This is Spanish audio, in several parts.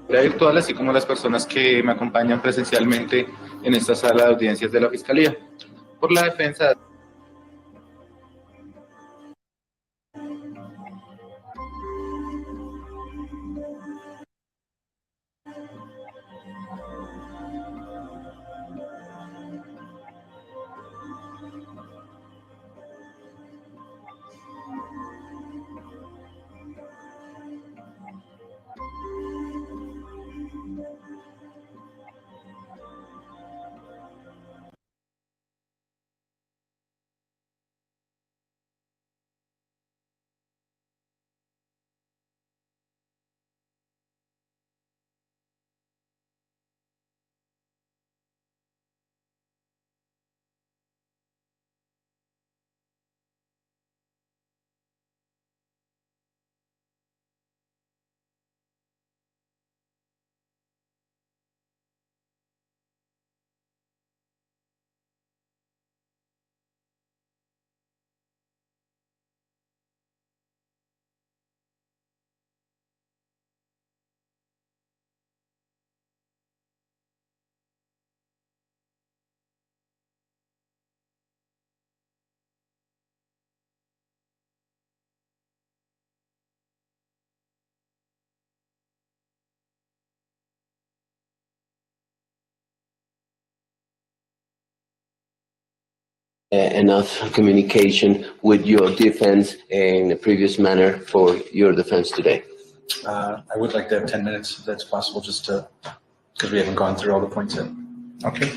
Virtual, así como las personas que me acompañan presencialmente en esta sala de audiencias de la Fiscalía. Por la defensa. Enough communication with your defense in a previous manner for your defense today? I would like to have 10 minutes, if that's possible, just to, because we haven't gone through all the points yet. Okay.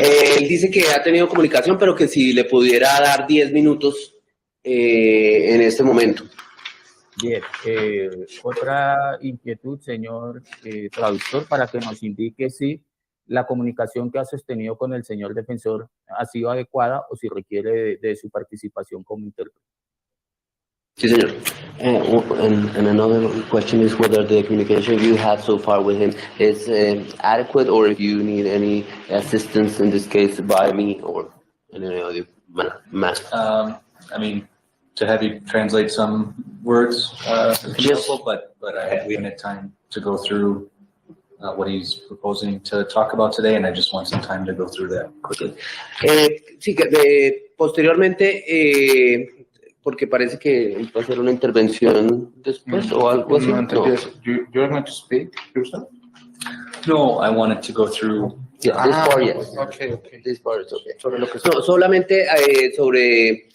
Él dice que ha tenido comunicación, pero que si le pudiera dar 10 minutos en este momento. Bien, otra inquietud, señor traductor, para que nos indique si la comunicación que ha sostenido con el señor defensor ha sido adecuada o si requiere de su participación como intérprete. Sí, señor. And another question is whether the communication you had so far with him is adequate, or if you need any assistance in this case by me or in any other manner. I mean, to have you translate some words is helpful, but we haven't had time to go through what he's proposing to talk about today, and I just want some time to go through that quickly. Sí, posteriormente, porque parece que va a hacer una intervención después o algo así. No. You're going to speak yourself? No, I wanted to go through. Yeah, this part, yes. Okay. This part is okay. Sobre lo que Solamente sobre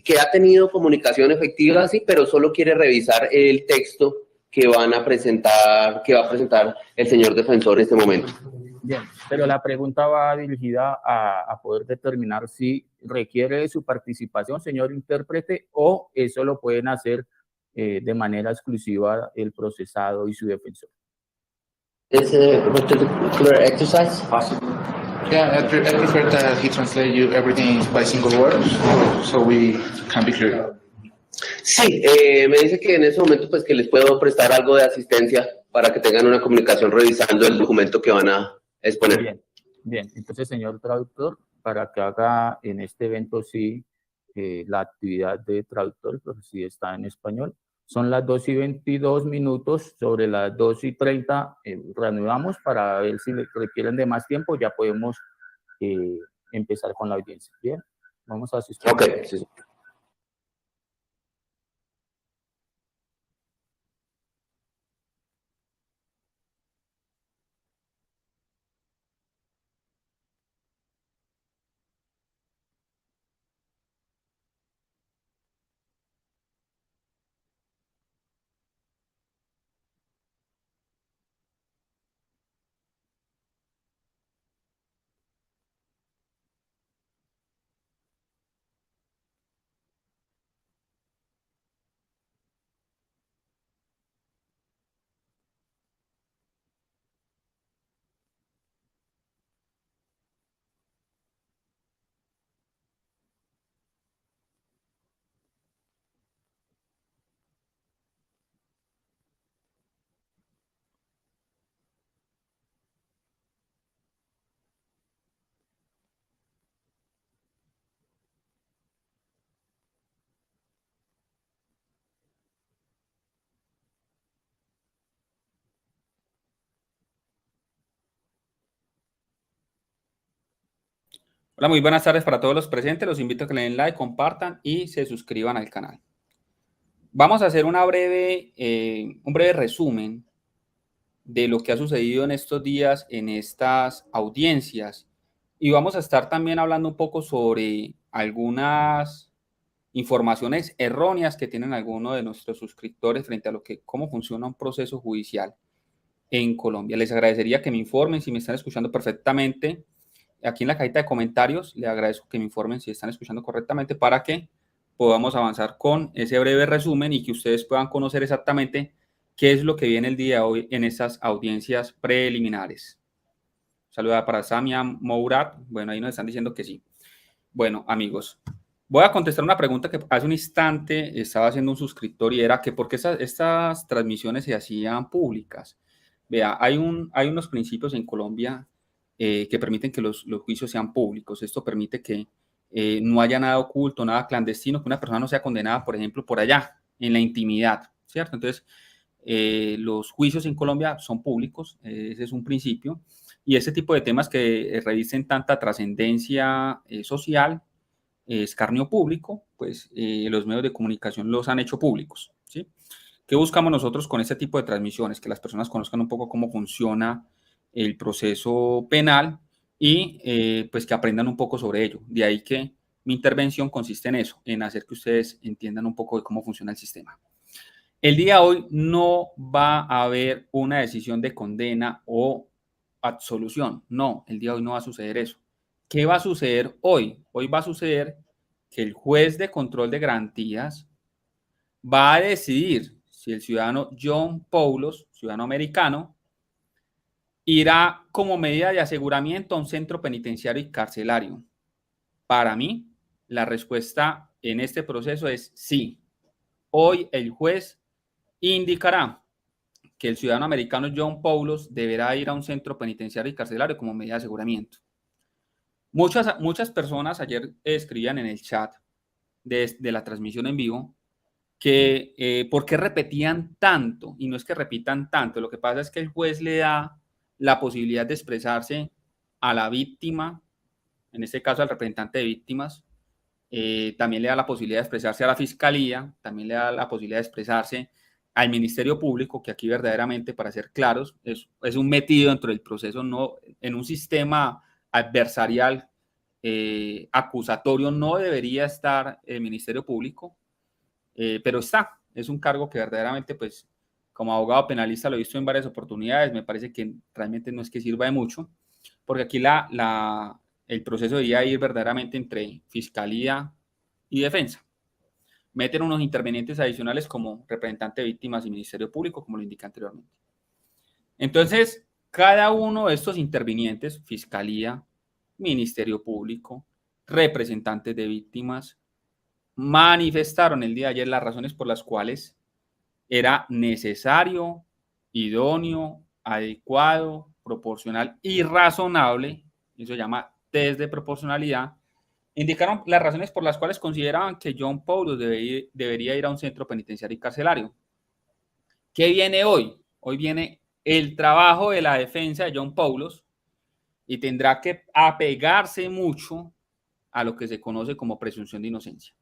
que ha tenido comunicación efectiva, sí, pero solo quiere revisar el texto que va a presentar el señor defensor en este momento. Bien, pero la pregunta va dirigida a poder determinar si requiere de su participación, señor intérprete, o eso lo pueden hacer de manera exclusiva el procesado y su defensor. ¿Es a particular exercise? possible. Yeah, I prefer that he translate you everything by single words, so we can be clear. Sí, me dice que en ese momento pues que les puedo prestar algo de asistencia para que tengan una comunicación revisando el documento que van a exponer. Bien. Entonces, señor traductor, para que haga en este evento sí la actividad de traductor, pero sí está en español. Son las 2:22, sobre las 2:30 reanudamos para ver si le requieren de más tiempo, ya podemos empezar con la audiencia. Bien, vamos a asistir. Ok, sí. Hola, muy buenas tardes para todos los presentes. Los invito a que le den like, compartan y se suscriban al canal. Vamos a hacer un breve resumen de lo que ha sucedido en estos días en estas audiencias y vamos a estar también hablando un poco sobre algunas informaciones erróneas que tienen algunos de nuestros suscriptores frente a cómo funciona un proceso judicial en Colombia. Les agradecería que me informen si me están escuchando perfectamente. Aquí en la cajita de comentarios le agradezco que me informen si están escuchando correctamente para que podamos avanzar con ese breve resumen y que ustedes puedan conocer exactamente qué es lo que viene el día de hoy en estas audiencias preliminares. Saluda para Samia Mourat. Bueno, ahí nos están diciendo que sí. Bueno, amigos, voy a contestar una pregunta que hace un instante estaba haciendo un suscriptor y era que por qué estas transmisiones se hacían públicas. Vea, hay unos principios en Colombia que permiten que los juicios sean públicos. Esto permite que no haya nada oculto, nada clandestino, que una persona no sea condenada, por ejemplo, por allá, en la intimidad, ¿cierto? Entonces, los juicios en Colombia son públicos, ese es un principio, y ese tipo de temas que revisten tanta trascendencia social, escarnio público, pues los medios de comunicación los han hecho públicos, ¿sí? ¿Qué buscamos nosotros con este tipo de transmisiones? Que las personas conozcan un poco cómo funciona el proceso penal y pues que aprendan un poco sobre ello. De ahí que mi intervención consiste en eso, en hacer que ustedes entiendan un poco de cómo funciona el sistema. El día de hoy no va a haber una decisión de condena o absolución. No, el día de hoy no va a suceder eso. ¿Qué va a suceder hoy? Hoy va a suceder que el juez de control de garantías va a decidir si el ciudadano John Poulos, ciudadano americano, irá como medida de aseguramiento a un centro penitenciario y carcelario. Para mí, la respuesta en este proceso es sí. Hoy el juez indicará que el ciudadano americano John Poulos deberá ir a un centro penitenciario y carcelario como medida de aseguramiento. Muchas personas ayer escribían en el chat de la transmisión en vivo que por qué repetían tanto, y no es que repitan tanto, lo que pasa es que el juez le da la posibilidad de expresarse a la víctima, en este caso al representante de víctimas, también le da la posibilidad de expresarse a la fiscalía, también le da la posibilidad de expresarse al Ministerio Público, que aquí verdaderamente, para ser claros, es un metido dentro del proceso, no en un sistema adversarial acusatorio no debería estar el Ministerio Público, pero es un cargo que verdaderamente, pues, como abogado penalista lo he visto en varias oportunidades, me parece que realmente no es que sirva de mucho, porque aquí el proceso debería ir verdaderamente entre fiscalía y defensa. Meten unos intervenientes adicionales como representante de víctimas y Ministerio Público, como lo indiqué anteriormente. Entonces, cada uno de estos intervinientes, fiscalía, Ministerio Público, representantes de víctimas, manifestaron el día de ayer las razones por las cuales era necesario, idóneo, adecuado, proporcional y razonable, eso se llama test de proporcionalidad, indicaron las razones por las cuales consideraban que John Poulos debería ir a un centro penitenciario y carcelario. ¿Qué viene hoy? Hoy viene el trabajo de la defensa de John Poulos y tendrá que apegarse mucho a lo que se conoce como presunción de inocencia.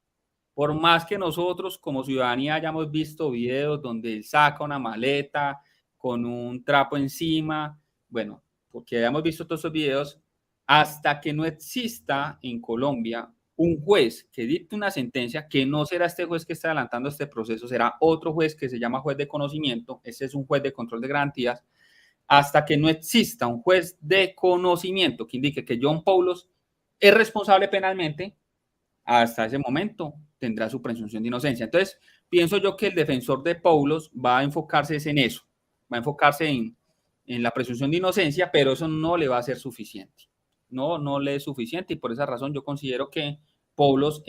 Por más que nosotros como ciudadanía hayamos visto videos donde él saca una maleta con un trapo encima, bueno, porque hayamos visto todos esos videos, hasta que no exista en Colombia un juez que dicte una sentencia, que no será este juez que está adelantando este proceso, será otro juez que se llama juez de conocimiento, ese es un juez de control de garantías, hasta que no exista un juez de conocimiento que indique que John Poulos es responsable penalmente, hasta ese momento tendrá su presunción de inocencia. Entonces, pienso yo que el defensor de Poulos va a enfocarse en eso, va a enfocarse en la presunción de inocencia, pero eso no le va a ser suficiente. No le es suficiente y por esa razón yo considero que Poulos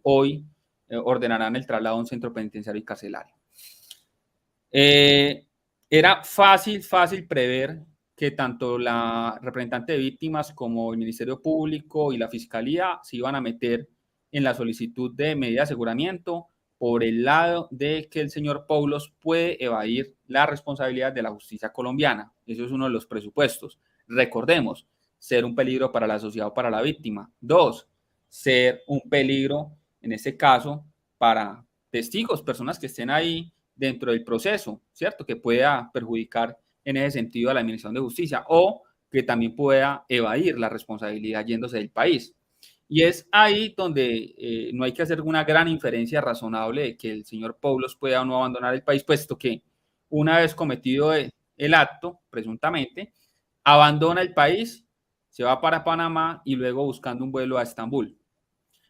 hoy ordenarán el traslado a un centro penitenciario y carcelario. Era fácil prever que tanto la representante de víctimas como el Ministerio Público y la Fiscalía se iban a meter en la solicitud de medida de aseguramiento por el lado de que el señor Poulos puede evadir la responsabilidad de la justicia colombiana. Eso es uno de los presupuestos. Recordemos, ser un peligro para la sociedad o para la víctima. 2, ser un peligro, en este caso, para testigos, personas que estén ahí dentro del proceso, ¿cierto? Que pueda perjudicar en ese sentido a la administración de justicia o que también pueda evadir la responsabilidad yéndose del país. Y es ahí donde no hay que hacer una gran inferencia razonable de que el señor Poulos pueda o no abandonar el país, puesto que una vez cometido el acto, presuntamente, abandona el país, se va para Panamá y luego buscando un vuelo a Estambul.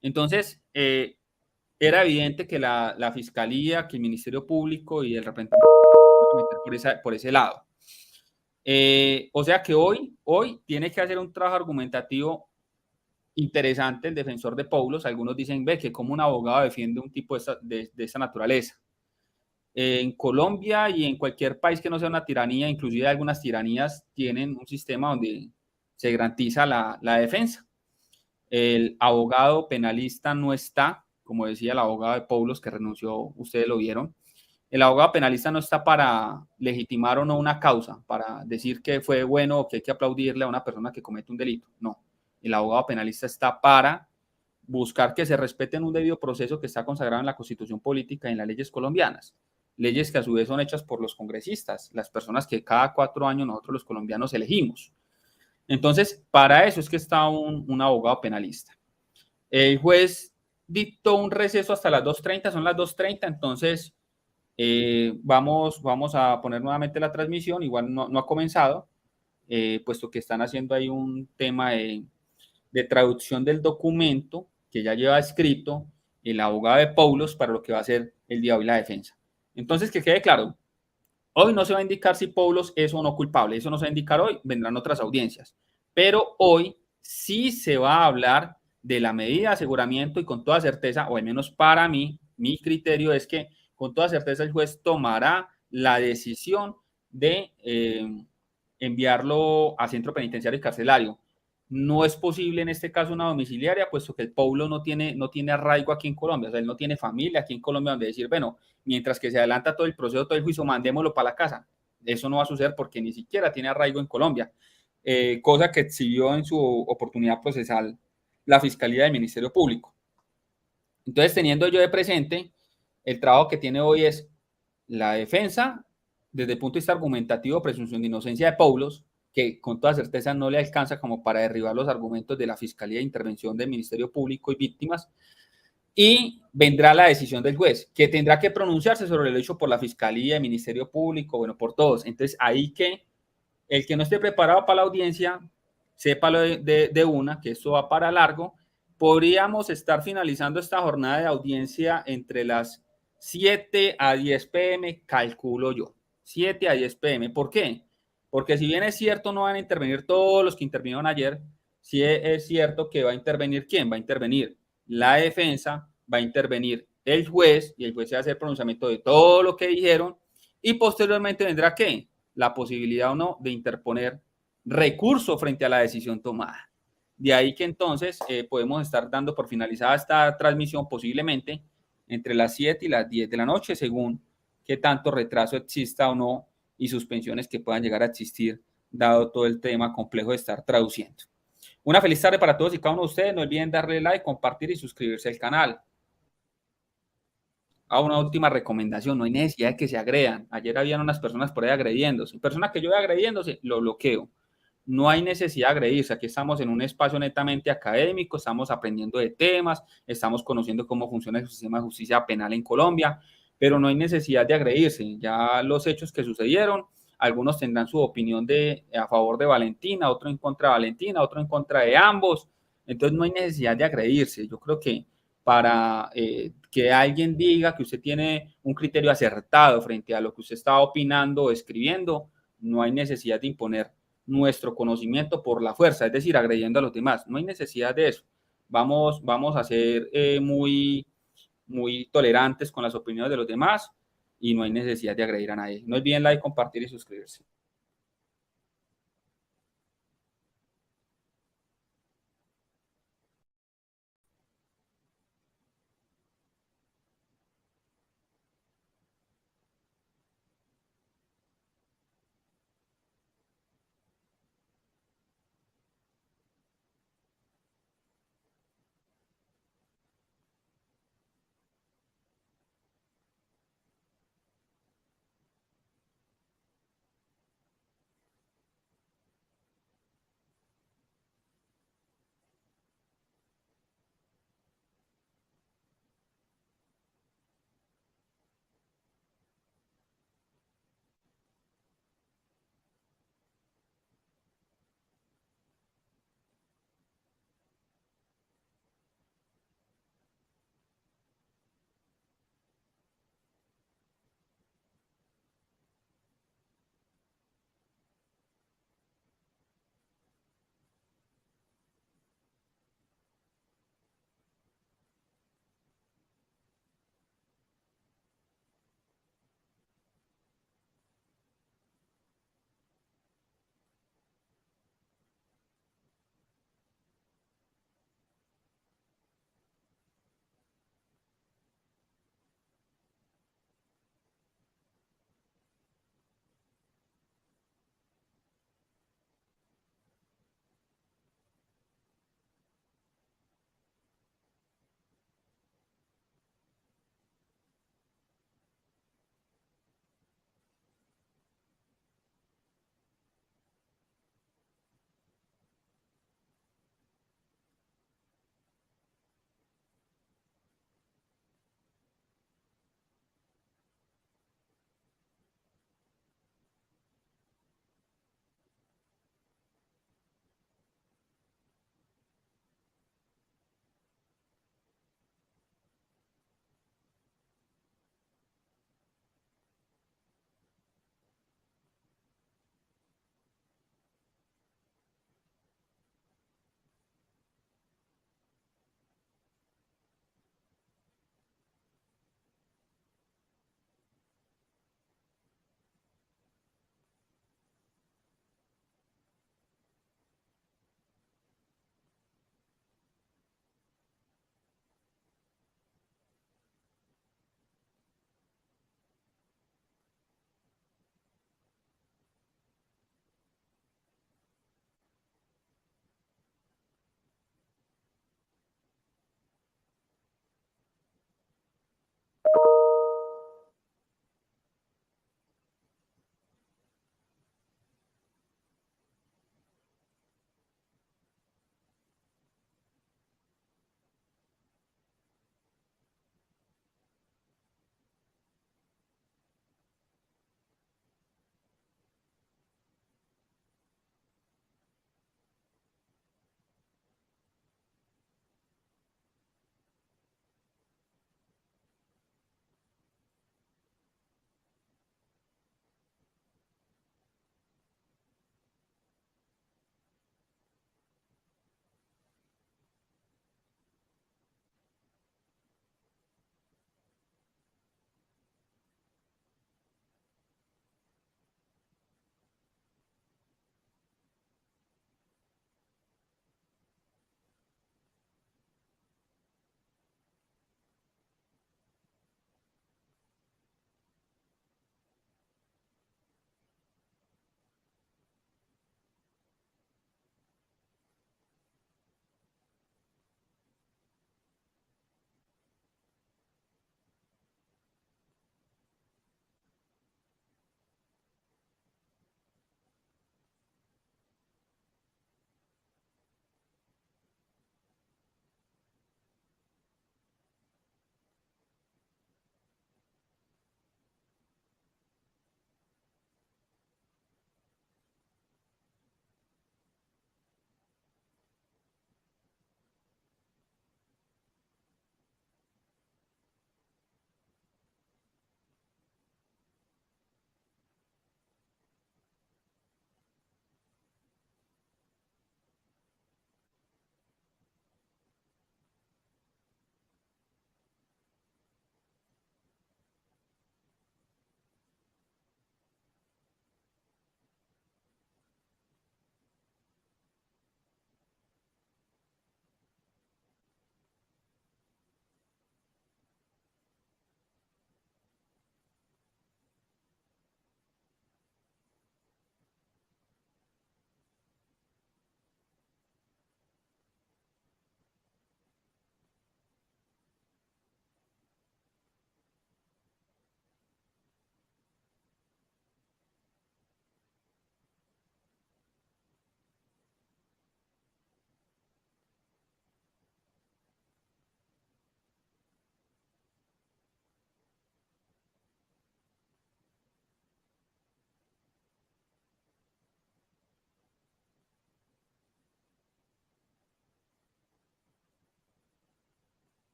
Entonces, era evidente que la Fiscalía, que el Ministerio Público y el representante por ese lado. O sea que hoy tiene que hacer un trabajo argumentativo interesante el defensor de Poulos. Algunos dicen, ve, que como un abogado defiende un tipo de esa naturaleza. En Colombia y en cualquier país que no sea una tiranía, inclusive algunas tiranías tienen un sistema donde se garantiza la defensa. El abogado penalista no está, como decía el abogado de Poulos que renunció, ustedes lo vieron. El abogado penalista no está para legitimar o no una causa, para decir que fue bueno o que hay que aplaudirle a una persona que comete un delito. No. El abogado penalista está para buscar que se respeten un debido proceso que está consagrado en la Constitución política y en las leyes colombianas. Leyes que a su vez son hechas por los congresistas, las personas que cada 4 años nosotros los colombianos elegimos. Entonces, para eso es que está un abogado penalista. El juez dictó un receso hasta las 2:30, son las 2:30, entonces vamos a poner nuevamente la transmisión, igual no ha comenzado, puesto que están haciendo ahí un tema de traducción del documento que ya lleva escrito el abogado de Poulos para lo que va a ser el día de hoy la defensa. Entonces, que quede claro, hoy no se va a indicar si Poulos es o no culpable, eso no se va a indicar hoy, vendrán otras audiencias, pero hoy sí se va a hablar de la medida de aseguramiento y con toda certeza, o al menos para mí, mi criterio es que con toda certeza el juez tomará la decisión de enviarlo a centro penitenciario y carcelario. No es posible en este caso una domiciliaria, puesto que el Poulos no tiene arraigo aquí en Colombia, o sea, él no tiene familia aquí en Colombia donde decir, bueno, mientras que se adelanta todo el proceso, todo el juicio, mandémoslo para la casa. Eso no va a suceder porque ni siquiera tiene arraigo en Colombia, cosa que exhibió en su oportunidad procesal la Fiscalía del Ministerio Público. Entonces, teniendo yo de presente, el trabajo que tiene hoy es la defensa, desde el punto de vista argumentativo, presunción de inocencia de Poulos, que con toda certeza no le alcanza como para derribar los argumentos de la Fiscalía de Intervención del Ministerio Público y víctimas, y vendrá la decisión del juez, que tendrá que pronunciarse sobre lo hecho por la Fiscalía, el Ministerio Público, bueno, por todos. Entonces, ahí que el que no esté preparado para la audiencia, sépalo de una, que esto va para largo. Podríamos estar finalizando esta jornada de audiencia entre las 7 a 10 p.m., calculo yo. 7 a 10 p.m. ¿Por qué? Porque si bien es cierto, no van a intervenir todos los que intervinieron ayer, sí es cierto que va a intervenir ¿quién? Va a intervenir la defensa, va a intervenir el juez, y el juez se va a hacer pronunciamiento de todo lo que dijeron, y posteriormente vendrá ¿qué? La posibilidad o no de interponer recurso frente a la decisión tomada. De ahí que entonces podemos estar dando por finalizada esta transmisión posiblemente entre las 7 y las 10 de la noche, según qué tanto retraso exista o no y suspensiones que puedan llegar a existir, dado todo el tema complejo de estar traduciendo. Una feliz tarde para todos y cada uno de ustedes. No olviden darle like, compartir y suscribirse al canal. Una última recomendación, no hay necesidad de que se agredan. Ayer habían unas personas por ahí agrediéndose. Personas que yo veo agrediéndose, lo bloqueo. No hay necesidad de agredirse. Aquí estamos en un espacio netamente académico, estamos aprendiendo de temas, estamos conociendo cómo funciona el sistema de justicia penal en Colombia, pero no hay necesidad de agredirse. Ya los hechos que sucedieron, algunos tendrán su opinión a favor de Valentina, otro en contra de Valentina, otro en contra de ambos. Entonces no hay necesidad de agredirse. Yo creo que para que alguien diga que usted tiene un criterio acertado frente a lo que usted está opinando o escribiendo, no hay necesidad de imponer nuestro conocimiento por la fuerza, es decir, agrediendo a los demás. No hay necesidad de eso. Vamos a ser muy tolerantes con las opiniones de los demás y no hay necesidad de agredir a nadie. No olviden like, compartir y suscribirse.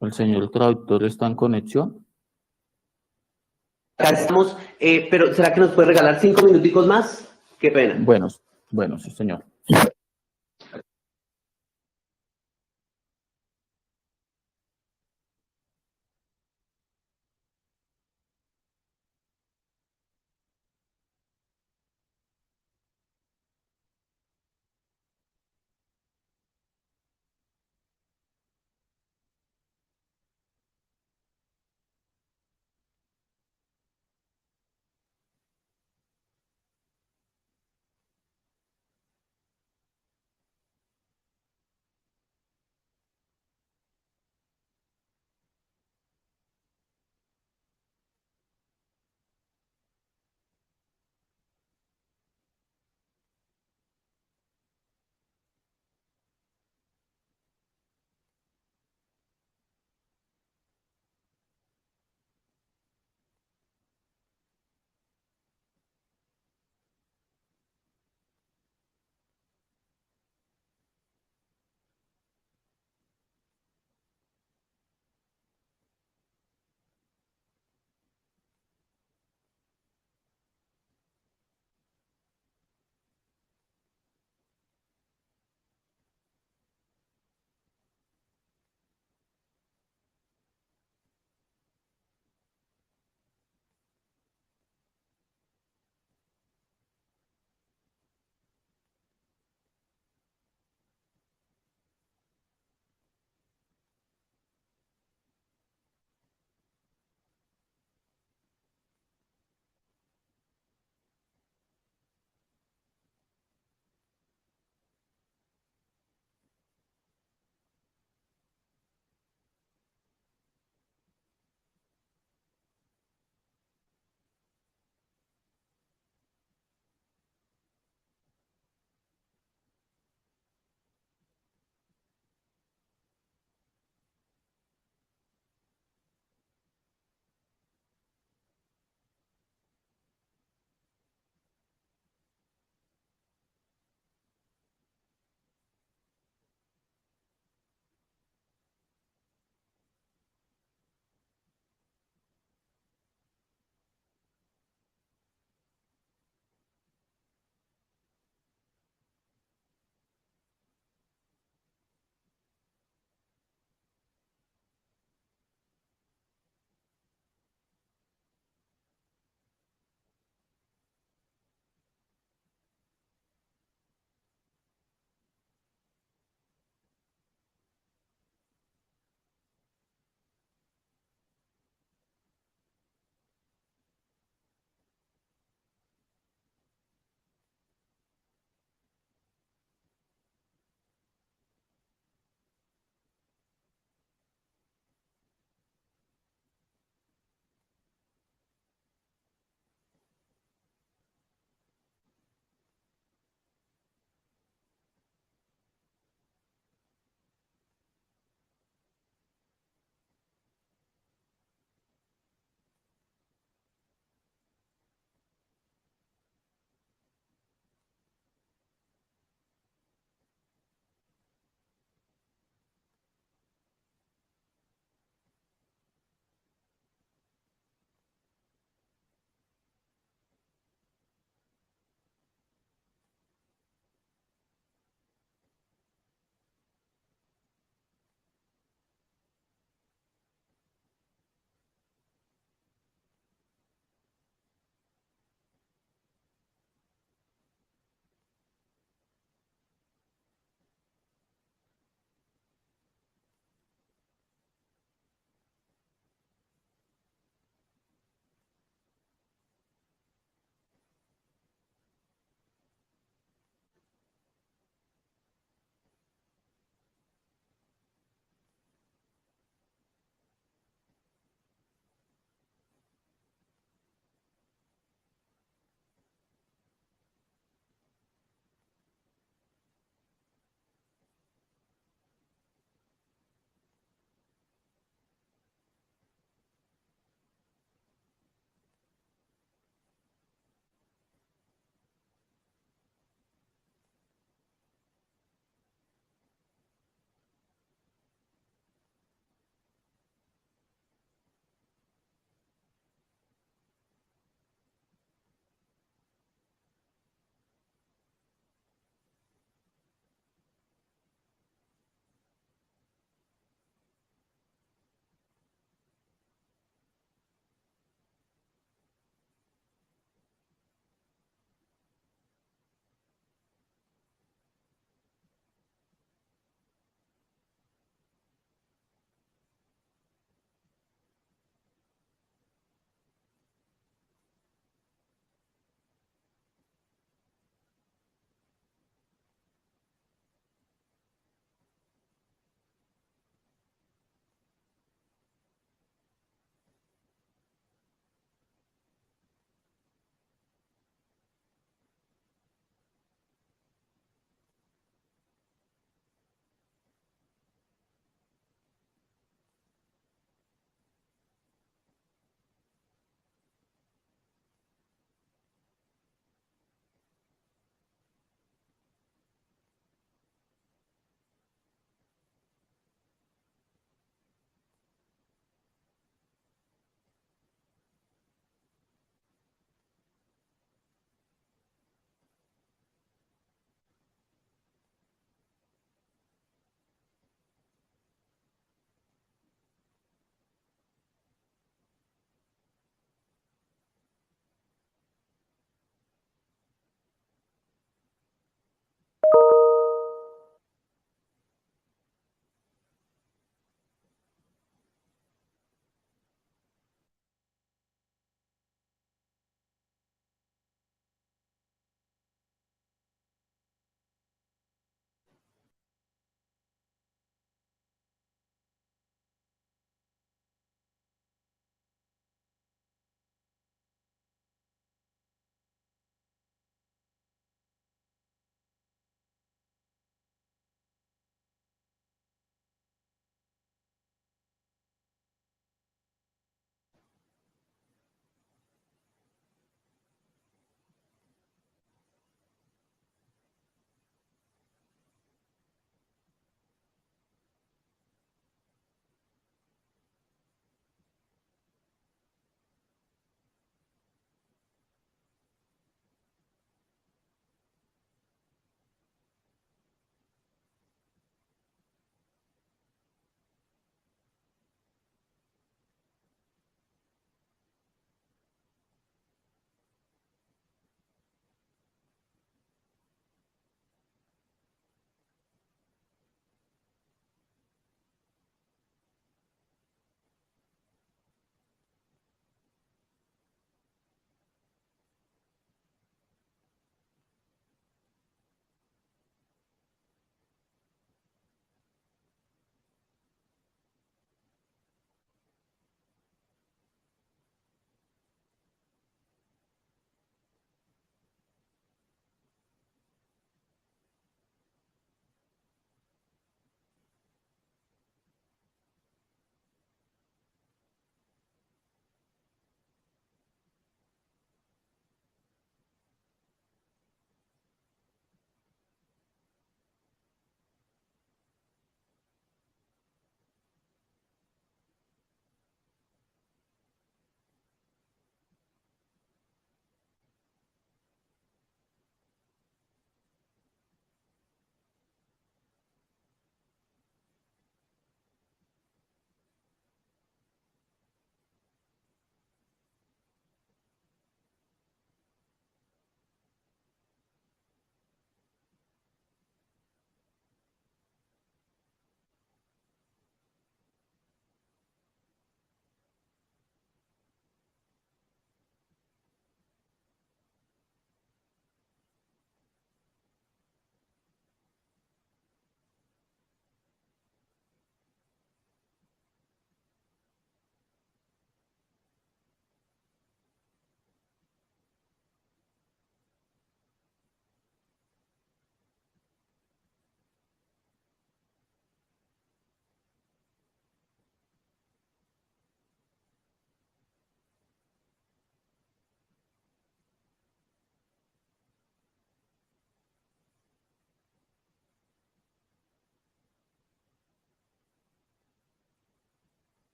¿El señor traductor está en conexión? Acá estamos, pero ¿será que nos puede regalar 5 minuticos más? Qué pena. Bueno, bueno, sí, señor.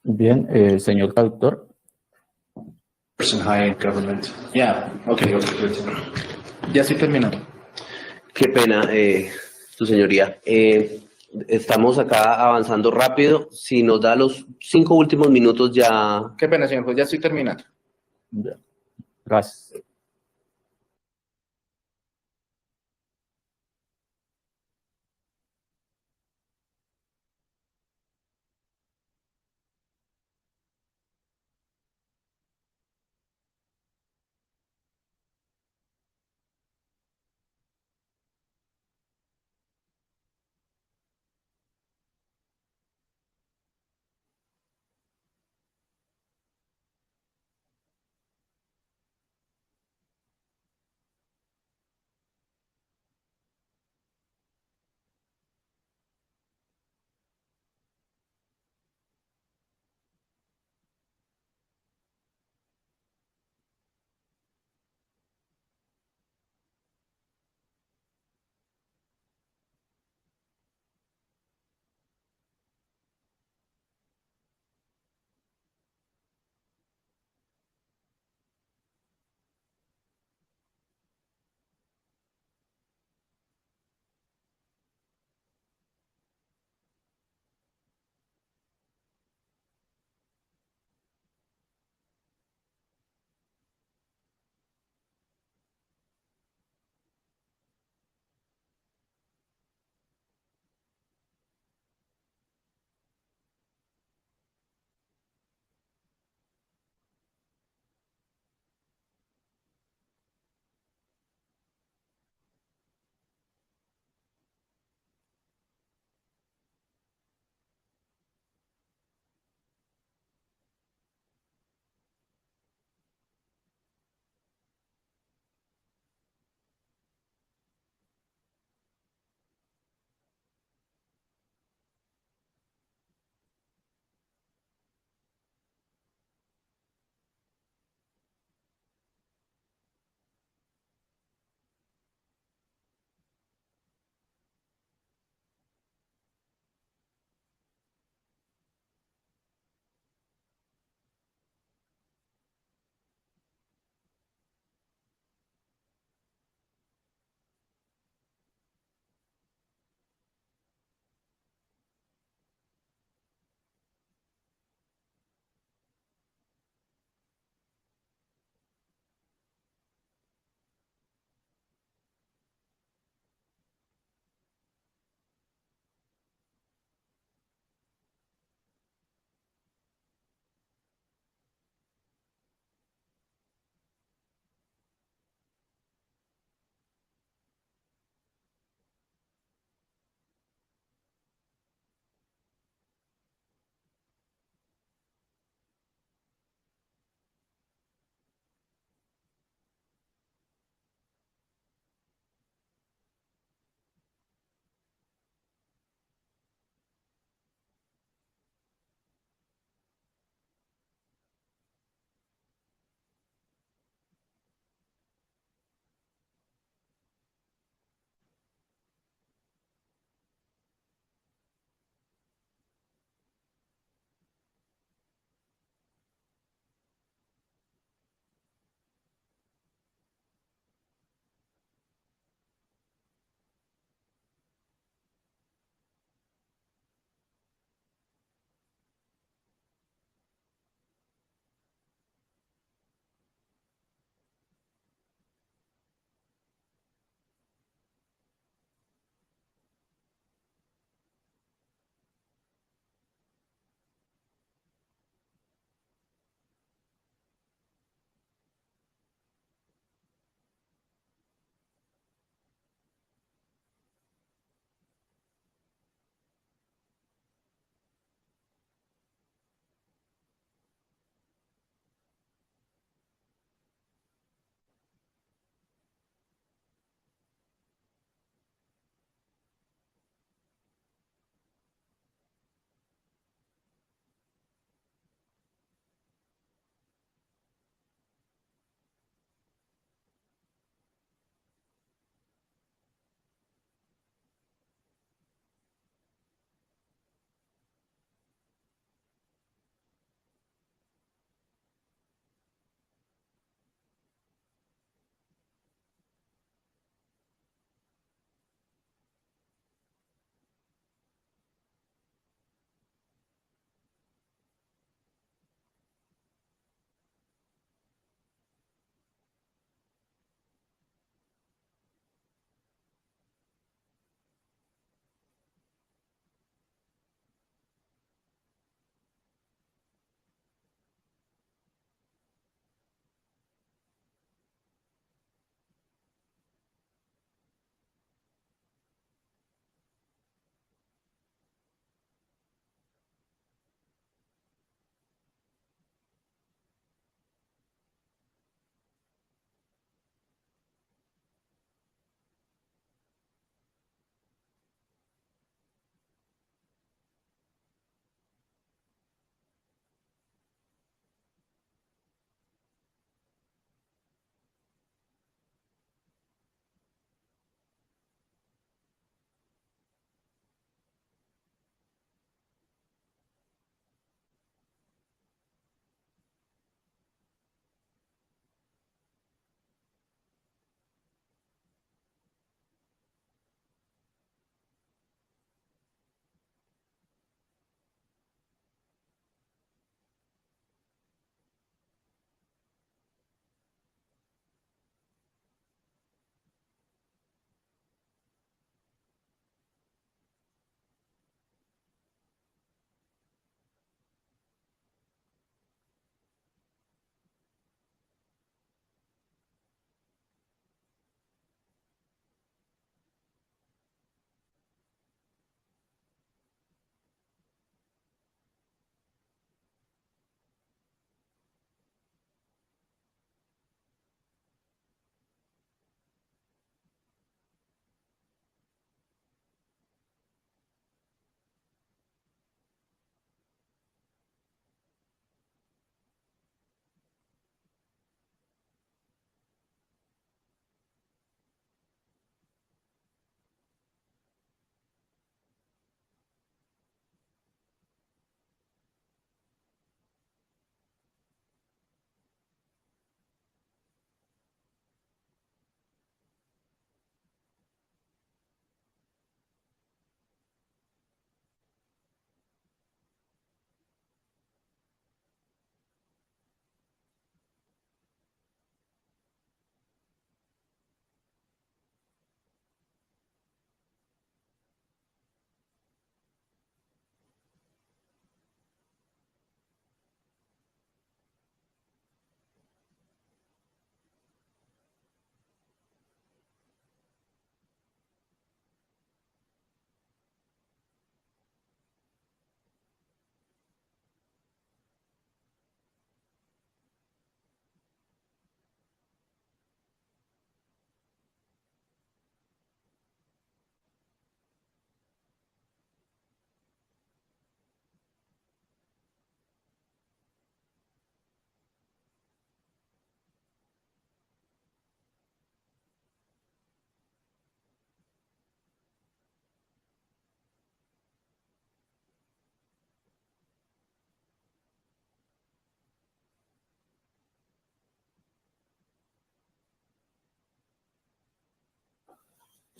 Bien, señor traductor. Person high in government. Yeah, okay, good. Ya estoy terminando. Qué pena, su señoría. Estamos acá avanzando rápido. Si nos da los 5 últimos minutos ya. Qué pena, señor juez, ya estoy terminando. Bien, gracias.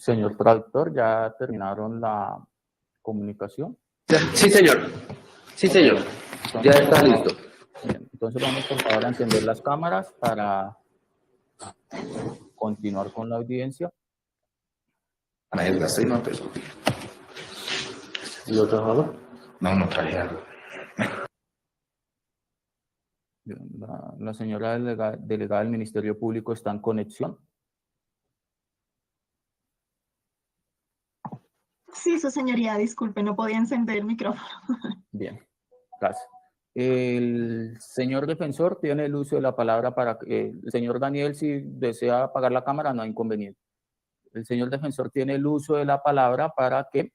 Señor traductor, ¿ya terminaron la comunicación? Sí, señor. Sí, señor. Ya está listo. Bien, entonces vamos por favor a encender las cámaras para continuar con la audiencia. ¿No trabajaba? No traje algo. Bien, la señora delegada del Ministerio Público está en conexión. Sí, su señoría, disculpe, no podía encender el micrófono. Bien, gracias. El señor defensor tiene el uso de la palabra para que el señor Daniel, si desea apagar la cámara, no hay inconveniente. El señor defensor tiene el uso de la palabra para que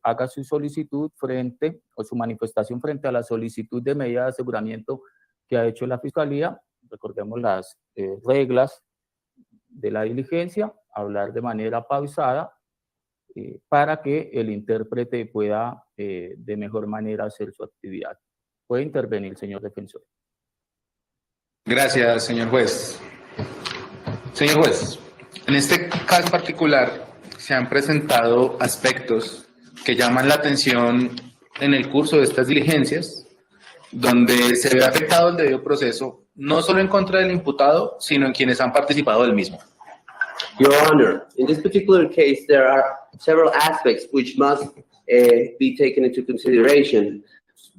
haga su solicitud frente o su manifestación frente a la solicitud de medida de aseguramiento que ha hecho la Fiscalía. Recordemos las reglas de la diligencia, hablar de manera pausada para que el intérprete pueda de mejor manera hacer su actividad. Puede intervenir, señor defensor. Gracias, señor juez. Señor juez, en este caso particular se han presentado aspectos que llaman la atención en el curso de estas diligencias, donde se ve afectado el debido proceso, no solo en contra del imputado, sino en quienes han participado del mismo. Your Honor, in this particular case, there are several aspects which must be taken into consideration,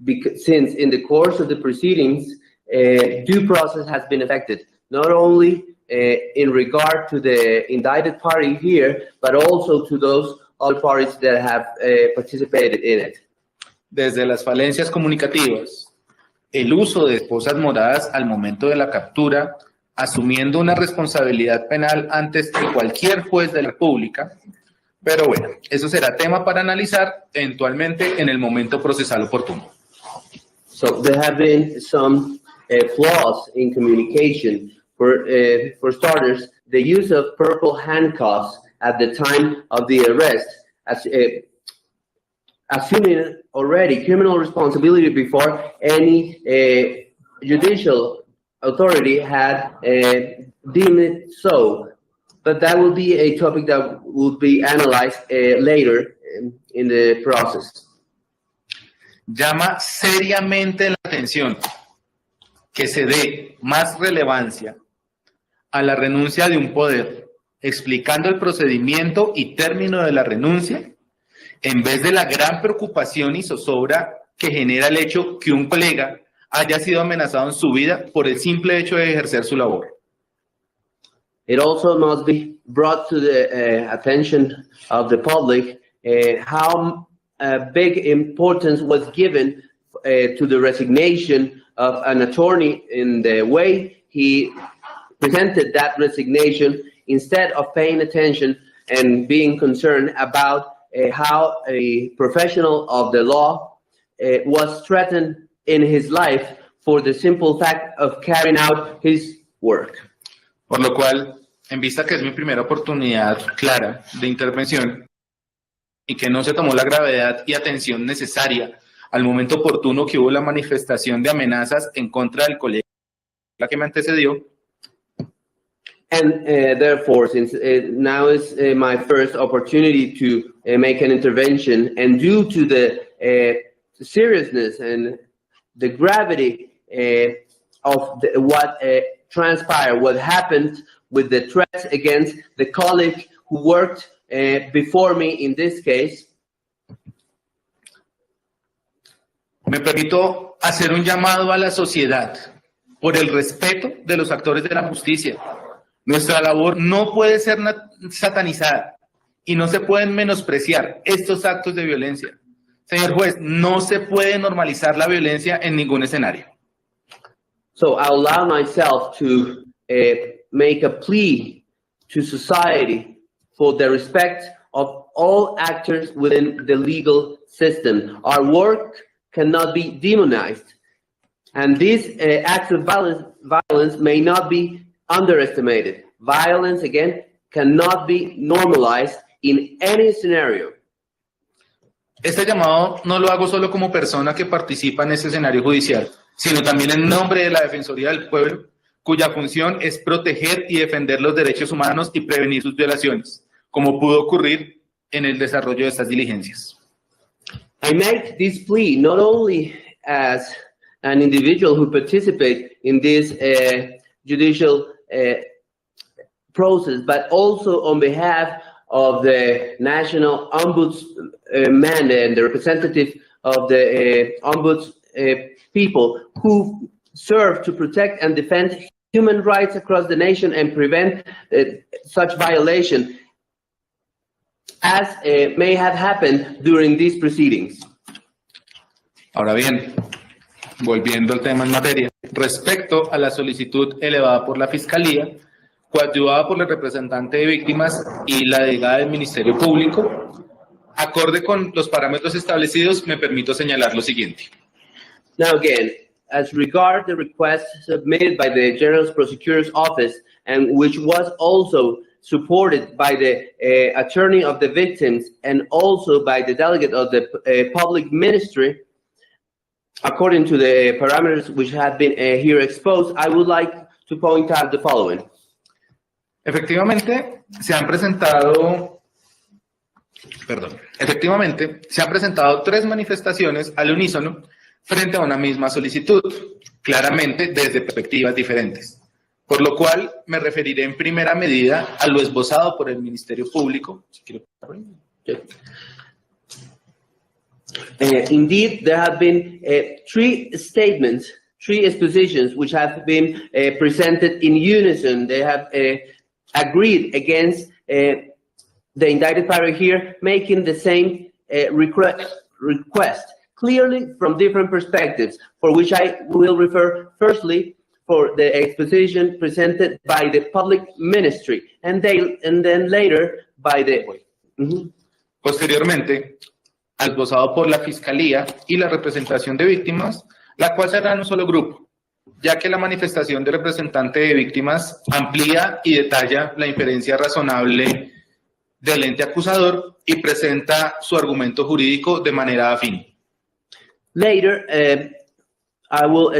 because, since in the course of the proceedings, due process has been affected, not only in regard to the indicted party here, but also to those other parties that have participated in it. Desde las falencias comunicativas, el uso de esposas moradas al momento de la captura, asumiendo una responsabilidad penal antes que cualquier juez de la República, pero bueno, eso será tema para analizar eventualmente en el momento procesal oportuno. So there have been some flaws in communication. For starters, the use of purple handcuffs at the time of the arrest, assuming already criminal responsibility before any judicial authority had deemed it so. But that will be a topic that will be analyzed later in the process. Llama seriamente la atención que se dé más relevancia a la renuncia de un poder, explicando el procedimiento y término de la renuncia, en vez de la gran preocupación y zozobra que genera el hecho que un colega haya sido amenazado en su vida por el simple hecho de ejercer su labor. It also must be brought to the attention of the public how big importance was given to the resignation of an attorney in the way he presented that resignation, instead of paying attention and being concerned about how a professional of the law was threatened in his life for the simple fact of carrying out his work. Por lo cual, en vista que es mi primera oportunidad clara de intervención y que no se tomó la gravedad y atención necesaria al momento oportuno que hubo la manifestación de amenazas en contra del colega que me antecedió. And therefore, since now is my first opportunity to make an intervention, and due to the seriousness and the gravity of what transpired, what happened with the threats against the colleague who worked before me in this case, me permito hacer un llamado a la sociedad por el respeto de los actores de la justicia. Nuestra labor no puede ser satanizada y no se pueden menospreciar estos actos de violencia. Señor juez, no se puede normalizar la violencia en ningún escenario. So I allow myself to make a plea to society for the respect of all actors within the legal system. Our work cannot be demonized, and these acts of violence may not be underestimated. Violence, again, cannot be normalized in any scenario. Este llamado no lo hago solo como persona que participa en este escenario judicial, sino también en nombre de la Defensoría del Pueblo, cuya función es proteger y defender los derechos humanos y prevenir sus violaciones, como pudo ocurrir en el desarrollo de estas diligencias. I make this plea not only as an individual who participates in this judicial process, but also on behalf of the National Ombudsman and the representative of the Ombuds people who serve to protect and defend human rights across the nation and prevent such violation as may have happened during these proceedings. Ahora bien, volviendo al tema en materia, respecto a la solicitud elevada por la Fiscalía, coadyuvada por el representante de víctimas y la delegada del Ministerio Público, acorde con los parámetros establecidos, me permito señalar lo siguiente. Now again, as regard the request submitted by the General Prosecutor's Office and which was also supported by the attorney of the victims and also by the delegate of the public ministry, according to the parameters which have been here exposed, I would like to point out the following. Efectivamente, se han presentado 3 manifestaciones al unísono frente a una misma solicitud, claramente desde perspectivas diferentes, por lo cual me referiré en primera medida a lo esbozado por el Ministerio Público. Indeed, there have been 3 statements, 3 expositions which have been presented in unison. They have agreed against the indicted party here, making the same request, clearly from different perspectives, for which I will refer firstly for the exposition presented by the public ministry, and then later by the... Posteriormente, esbozado por la Fiscalía y la representación de víctimas, la cual será en un solo grupo, ya que la manifestación del representante de víctimas amplía y detalla la inferencia razonable del ente acusador y presenta su argumento jurídico de manera afín. Later, I will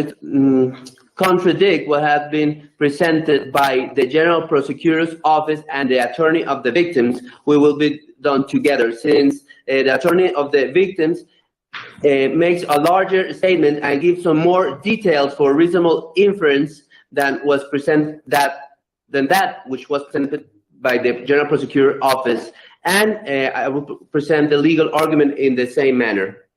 contradict what has been presented by the General Prosecutor's Office and the attorney of the victims. We will be done together, since the attorney of the victims makes a larger statement and gives some more details for reasonable inference than was presented than that which was presented by the General Prosecutor's Office, and I will present the legal argument in the same manner.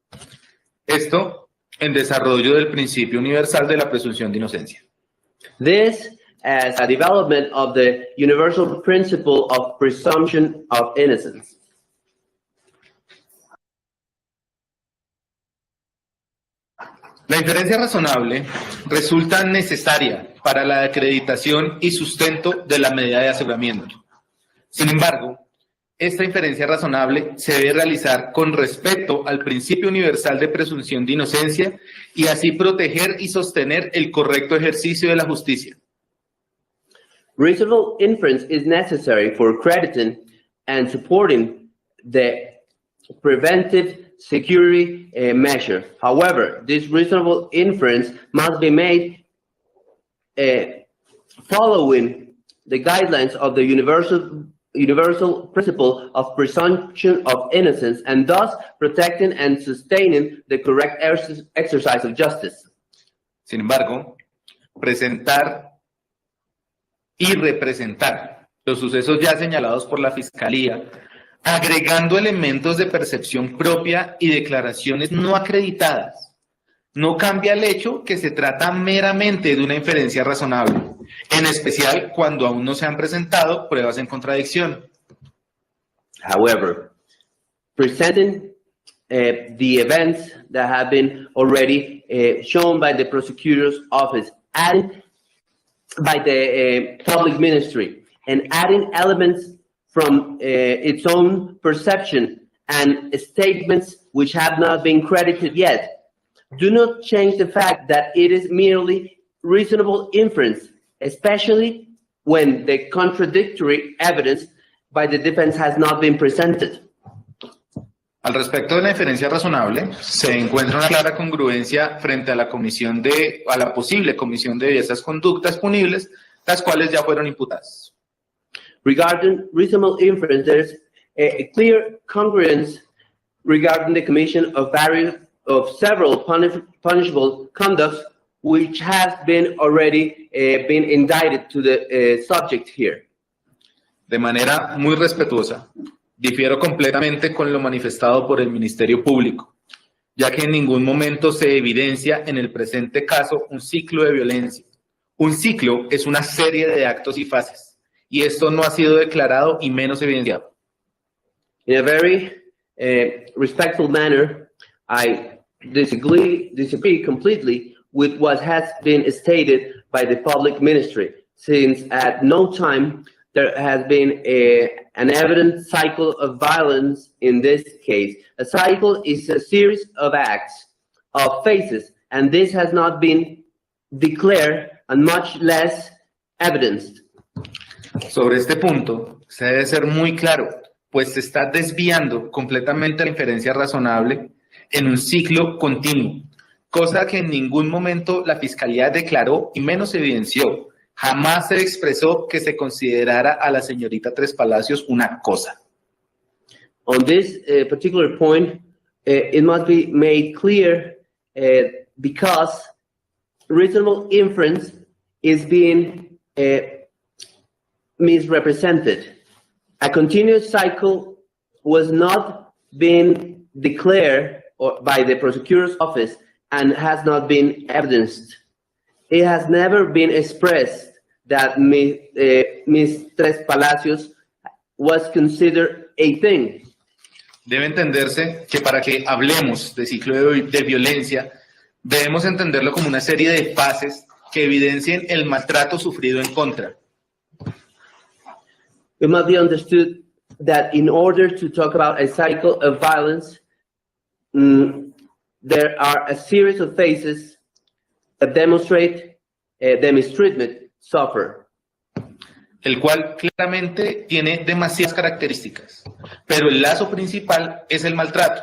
Esto en desarrollo del principio universal de la presunción de inocencia. This as a development of the universal principle of presumption of innocence. La inferencia razonable resulta necesaria para la acreditación y sustento de la medida de aseguramiento. Sin embargo, esta inferencia razonable se debe realizar con respecto al principio universal de presunción de inocencia y así proteger y sostener el correcto ejercicio de la justicia. Reasonable inference is necessary for crediting and supporting the preventive security measure. However, this reasonable inference must be made following the guidelines of the universal principle of presumption of innocence, and thus protecting and sustaining the correct exercise of justice. Sin embargo, presentar y representar los sucesos ya señalados por la Fiscalía, agregando elementos de percepción propia y declaraciones no acreditadas, no cambia el hecho que se trata meramente de una inferencia razonable, en especial cuando aún no se han presentado pruebas en contradicción. However, presenting the events that have been already shown by the prosecutor's office and by the public ministry, and adding elements from its own perception and statements which have not been credited yet, do not change the fact that it is merely reasonable inference, especially when the contradictory evidence by the defense has not been presented. Al respecto de la inferencia razonable, se encuentra una clara congruencia frente a la posible comisión de diversas conductas punibles, las cuales ya fueron imputadas. Regarding reasonable inference, there's a clear congruence regarding the commission of several punishable conducts which has been already been indicted to the subject here. De manera muy respetuosa, difiero completamente con lo manifestado por el Ministerio Público, ya que en ningún momento se evidencia en el presente caso un ciclo de violencia. Un ciclo es una serie de actos y fases, y esto no ha sido declarado y menos evidenciado. In a very respectful manner, I disagree completely with what has been stated by the public ministry, since at no time there has been an evident cycle of violence in this case. A cycle is a series of acts, of phases, and this has not been declared and much less evidenced. Sobre este punto, se debe ser muy claro, pues se está desviando completamente la inferencia razonable en un ciclo continuo, cosa que en ningún momento la Fiscalía declaró y menos evidenció. Jamás se expresó que se considerara a la señorita Tres Palacios una cosa. On this particular point, it must be made clear because reasonable inference is being misrepresented. A continuous cycle was not being declared by the prosecutor's office and has not been evidenced. It has never been expressed that Ms. Tres Palacios was considered a thing. Debe entenderse que para que hablemos de ciclo de violencia, debemos entenderlo como una serie de fases que evidencien el maltrato sufrido en contra. It must be understood that in order to talk about a cycle of violence, there are a series of phases that demonstrate the mistreatment suffered. El cual claramente tiene demasiadas características, pero el lazo principal es el maltrato.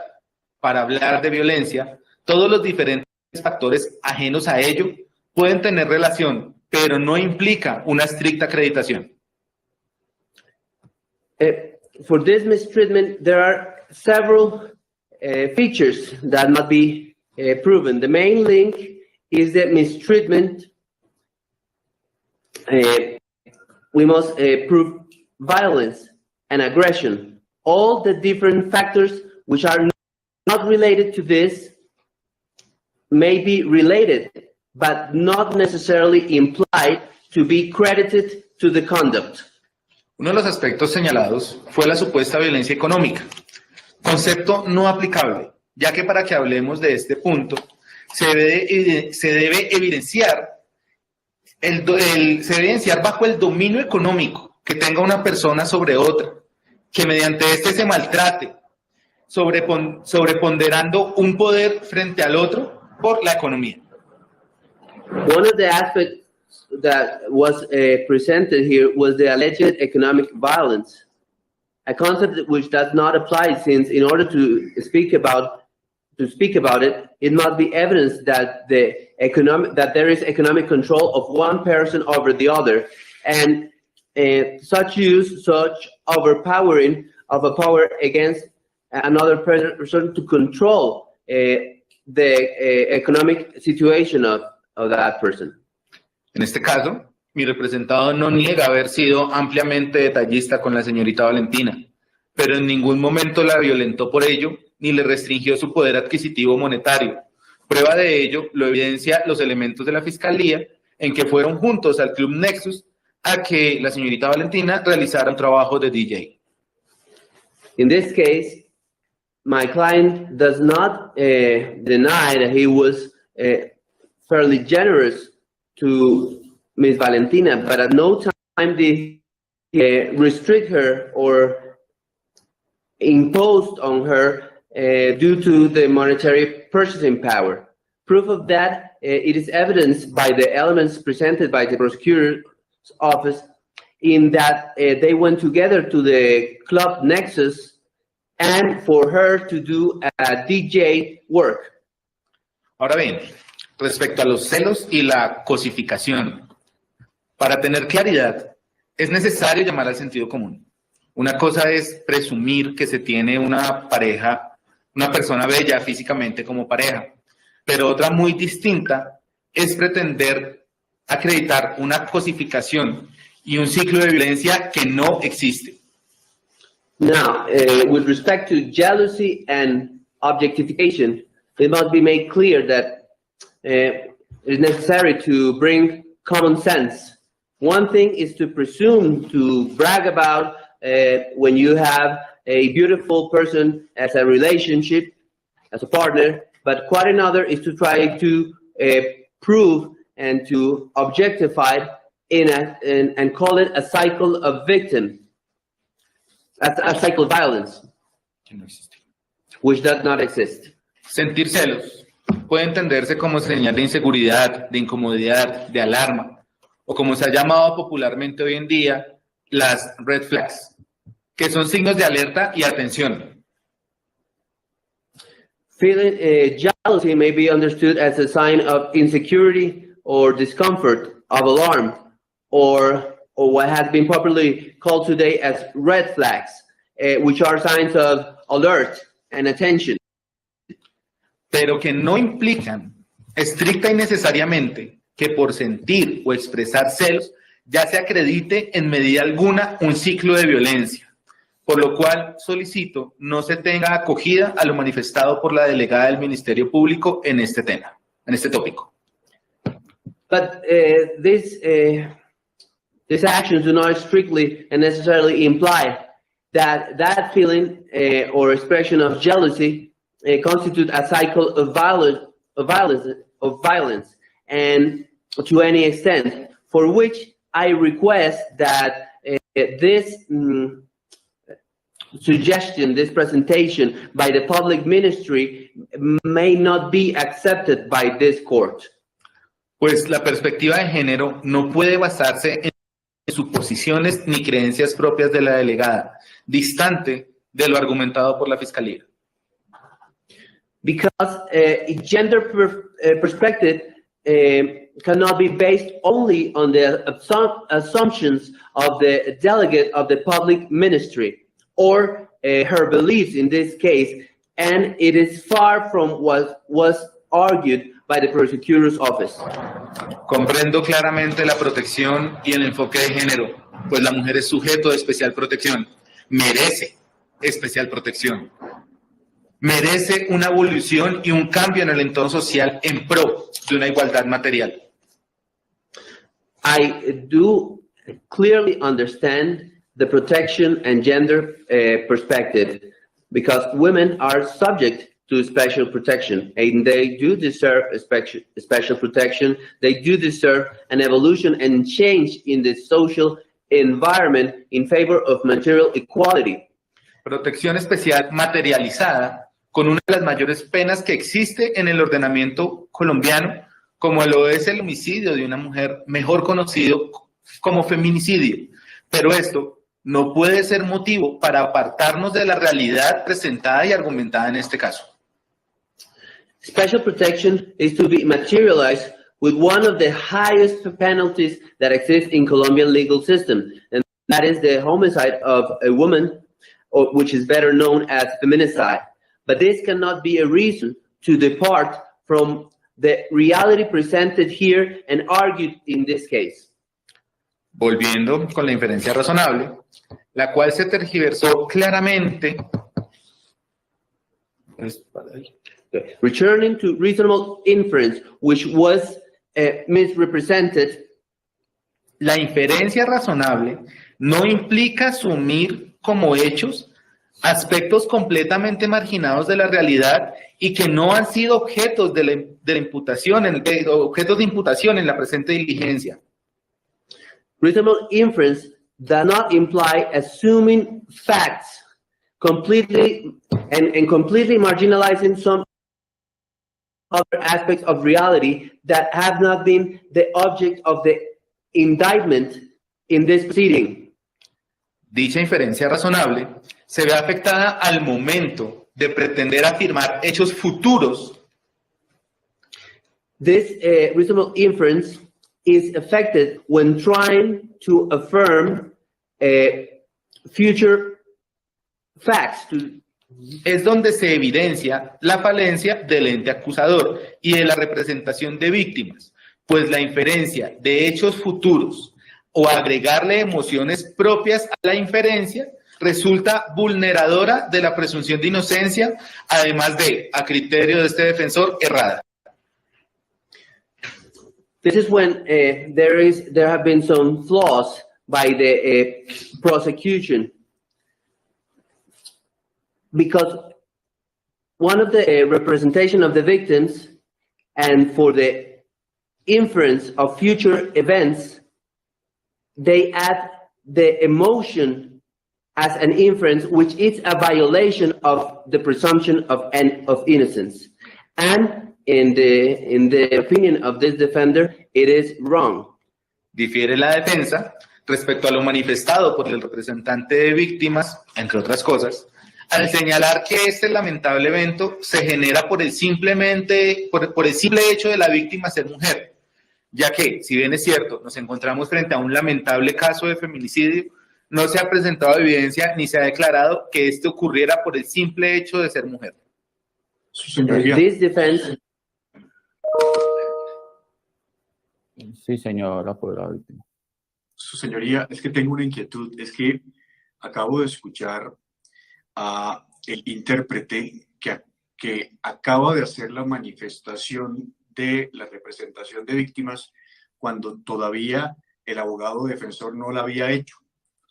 Para hablar de violencia, todos los diferentes factores ajenos a ello pueden tener relación, pero no implica una estricta acreditación. For this mistreatment, there are several features that must be proven. The main link is that mistreatment. We must prove violence and aggression. All the different factors which are not related to this may be related, but not necessarily implied to be credited to the conduct. Uno de los aspectos señalados fue la supuesta violencia económica, concepto no aplicable, ya que para que hablemos de este punto se debe evidenciar bajo el dominio económico que tenga una persona sobre otra, que mediante este se maltrate, sobreponderando un poder frente al otro por la economía. One of the aspects that was presented here was the alleged economic violence, a concept which does not apply, since in order to speak about it, it must be evidence that there is economic control of one person over the other, and such overpowering of a power against another person to control the economic situation of that person. En este caso, mi representado no niega haber sido ampliamente detallista con la señorita Valentina, pero en ningún momento la violentó por ello ni le restringió su poder adquisitivo monetario. Prueba de ello lo evidencia los elementos de la Fiscalía en que fueron juntos al Club Nexus a que la señorita Valentina realizara un trabajo de DJ. In this case, my client does not deny that he was fairly generous to Ms. Valentina, but at no time did he restrict her or imposed on her due to the monetary purchasing power. Proof of that, it is evidenced by the elements presented by the prosecutor's office in that they went together to the Club Nexus and for her to do a DJ work. Ahora bien, respecto a los celos y la cosificación, para tener claridad, es necesario llamar al sentido común. Una cosa es presumir que se tiene una pareja, una persona bella físicamente como pareja, pero otra muy distinta es pretender acreditar una cosificación y un ciclo de violencia que no existe. Now, with respect to jealousy and objectification, it must be made clear that it is necessary to bring common sense. One thing is to presume to brag about when you have a beautiful person as a relationship, as a partner, but quite another is to try to prove and to objectify and call it a cycle of victim, a cycle of violence, Que no existe. which does not exist. Sentir celos puede entenderse como señal de inseguridad, de incomodidad, de alarma, o como se ha llamado popularmente hoy en día, las red flags, que son signos de alerta y atención. Feeling jealousy may be understood as a sign of insecurity or discomfort, of alarm, or what has been popularly called today as red flags, which are signs of alert and attention. Pero que no implican estricta y necesariamente que por sentir o expresar celos ya se acredite en medida alguna un ciclo de violencia, por lo cual solicito no se tenga acogida a lo manifestado por la delegada del Ministerio Público en este tema, en este tópico. But these actions do not strictly and necessarily imply that feeling or expression of jealousy constitute a cycle of violence, and to any extent, for which I request that this suggestion, this presentation by the public ministry may not be accepted by this court. Pues la perspectiva de género no puede basarse en suposiciones ni creencias propias de la delegada, distante de lo argumentado por la Fiscalía. Because gender perspective cannot be based only on the assumptions of the delegate of the public ministry or her beliefs in this case, and it is far from what was argued by the prosecutor's office. Comprendo claramente la protección y el enfoque de género, pues la mujer es sujeto de especial protección, merece especial protección. Merece una evolución y un cambio en el entorno social en pro de una igualdad material. I do clearly understand the protection and gender perspective, because women are subject to special protection, and they do deserve a special protection. They do deserve an evolution and change in the social environment in favor of material equality. Protección especial materializada con una de las mayores penas que existe en el ordenamiento colombiano, como lo es el homicidio de una mujer, mejor conocido como feminicidio. Pero esto no puede ser motivo para apartarnos de la realidad presentada y argumentada en este caso. Special protection is to be materialized with one of the highest penalties that exist in Colombian legal system, and that is the homicide of a woman, which is better known as feminicide. But this cannot be a reason to depart from the reality presented here and argued in this case. Volviendo con la inferencia razonable, la cual se tergiversó claramente. Returning to reasonable inference, which was misrepresented. La inferencia razonable no implica asumir como hechos aspectos completamente marginados de la realidad y que no han sido objetos de la imputación, objetos de imputación en la presente diligencia. Reasonable inference does not imply assuming facts completely and completely marginalizing some other aspects of reality that have not been the object of the indictment in this proceeding. Dicha inferencia razonable se ve afectada al momento de pretender afirmar hechos futuros. This reasonable inference is affected when trying to affirm future facts. Es donde se evidencia la falencia del ente acusador y de la representación de víctimas, pues la inferencia de hechos futuros o agregarle emociones propias a la inferencia resulta vulneradora de la presunción de inocencia, además de, a criterio de este defensor, errada. This is when there have been some flaws by the prosecution, because one of the representation of the victims and for the inference of future events, they add the emotion as an inference, which is a violation of the presumption of innocence. And in the opinion of this defender, it is wrong. Difiere la defensa respecto a lo manifestado por el representante de víctimas, entre otras cosas, al señalar que este lamentable evento se genera por el simple hecho de la víctima ser mujer, ya que, si bien es cierto, nos encontramos frente a un lamentable caso de feminicidio, no se ha presentado evidencia ni se ha declarado que esto ocurriera por el simple hecho de ser mujer. Su señoría. This defense. Sí, señor apoderado víctima. Su señoría, es que tengo una inquietud. Es que acabo de escuchar a el intérprete que acaba de hacer la manifestación de la representación de víctimas cuando todavía el abogado defensor no la había hecho.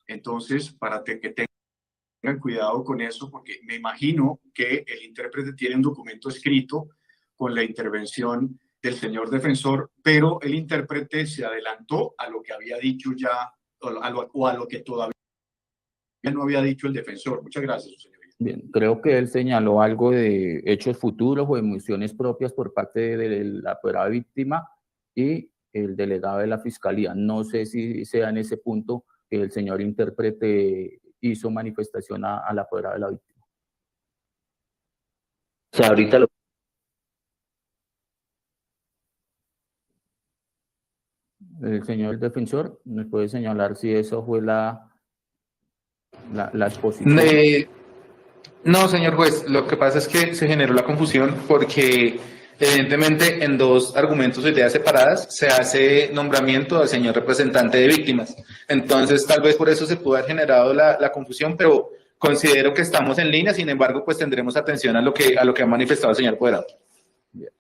Entonces, para que tengan cuidado con eso, porque me imagino que el intérprete tiene un documento escrito con la intervención del señor defensor, pero el intérprete se adelantó a lo que había dicho ya, o a lo que todavía no había dicho el defensor. Muchas gracias, su señoría. Bien, creo que él señaló algo de hechos futuros o emociones propias por parte de la apoderada víctima y el delegado de la fiscalía. No sé si sea en ese punto que el señor intérprete hizo manifestación a la apoderada de la víctima. O sea, ahorita lo... El señor defensor, ¿nos puede señalar si eso fue la exposición? No, señor juez, lo que pasa es que se generó la confusión porque evidentemente en dos argumentos o ideas separadas se hace nombramiento al señor representante de víctimas. Entonces tal vez por eso se pudo haber generado la confusión, pero considero que estamos en línea, sin embargo pues tendremos atención a lo que ha manifestado el señor apoderado. Bien.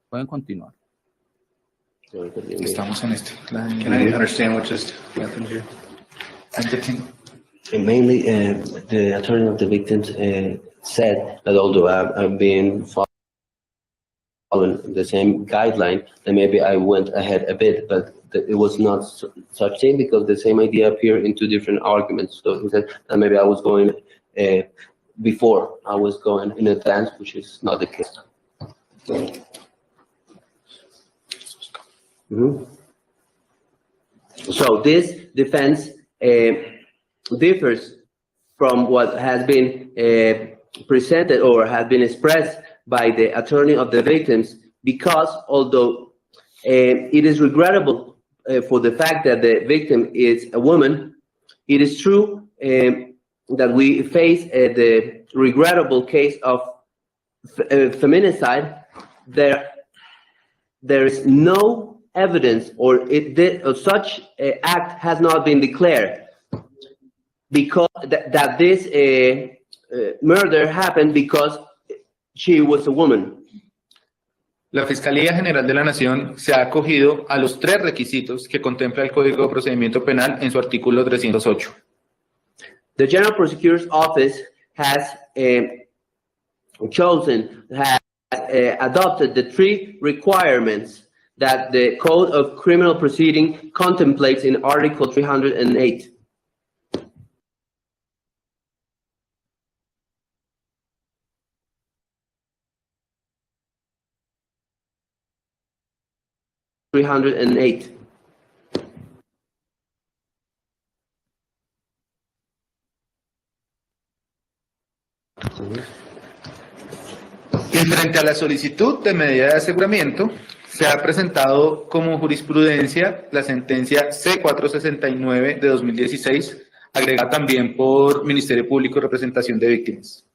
Pueden continuar. Estamos en esto. Can I understand what just happened here? Mainly, the attorney of the victims said that although I've been following the same guideline, then maybe I went ahead a bit, but it was not such thing because the same idea appeared in two different arguments. So he said that maybe I was going before, I was going in advance, which is not the case. Mm-hmm. So this defense differs from what has been presented or has been expressed by the attorney of the victims, because although it is regrettable for the fact that the victim is a woman, it is true that we face the regrettable case of feminicide. There is no evidence or such act has not been declared, because that this murder happened because she was a woman. La Fiscalía General de la Nación se ha acogido a los tres requisitos que contempla el Código de Procedimiento Penal en su artículo 308. The General Prosecutor's Office has adopted the three requirements that the Code of Criminal Proceeding contemplates in Article 308. Y frente a la solicitud de medida de aseguramiento, Se ha presentado como jurisprudencia la sentencia C469 de 2016, agregada también por Ministerio Público y Representación de Víctimas.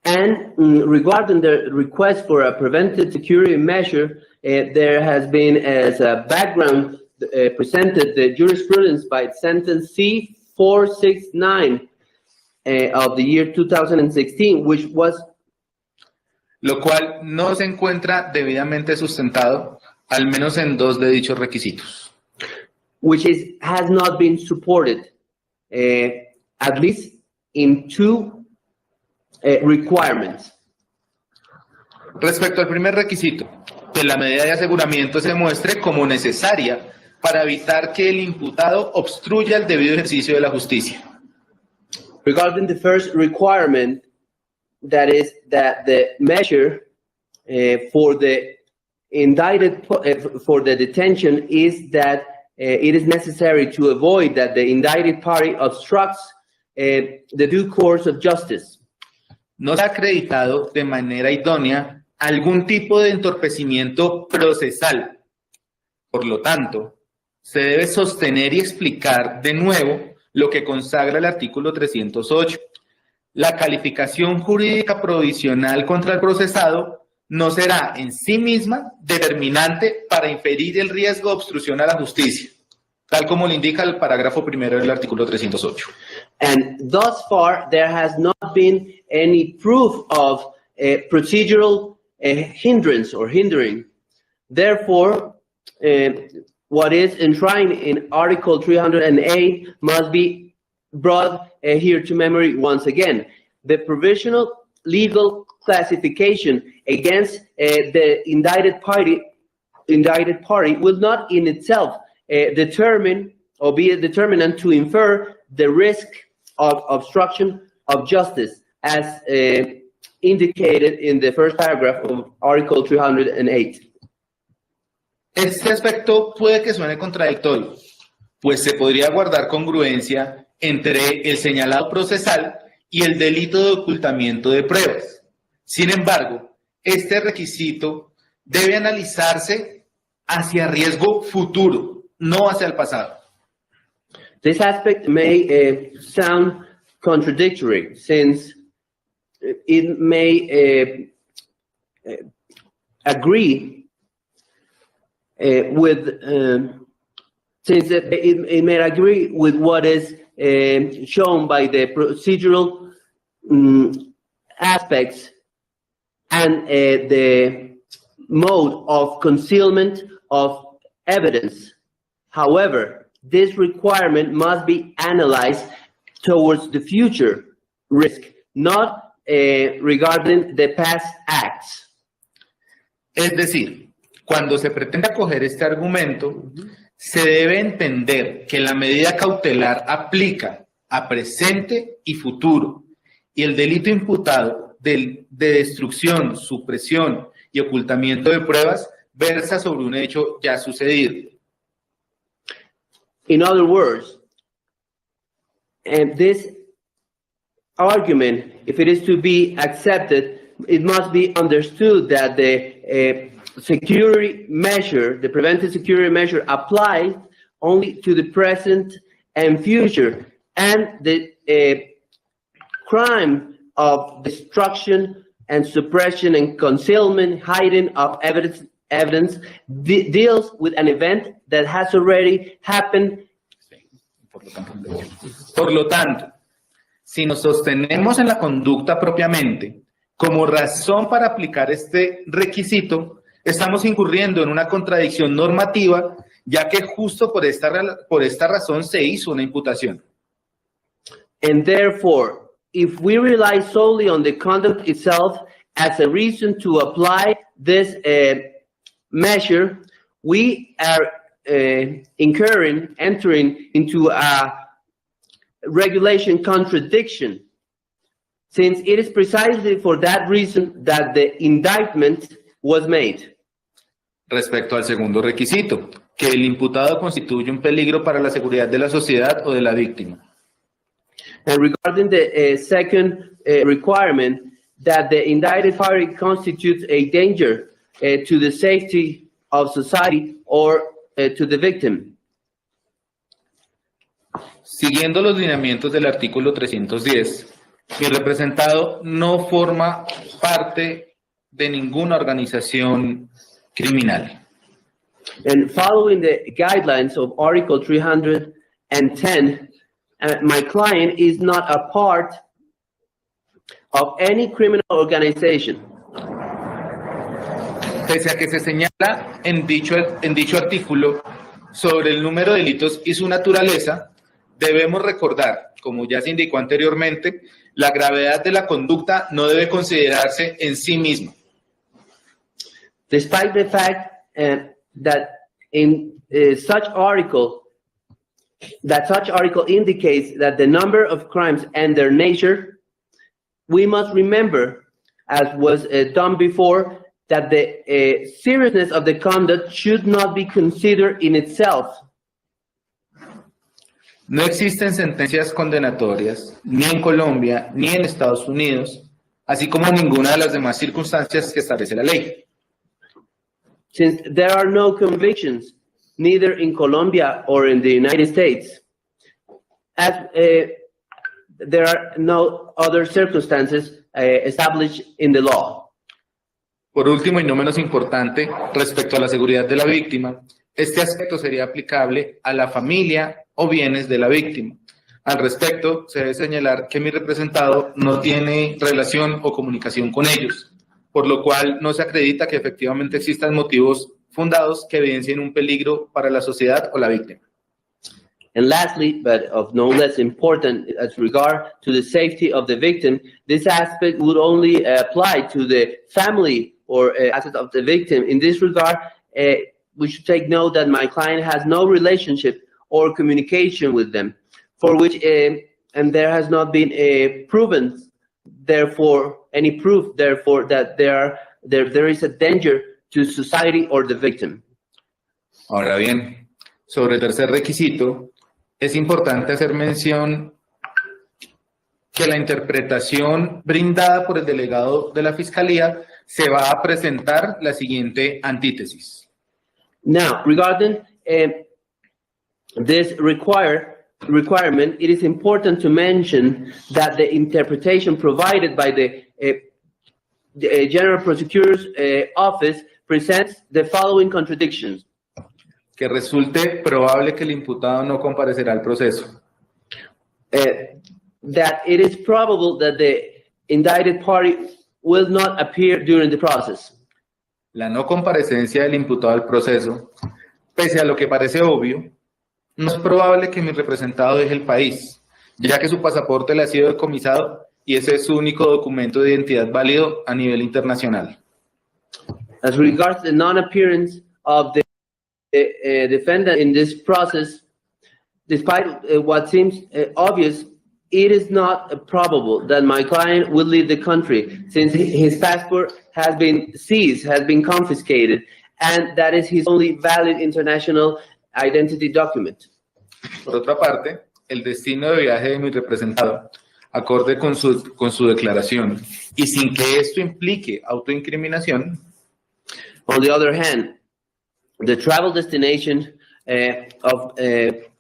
And regarding the request for a preventive security measure, there has been as a background presented the jurisprudence by sentence C469 of the year 2016, which was Lo cual no se encuentra debidamente sustentado, al menos en dos de dichos requisitos. which has not been supported, at least in two requirements. Respecto al primer requisito, que la medida de aseguramiento se muestre como necesaria para evitar que el imputado obstruya el debido ejercicio de la justicia. Regarding the first requirement, that is that the measure for the indicted for the detention is that it is necessary to avoid that the indicted party obstructs the due course of justice. No se ha acreditado de manera idónea algún tipo de entorpecimiento procesal. Por lo tanto, se debe sostener y explicar de nuevo lo que consagra el artículo 308. La calificación jurídica provisional contra el procesado no será en sí misma determinante para inferir el riesgo de obstrucción a la justicia, tal como lo indica el parágrafo primero del artículo 308. And thus far, there has not been any proof of procedural hindrance or hindering. Therefore, what is enshrined in Article 308 must be brought here to memory once again. The provisional legal classification against the indicted party will not in itself determine or be a determinant to infer the risk of obstruction of justice as indicated in the first paragraph of Article 308. Este aspecto puede que suene contradictorio, pues se podría guardar congruencia entre el señalado procesal y el delito de ocultamiento de pruebas. Sin embargo, este requisito debe analizarse hacia riesgo futuro, no hacia el pasado. This aspect may sound contradictory, since it may agree it may agree with what is shown by the procedural aspects and the mode of concealment of evidence. However, this requirement must be analyzed towards the future risk, not regarding the past acts. Es decir, cuando se pretende acoger este argumento, se debe entender que la medida cautelar aplica a presente y futuro, y el delito imputado de destrucción, supresión y ocultamiento de pruebas versa sobre un hecho ya sucedido. In other words, this argument, if it is to be accepted, it must be understood that the security measure, the preventive security measure, applies only to the present and future, and the crime of destruction and suppression and concealment, hiding of evidence deals with an event that has already happened. Por lo tanto, si nos sostenemos en la conducta propiamente como razón para aplicar este requisito, estamos incurriendo en una contradicción normativa, ya que justo por esta razón se hizo una imputación. And therefore, if we rely solely on the conduct itself as a reason to apply this measure, we are entering into a regulation contradiction, since it is precisely for that reason that the indictment was made. Respecto al segundo requisito, que el imputado constituye un peligro para la seguridad de la sociedad o de la víctima. And regarding the second requirement, that the indicted party constitutes a danger to the safety of society or to the victim. Siguiendo los lineamientos del artículo 310, mi representado no forma parte de ninguna organización criminal. And following the guidelines of Article 310, my client is not a part of any criminal organization. Pese a que se señala en dicho artículo sobre el número de delitos y su naturaleza, debemos recordar, como ya se indicó anteriormente, la gravedad de la conducta no debe considerarse en sí misma. Despite the fact that in such article indicates that the number of crimes and their nature, we must remember, as was done before, that the seriousness of the conduct should not be considered in itself. No existen sentencias condenatorias, ni en Colombia, ni en Estados Unidos, así como ninguna de las demás circunstancias que establece la ley. Since there are no convictions, neither in Colombia or in the United States, as there are no other circumstances established in the law. Por último y no menos importante, respecto a la seguridad de la víctima, este aspecto sería aplicable a la familia o bienes de la víctima. Al respecto, se debe señalar que mi representado no tiene relación o comunicación con ellos, por lo cual no se acredita que efectivamente existan motivos fundados que evidencien un peligro para la sociedad o la víctima. And lastly, but of no less important as regard to the safety of the victim, this aspect would only apply to the family or assets of the victim. In this regard, we should take note that my client has no relationship or communication with them, for which, and there has not been proven, therefore, any proof, therefore, that there is a danger to society or the victim. Ahora bien, sobre el tercer requisito, es importante hacer mención que la interpretación brindada por el delegado de la Fiscalía se va a presentar la siguiente antítesis. Now, regarding this requirement, it is important to mention that the interpretation provided by the General Prosecutor's Office presents the following contradictions. Que resulte probable que el imputado no comparecerá al proceso. That it is probable that the indicted party will not appear during the process. La no comparecencia del imputado al proceso, pese a lo que parece obvio, no es probable que mi representado deje el país, ya que su pasaporte le ha sido decomisado y ese es su único documento de identidad válido a nivel internacional. As regards the non-appearance of the defendant in this process, despite what seems obvious, it is not probable that my client will leave the country, since his passport has been seized, has been confiscated, and that is his only valid international identity document. Por otra parte, el destino de viaje de mi representado, acorde con su declaración, y sin que esto implique autoincriminación. On the other hand, the travel destination of the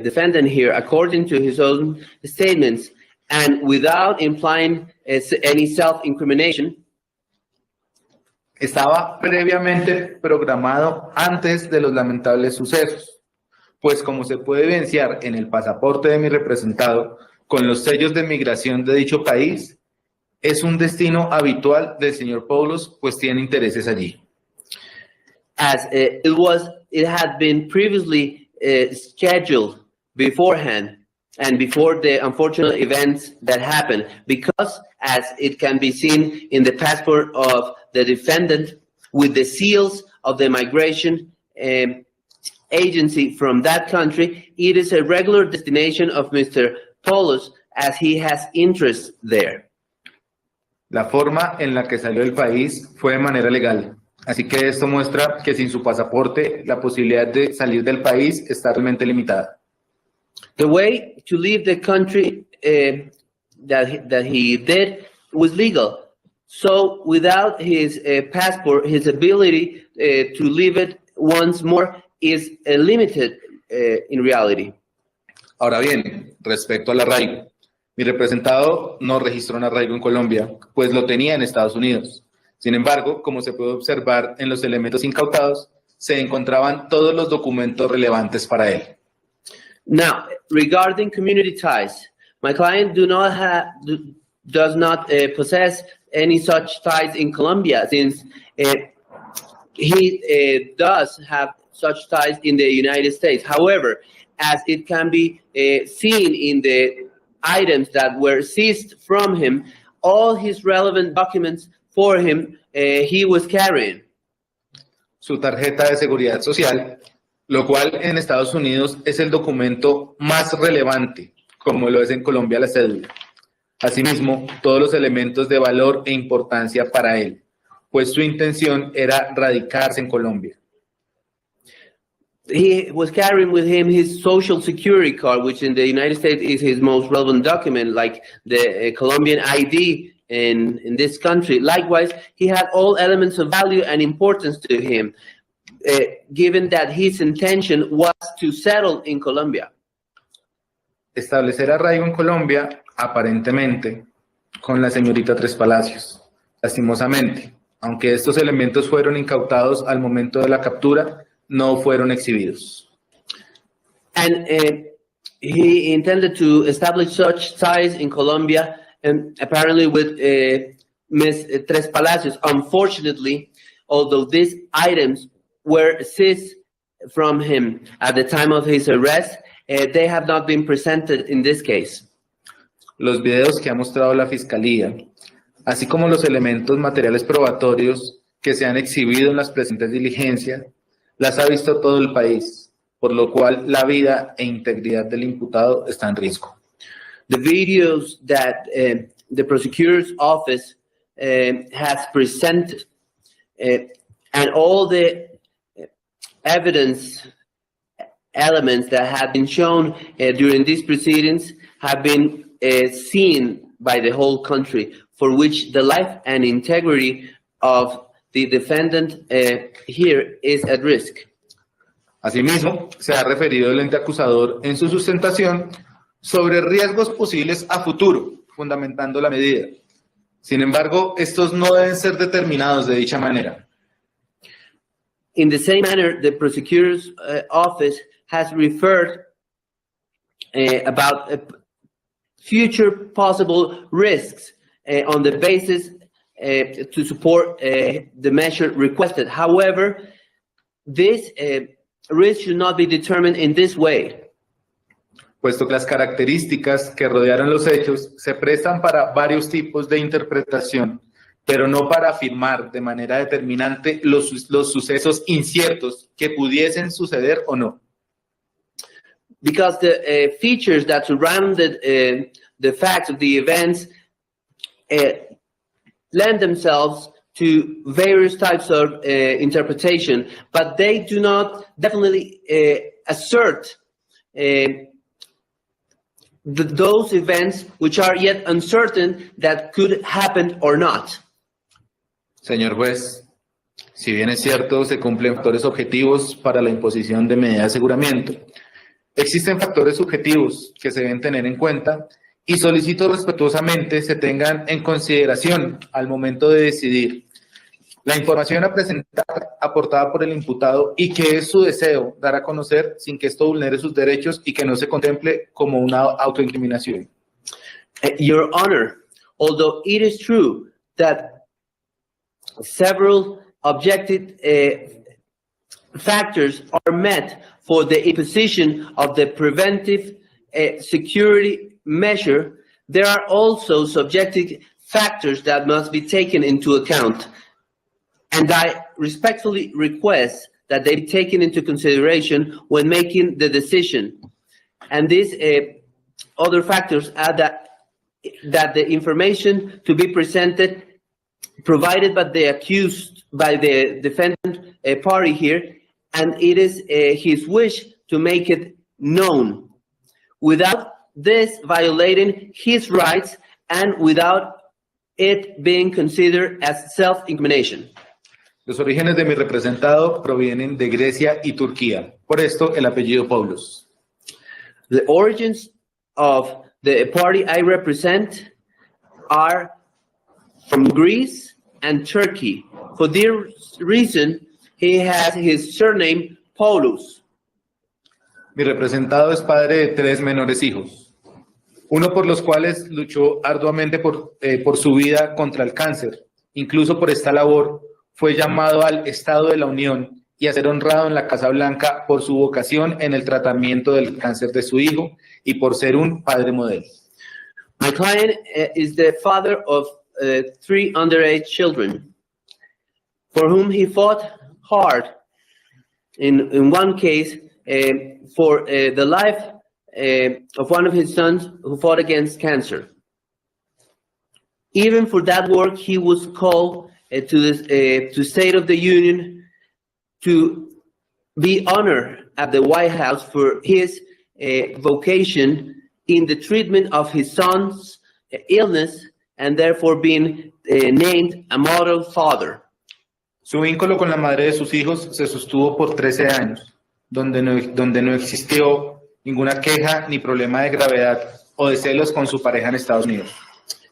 defendant here, according to his own statements, and without implying any self-incrimination, estaba previamente programado antes de los lamentables sucesos, pues como se puede evidenciar en el pasaporte de mi representado, con los sellos de migración de dicho país, es un destino habitual del señor Poulos, pues tiene intereses allí. As it had been previously scheduled beforehand and before the unfortunate events that happened, because as it can be seen in the passport of the defendant with the seals of the migration agency from that country, it is a regular destination of Mr. Poulos as he has interest there. La forma en la que salió del país fue de manera legal. Así que esto muestra que sin su pasaporte la posibilidad de salir del país está realmente limitada. The way to leave the country that he did was legal. So without his passport, his ability to leave it once more is limited in reality. Ahora bien, respecto al arraigo, mi representado no registró un arraigo en Colombia, pues lo tenía en Estados Unidos. Sin embargo, como se puede observar en los elementos incautados, se encontraban todos los documentos relevantes para él. Now, regarding community ties, my client does not possess any such ties in Colombia, since he does have such ties in the United States. However, as it can be seen in the items that were seized from him, all his relevant documents for him he was carrying. Su tarjeta de seguridad social, lo cual en Estados Unidos es el documento más relevante, como lo es en Colombia la cédula. Asimismo, todos los elementos de valor e importancia para él, pues su intención era radicarse en Colombia. He was carrying with him his social security card, which in the United States is his most relevant document, like the Colombian ID in this country. Likewise, he had all elements of value and importance to him, given that his intention was to settle in Colombia. Establecer arraigo en Colombia, aparentemente, con la señorita Tres Palacios. Lastimosamente, aunque estos elementos fueron incautados al momento de la captura, no fueron exhibidos. And he intended to establish such ties in Colombia, and apparently with Ms. Tres Palacios. Unfortunately, although these items were seized from him at the time of his arrest, they have not been presented in this case. Los videos que ha mostrado la Fiscalía, así como los elementos materiales probatorios que se han exhibido en las presentes diligencias, las ha visto todo el país, por lo cual la vida e integridad del imputado está en riesgo. The videos that the prosecutor's office has presented and all the evidence elements that have been shown during these proceedings have been seen by the whole country, for which the life and integrity of the defendant here is at risk. Asimismo, se ha referido el ente acusador en su sustentación sobre riesgos posibles a futuro, fundamentando la medida. Sin embargo, estos no deben ser determinados de dicha manera. In the same manner, the prosecutor's office has referred about future possible risks on the basis to support the measure requested. However, this risk should not be determined in this way. Puesto que las características que rodearon los hechos se prestan para varios tipos de interpretación, pero no para afirmar de manera determinante los sucesos inciertos que pudiesen suceder o no. Because the features that surrounded the facts of the events lend themselves to various types of interpretation, but they do not definitely assert those events which are yet uncertain that could happen or not. Señor juez, si bien es cierto, se cumplen factores objetivos para la imposición de medida de aseguramiento, existen factores subjetivos que se deben tener en cuenta y solicito respetuosamente se tengan en consideración al momento de decidir la información a presentar aportada por el imputado y que es su deseo dar a conocer sin que esto vulnere sus derechos y que no se contemple como una autoincriminación. Your Honor, although it is true that several objective factors are met for the imposition of the preventive security measure, there are also subjective factors that must be taken into account. And I respectfully request that they be taken into consideration when making the decision. And these other factors are that the information to be presented, provided by the accused, by the defendant party here, and it is his wish to make it known without this violating his rights and without it being considered as self-incrimination. Los orígenes de mi representado provienen de Grecia y Turquía. Por esto, el apellido Poulos. The origins of the party I represent are from Greece and Turkey. For this reason, he has his surname Poulos. Mi representado es padre de 3 menores hijos, uno por los cuales luchó arduamente por su vida contra el cáncer. Incluso por esta labor fue llamado al Estado de la Unión y a ser honrado en la Casa Blanca por su vocación en el tratamiento del cáncer de su hijo y por ser un padre modelo. My client is the father of 3 underage children, for whom he fought hard. In one case, for the life of one of his sons who fought against cancer. Even for that work, he was called to State of the Union to be honored at the White House for his vocation in the treatment of his son's illness, and therefore being named a model father. Su vínculo con la madre de sus hijos se sostuvo por 13 años, donde no existió ninguna queja ni problema de gravedad o de celos con su pareja en Estados Unidos.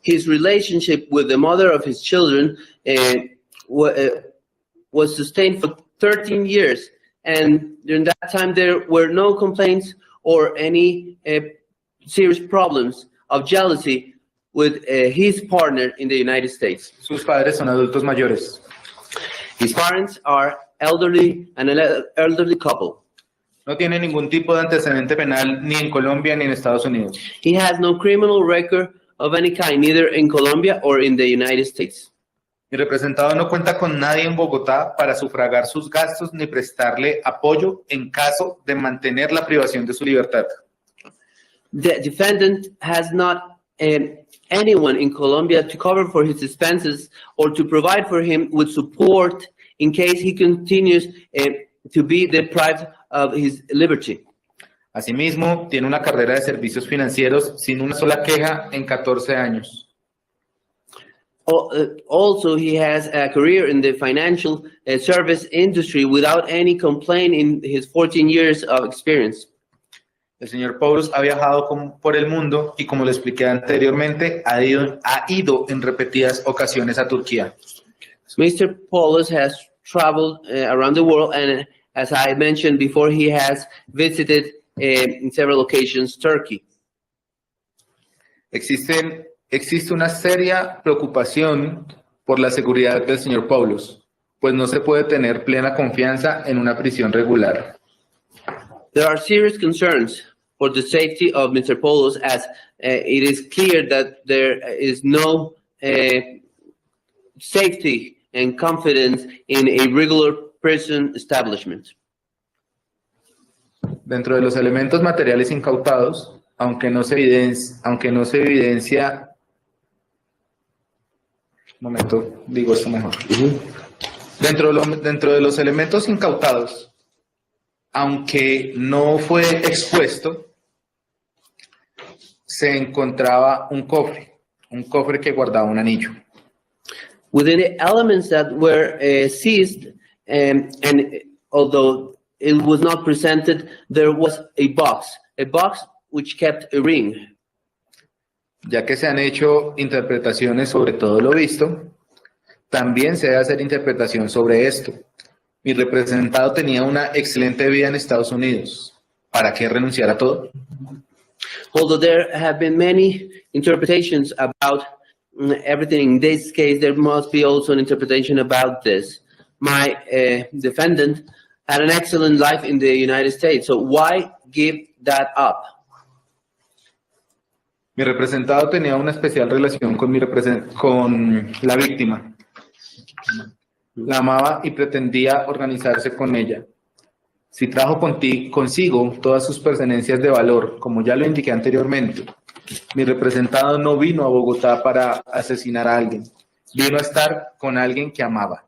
His relationship with the mother of his children was sustained for 13 years, and during that time there were no complaints or any serious problems of jealousy with his partner in the United States. Sus padres son adultos mayores. His parents are elderly, an elderly couple. No tiene ningún tipo de antecedente penal ni en Colombia ni en Estados Unidos. He has no criminal record of any kind, neither in Colombia or in the United States. Mi representado no cuenta con nadie en Bogotá para sufragar sus gastos ni prestarle apoyo en caso de mantener la privación de su libertad. The defendant has not anyone in Colombia to cover for his expenses or to provide for him with support in case he continues to be deprived of his liberty. Asimismo, tiene una carrera de servicios financieros sin una sola queja en 14 años. Also, he has a career in the financial service industry without any complaint in his 14 years of experience. El señor Poulos ha viajado por el mundo y, como le expliqué anteriormente, ha ido en repetidas ocasiones a Turquía. Mr. Poulos has traveled around the world, and as I mentioned before, he has visited in several occasions Turkey. Existe una seria preocupación por la seguridad del señor Poulos, pues no se puede tener plena confianza en una prisión regular. There are serious concerns for the safety of Mr. Poulos, as it is clear that there is no safety and confidence in a regular prison establishment. Dentro de los elementos materiales incautados, aunque no se evidencia, un momento, digo esto mejor. Dentro de los elementos incautados, aunque no fue expuesto, se encontraba un cofre que guardaba un anillo. Within the elements that were seized, and although it was not presented, there was a box which kept a ring. Ya que se han hecho interpretaciones sobre todo lo visto, también se debe hacer interpretación sobre esto. Mi representado tenía una excelente vida en Estados Unidos. ¿Para qué renunciar a todo? Although there have been many interpretations about everything in this case, there must be also an interpretation about this. My defendant had an excellent life in the United States, so why give that up? Mi representado tenía una especial relación con la víctima. La amaba y pretendía organizarse con ella. Si trajo consigo todas sus pertenencias de valor, como ya lo indiqué anteriormente, mi representado no vino a Bogotá para asesinar a alguien. Vino a estar con alguien que amaba.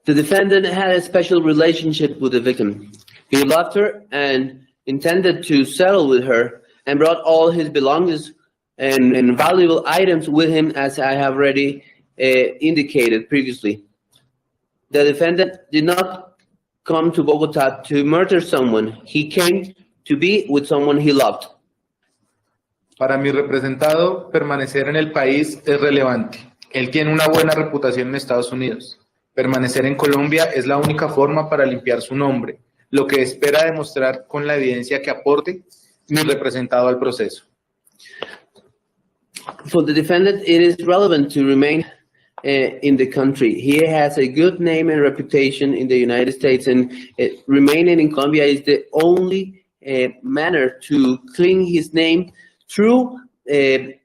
The defendant had a special relationship with the victim. He loved her and intended to settle with her, and brought all his belongings and valuable items with him, as I have already indicated previously. The defendant did not come to Bogota to murder someone. He came to be with someone he loved. Para mi representado, permanecer en el país es relevante. Él tiene una buena reputación en Estados Unidos. Permanecer en Colombia es la única forma para limpiar su nombre, lo que espera demostrar con la evidencia que aporte mi representado al proceso. For the defendant, it is relevant to remain in the country. He has a good name and reputation in the United States, and remaining in Colombia is the only manner to clean his name through the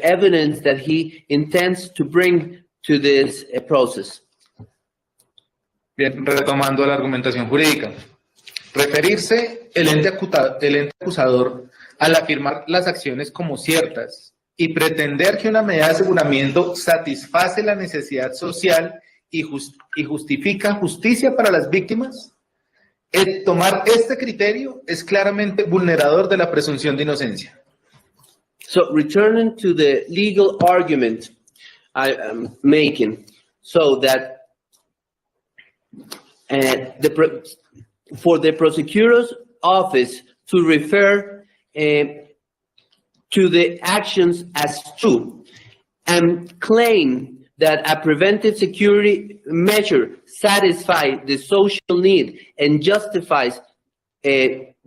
evidence that he intends to bring to this process. Bien, retomando la argumentación jurídica. Referirse el ente acusador al afirmar las acciones como ciertas y pretender que una medida de aseguramiento satisface la necesidad social y justifica justicia para las víctimas, tomar este criterio es claramente vulnerador de la presunción de inocencia. So returning to the legal argument I am making, so that for the prosecutor's office to refer to the actions as true and claim that a preventive security measure satisfies the social need and justifies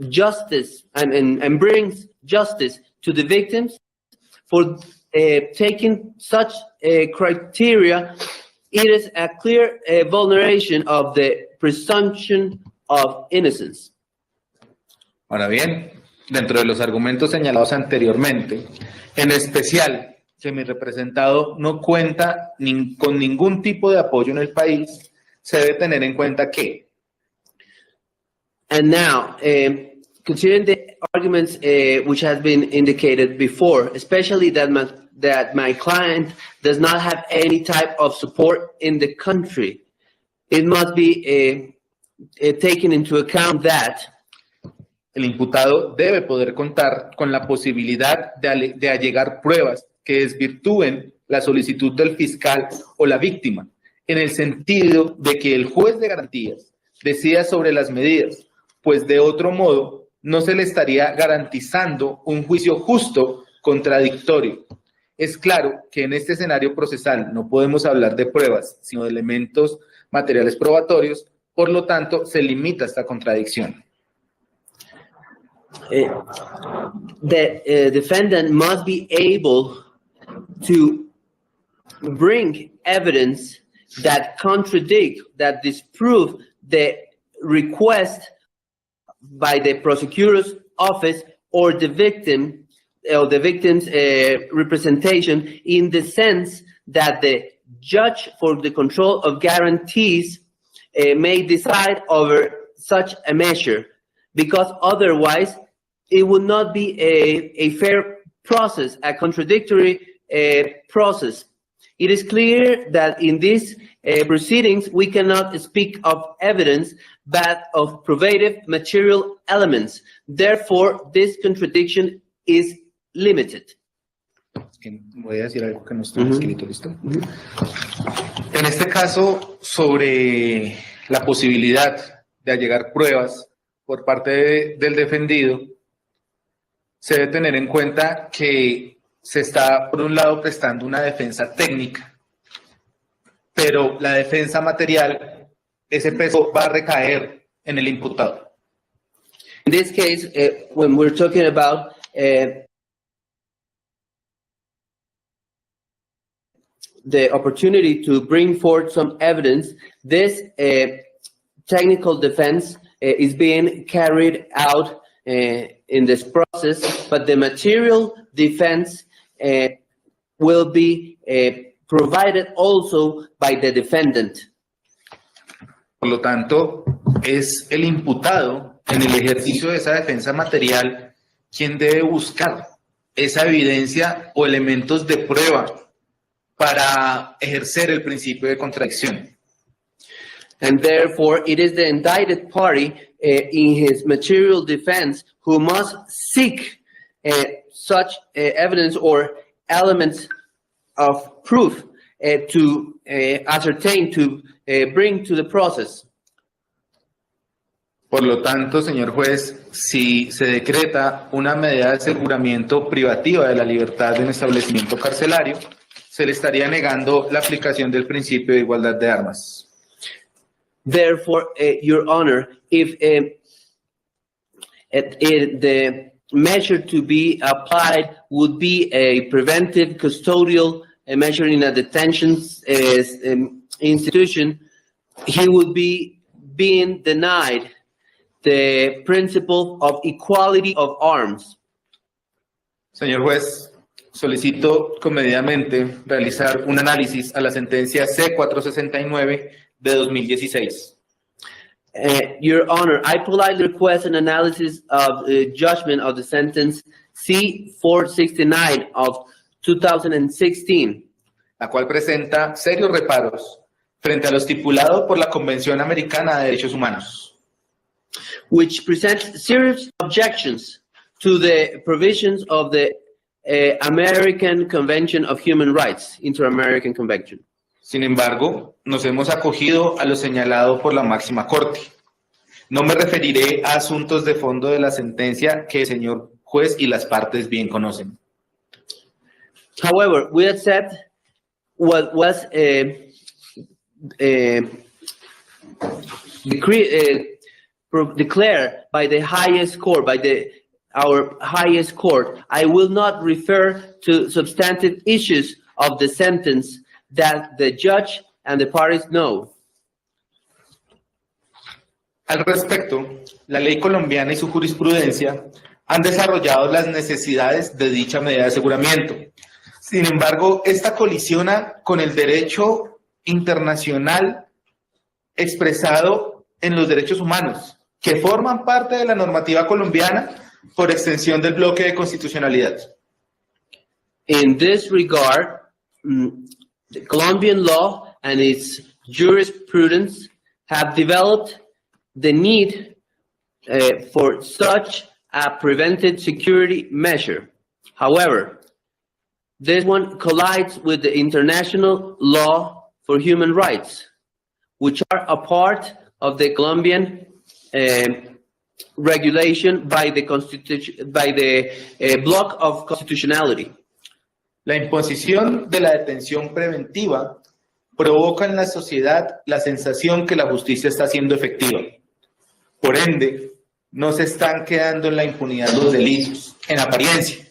justice and brings justice to the victims, for taking such criteria, it is a clear vulneration of the presumption of innocence. Ahora bien, dentro de los argumentos señalados anteriormente, en especial que mi representado no cuenta con ningún tipo de apoyo en el país, se debe tener en cuenta que... And now, considering the arguments which has been indicated before, especially that my client does not have any type of support in the country, it must be taken into account that el imputado debe poder contar con la posibilidad de allegar pruebas que desvirtúen la solicitud del fiscal o la víctima, en el sentido de que el juez de garantías decida sobre las medidas, pues de otro modo no se le estaría garantizando un juicio justo contradictorio. Es claro que en este escenario procesal no podemos hablar de pruebas, sino de elementos materiales probatorios, por lo tanto se limita esta contradicción. The defendant must be able to bring evidence that contradict, that disprove the request by the prosecutor's office or the victim, or the victim's representation, in the sense that the judge for the control of guarantees may decide over such a measure, because otherwise it would not be a fair process, a contradictory process. It is clear that in these proceedings we cannot speak of evidence but of probative material elements. Therefore, this contradiction is limited. Voy a decir algo que no está escrito, ¿listo? En este caso, sobre la posibilidad de allegar pruebas por parte del defendido, se debe tener en cuenta que se está, por un lado, prestando una defensa técnica, pero la defensa material, ese peso va a recaer en el imputado. In this case, when we're talking about the opportunity to bring forth some evidence, this technical defense is being carried out in this process, but the material defense will be provided also by the defendant. Por lo tanto, es el imputado en el ejercicio de esa defensa material quien debe buscar esa evidencia o elementos de prueba para ejercer el principio de contradicción. And therefore, it is the indicted party in his material defense who must seek such evidence or elements of proof to ascertain, to bring to the process. Por lo tanto, señor juez, si se decreta una medida de aseguramiento privativa de la libertad en establecimiento carcelario, se le estaría negando la aplicación del principio de igualdad de armas. Therefore, Your Honor, if the measure to be applied would be a preventive custodial measure in a detention institution, he would be being denied the principle of equality of arms. Señor juez, solicito comedidamente realizar un análisis a la sentencia C-469 de 2016. Your Honor, I politely request an analysis of the judgment of the sentence C-469 of 2016, la cual presenta serios reparos frente a lo estipulado por la Convención Americana de Derechos Humanos, which presents serious objections to the provisions of the American Convention of Human Rights, Inter-American Convention. Sin embargo, nos hemos acogido a lo señalado por la máxima corte. No me referiré a asuntos de fondo de la sentencia que el señor juez y las partes bien conocen. However, we accept what was declared by the highest court, by our highest court. I will not refer to substantive issues of the sentence that the judge and the parties know. Al respecto, la ley colombiana y su jurisprudencia han desarrollado las necesidades de dicha medida de aseguramiento. Sin embargo, esta colisiona con el derecho internacional expresado en los derechos humanos, que forman parte de la normativa colombiana por extensión del bloque de constitucionalidad. In this regard, the Colombian law and its jurisprudence have developed the need for such a preventive security measure. However, this one collides with the international law for human rights, which are a part of the Colombian regulation by the block of constitutionality. La imposición de la detención preventiva provoca en la sociedad la sensación que la justicia está siendo efectiva. Por ende, no se están quedando en la impunidad los delitos, en apariencia.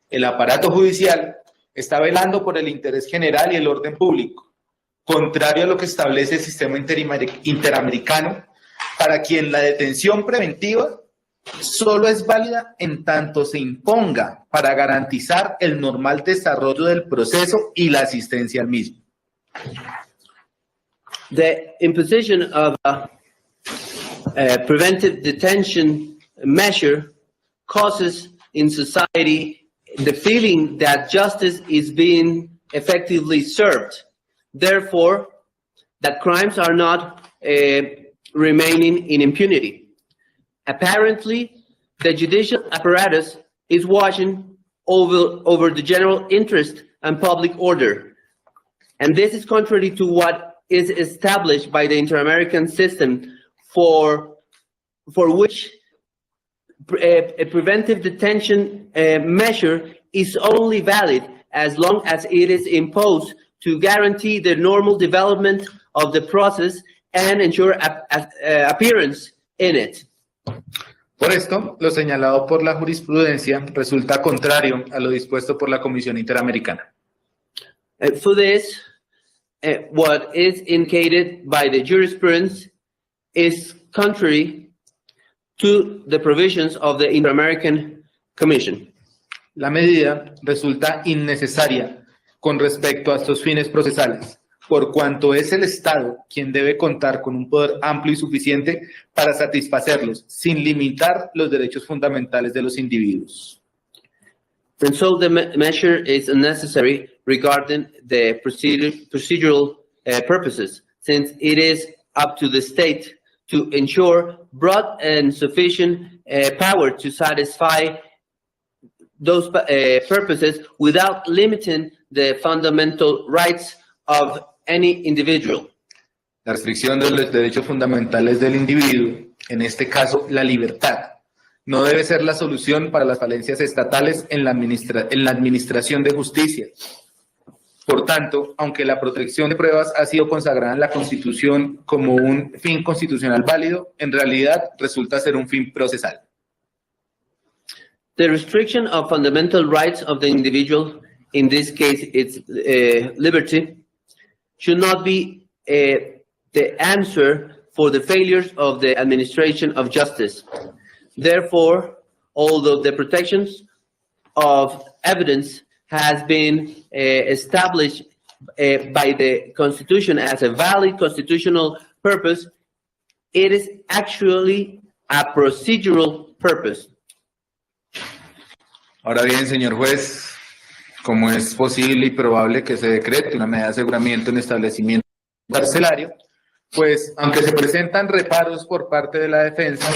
El aparato judicial está velando por el interés general y el orden público, contrario a lo que establece el sistema interamericano, para quien la detención preventiva solo es válida en tanto se imponga para garantizar el normal desarrollo del proceso y la asistencia al mismo. The imposition of a preventive detention measure causes in society the feeling that justice is being effectively served. Therefore, that crimes are not remaining in impunity. Apparently, the judicial apparatus is watching over the general interest and public order. And this is contrary to what is established by the Inter-American system for which a preventive detention measure is only valid as long as it is imposed to guarantee the normal development of the process and ensure appearance in it. Por esto, lo señalado por la jurisprudencia resulta contrario a lo dispuesto por la Comisión Interamericana. For this, what is indicated by the jurisprudence is contrary to the provisions of the Inter-American Commission. La medida resulta innecesaria con respecto a estos fines procesales, por cuanto es el Estado quien debe contar con un poder amplio y suficiente para satisfacerlos, sin limitar los derechos fundamentales de los individuos. And so the measure is unnecessary regarding the procedural purposes, since it is up to the state to ensure broad and sufficient power to satisfy those purposes without limiting the fundamental rights of any individual. La restricción de los derechos fundamentales del individuo, en este caso la libertad, no debe ser la solución para las falencias estatales en la administración de justicia. Por tanto, aunque la protección de pruebas ha sido consagrada en la Constitución como un fin constitucional válido, en realidad resulta ser un fin procesal. The restriction of fundamental rights of the individual, in this case it's liberty, should not be the answer for the failures of the administration of justice. Therefore, although the protections of evidence has been established by the Constitution as a valid constitutional purpose, it is actually a procedural purpose. Ahora bien, señor juez, ¿cómo es posible y probable que se decrete una medida de aseguramiento en establecimiento carcelario? Pues, aunque se presentan reparos por parte de la defensa,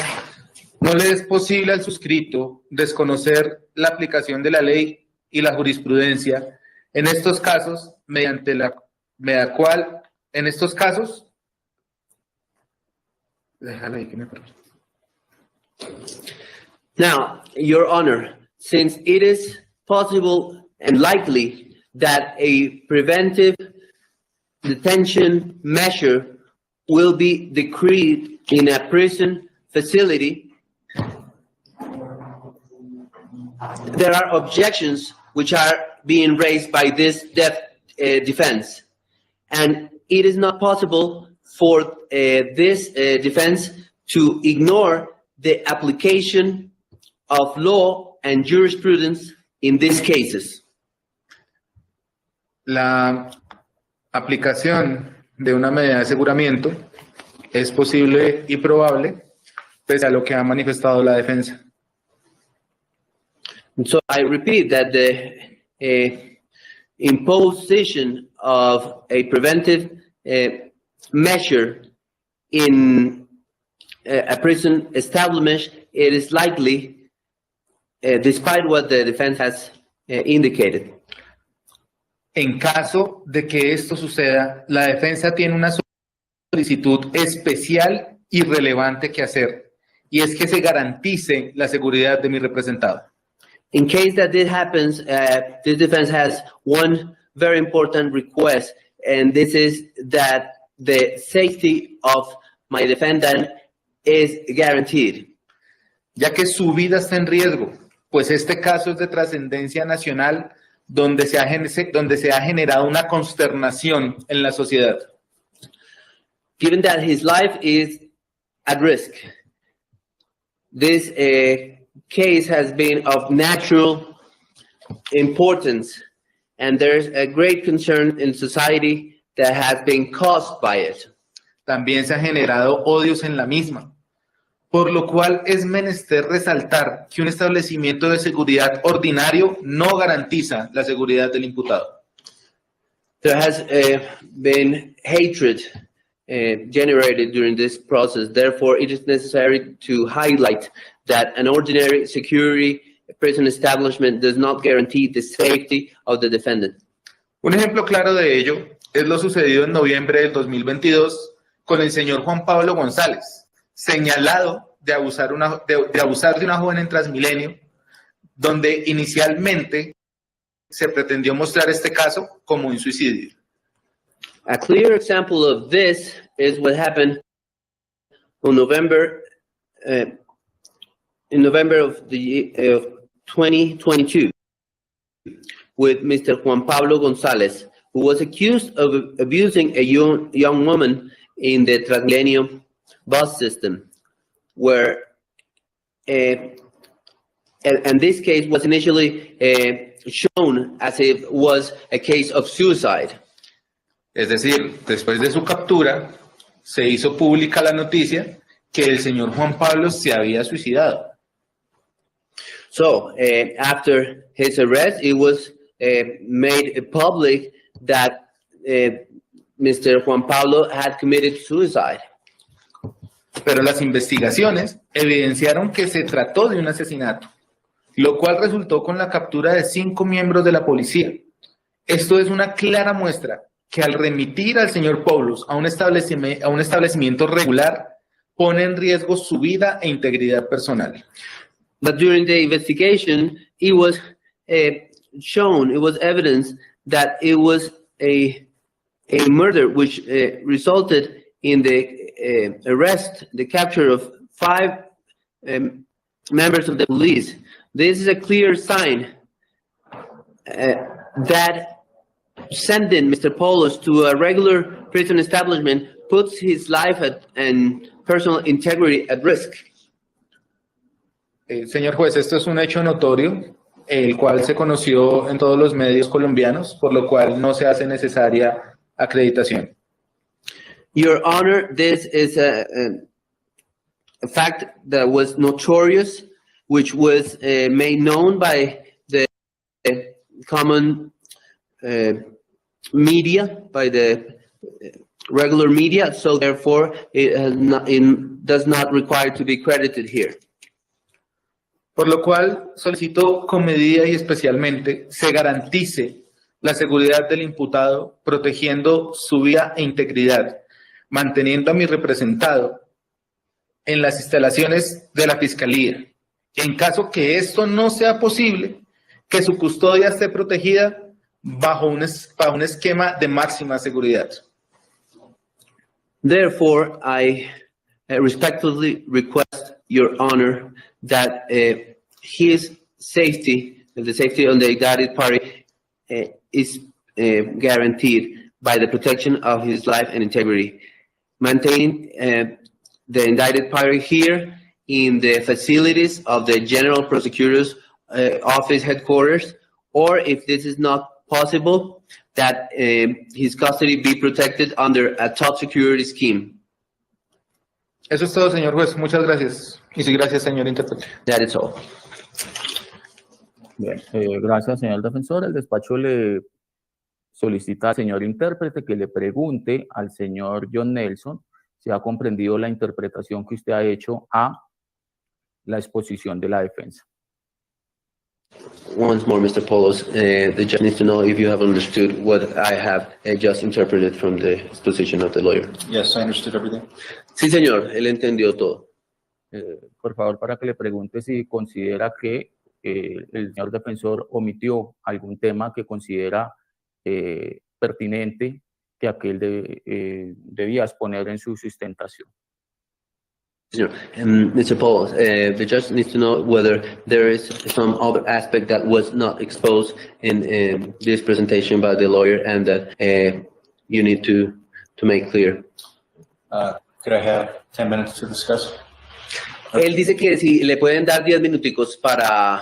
no le es posible al suscrito desconocer la aplicación de la ley y la jurisprudencia en estos casos, mediante la cual, en estos casos, déjala ahí que me perdí. Now, Your Honor, since it is possible and likely that a preventive detention measure will be decreed in a prison facility, there are objections which are being raised by this defense. And it is not possible for this defense to ignore the application of law and jurisprudence in these cases. La aplicación de una medida de aseguramiento es posible y probable, pese a lo que ha manifestado la defensa. So I repeat that the imposition of a preventive measure in a prison establishment, it is likely, despite what the defense has indicated. En caso de que esto suceda, la defensa tiene una solicitud especial y relevante que hacer, y es que se garantice la seguridad de mi representado. In case that this happens, this defense has one very important request, and this is that the safety of my defendant is guaranteed. Ya que su vida está en riesgo, pues este caso es de trascendencia nacional, donde se ha generado una consternación en la sociedad. Given that his life is at risk, this case has been of natural importance, and there's a great concern in society that has been caused by it. También se han generado odios en la misma, por lo cual es menester resaltar que un establecimiento de seguridad ordinario no garantiza la seguridad del imputado. There has been hatred generated during this process. Therefore, it is necessary to highlight that an ordinary security prison establishment does not guarantee the safety of the defendant. Un ejemplo claro de ello es lo sucedido en noviembre del 2022 con el señor Juan Pablo González, señalado de abusar de una joven en Transmilenio, donde inicialmente se pretendió mostrar este caso como un suicidio. A clear example of this is what happened on November of the year 2022 with Mr. Juan Pablo González, who was accused of abusing a young woman in the Transmilenio bus system, where and this case was initially shown as if it was a case of suicide. Es decir, después de su captura, se hizo pública la noticia que el señor Juan Pablo se había suicidado. So, after his arrest, it was made public that Mr. Juan Pablo had committed suicide. Pero las investigaciones evidenciaron que se trató de un asesinato, lo cual resultó con la captura de 5 miembros de la policía. Esto es una clara muestra que al remitir al señor Poulos a un establecimiento regular, pone en riesgo su vida e integridad personal. But during the investigation, it was shown, it was evidence that it was a murder which resulted in the arrest, the capture of 5 members of the police. This is a clear sign that sending Mr. Poulos to a regular prison establishment puts his life and personal integrity at risk. Señor juez, esto es un hecho notorio, el cual se conoció en todos los medios colombianos, por lo cual no se hace necesaria acreditación. Your Honor, this is a fact that was notorious, which was made known by the common media, by the regular media, so therefore it does not require to be credited here. Por lo cual solicito con medida y especialmente se garantice la seguridad del imputado, protegiendo su vida e integridad, manteniendo a mi representado en las instalaciones de la Fiscalía. En caso que esto no sea posible, que su custodia esté protegida bajo un esquema de máxima seguridad. Therefore, I respectfully request, Your Honor, that his safety, the safety of the indicted party, is guaranteed by the protection of his life and integrity. Maintain the indicted party here in the facilities of the General Prosecutor's Office headquarters, or if this is not possible, that his custody be protected under a top security scheme. Eso es todo, señor juez. Muchas gracias. Y sí, gracias, señor intérprete. That is all. Bien, gracias, señor defensor. El despacho le solicita al señor intérprete que le pregunte al señor John Nelson si ha comprendido la interpretación que usted ha hecho a la exposición de la defensa. Once more, Mr. Poulos, the judge needs to know if you have understood what I have just interpreted from the exposition of the lawyer. Yes, I understood everything. Sí, señor, él entendió todo. Por favor, para que le pregunte si considera que el señor defensor omitió algún tema que considera pertinente que aquel debía exponer en su sustentación. Sure. Mr. Poulos, the judge needs to know whether there is some other aspect that was not exposed in this presentation by the lawyer and that you need to make clear. Could I have 10 minutes to discuss? Él dice que si le pueden dar 10 minuticos para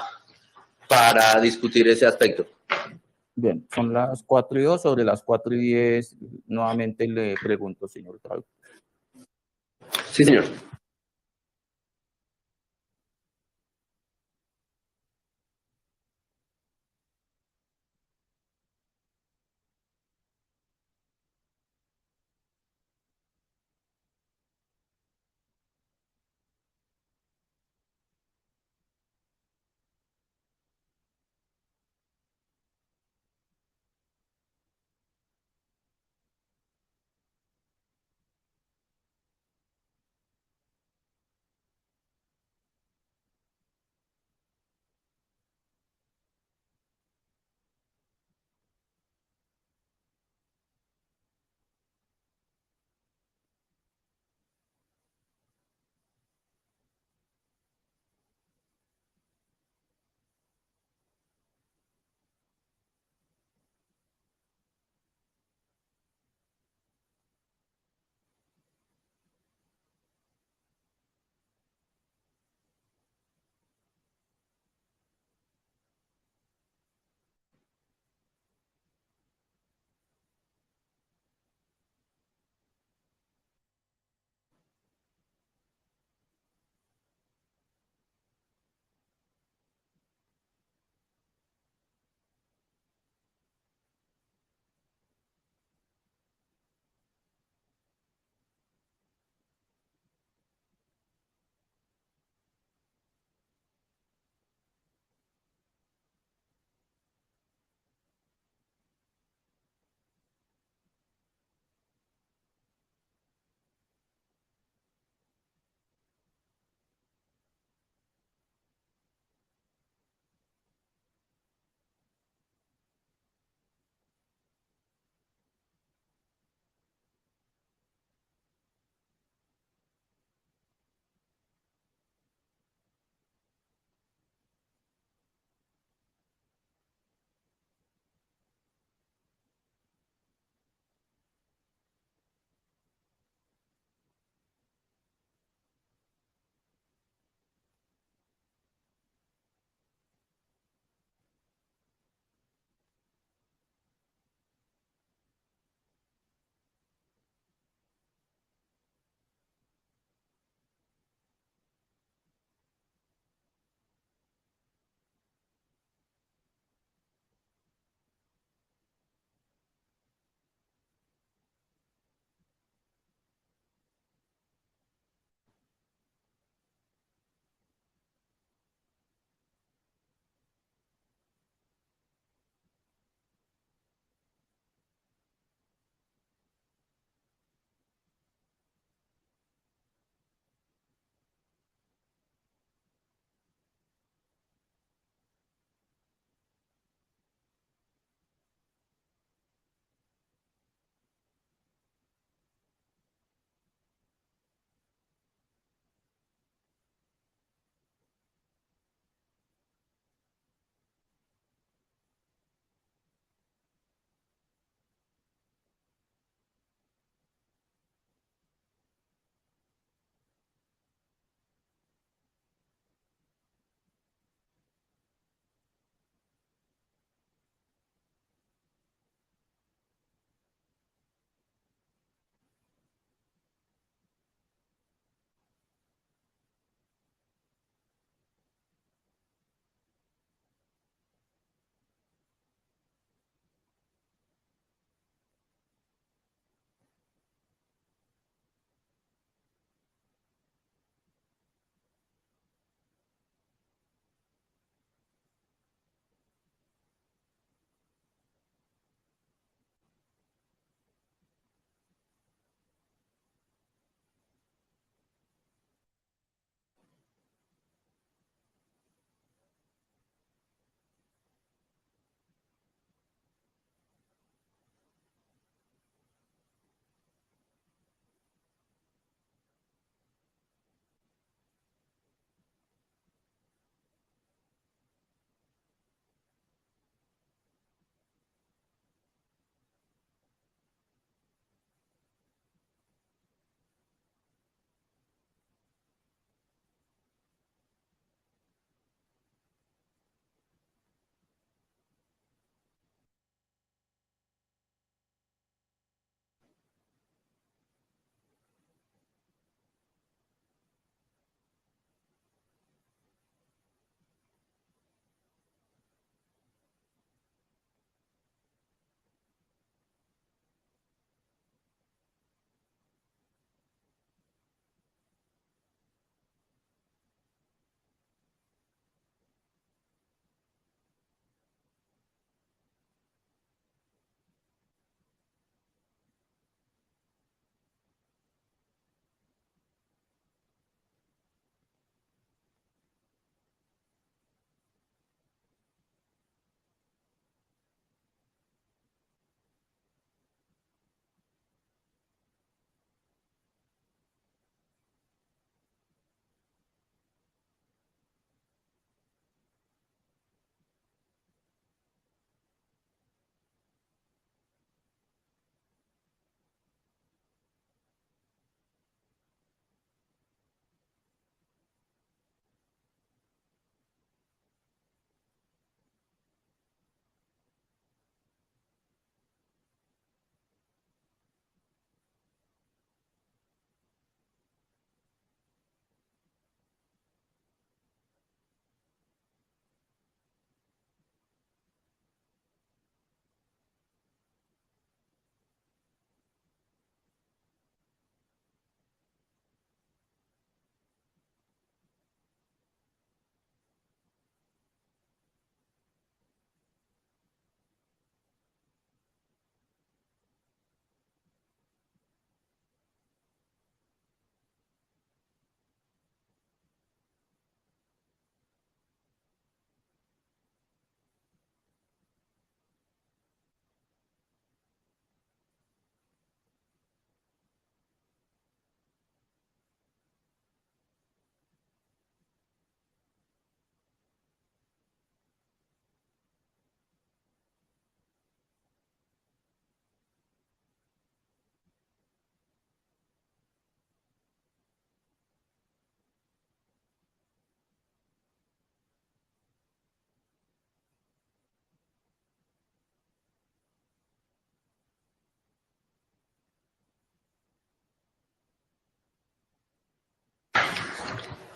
discutir ese aspecto. Bien, son las 4:02, sobre las 4:10 nuevamente le pregunto, señor traductor. Sí, señor.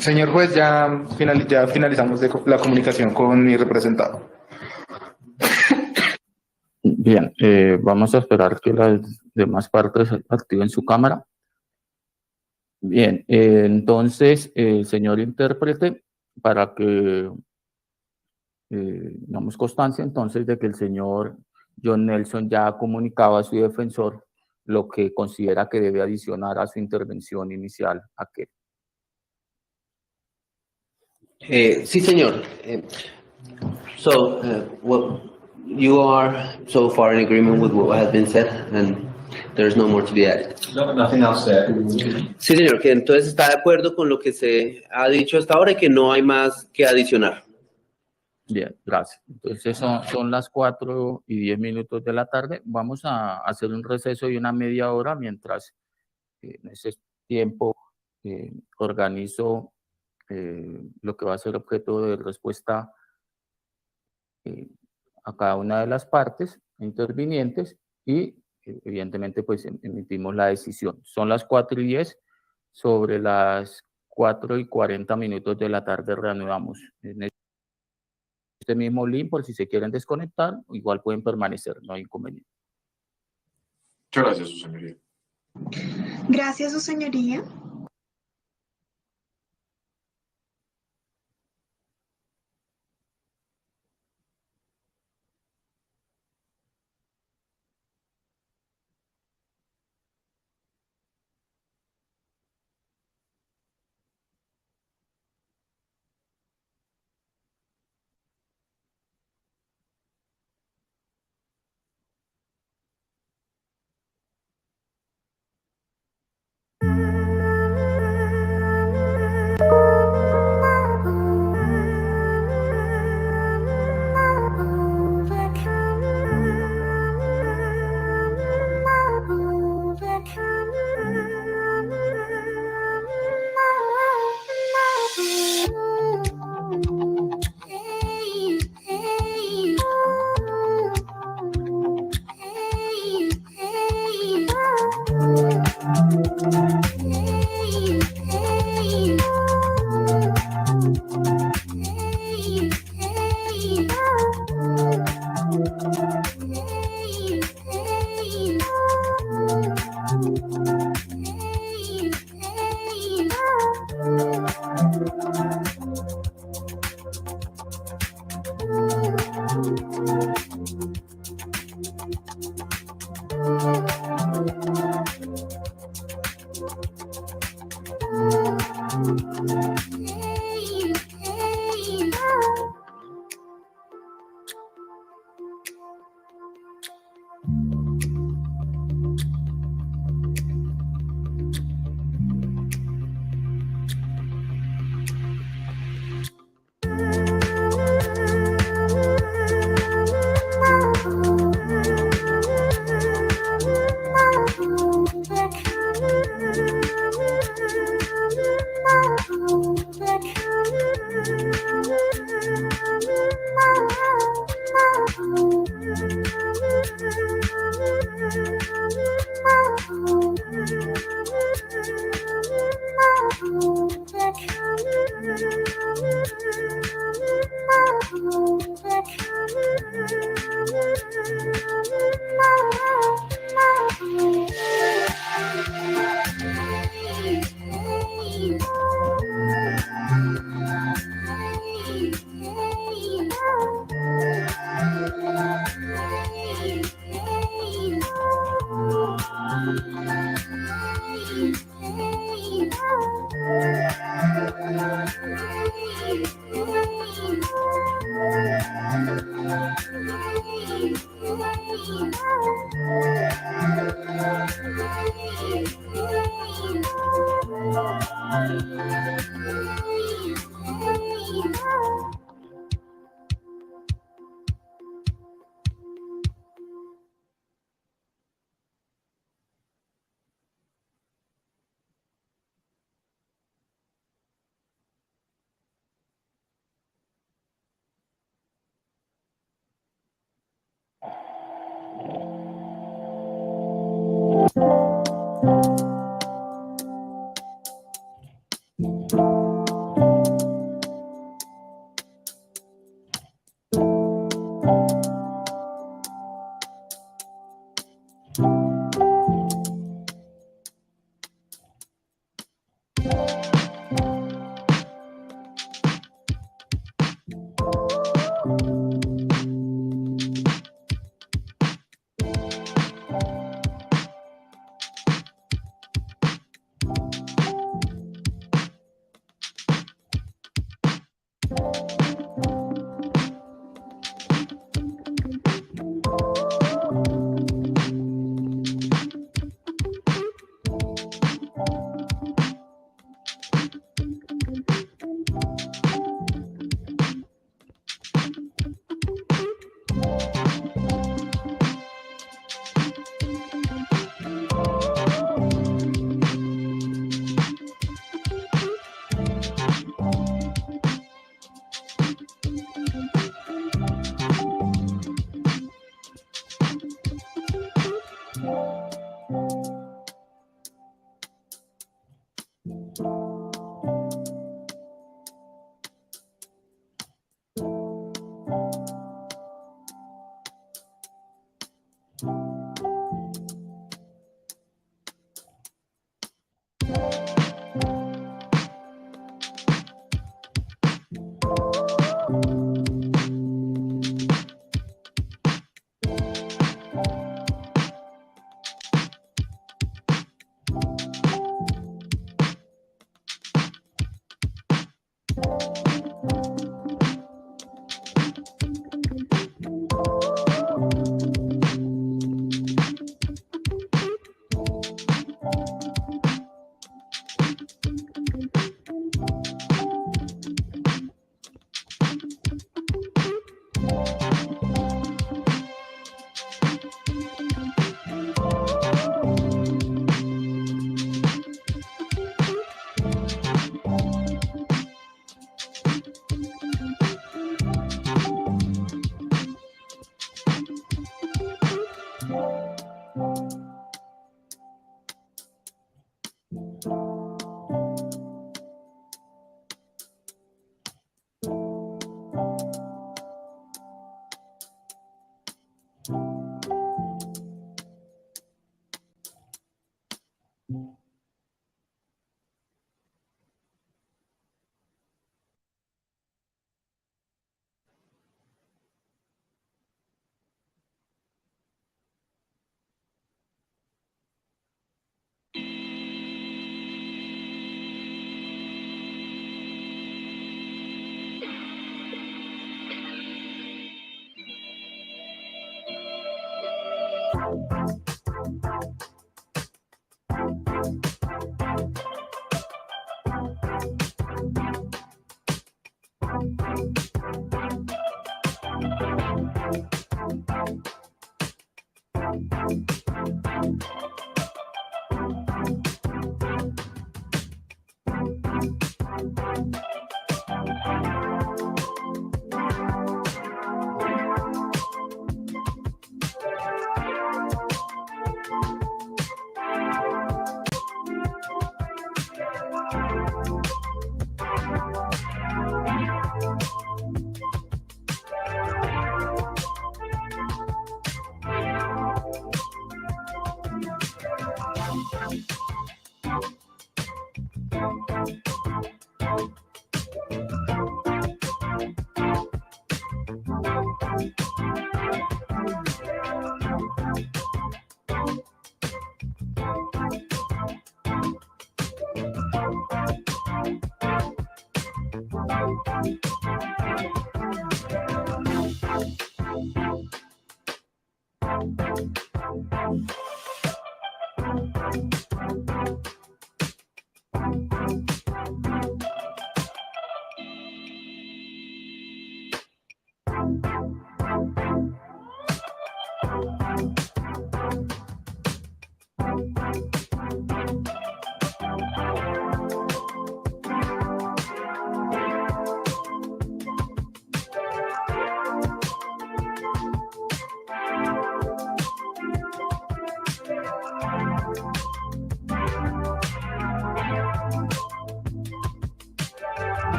Señor juez, ya finalizamos la comunicación con mi representado. Bien, vamos a esperar que las demás partes activen su cámara. Bien, entonces, señor intérprete, para que damos constancia entonces de que el señor John Nelson ya ha comunicado a su defensor lo que considera que debe adicionar a su intervención inicial aquel. Sí, señor. What you are so far in agreement with what has been said, and there's no more to be added. No, nothing else to add. Sí, señor, que entonces está de acuerdo con lo que se ha dicho hasta ahora y que no hay más que adicionar. Bien, gracias. Entonces son las 4:10 de la tarde. Vamos a hacer un receso de una media hora mientras en ese tiempo organizo lo que va a ser objeto de respuesta a cada una de las partes intervinientes y evidentemente pues emitimos la decisión. Son las 4:10, sobre las 4:40 de la tarde reanudamos. En este mismo link, por si se quieren desconectar, igual pueden permanecer, no hay inconveniente. Muchas gracias, su señoría. Gracias, su señoría.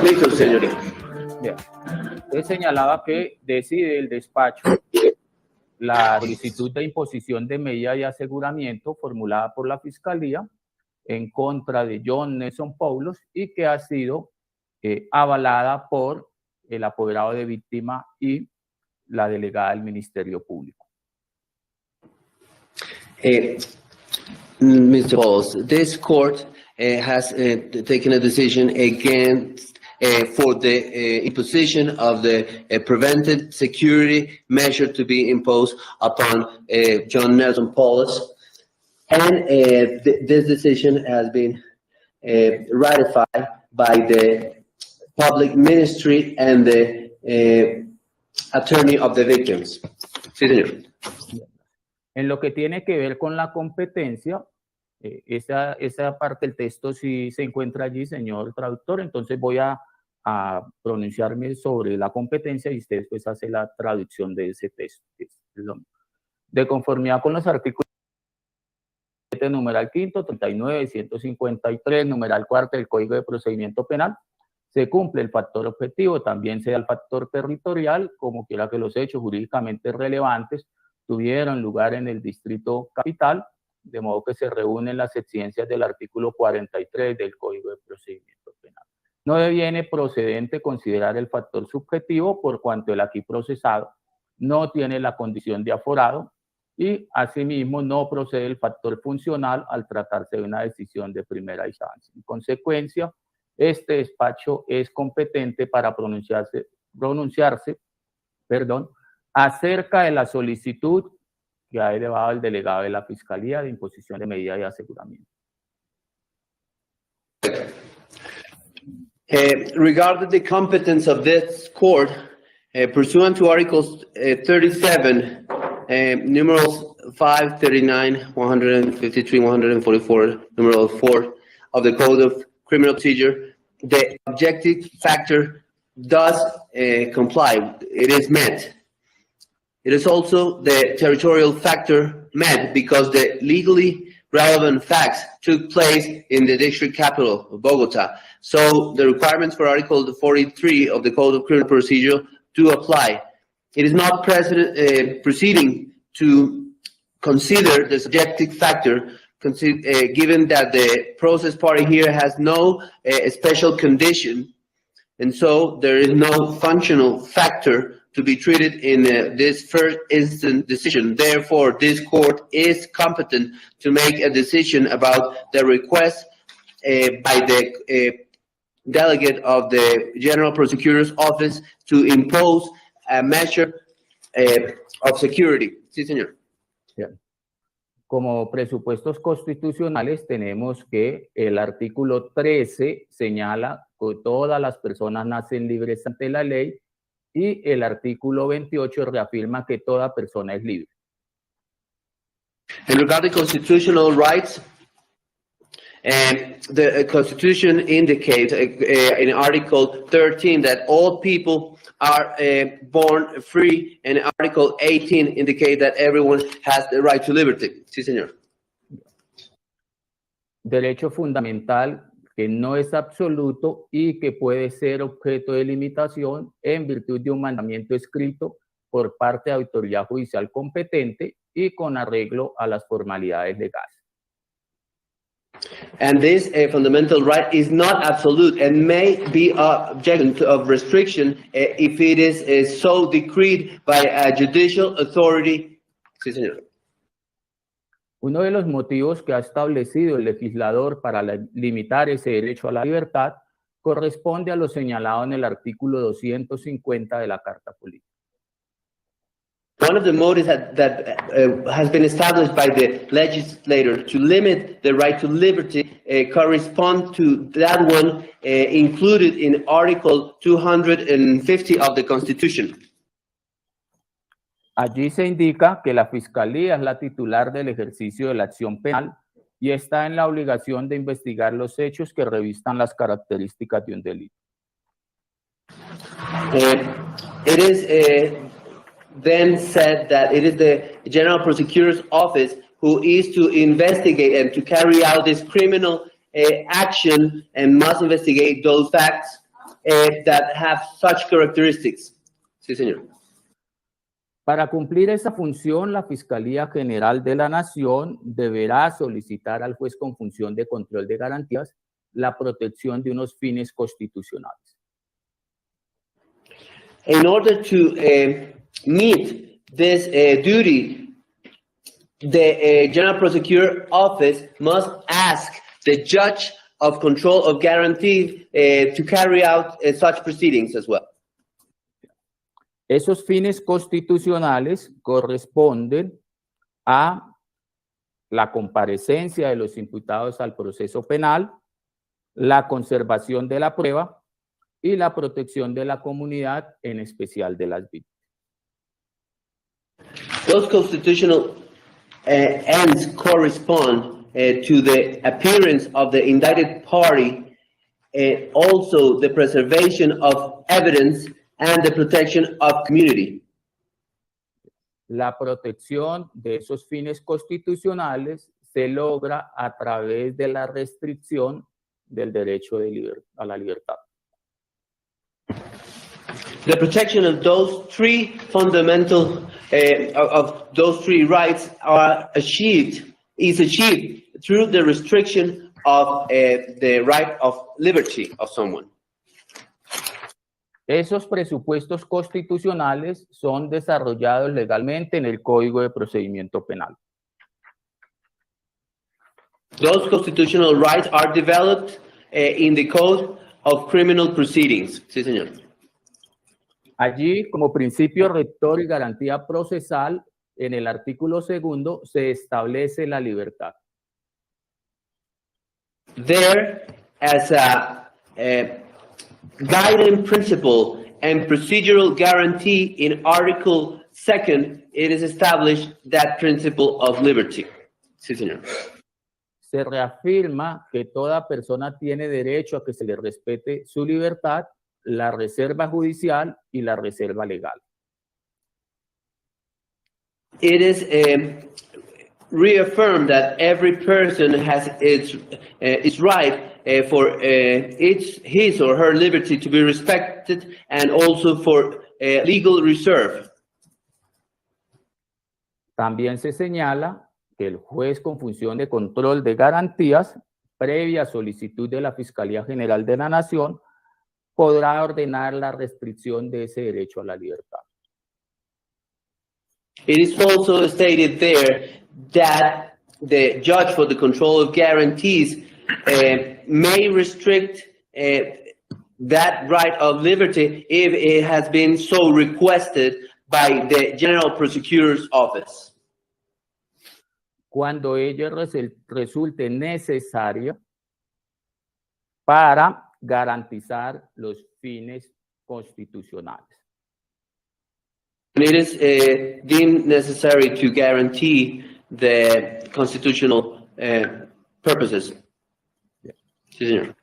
Listo, señorita. Bien. Entonces señalaba que decide el despacho la solicitud de imposición de medida de aseguramiento formulada por la Fiscalía en contra de John Poulos y que ha sido avalada por el apoderado de víctima y la delegada del Ministerio Público. Mr. Pauls, this court has taken a decision against for the imposition of the preventive security measure to be imposed upon John Nelson Poulos, and this decision has been ratified by the public ministry and the attorney of the victims. Sí, señor. En lo que tiene que ver con la competencia, esa parte del texto sí se encuentra allí, señor traductor, entonces voy a pronunciarme sobre la competencia y usted después hace la traducción de ese texto. De conformidad con los artículos 7, numeral quinto, 39, 153, numeral cuarto del Código de Procedimiento Penal, se cumple el factor objetivo, también se da el factor territorial, como quiera que los hechos jurídicamente relevantes tuvieron lugar en el distrito capital, de modo que se reúnen las exigencias del artículo 43 del Código de Procedimiento Penal. No deviene procedente considerar el factor subjetivo por cuanto el aquí procesado no tiene la condición de aforado y asimismo no procede el factor funcional al tratarse de una decisión de primera instancia. En consecuencia, este despacho es competente para pronunciarse acerca de la solicitud que ha elevado el delegado de la Fiscalía de imposición de medida de aseguramiento. Regarding the competence of this court, pursuant to Articles 37, numerals 5, 39, 153, 144, numeral 4 of the Code of Criminal Procedure, the objective factor does comply. It is met. It is also the territorial factor met because the legally relevant facts took place in the district capital of Bogota. So the requirements for Article 43 of the Code of Criminal Procedure do apply. It is not proceeding to consider the subjective factor, given that the process party here has no special condition, and so there is no functional factor to be treated in this first instance decision. Therefore, this court is competent to make a decision about the request by the delegate of the General Prosecutor's Office to impose a measure of security. Sí, señor. Bien. Como presupuestos constitucionales tenemos que el artículo 13 señala que todas las personas nacen libres ante la ley y el artículo 28 reafirma que toda persona es libre. And regarding constitutional rights, the Constitution indicates in Article 13 that all people are born free, and Article 18 indicates that everyone has the right to liberty. Sí, señor. Derecho fundamental que no es absoluto y que puede ser objeto de limitación en virtud de un mandamiento escrito por parte de autoridad judicial competente y con arreglo a las formalidades legales. And this fundamental right is not absolute and may be object of restriction if it is so decreed by a judicial authority. Sí, señor. Uno de los motivos que ha establecido el legislador para limitar ese derecho a la libertad corresponde a lo señalado en el artículo 250 de la Carta Política. One of the motives that has been established by the legislator to limit the right to liberty corresponds to that one included in Article 250 of the Constitution. Allí se indica que la Fiscalía es la titular del ejercicio de la acción penal y está en la obligación de investigar los hechos que revistan las características de un delito. It is then said that it is the General Prosecutor's Office who is to investigate and to carry out this criminal action and must investigate those facts that have such characteristics. Sí, señor. Para cumplir esa función, la Fiscalía General de la Nación deberá solicitar al juez con función de control de garantías la protección de unos fines constitucionales. In order to meet this duty, the General Prosecutor Office must ask the Judge of Control of Guarantee to carry out such proceedings as well. Esos fines constitucionales corresponden a la comparecencia de los imputados al proceso penal, la conservación de la prueba y la protección de la comunidad, en especial de las víctimas. Those constitutional ends correspond to the appearance of the indicted party, also the preservation of evidence and the protection of community. La protección de esos fines constitucionales se logra a través de la restricción del derecho a la libertad. The protection of those three fundamental of those three rights is achieved through the restriction of the right of liberty of someone. Esos presupuestos constitucionales son desarrollados legalmente en el Código de Procedimiento Penal. Those constitutional rights are developed in the Code of Criminal Proceedings. Sí, señor. Allí, como principio rector y garantía procesal, en el artículo 2 se establece la libertad. There, as a guiding principle and procedural guarantee in Article 2, it is established that principle of liberty. Sí, señor. Se reafirma que toda persona tiene derecho a que se le respete su libertad, la reserva judicial y la reserva legal. It is reaffirmed that every person has its right for his or her liberty to be respected and also for legal reserve. También se señala que el juez con función de control de garantías, previa solicitud de la Fiscalía General de la Nación, podrá ordenar la restricción de ese derecho a la libertad. It is also stated there that the judge for the control of guarantees may restrict that right of liberty if it has been so requested by the General Prosecutor's Office. Cuando ello resulte necesario para garantizar los fines constitucionales. It is deemed necessary to guarantee the constitutional purposes. Sí, señor.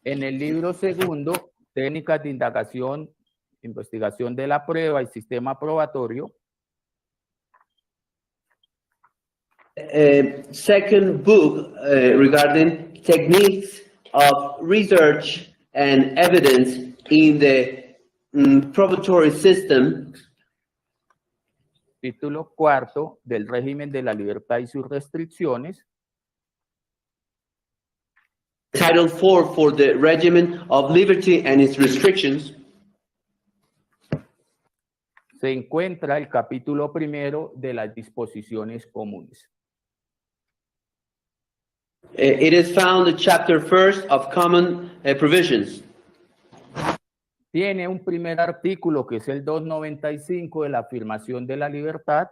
En el libro 2, Técnicas de Indagación, Investigación de la Prueba y Sistema Probatorio, Second book regarding techniques of research and evidence in the probatory system. Título 4 del régimen de la libertad y sus restricciones. Title 4 for the regimen of liberty and its restrictions. Se encuentra el capítulo 1 de las disposiciones comunes. It is found the chapter 1 of common provisions. Tiene un primer artículo que es el 295 de la afirmación de la libertad,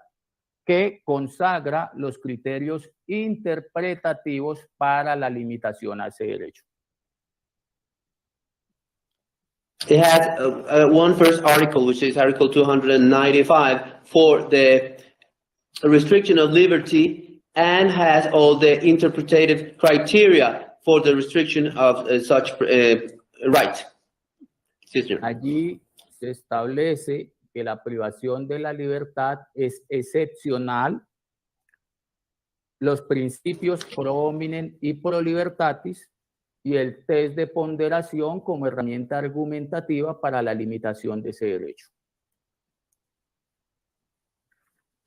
que consagra los criterios interpretativos para la limitación a ese derecho. It has one first article, which is Article 295, for the restriction of liberty, and has all the interpretative criteria for the restriction of such right. Allí se establece que la privación de la libertad es excepcional, los principios pro hominem y pro libertatis y el test de ponderación como herramienta argumentativa para la limitación de ese derecho.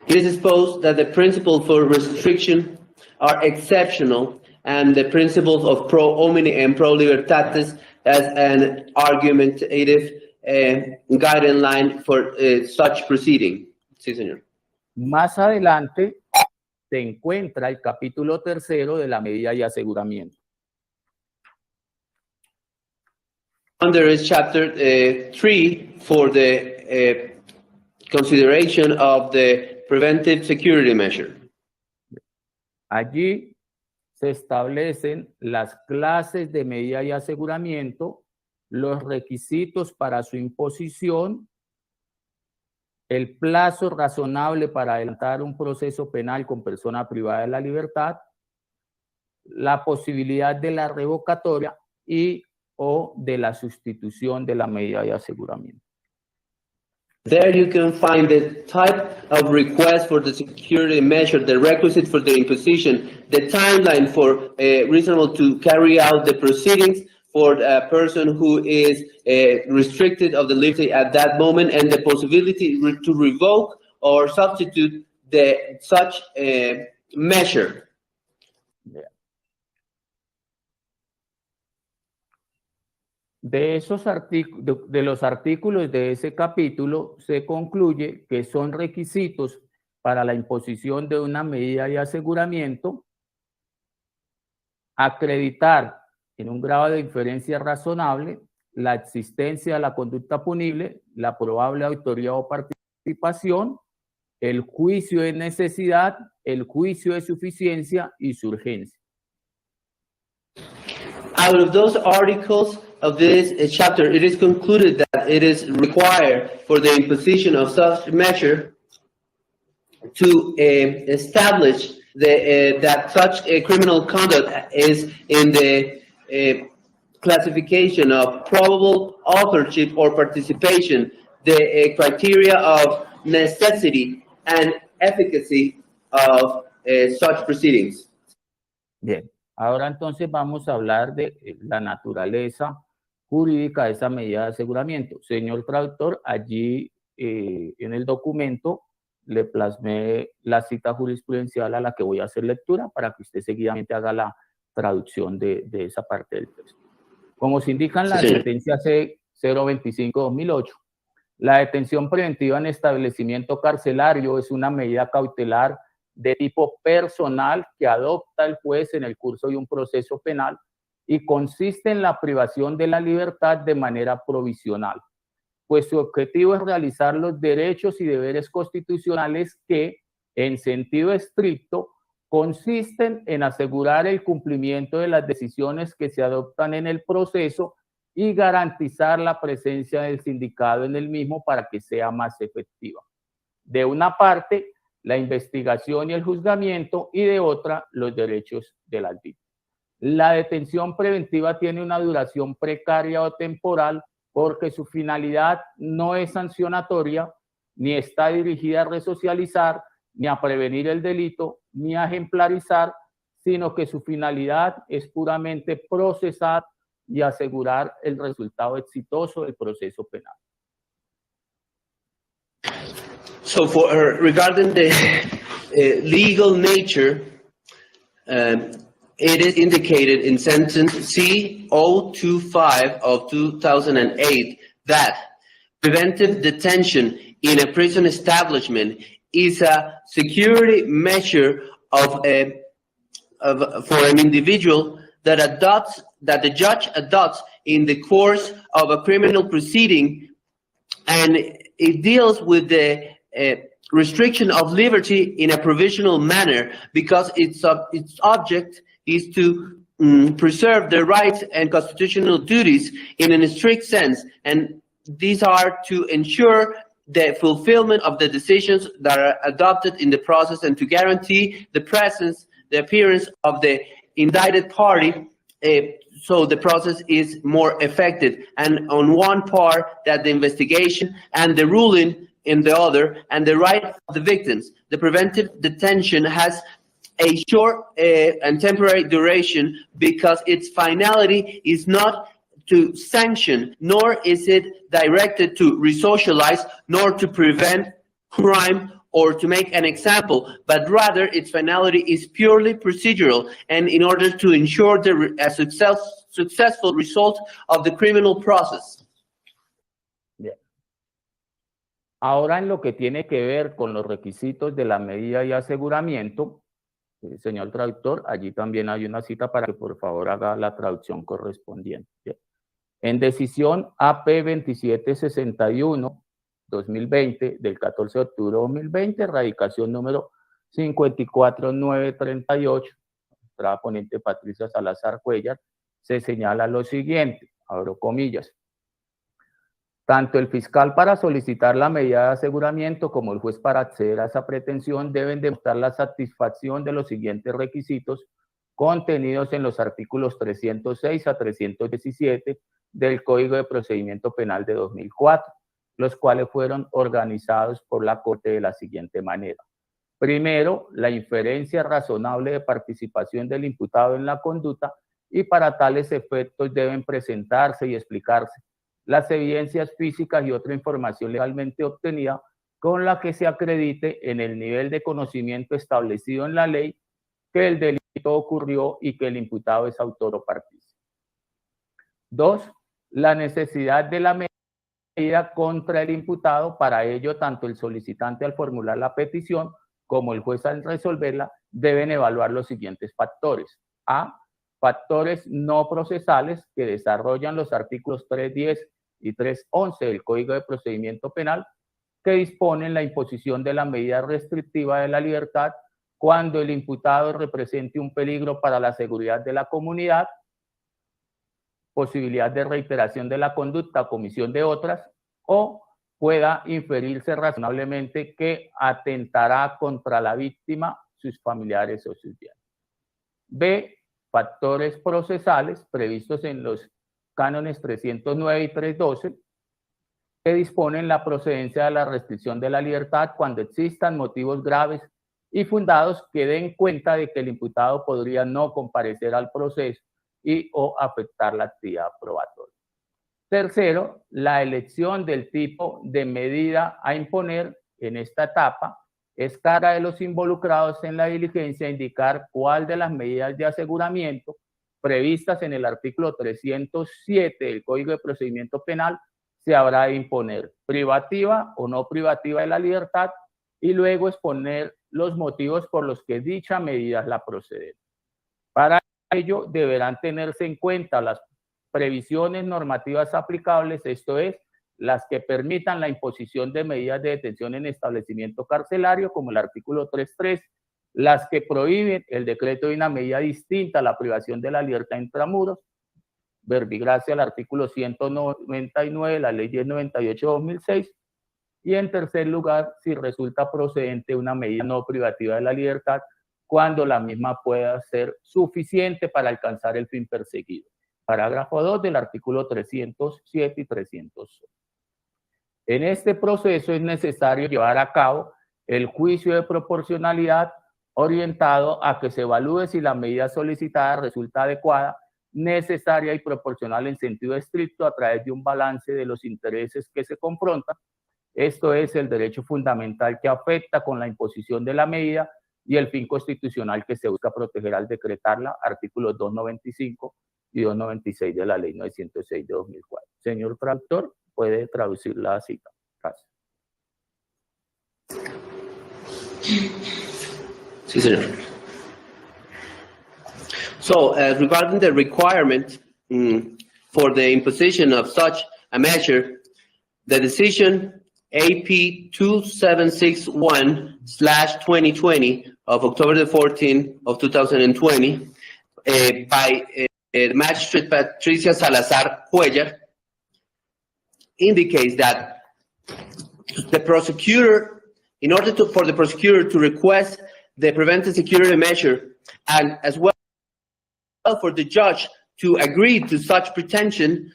It is exposed that the principles for restriction are exceptional and the principles of pro homine and pro libertatis as an argumentative guideline for such proceeding. Sí, señor. Más adelante se encuentra el capítulo 3 de la medida de aseguramiento. There is chapter 3 for the consideration of the preventive security measure. Allí se establecen las clases de medida de aseguramiento, los requisitos para su imposición, el plazo razonable para adelantar un proceso penal con persona privada de la libertad, la posibilidad de la revocatoria y o de la sustitución de la medida de aseguramiento. There you can find the type of request for the security measure, the requisite for the imposition, the timeline for reasonable to carry out the proceedings for a person who is restricted of the liberty at that moment, and the possibility to revoke or substitute such measure. De los artículos de ese capítulo se concluye que son requisitos para la imposición de una medida de aseguramiento acreditar en un grado de inferencia razonable la existencia de la conducta punible, la probable autoría o participación, el juicio de necesidad, el juicio de suficiencia y su urgencia. Out of those articles of this chapter, it is concluded that it is required for the imposition of such measure to establish that such a criminal conduct is in the classification of probable authorship or participation, the criteria of necessity and efficacy of such proceedings. Bien. Ahora entonces vamos a hablar de la naturaleza jurídica de esa medida de aseguramiento. Señor traductor, allí en el documento le plasmé la cita jurisprudencial a la que voy a hacer lectura para que usted seguidamente haga la traducción de esa parte del texto. Como se indica en la sentencia C-025-2008, la detención preventiva en establecimiento carcelario es una medida cautelar de tipo personal que adopta el juez en el curso de un proceso penal y consiste en la privación de la libertad de manera provisional, pues su objetivo es realizar los derechos y deberes constitucionales que, en sentido estricto, consisten en asegurar el cumplimiento de las decisiones que se adoptan en el proceso y garantizar la presencia del sindicado en el mismo para que sea más efectiva. De una parte, la investigación y el juzgamiento, y de otra, los derechos de las víctimas. La detención preventiva tiene una duración precaria o temporal porque su finalidad no es sancionatoria, ni está dirigida a resocializar, ni a prevenir el delito, ni a ejemplarizar, sino que su finalidad es puramente procesar y asegurar el resultado exitoso del proceso penal. So regarding the legal nature, it is indicated in sentence C-025 of 2008 that preventive detention in a prison establishment is a security measure for an individual that the judge adopts in the course of a criminal proceeding, and it deals with the restriction of liberty in a provisional manner because its object is to preserve the rights and constitutional duties in a strict sense, and these are to ensure the fulfillment of the decisions that are adopted in the process and to guarantee the appearance of the indicted party so the process is more effective, and on one part that the investigation and the ruling in the other, and the right of the victims. The preventive detention has a short and temporary duration because its finality is not to sanction, nor is it directed to resocialize, nor to prevent crime or to make an example, but rather its finality is purely procedural and in order to ensure a successful result of the criminal process. Bien. Ahora en lo que tiene que ver con los requisitos de la medida de aseguramiento, señor traductor, allí también hay una cita para que por favor haga la traducción correspondiente. Bien. En decisión AP 2761-2020 del 14 de octubre de 2020, radicación número 54938, nuestra ponente Patricia Salazar Cuellar, se señala lo siguiente, abro comillas. Tanto el fiscal para solicitar la medida de aseguramiento como el juez para acceder a esa pretensión deben demostrar la satisfacción de los siguientes requisitos contenidos en los artículos 306 a 317 del Código de Procedimiento Penal de 2004, los cuales fueron organizados por la Corte de la siguiente manera. Primero, la inferencia razonable de participación del imputado en la conducta y para tales efectos deben presentarse y explicarse las evidencias físicas y otra información legalmente obtenida con la que se acredite en el nivel de conocimiento establecido en la ley que el delito ocurrió y que el imputado es autor o partícipe. 2. La necesidad de la medida contra el imputado. Para ello, tanto el solicitante al formular la petición como el juez al resolverla deben evaluar los siguientes factores. A. Factores no procesales que desarrollan los artículos 310 y 311 del Código de Procedimiento Penal que disponen la imposición de la medida restrictiva de la libertad cuando el imputado represente un peligro para la seguridad de la comunidad, posibilidad de reiteración de la conducta o comisión de otras, o pueda inferirse razonablemente que atentará contra la víctima, sus familiares o sus bienes. B. Factores procesales previstos en los cánones 309 y 312 que disponen la procedencia de la restricción de la libertad cuando existan motivos graves y fundados que den cuenta de que el imputado podría no comparecer al proceso y o afectar la actividad probatoria. Tercero, la elección del tipo de medida a imponer en esta etapa es carga de los involucrados en la diligencia indicar cuál de las medidas de aseguramiento previstas en el artículo 307 del Código de Procedimiento Penal se habrá de imponer, privativa o no privativa de la libertad, y luego exponer los motivos por los que dicha medida es la procedente. Para ello deberán tenerse en cuenta las previsiones normativas aplicables, esto es, las que permitan la imposición de medidas de detención en establecimiento carcelario, como el artículo 3.3, las que prohíben el decreto de una medida distinta a la privación de la libertad intramuros, verbigracia al artículo 199 de la ley 1098/2006, y en tercer lugar, si resulta procedente una medida no privativa de la libertad, cuando la misma pueda ser suficiente para alcanzar el fin perseguido. Parágrafo 2 del artículo 307 y 308. En este proceso es necesario llevar a cabo el juicio de proporcionalidad orientado a que se evalúe si la medida solicitada resulta adecuada, necesaria y proporcional en sentido estricto a través de un balance de los intereses que se confrontan. Esto es el derecho fundamental que afecta con la imposición de la medida y el fin constitucional que se busca proteger al decretarla, artículos 295 y 296 de la ley 906 de 2004. Señor traductor, puede traducir la cita. Gracias. Sí, señor. So, regarding the requirement for the imposition of such a measure, the decision AP 2761/2020 of October the 14th of 2020 by Magistrate Patricia Salazar Cuellar indicates that the prosecutor, in order for the prosecutor to request the preventive security measure, and as well for the judge to agree to such pretension,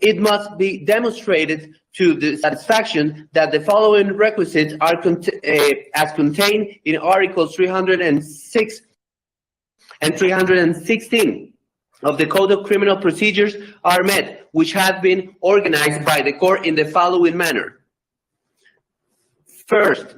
it must be demonstrated to the satisfaction that the following requisites are as contained in Articles 306 and 316 of the Code of Criminal Procedures are met, which have been organized by the court in the following manner. First,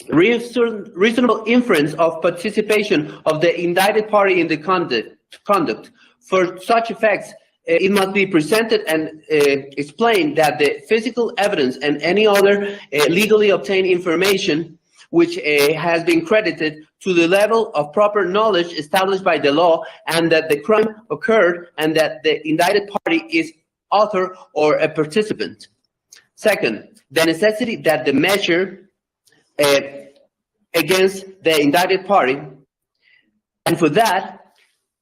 reasonable inference of participation of the indicted party in the conduct. For such effects, it must be presented and explained that the physical evidence and any other legally obtained information which has been credited to the level of proper knowledge established by the law, and that the crime occurred and that the indicted party is author or a participant. Second, the necessity that the measure against the indicted party, and for that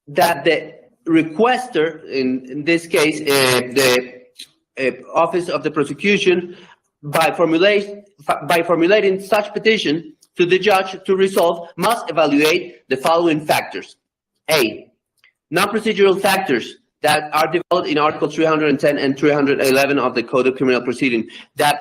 the requester, in this case the office of the prosecution, by formulating such petition to the judge to resolve, must evaluate the following factors. A, non-procedural factors that are developed in Article 310 and 311 of the Code of Criminal Proceeding that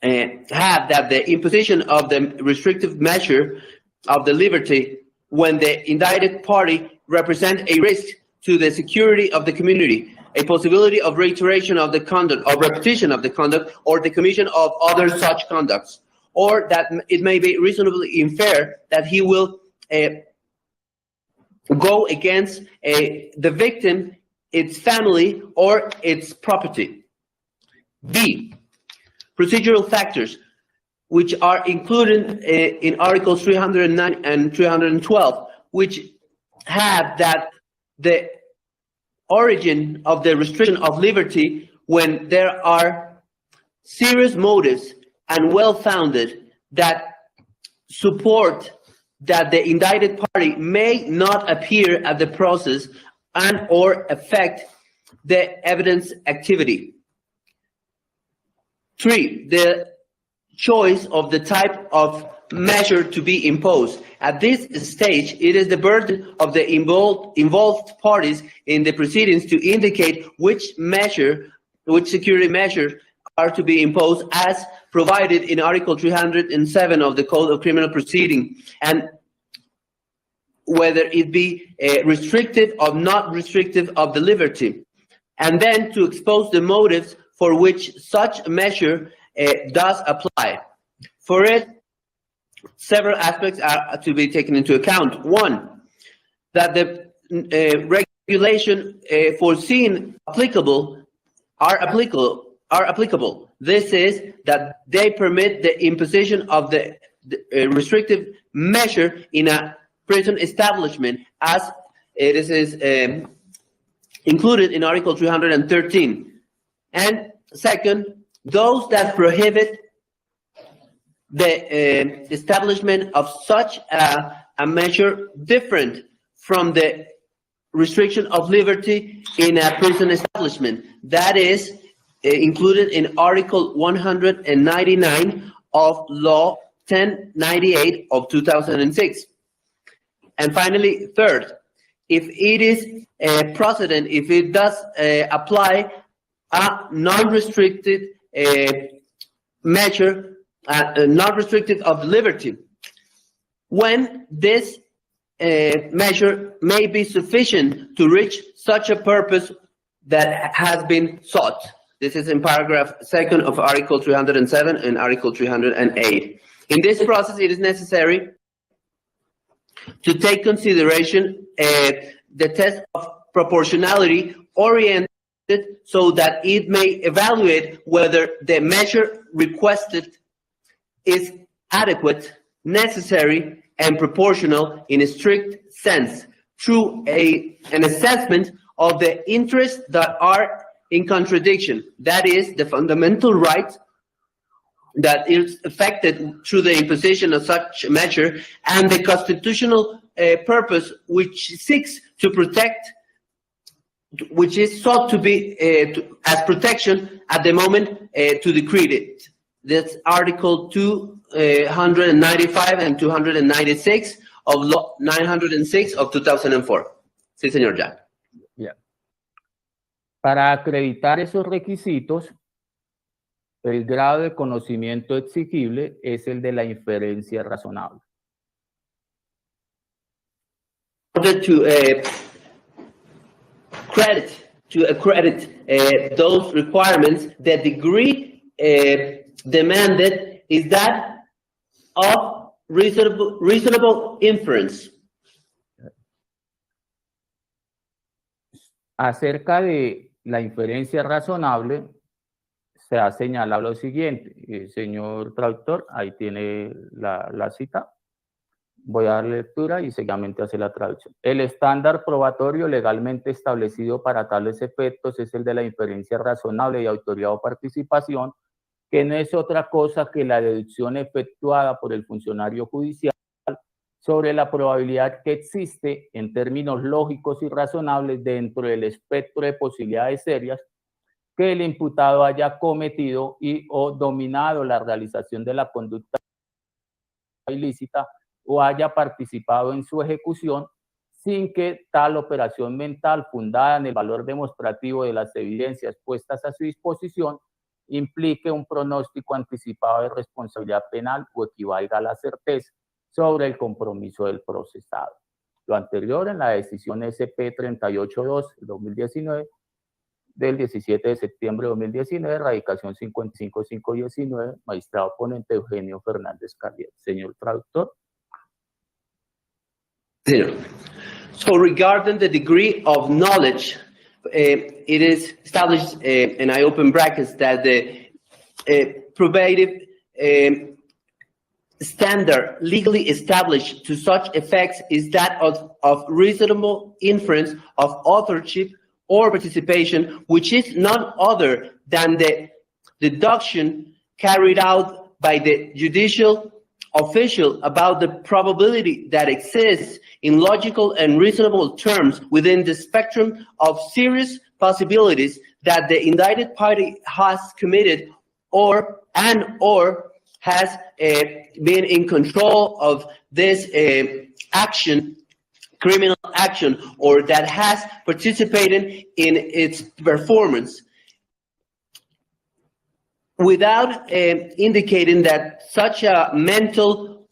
have that the imposition of the restrictive measure of the liberty when the indicted party represents a risk to the security of the community, a possibility of reiteration of the conduct, or repetition of the conduct, or the commission of other such conducts, or that it may be reasonably infer that he will go against the victim, its family, or its property. B, procedural factors, which are included in Articles 309 and 312, which have that the origin of the restriction of liberty when there are serious motives and well-founded that support that the indicted party may not appear at the process and or affect the evidence activity. 3, the choice of the type of measure to be imposed. At this stage, it is the burden of the involved parties in the proceedings to indicate which security measures are to be imposed as provided in Article 307 of the Code of Criminal Proceeding, and whether it be restrictive or not restrictive of the liberty, and then to expose the motives for which such a measure does apply. For it, several aspects are to be taken into account. One, that the regulation foreseen are applicable. This is that they permit the imposition of the restrictive measure in a prison establishment, as it is included in Article 313. And second, those that prohibit the establishment of such a measure different from the restriction of liberty in a prison establishment. That is included in Article 199 of Law 1098 of 2006. And finally, third, if it is precedent, if it does apply a non-restricted measure, non-restricted of liberty, when this measure may be sufficient to reach such a purpose that has been sought. This is in paragraph 2 of Article 307 and Article 308. In this process, it is necessary to take consideration the test of proportionality oriented so that it may evaluate whether the measure requested is adequate, necessary, and proportional in a strict sense through an assessment of the interests that are in contradiction. That is, the fundamental right that is affected through the imposition of such a measure, and the constitutional purpose which seeks to protect, which is sought to be as protection at the moment to decree it. That's Article 295 and 296 of Law 906 of 2004. Sí, señor Jack. Yeah. Para acreditar esos requisitos, el grado de conocimiento exigible es el de la inferencia razonable. In order to accredit those requirements, the degree demanded is that of reasonable inference. Acerca de la inferencia razonable, se ha señalado lo siguiente. Señor traductor, ahí tiene la cita. Voy a dar lectura y seguidamente hace la traducción. El estándar probatorio legalmente establecido para tales efectos es el de la inferencia razonable de autoridad o participación, que no es otra cosa que la deducción efectuada por el funcionario judicial sobre la probabilidad que existe en términos lógicos y razonables dentro del espectro de posibilidades serias que el imputado haya cometido y o dominado la realización de la conducta ilícita o haya participado en su ejecución sin que tal operación mental fundada en el valor demostrativo de las evidencias puestas a su disposición implique un pronóstico anticipado de responsabilidad penal o equivalga a la certeza sobre el compromiso del procesado. Lo anterior en la decisión SP 382-2019 del 17 de septiembre de 2019, radicación 55519, magistrado ponente Eugenio Fernández Carrier. Señor traductor. So regarding the degree of knowledge, it is established, and I open brackets, that the probative standard legally established to such effects is that of reasonable inference of authorship or participation, which is none other than the deduction carried out by the judicial official about the probability that exists in logical and reasonable terms within the spectrum of serious possibilities that the indicted party has committed or has been in control of this action, criminal action, or that has participated in its performance, without indicating that such a mental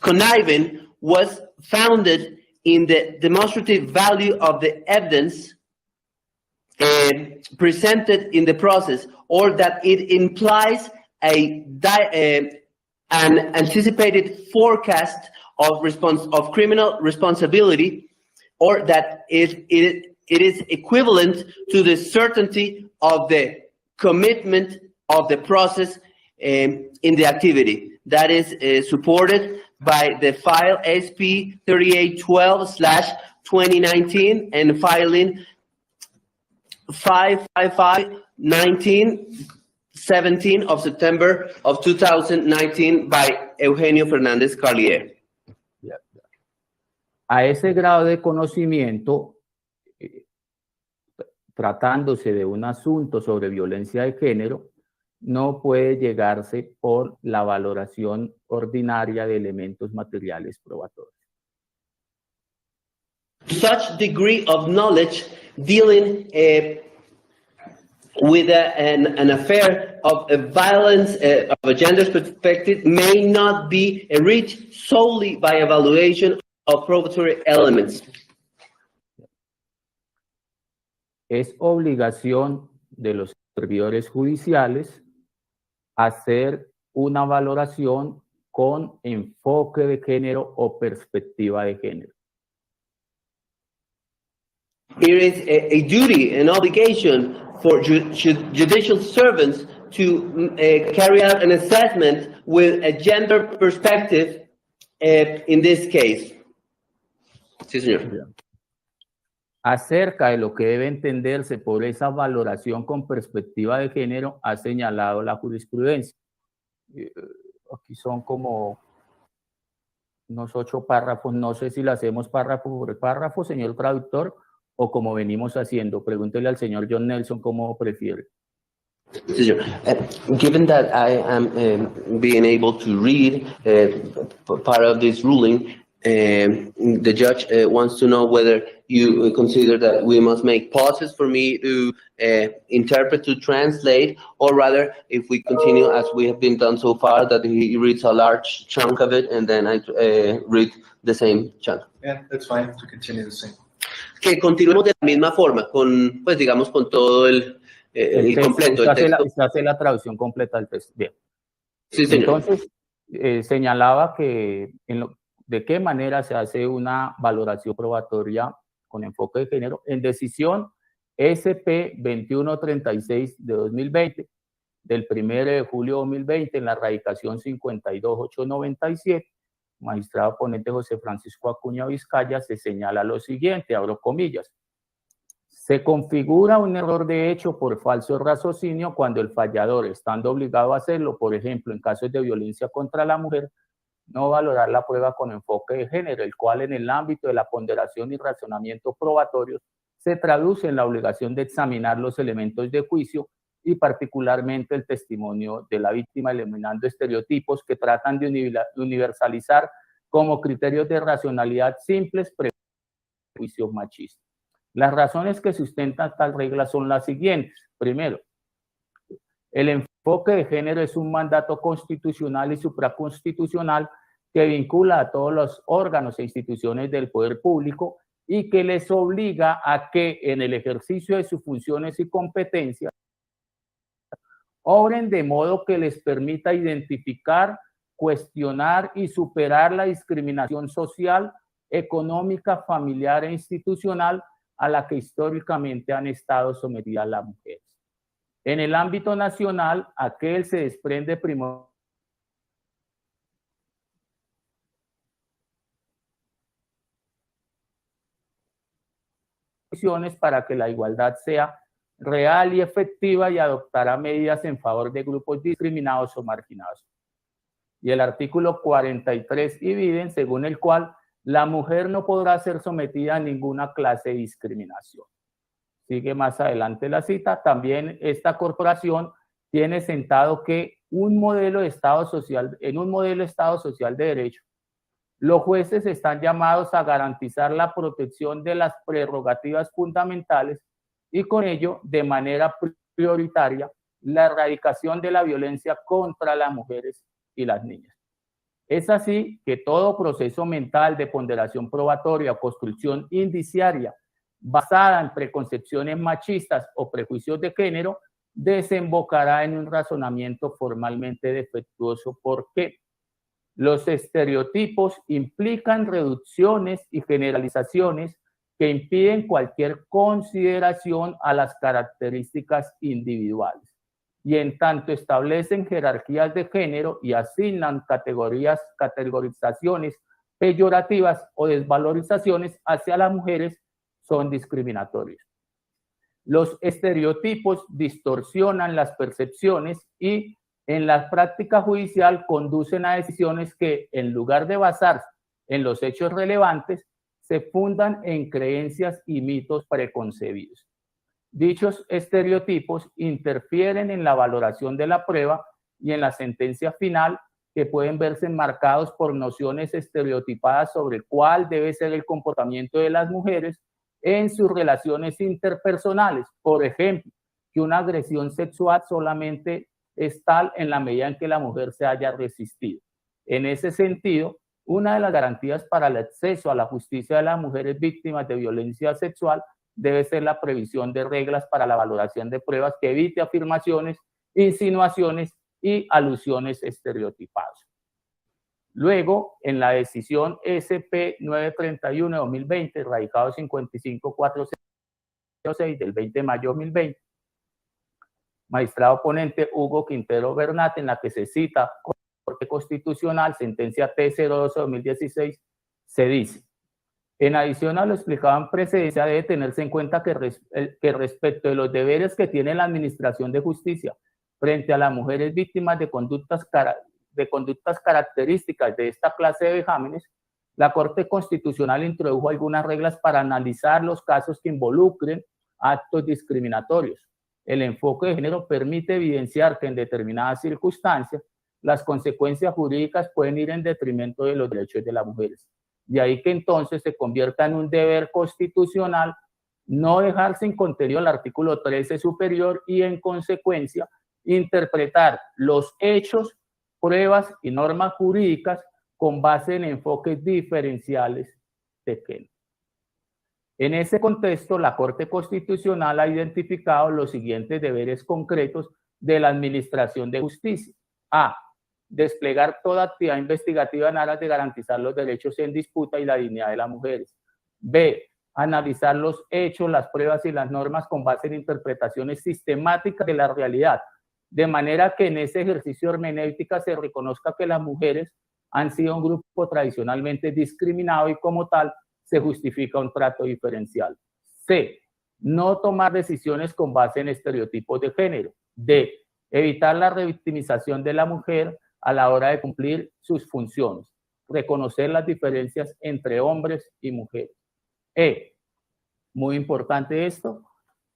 conniving was founded in the demonstrative value of the evidence presented in the process, or that it implies an anticipated forecast of criminal responsibility, or that it is equivalent to the certainty of the commitment of the process in the activity. That is supported by the file SP 3812/2019 and filing 555-19-17 of September of 2019 by Eugenio Fernández Carrier. A ese grado de conocimiento, tratándose de un asunto sobre violencia de género, no puede llegarse por la valoración ordinaria de elementos materiales probatorios. Such degree of knowledge dealing with an affair of a violence of a gender perspective may not be reached solely by evaluation of probatory elements. Es obligación de los servidores judiciales hacer una valoración con enfoque de género o perspectiva de género. It is a duty, an obligation for judicial servants to carry out an assessment with a gender perspective in this case. Sí, señor. Acerca de lo que debe entenderse por esa valoración con perspectiva de género, ha señalado la jurisprudencia. Aquí son como unos 8 párrafos, no sé si lo hacemos párrafo por párrafo, señor traductor, o como venimos haciendo. Pregúntele al señor John Nelson cómo prefiere. Given that I am being able to read part of this ruling, the judge wants to know whether you consider that we must make pauses for me to interpret, to translate, or rather, if we continue as we have been done so far, that he reads a large chunk of it and then I read the same chunk. Yeah, that's fine to continue the same. Que continuemos de la misma forma, con, pues digamos, con todo el texto, completo. usted hace la traducción completa del texto. Bien. Sí, señor. Entonces, señalaba que de qué manera se hace una valoración probatoria con enfoque de género en decisión SP 2136 de 2020, del 1 de julio de 2020, en la radicación 52897, magistrado ponente José Francisco Acuña Vizcaya, se señala lo siguiente, abro comillas: se configura un error de hecho por falso raciocinio cuando el fallador, estando obligado a hacerlo, por ejemplo, en casos de violencia contra la mujer, no valorar la prueba con enfoque de género, el cual en el ámbito de la ponderación y razonamiento probatorios se traduce en la obligación de examinar los elementos de juicio y particularmente el testimonio de la víctima, eliminando estereotipos que tratan de universalizar como criterios de racionalidad simples prejuicios machistas. Las razones que sustentan tal regla son las siguientes. Primero, el enfoque de género es un mandato constitucional y supraconstitucional que vincula a todos los órganos e instituciones del poder público y que les obliga a que en el ejercicio de sus funciones y competencias obren de modo que les permita identificar, cuestionar y superar la discriminación social, económica, familiar e institucional a la que históricamente han estado sometidas las mujeres. En el ámbito nacional, aquel se desprende primordialmente para que la igualdad sea real y efectiva y adoptará medidas en favor de grupos discriminados o marginados. Y el artículo 43 ibidem, según el cual la mujer no podrá ser sometida a ninguna clase de discriminación. Sigue más adelante la cita. También esta corporación tiene sentado que en un modelo de Estado social de derecho, los jueces están llamados a garantizar la protección de las prerrogativas fundamentales y con ello, de manera prioritaria, la erradicación de la violencia contra las mujeres y las niñas. Es así que todo proceso mental de ponderación probatoria o construcción indiciaria basada en preconcepciones machistas o prejuicios de género desembocará en un razonamiento formalmente defectuoso. ¿Por qué? Los estereotipos implican reducciones y generalizaciones que impiden cualquier consideración a las características individuales y en tanto establecen jerarquías de género y asignan categorizaciones peyorativas o desvalorizaciones hacia las mujeres, son discriminatorios. Los estereotipos distorsionan las percepciones y en la práctica judicial conducen a decisiones que, en lugar de basarse en los hechos relevantes, se fundan en creencias y mitos preconcebidos. Dichos estereotipos interfieren en la valoración de la prueba y en la sentencia final, que pueden verse enmarcados por nociones estereotipadas sobre cuál debe ser el comportamiento de las mujeres en sus relaciones interpersonales. Por ejemplo, que una agresión sexual solamente es tal en la medida en que la mujer se haya resistido. En ese sentido, una de las garantías para el acceso a la justicia de las mujeres víctimas de violencia sexual debe ser la previsión de reglas para la valoración de pruebas que evite afirmaciones, insinuaciones y alusiones estereotipadas. Luego, en la decisión SP 931 de 2020, radicado 55406 del 20 de mayo de 2020, magistrado ponente Hugo Quintero Bernat, en la que se cita Corte Constitucional, sentencia T02 de 2016, se dice: en adición a lo explicado en precedencia, debe tenerse en cuenta que respecto de los deberes que tiene la Administración de Justicia frente a las mujeres víctimas de conductas características de esta clase de vejámenes, la Corte Constitucional introdujo algunas reglas para analizar los casos que involucren actos discriminatorios. El enfoque de género permite evidenciar que en determinadas circunstancias las consecuencias jurídicas pueden ir en detrimento de los derechos de las mujeres. De ahí que entonces se convierta en un deber constitucional no dejar sin contenido el artículo 13 superior y, en consecuencia, interpretar los hechos, pruebas y normas jurídicas con base en enfoques diferenciales de género. En ese contexto, la Corte Constitucional ha identificado los siguientes deberes concretos de la Administración de Justicia. A. Desplegar toda actividad investigativa en aras de garantizar los derechos en disputa y la dignidad de las mujeres. B. Analizar los hechos, las pruebas y las normas con base en interpretaciones sistemáticas de la realidad, de manera que en ese ejercicio hermenéutica se reconozca que las mujeres han sido un grupo tradicionalmente discriminado y como tal se justifica un trato diferencial. C. No tomar decisiones con base en estereotipos de género. D. Evitar la revictimización de la mujer a la hora de cumplir sus funciones. Reconocer las diferencias entre hombres y mujeres. E. Muy importante esto.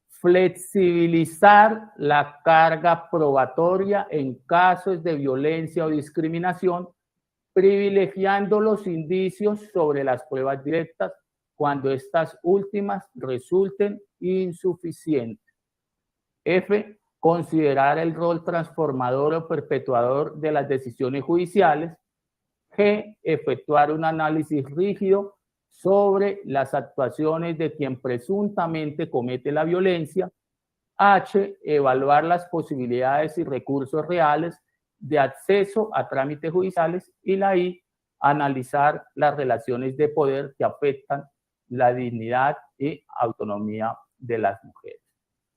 Flexibilizar la carga probatoria en casos de violencia o discriminación, privilegiando los indicios sobre las pruebas directas cuando estas últimas resulten insuficientes. F. Considerar el rol transformador o perpetuador de las decisiones judiciales. G. Efectuar un análisis rígido sobre las actuaciones de quien presuntamente comete la violencia. H. Evaluar las posibilidades y recursos reales de acceso a trámites judiciales. Y la I. Analizar las relaciones de poder que afectan la dignidad y autonomía de las mujeres.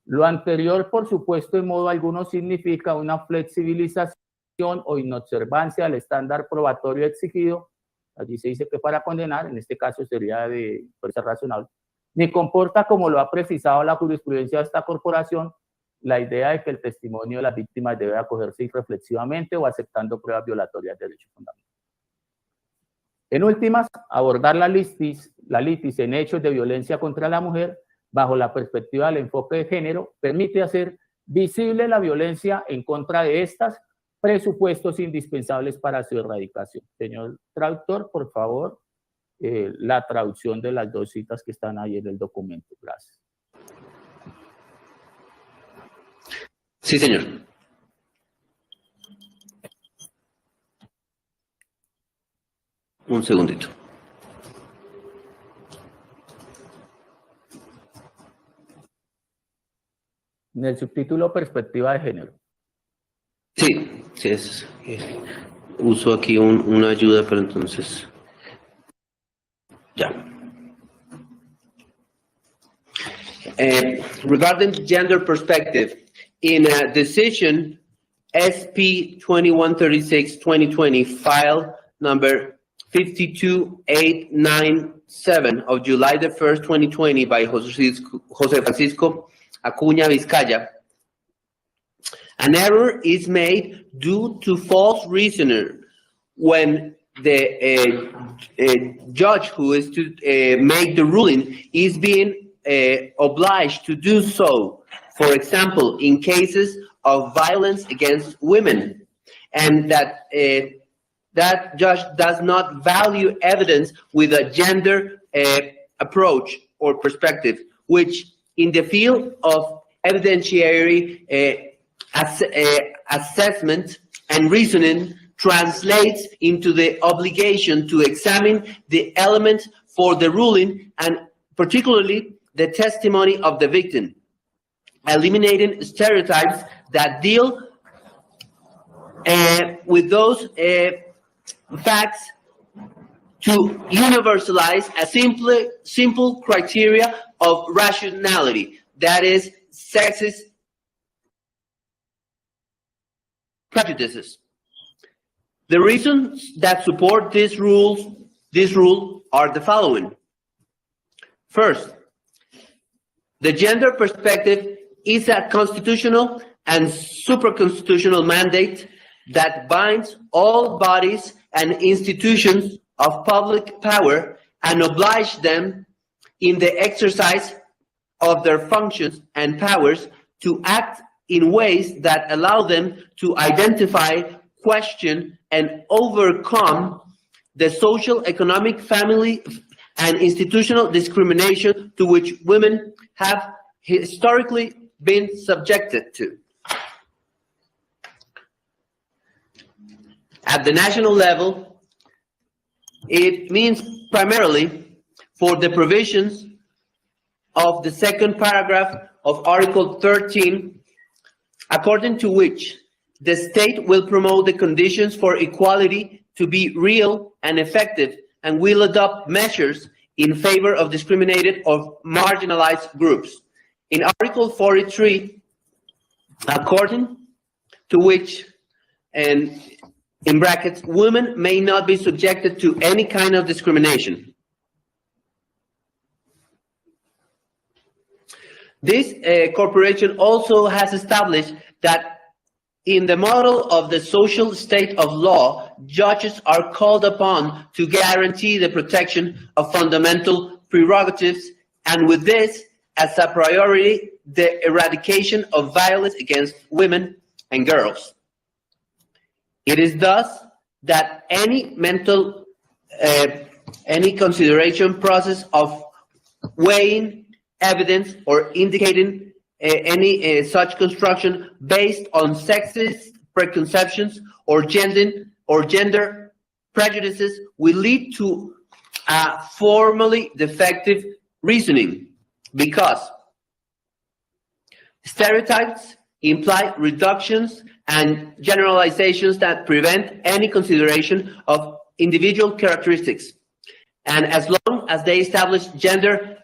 Lo anterior, por supuesto, en modo alguno significa una flexibilización o inobservancia al estándar probatorio exigido. Allí se dice que para condenar, en este caso sería de fuerza razonable, ni comporta, como lo ha precisado la jurisprudencia de esta corporación, la idea de que el testimonio de las víctimas debe acogerse irreflexivamente o aceptando pruebas violatorias de derechos fundamentales. En últimas, abordar la litis en hechos de violencia contra la mujer bajo la perspectiva del enfoque de género permite hacer visible la violencia en contra de estas, presupuestos indispensables para su erradicación. Señor traductor, por favor, la traducción de las dos citas que están ahí en el documento. Gracias. Sí, señor. Un segundito. En el subtítulo Perspectiva de Género. Sí, sí, uso aquí una ayuda, pero entonces, ya. Regarding gender perspective, in a decision SP 2136-2020, file number 52897 of July the 1st, 2020 by Jose Francisco Acuña Vizcaya, an error is made due to false reasoning when the judge who is to make the ruling is being obliged to do so. For example, in cases of violence against women, and that that judge does not value evidence with a gender approach or perspective, which in the field of evidentiary assessment and reasoning translates into the obligation to examine the element for the ruling and particularly the testimony of the victim, eliminating stereotypes that deal with those facts to universalize a simple criteria of rationality, that is, sexist prejudices. The reasons that support this rule are the following. First, the gender perspective is a constitutional and supraconstitutional mandate that binds all bodies and institutions of public power and oblige them in the exercise of their functions and powers to act in ways that allow them to identify, question, and overcome the social, economic, family, and institutional discrimination to which women have historically been subjected to. At the national level, it means primarily for the provisions of the second paragraph of Article 13, according to which the state will promote the conditions for equality to be real and effective and will adopt measures in favor of discriminated or marginalized groups. In Article 43, according to which, and in brackets, women may not be subjected to any kind of discrimination. This corporation also has established that in the model of the social state of law, judges are called upon to guarantee the protection of fundamental prerogatives, and with this, as a priority, the eradication of violence against women and girls. It is thus that any consideration process of weighing evidence or indicating any such construction based on sexist preconceptions or gender prejudices will lead to a formally defective reasoning, because stereotypes imply reductions and generalizations that prevent any consideration of individual characteristics. And as long as they establish gender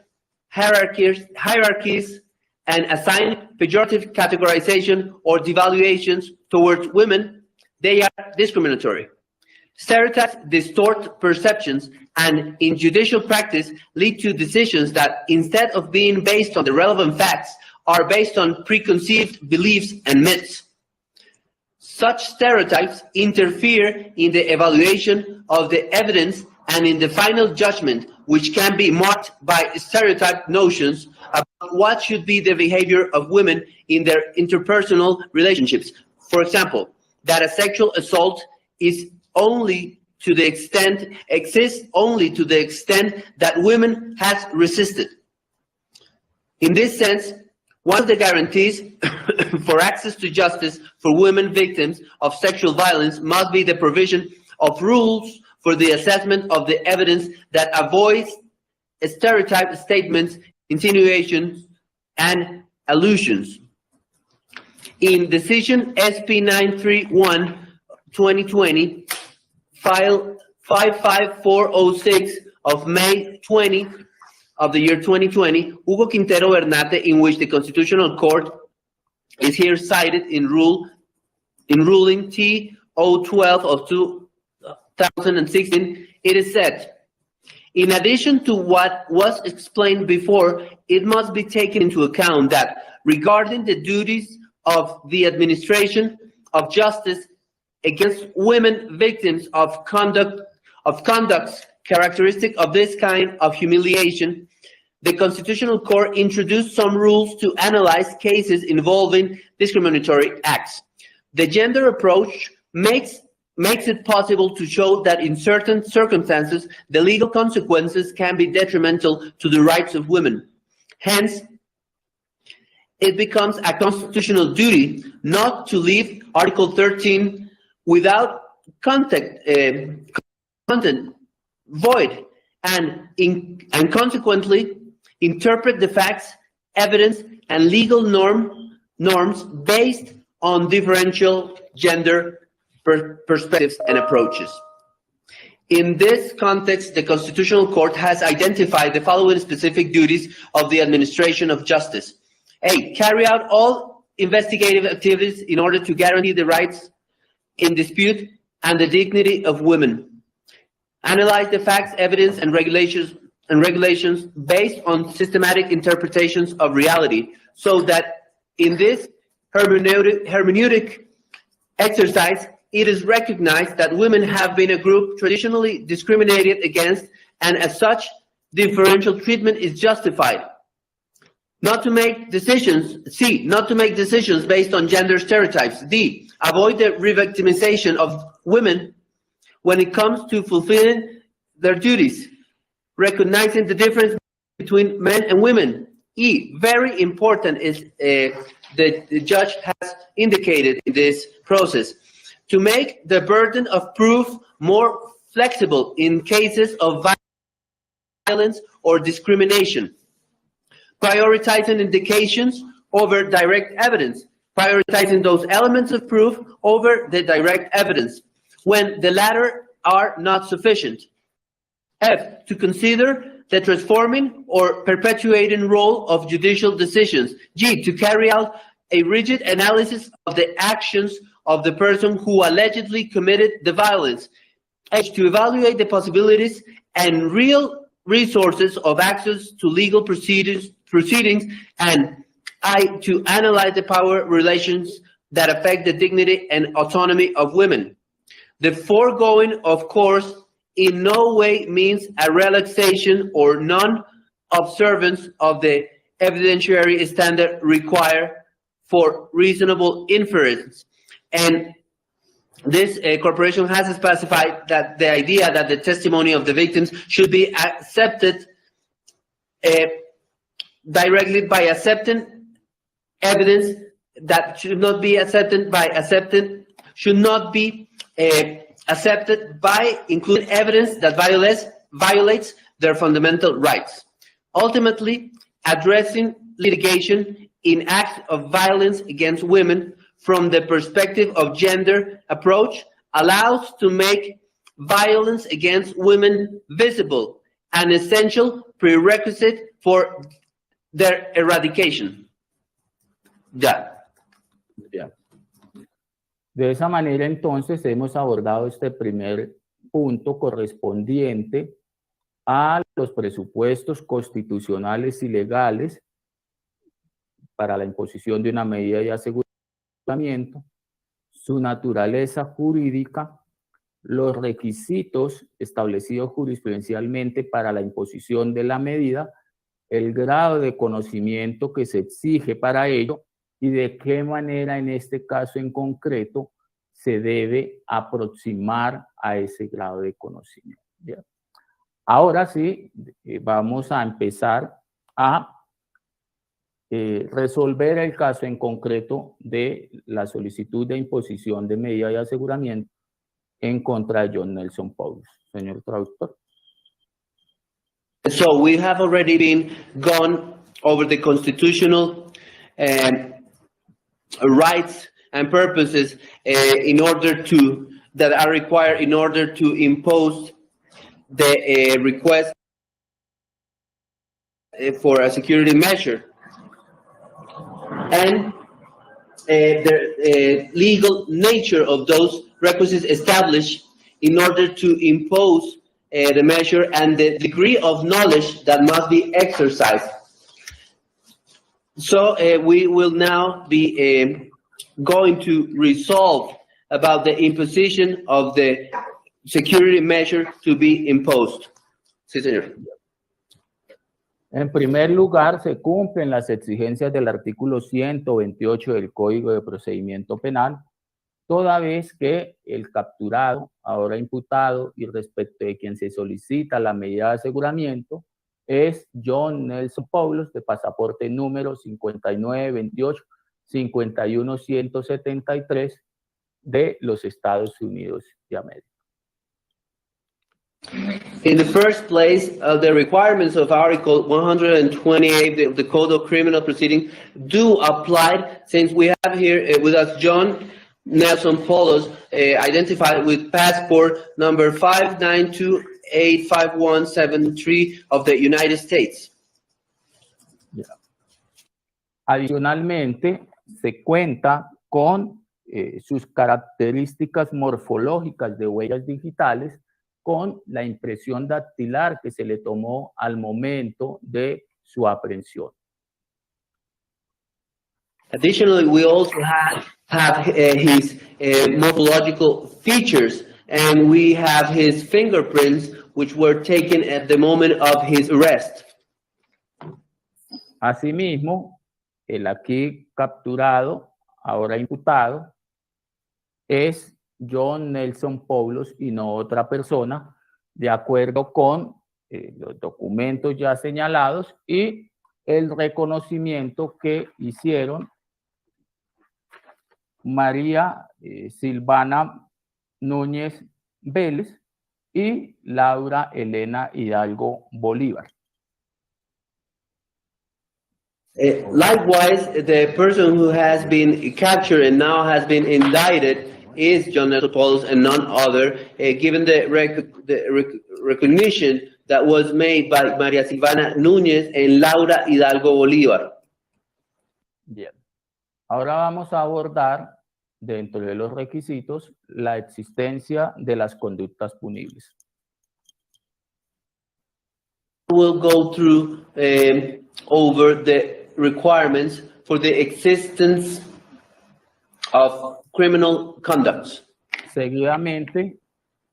hierarchies and assign pejorative categorization or devaluations towards women, they are discriminatory. Stereotypes distort perceptions and in judicial practice lead to decisions that, instead of being based on the relevant facts, are based on preconceived beliefs and myths. Such stereotypes interfere in the evaluation of the evidence and in the final judgment, which can be marked by stereotyped notions about what should be the behavior of women in their interpersonal relationships. For example, that a sexual assault exists only to the extent that women has resisted. In this sense, one of the guarantees for access to justice for women victims of sexual violence must be the provision of rules for the assessment of the evidence that avoids stereotype statements, insinuations, and allusions. In decision SP 931/2020, file 55406 of May 20 of the year 2020, Hugo Quintero Bernate, in which the Constitutional Court is here cited in ruling T 012 of 2016, it is said, in addition to what was explained before, it must be taken into account that regarding the duties of the administration of justice against women victims of conducts characteristic of this kind of humiliation, the Constitutional Court introduced some rules to analyze cases involving discriminatory acts. The gender approach makes it possible to show that in certain circumstances, the legal consequences can be detrimental to the rights of women. Hence, it becomes a constitutional duty not to leave Article 13 without content void, and consequently interpret the facts, evidence, and legal norms based on differential gender perspectives and approaches. In this context, the Constitutional Court has identified the following specific duties of the administration of justice. A, carry out all investigative activities in order to guarantee the rights in dispute and the dignity of women. Analyze the facts, evidence, and regulations based on systematic interpretations of reality, so that in this hermeneutic exercise, it is recognized that women have been a group traditionally discriminated against, and as such, differential treatment is justified. Not to make decisions, C, not to make decisions based on gender stereotypes. D, avoid the re-victimization of women when it comes to fulfilling their duties, recognizing the difference between men and women. E, very important, is the judge has indicated in this process, to make the burden of proof more flexible in cases of violence or discrimination, prioritizing indications over direct evidence, prioritizing those elements of proof over the direct evidence when the latter are not sufficient. F, to consider the transforming or perpetuating role of judicial decisions. G, to carry out a rigid analysis of the actions of the person who allegedly committed the violence. H, to evaluate the possibilities and real resources of access to legal proceedings. And I, to analyze the power relations that affect the dignity and autonomy of women. The foregoing, of course, in no way means a relaxation or non-observance of the evidentiary standard required for reasonable inference. And this corporation has specified that the idea that the testimony of the victims should be accepted directly by accepting evidence that should not be accepted by accepted by including evidence that violates their fundamental rights. Ultimately, addressing litigation in acts of violence against women from the perspective of gender approach allows to make violence against women visible, an essential prerequisite for their eradication. Ya. De esa manera, entonces, hemos abordado este primer punto correspondiente a los presupuestos constitucionales y legales para la imposición de una medida de aseguramiento, su naturaleza jurídica, los requisitos establecidos jurisprudencialmente para la imposición de la medida, el grado de conocimiento que se exige para ello, y de qué manera en este caso en concreto se debe aproximar a ese grado de conocimiento. ¿Bien? Ahora sí, vamos a empezar a resolver el caso en concreto de la solicitud de imposición de medida de aseguramiento en contra de John Poulos. Señor traductor. So we have already gone over the constitutional rights and purposes that are required in order to impose the request for a security measure, and the legal nature of those requisites established in order to impose the measure, and the degree of knowledge that must be exercised. So we will now be going to resolve about the imposition of the security measure to be imposed. Sí, señor. En primer lugar, se cumplen las exigencias del artículo 128 del Código de Procedimiento Penal, toda vez que el capturado, ahora imputado, y respecto de quien se solicita la medida de aseguramiento, es John Poulos, de pasaporte número 5928-51173 de los Estados Unidos de América. In the first place, the requirements of Article 128 of the Code of Criminal Proceeding do apply, since we have here with us John Poulos, identified with passport number 592-85173 of the United States. Adicionalmente, se cuenta con sus características morfológicas de huellas digitales, con la impresión dactilar que se le tomó al momento de su aprehensión. Additionally, we also have his morphological features, and we have his fingerprints, which were taken at the moment of his arrest. Asimismo, el aquí capturado, ahora imputado, es John Nelson Poulos y no otra persona, de acuerdo con los documentos ya señalados y el reconocimiento que hicieron María Silvana Núñez Vélez y Laura Elena Hidalgo Bolívar. Likewise, the person who has been captured and now has been indicted is John Nelson Poulos and none other, given the recognition that was made by María Silvana Núñez and Laura Hidalgo Bolívar. Bien. Ahora vamos a abordar, dentro de los requisitos, la existencia de las conductas punibles. We'll go through over the requirements for the existence of criminal conduct. Seguidamente,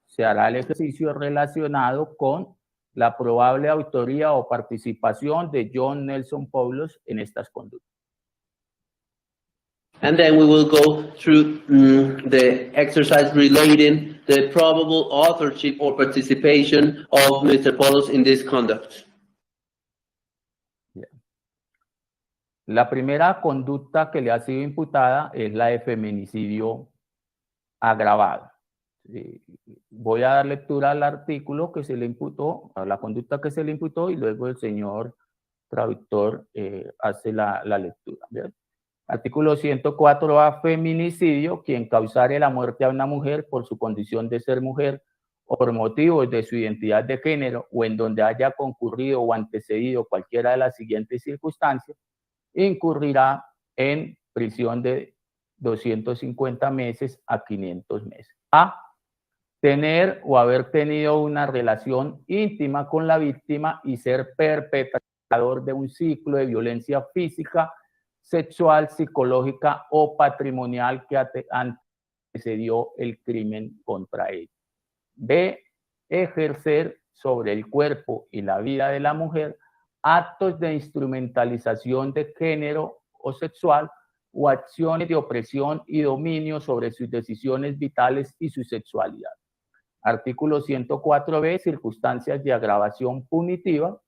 se hará el ejercicio relacionado con la probable autoría o participación de John Nelson Poulos en estas conductas. And then we will go through the exercise relating the probable authorship or participation of Mr. Poulos in this conduct. La primera conducta que le ha sido imputada es la de feminicidio agravado. Voy a dar lectura al artículo que se le imputó, a la conducta que se le imputó, y luego el señor traductor hace la lectura. ¿Bien? Artículo 104A, feminicidio, quien causare la muerte a una mujer por su condición de ser mujer o por motivos de su identidad de género o en donde haya concurrido o antecedido cualquiera de las siguientes circunstancias, incurrirá en prisión de 250 meses a 500 meses. A. Tener o haber tenido una relación íntima con la víctima y ser perpetrador de un ciclo de violencia física, sexual, psicológica o patrimonial que antecedió el crimen contra él. B. Ejercer sobre el cuerpo y la vida de la mujer actos de instrumentalización de género o sexual o acciones de opresión y dominio sobre sus decisiones vitales y su sexualidad. Artículo 104b, circunstancias de agravación punitiva.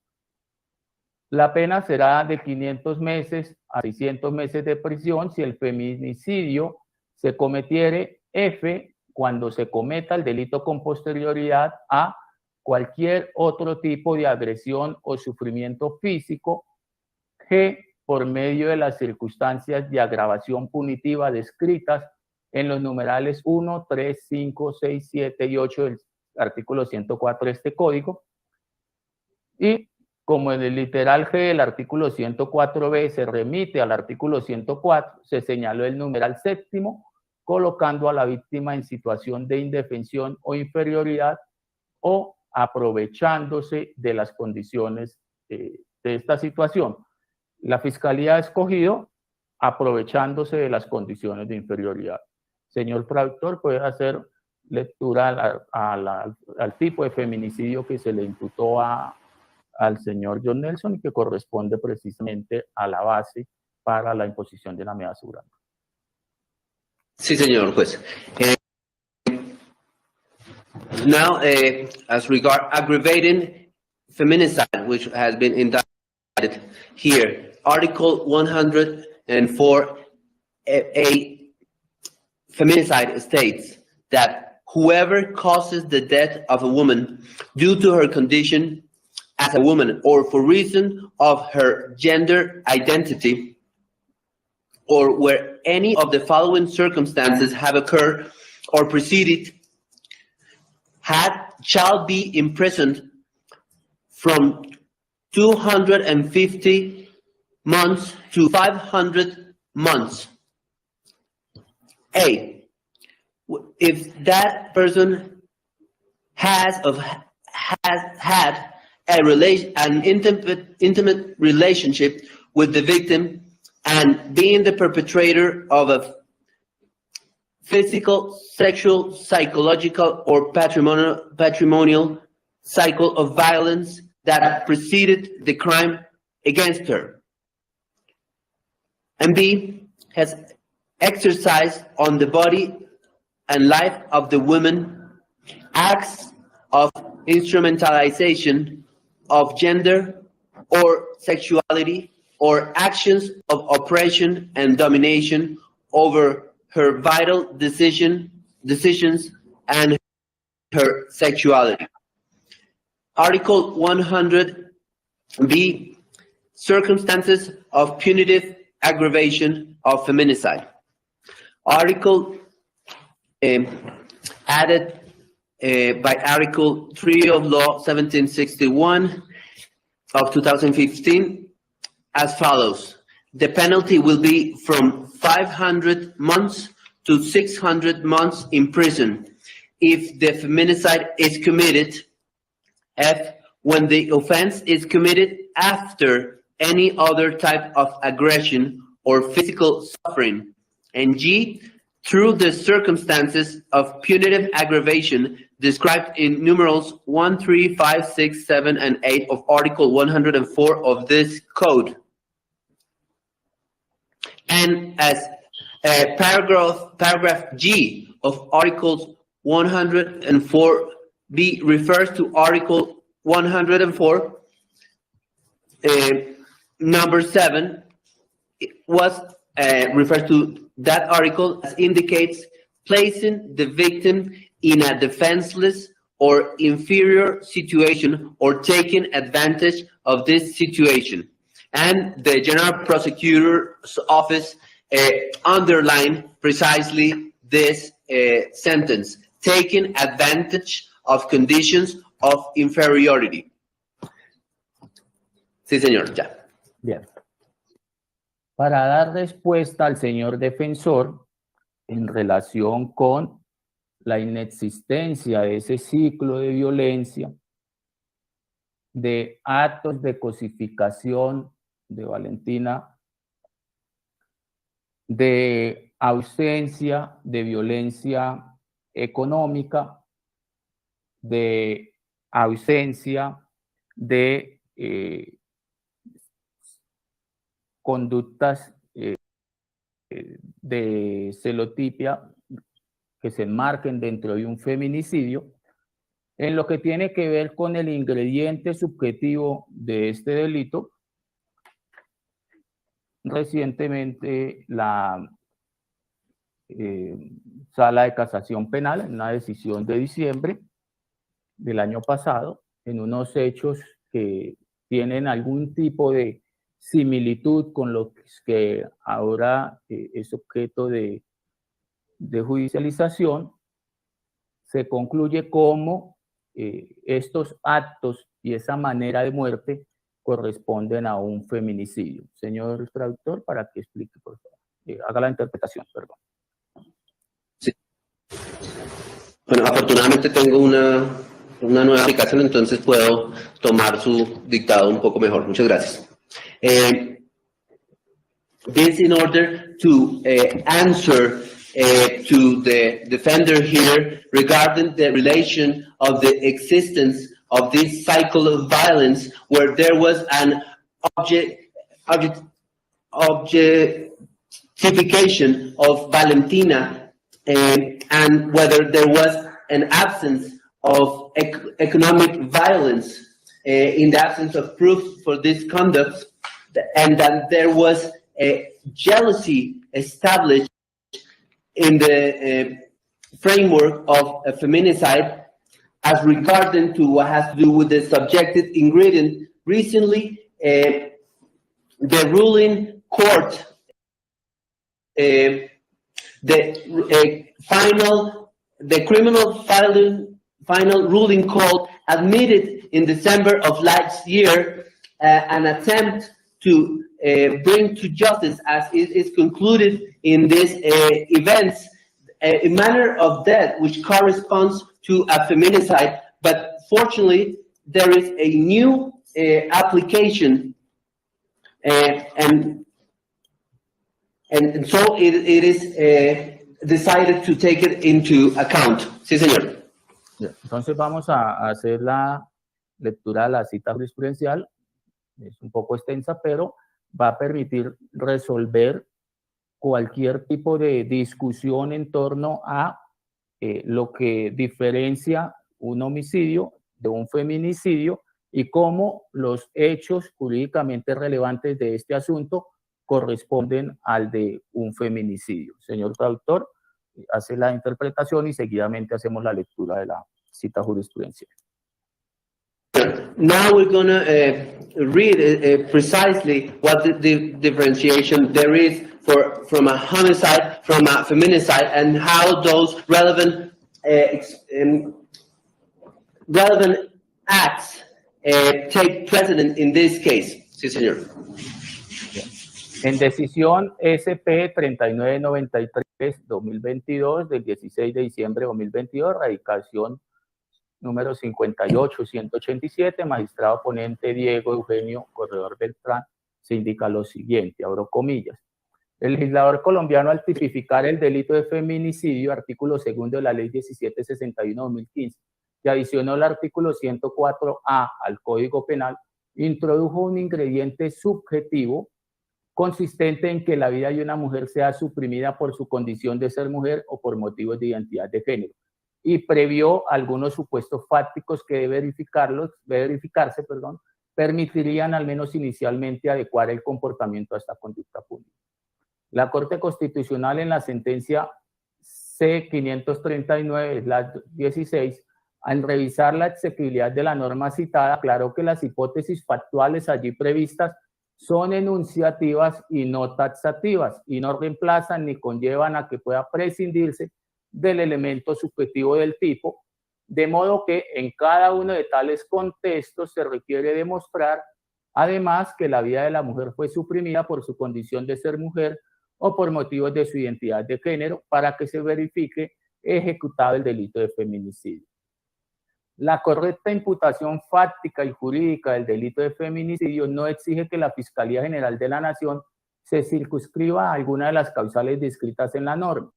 La pena será de 500 meses a 600 meses de prisión si el feminicidio se cometiere. F, cuando se cometa el delito con posterioridad a cualquier otro tipo de agresión o sufrimiento físico. G, por medio de las circunstancias de agravación punitiva descritas en los numerales 1, 3, 5, 6, 7 y 8 del artículo 104 de este código. Y como en el literal G del artículo 104b se remite al artículo 104, se señaló el numeral séptimo, colocando a la víctima en situación de indefensión o inferioridad o aprovechándose de las condiciones de esta situación. La Fiscalía ha escogido aprovechándose de las condiciones de inferioridad. Señor traductor, ¿puede hacer lectura al tipo de feminicidio que se le imputó al señor John Nelson y que corresponde precisamente a la base para la imposición de la medida de aseguramiento? Sí, señor juez. Now, as regard aggravating feminicide, which has been indicted here, Article 104A feminicide states that whoever causes the death of a woman due to her condition as a woman or for reason of her gender identity, or where any of the following circumstances have occurred or preceded, shall be imprisoned from 250 months to 500 months. A, if that person has had an intimate relationship with the victim and being the perpetrator of a physical, sexual, psychological, or patrimonial cycle of violence that preceded the crime against her. And B, has exercised on the body and life of the woman, acts of instrumentalization of gender or sexuality, or actions of oppression and domination over her vital decisions and her sexuality. Article 100B, circumstances of punitive aggravation of feminicide. Article added by Article 3 of Law 1761 of 2015 as follows. The penalty will be from 500 months to 600 months in prison if the feminicide is committed, F, when the offense is committed after any other type of aggression or physical suffering, and G, through the circumstances of punitive aggravation described in numerals 1, 3, 5, 6, 7, and 8 of Article 104 of this Code. And as paragraph G of Articles 104B refers to Article 104, number 7 refers to that article as indicates placing the victim in a defenseless or inferior situation or taking advantage of this situation. And the General Prosecutor's Office underlined precisely this sentence, taking advantage of conditions of inferiority. Sí, señor, ya. Bien. Para dar respuesta al señor defensor en relación con la inexistencia de ese ciclo de violencia, de actos de cosificación de Valentina, de ausencia de violencia económica, de ausencia de conductas de celotipia que se enmarquen dentro de un feminicidio, en lo que tiene que ver con el ingrediente subjetivo de este delito. Recientemente la Sala de Casación Penal, en una decisión de diciembre del año pasado, en unos hechos que tienen algún tipo de similitud con lo que ahora es objeto de judicialización, se concluye como estos actos y esa manera de muerte corresponden a un feminicidio. Señor traductor, para que explique, por favor. Haga la interpretación, perdón. Sí. Bueno, afortunadamente tengo una nueva aplicación, entonces puedo tomar su dictado un poco mejor. Muchas gracias. This in order to answer to the defender here regarding the relation of the existence of this cycle of violence where there was an objectification of Valentina and whether there was an absence of economic violence in the absence of proof for this conduct, and that there was a jealousy established in the framework of a feminicide as regarding to what has to do with the subjective ingredient. Recently, the ruling court, the criminal final ruling court admitted in December of last year an attempt to bring to justice, as it is concluded in these events, a manner of death which corresponds to a feminicide. But fortunately, there is a new application, and so it is decided to take it into account. Sí, señor. Entonces vamos a hacer la lectura de la cita jurisprudencial. Es un poco extensa, pero va a permitir resolver cualquier tipo de discusión en torno a lo que diferencia un homicidio de un feminicidio y cómo los hechos jurídicamente relevantes de este asunto corresponden al de un feminicidio. Señor traductor, hace la interpretación y seguidamente hacemos la lectura de la cita jurisprudencial. Now we're going to read precisely what the differentiation there is from a homicide, from a feminicide, and how those relevant acts take precedent in this case. Sí, señor. En decisión SP 3993-2022 del 16 de diciembre de 2022, radicación número 58-187, magistrado ponente Diego Eugenio Corredor Beltrán, se indica lo siguiente, abro comillas. El legislador colombiano, al tipificar el delito de feminicidio, artículo 2 de la ley 1761-2015, que adicionó el artículo 104A al Código Penal, introdujo un ingrediente subjetivo consistente en que la vida de una mujer sea suprimida por su condición de ser mujer o por motivos de identidad de género, y previó algunos supuestos fácticos que de verificarse, permitirían al menos inicialmente adecuar el comportamiento a esta conducta pública. La Corte Constitucional en la sentencia C-539/16, al revisar la exequibilidad de la norma citada, aclaró que las hipótesis factuales allí previstas son enunciativas y no taxativas, y no reemplazan ni conllevan a que pueda prescindirse del elemento subjetivo del tipo, de modo que en cada uno de tales contextos se requiere demostrar, además, que la vida de la mujer fue suprimida por su condición de ser mujer o por motivos de su identidad de género para que se verifique ejecutado el delito de feminicidio. La correcta imputación fáctica y jurídica del delito de feminicidio no exige que la Fiscalía General de la Nación se circunscriba a alguna de las causales descritas en la norma.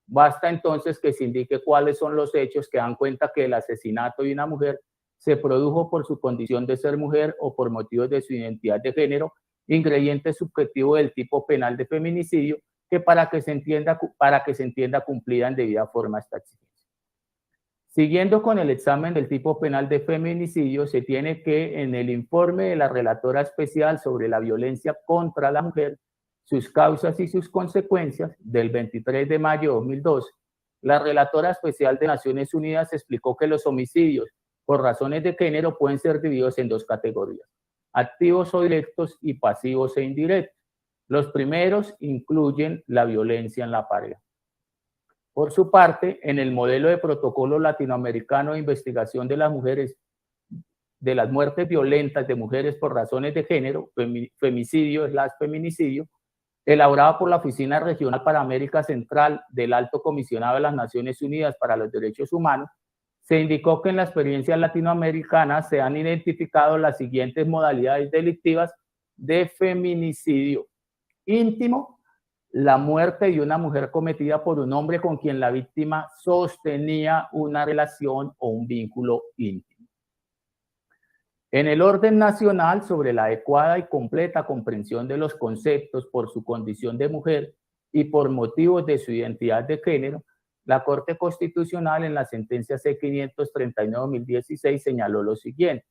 Basta entonces que se indique cuáles son los hechos que dan cuenta que el asesinato de una mujer se produjo por su condición de ser mujer o por motivos de su identidad de género, ingrediente subjetivo del tipo penal de feminicidio, que para que se entienda cumplida en debida forma esta exigencia. Siguiendo con el examen del tipo penal de feminicidio, se tiene que en el informe de la relatora especial sobre la violencia contra la mujer, sus causas y sus consecuencias, del 23 de mayo de 2012, la relatora especial de Naciones Unidas explicó que los homicidios por razones de género pueden ser divididos en dos categorías: activos o directos y pasivos e indirectos. Los primeros incluyen la violencia en la pareja. Por su parte, en el modelo de protocolo latinoamericano de investigación de las mujeres, de las muertes violentas de mujeres por razones de género, feminicidio, elaborado por la Oficina Regional para América Central del Alto Comisionado de las Naciones Unidas para los Derechos Humanos, se indicó que en la experiencia latinoamericana se han identificado las siguientes modalidades delictivas de feminicidio: íntimo, la muerte de una mujer cometida por un hombre con quien la víctima sostenía una relación o un vínculo íntimo. En el orden nacional, sobre la adecuada y completa comprensión de los conceptos por su condición de mujer y por motivos de su identidad de género, la Corte Constitucional en la sentencia C-539/2016 señaló lo siguiente: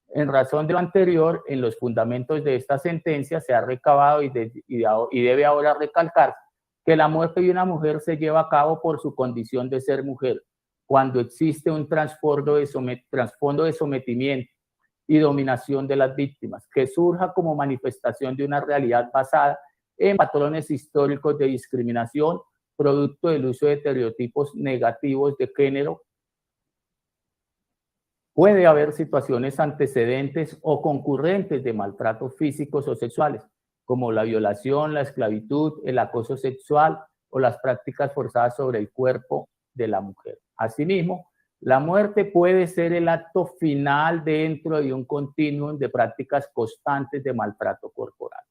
en razón de lo anterior, en los fundamentos de esta sentencia se ha recabado y debe ahora recalcarse que la muerte de una mujer se lleva a cabo por su condición de ser mujer, cuando existe un trasfondo de sometimiento y dominación de las víctimas, que surja como manifestación de una realidad basada en patrones históricos de discriminación, producto del uso de estereotipos negativos de género. Puede haber situaciones antecedentes o concurrentes de maltratos físicos o sexuales, como la violación, la esclavitud, el acoso sexual o las prácticas forzadas sobre el cuerpo de la mujer. Asimismo, la muerte puede ser el acto final dentro de un continuum de prácticas constantes de maltrato corporal.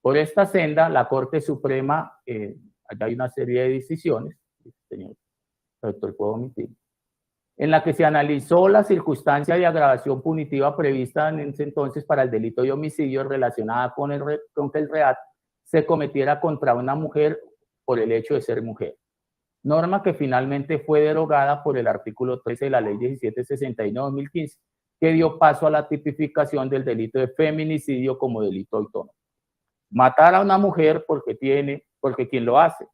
Por esta senda, la Corte Suprema, allá hay una serie de decisiones, señor doctor, ¿puedo omitir?, en la que se analizó la circunstancia de agravación punitiva prevista en ese entonces para el delito de homicidio relacionada con que el reato se cometiera contra una mujer por el hecho de ser mujer. Norma que finalmente fue derogada por el artículo 13 de la ley 1769/2015, que dio paso a la tipificación del delito de feminicidio como delito autónomo. Matar a una mujer porque quien lo hace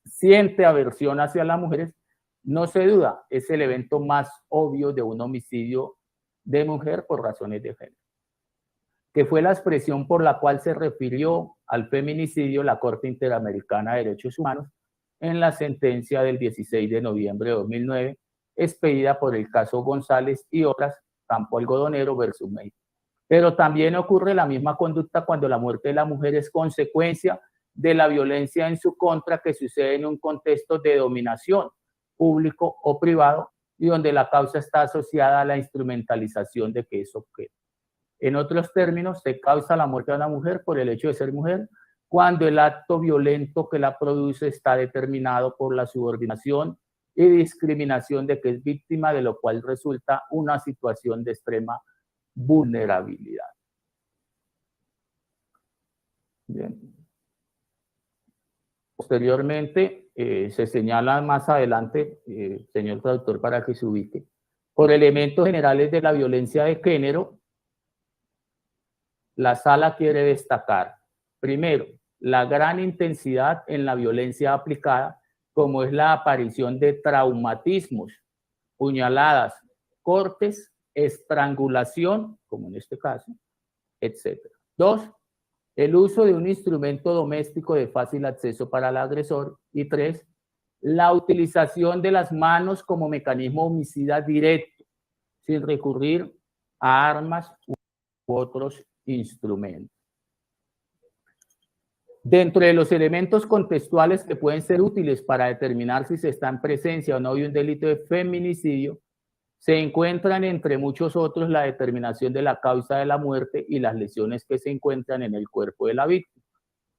siente aversión hacia las mujeres, no se duda, es el evento más obvio de un homicidio de mujer por razones de género, que fue la expresión por la cual se refirió al feminicidio la Corte Interamericana de Derechos Humanos en la sentencia del 16 de noviembre de 2009, expedida por el caso González y otras, Campo Algodonero versus México. Pero también ocurre la misma conducta cuando la muerte de la mujer es consecuencia de la violencia en su contra que sucede en un contexto de dominación público o privado y donde la causa está asociada a la instrumentalización de que es objeto. En otros términos, se causa la muerte de una mujer por el hecho de ser mujer cuando el acto violento que la produce está determinado por la subordinación y discriminación de que es víctima, de lo cual resulta una situación de extrema vulnerabilidad. Bien. Posteriormente, se señala más adelante, señor traductor, para que se ubique, por elementos generales de la violencia de género, la sala quiere destacar, primero, la gran intensidad en la violencia aplicada, como es la aparición de traumatismos, puñaladas, cortes, estrangulación, como en este caso, etc. 2. El uso de un instrumento doméstico de fácil acceso para el agresor. Y 3. La utilización de las manos como mecanismo homicida directo, sin recurrir a armas u otros instrumentos. Dentro de los elementos contextuales que pueden ser útiles para determinar si se está en presencia o no de un delito de feminicidio, se encuentran entre muchos otros la determinación de la causa de la muerte y las lesiones que se encuentran en el cuerpo de la víctima,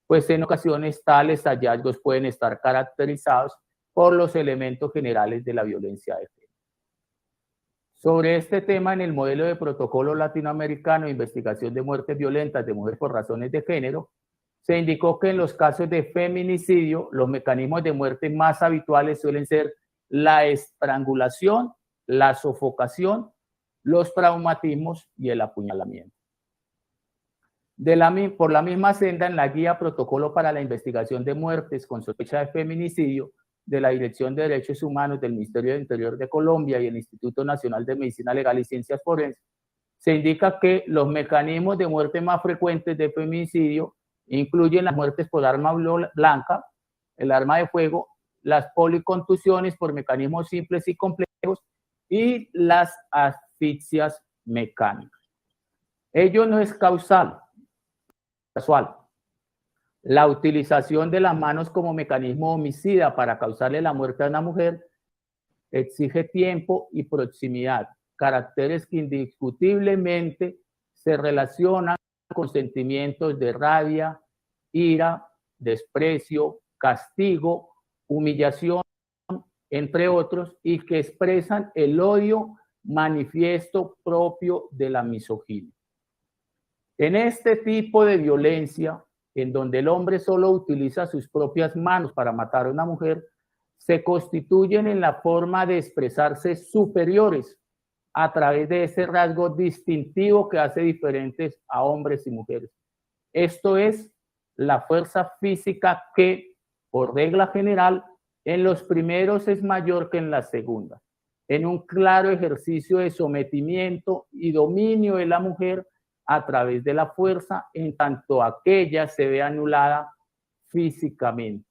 pues en ocasiones tales hallazgos pueden estar caracterizados por los elementos generales de la violencia de género. Sobre este tema, en el modelo de protocolo latinoamericano de investigación de muertes violentas de mujeres por razones de género, se indicó que en los casos de feminicidio, los mecanismos de muerte más habituales suelen ser la estrangulación, la sofocación, los traumatismos y el apuñalamiento. Por la misma senda, en la guía Protocolo para la Investigación de Muertes con sospecha de feminicidio de la Dirección de Derechos Humanos del Ministerio del Interior de Colombia y el Instituto Nacional de Medicina Legal y Ciencias Forenses, se indica que los mecanismos de muerte más frecuentes de feminicidio incluyen las muertes por arma blanca, el arma de fuego, las policontusiones por mecanismos simples y complejos y las asfixias mecánicas. Ello no es casual. La utilización de las manos como mecanismo homicida para causarle la muerte a una mujer exige tiempo y proximidad, caracteres que indiscutiblemente se relacionan con sentimientos de rabia, ira, desprecio, castigo, humillación, entre otros, y que expresan el odio manifiesto propio de la misoginia. En este tipo de violencia, en donde el hombre solo utiliza sus propias manos para matar a una mujer, se constituyen en la forma de expresarse superiores a través de ese rasgo distintivo que hace diferentes a hombres y mujeres. Esto es la fuerza física que, por regla general, en los primeros es mayor que en las segundas, en un claro ejercicio de sometimiento y dominio de la mujer a través de la fuerza, en tanto aquella se ve anulada físicamente,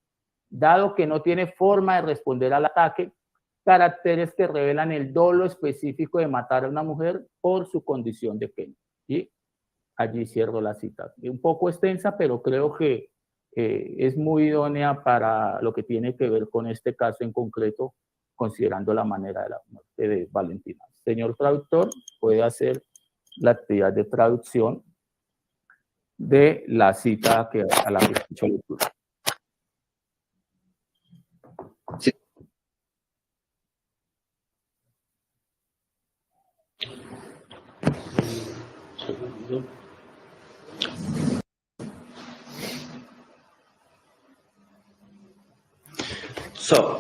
dado que no tiene forma de responder al ataque, caracteres que revelan el dolo específico de matar a una mujer por su condición de género. Y allí cierro la cita. Un poco extensa, pero creo que es muy idónea para lo que tiene que ver con este caso en concreto, considerando la manera de la muerte de Valentina. Señor traductor, puede hacer la actividad de traducción de la cita a la que he hecho lectura. Sí. So,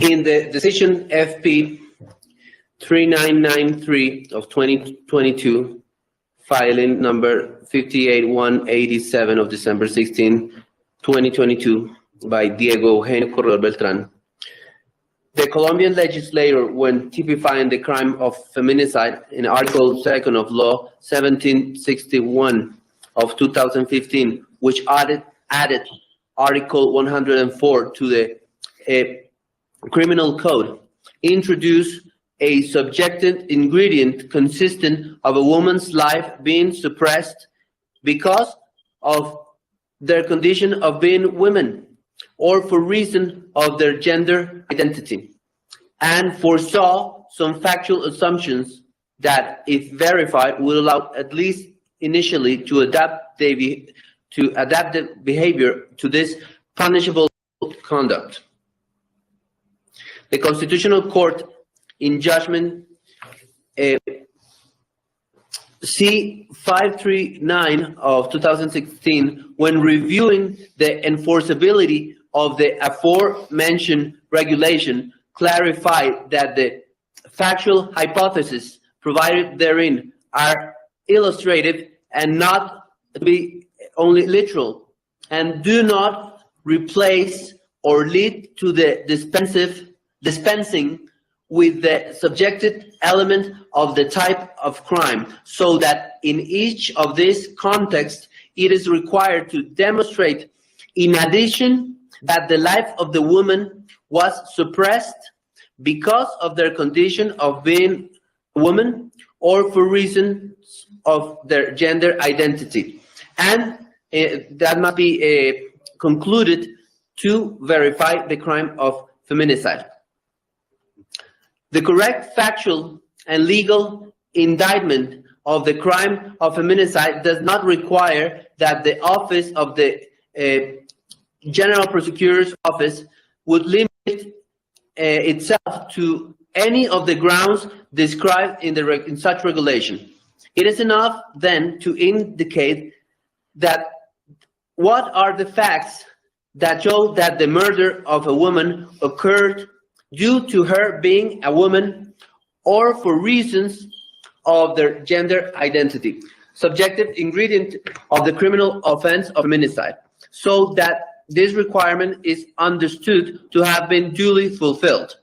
in the decision FP 3993 of 2022, filing number 58187 of December 16, 2022, by Diego Eugenio Corredor Beltrán, the Colombian legislator, when typifying the crime of feminicide in Article 2 of Law 1761 of 2015, which added Article 104 to the Criminal Code, introduced a subjective ingredient consistent of a woman's life being suppressed because of their condition of being women or for reason of their gender identity, and foresaw some factual assumptions that, if verified, would allow at least initially to adapt the behavior to this punishable conduct. The Constitutional Court, in judgment C-539 of 2016, when reviewing the enforceability of the aforementioned regulation, clarified that the factual hypotheses provided therein are illustrative and not to be only literal, and do not replace or lead to the dispensing with the subjective element of the type of crime, so that in each of these contexts, it is required to demonstrate, in addition, that the life of the woman was suppressed because of their condition of being a woman or for reasons of their gender identity. And that must be concluded to verify the crime of feminicide. The correct factual and legal indictment of the crime of feminicide does not require that the office of the General Prosecutor's Office would limit itself to any of the grounds described in such regulation. It is enough then to indicate that what are the facts that show that the murder of a woman occurred due to her being a woman or for reasons of their gender identity, subjective ingredient of the criminal offense of feminicide, so that this requirement is understood to have been duly fulfilled.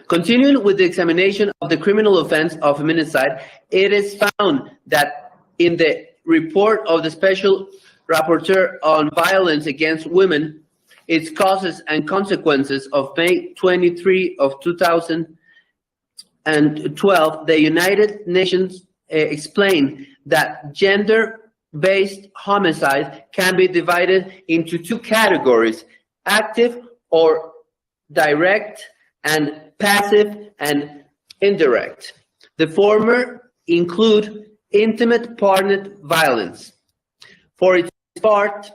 Continuing with the examination of the criminal offense of feminicide, it is found that in the report of the Special Rapporteur on Violence Against Women, its causes and consequences of May 23 of 2012, the United Nations explained that gender-based homicide can be divided into two categories: active or direct, and passive and indirect. The former include intimate partner violence. For its part,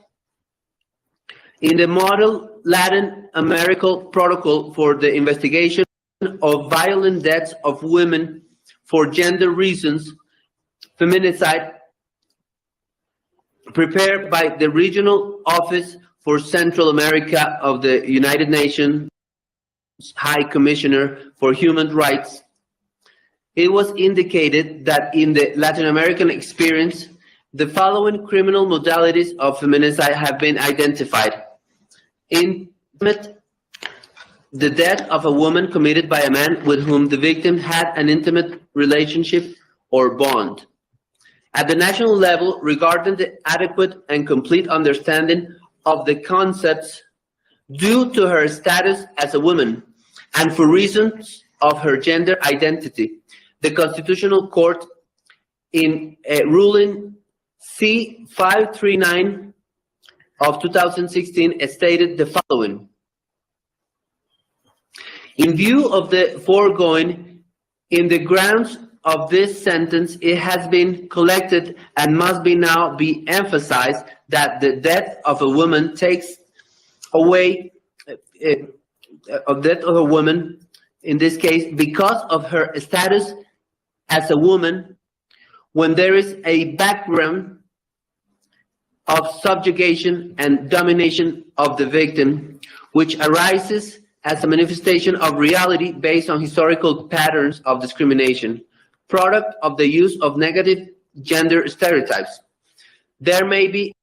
in the model Latin American protocol for the investigation of violent deaths of women for gender reasons, feminicide, prepared by the Regional Office for Central America of the United Nations High Commissioner for Human Rights, it was indicated that in the Latin American experience, the following criminal modalities of feminicide have been identified: intimate, the death of a woman committed by a man with whom the victim had an intimate relationship or bond. At the national level, regarding the adequate and complete understanding of the concepts due to her status as a woman and for reasons of her gender identity, the Constitutional Court, in a ruling C-539 of 2016, stated the following: in view of the foregoing, in the grounds of this sentence, it has been collected and must be now be emphasized that the death of a woman takes away death of a woman, in this case, because of her status as a woman, when there is a background of subjugation and domination of the victim, which arises as a manifestation of reality based on historical patterns of discrimination, product of the use of negative gender stereotypes. There may be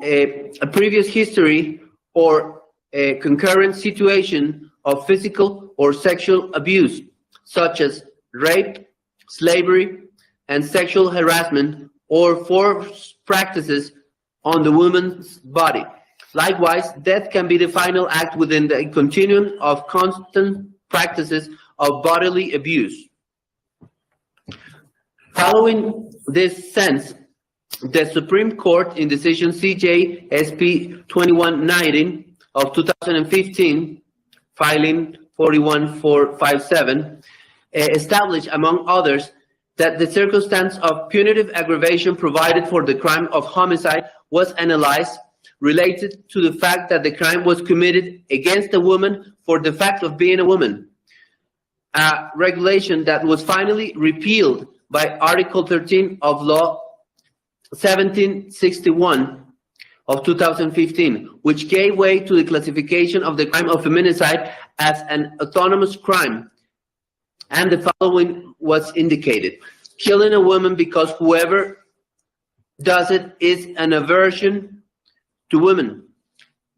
a previous history or a concurrent situation of physical or sexual abuse, such as rape, slavery, and sexual harassment or forced practices on the woman's body. Likewise, death can be the final act within the continuum of constant practices of bodily abuse. Following this sense, the Supreme Court in decision CJ-SP 2119 of 2015, filing 41457, established, among others, that the circumstance of punitive aggravation provided for the crime of homicide was analyzed related to the fact that the crime was committed against a woman for the fact of being a woman, a regulation that was finally repealed by Article 13 of Law 1761 of 2015, which gave way to the classification of the crime of feminicide as an autonomous crime. And the following was indicated: killing a woman because whoever does it is an aversion to women.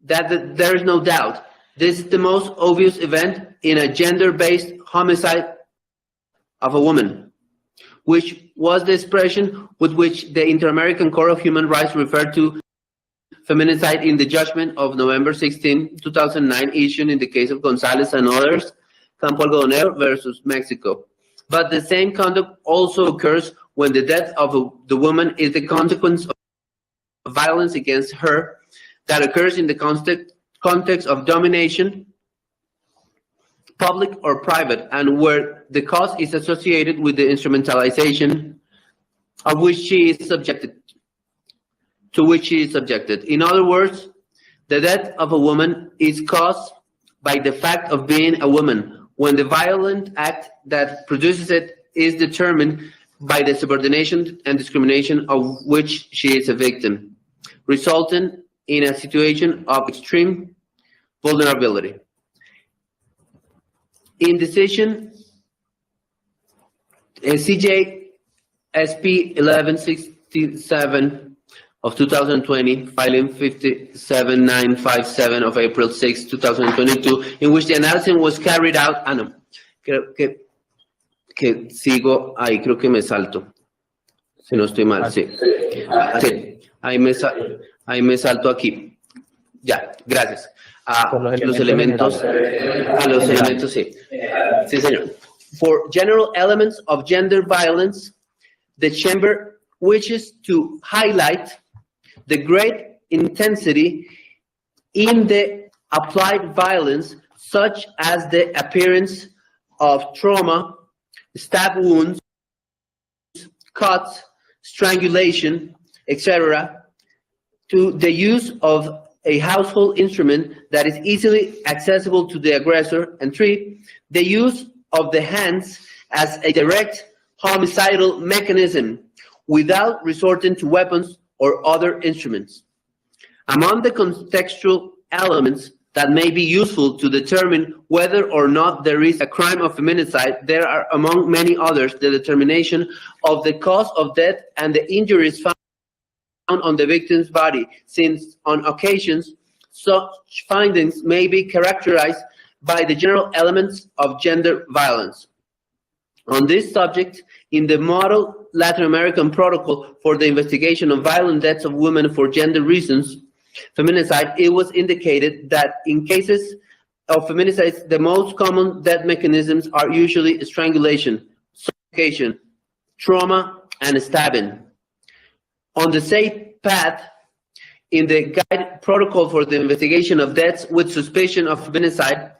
That there is no doubt. This is the most obvious event in a gender-based homicide of a woman, which was the expression with which the Inter-American Court of Human Rights referred to feminicide in the judgment of November 16, 2009, issued in the case of Gonzalez and others, Campo Algodonero versus Mexico. But the same conduct also occurs when the death of the woman is the consequence of violence against her that occurs in the context of domination, public or private, and where the cause is associated with the instrumentalization of which she is subjected, to which she is subjected. In other words, the death of a woman is caused by the fact of being a woman, when the violent act that produces it is determined by the subordination and discrimination of which she is a victim, resulting in a situation of extreme vulnerability. In decision CJ-SP 1167 of 2020, filing 57957 of April 6, 2022, in which the analysis was carried out. No, creo que sigo ahí, creo que me salto. Si no estoy mal, sí. Sí, ahí me salto aquí. Ya, gracias. Los elementos, sí. Sí, señor. For general elements of gender violence, the Chamber wishes to highlight the great intensity in the applied violence, such as the appearance of trauma, stab wounds, cuts, strangulation, etc., to the use of a household instrument that is easily accessible to the aggressor, and 3, the use of the hands as a direct homicidal mechanism without resorting to weapons or other instruments. Among the contextual elements that may be useful to determine whether or not there is a crime of feminicide, there are, among many others, the determination of the cause of death and the injuries found on the victim's body, since on occasions such findings may be characterized by the general elements of gender violence. On this subject, in the Model Latin American Protocol for the Investigation of Violent Deaths of Women for Gender Reasons, feminicide, it was indicated that in cases of feminicides, the most common death mechanisms are usually strangulation, suffocation, trauma, and stabbing. On the same path, in the Guide Protocol for the Investigation of Deaths with Suspicion of Feminicide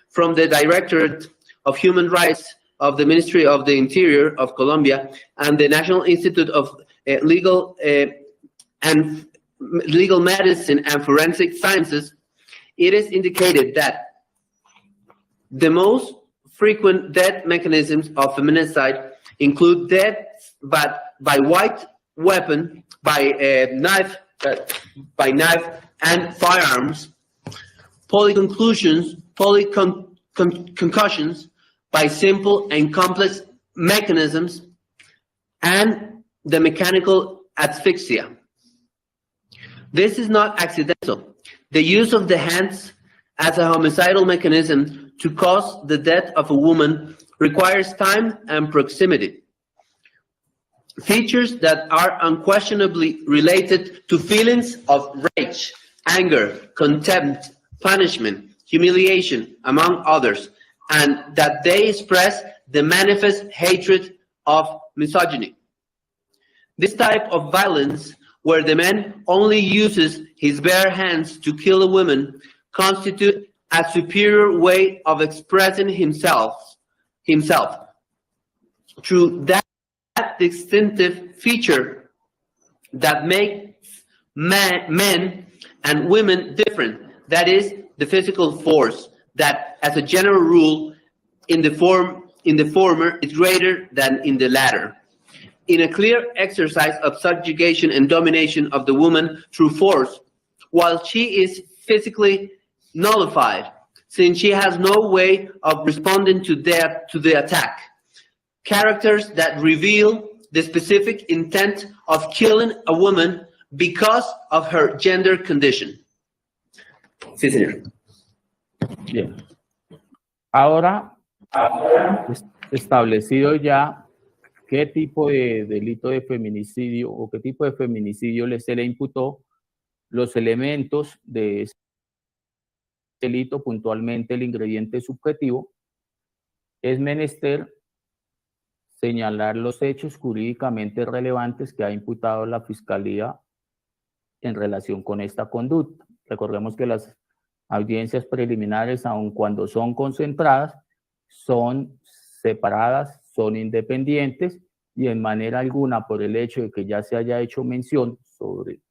from the Directorate of Human Rights of the Ministry of the Interior of Colombia and the National Institute of Legal Medicine and Forensic Sciences, it is indicated that the most frequent death mechanisms of feminicide include deaths by white weapon, by knife and firearms, polyconclusions, concussions by simple and complex mechanisms, and the mechanical asphyxia. This is not accidental. The use of the hands as a homicidal mechanism to cause the death of a woman requires time and proximity, features that are unquestionably related to feelings of rage, anger, contempt, punishment, humiliation, among others, and that they express the manifest hatred of misogyny. This type of violence, where the man only uses his bare hands to kill a woman, constitute a superior way of expressing himself through that distinctive feature that makes men and women different, that is, the physical force that, as a general rule, in the former is greater than in the latter. In a clear exercise of subjugation and domination of the woman through force, while she is physically nullified, since she has no way of responding to the attack. Characters that reveal the specific intent of killing a woman because of her gender condition. Sí, señor. Bien. Ahora, establecido ya qué tipo de delito de feminicidio o qué tipo de feminicidio se le imputó, los elementos de ese delito, puntualmente el ingrediente subjetivo, es menester señalar los hechos jurídicamente relevantes que ha imputado la Fiscalía en relación con esta conducta. Recordemos que las audiencias preliminares, aun cuando son concentradas, son separadas, son independientes y en manera alguna, por el hecho de que ya se haya hecho mención sobre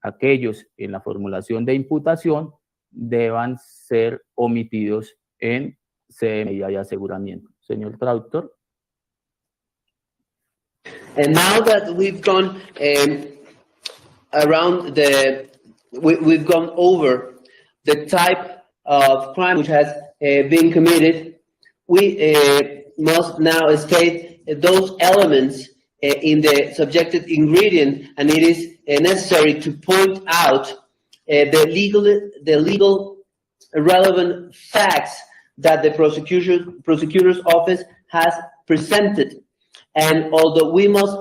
aquellos en la formulación de imputación, deban ser omitidos en sede de medida de aseguramiento. Señor traductor. And now that we've gone we've gone over the type of crime which has been committed, we must now state those elements in the subjective ingredient, and it is necessary to point out the legal relevant facts that the prosecutor's office has presented. And although we must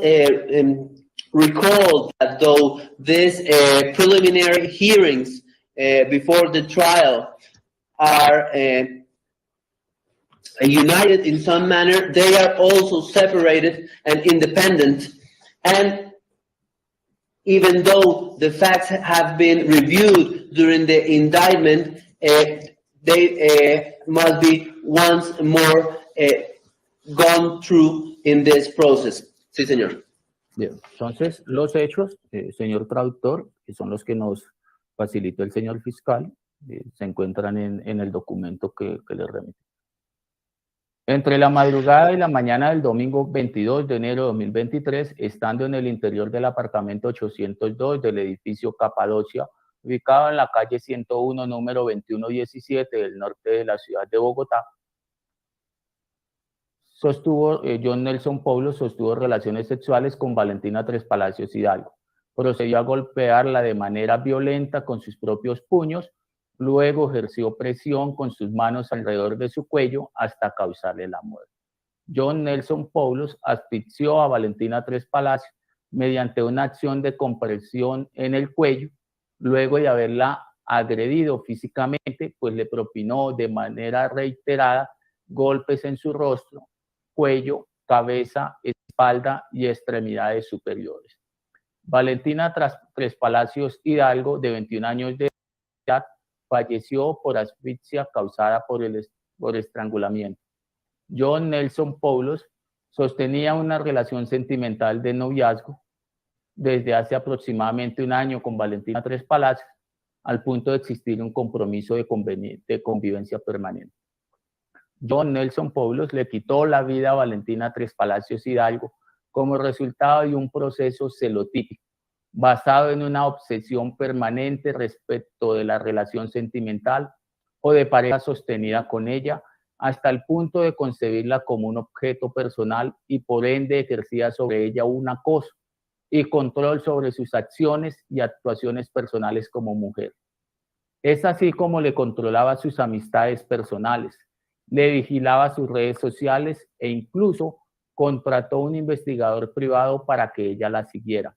recall that though these preliminary hearings before the trial are united in some manner, they are also separated and independent. And even though the facts have been reviewed during the indictment, they must be once more gone through in this process. Sí, señor. Bien, entonces los hechos, señor traductor, que son los que nos facilitó el señor fiscal, se encuentran en el documento que le remito. Entre la madrugada y la mañana del domingo 22 de enero de 2023, estando en el interior del apartamento 802 del edificio Capadocia, ubicado en la calle 101, número 2117 del norte de la ciudad de Bogotá, John Nelson Poulos sostuvo relaciones sexuales con Valentina Tres Palacios Hidalgo. Procedió a golpearla de manera violenta con sus propios puños, luego ejerció presión con sus manos alrededor de su cuello hasta causarle la muerte. John Nelson Poulos asfixió a Valentina Tres Palacios mediante una acción de compresión en el cuello, luego de haberla agredido físicamente, pues le propinó de manera reiterada golpes en su rostro, cuello, cabeza, espalda y extremidades superiores. Valentina Tres Palacios Hidalgo, de 21 años de edad, falleció por asfixia causada por estrangulamiento. John Nelson Poulos sostenía una relación sentimental de noviazgo desde hace aproximadamente un año con Valentina Tres Palacios, al punto de existir un compromiso de convivencia permanente. John Nelson Poulos le quitó la vida a Valentina Tres Palacios Hidalgo como resultado de un proceso celotípico, basado en una obsesión permanente respecto de la relación sentimental o de pareja sostenida con ella, hasta el punto de concebirla como un objeto personal y por ende ejercía sobre ella un acoso y control sobre sus acciones y actuaciones personales como mujer. Es así como le controlaba sus amistades personales, le vigilaba sus redes sociales e incluso contrató un investigador privado para que ella la siguiera.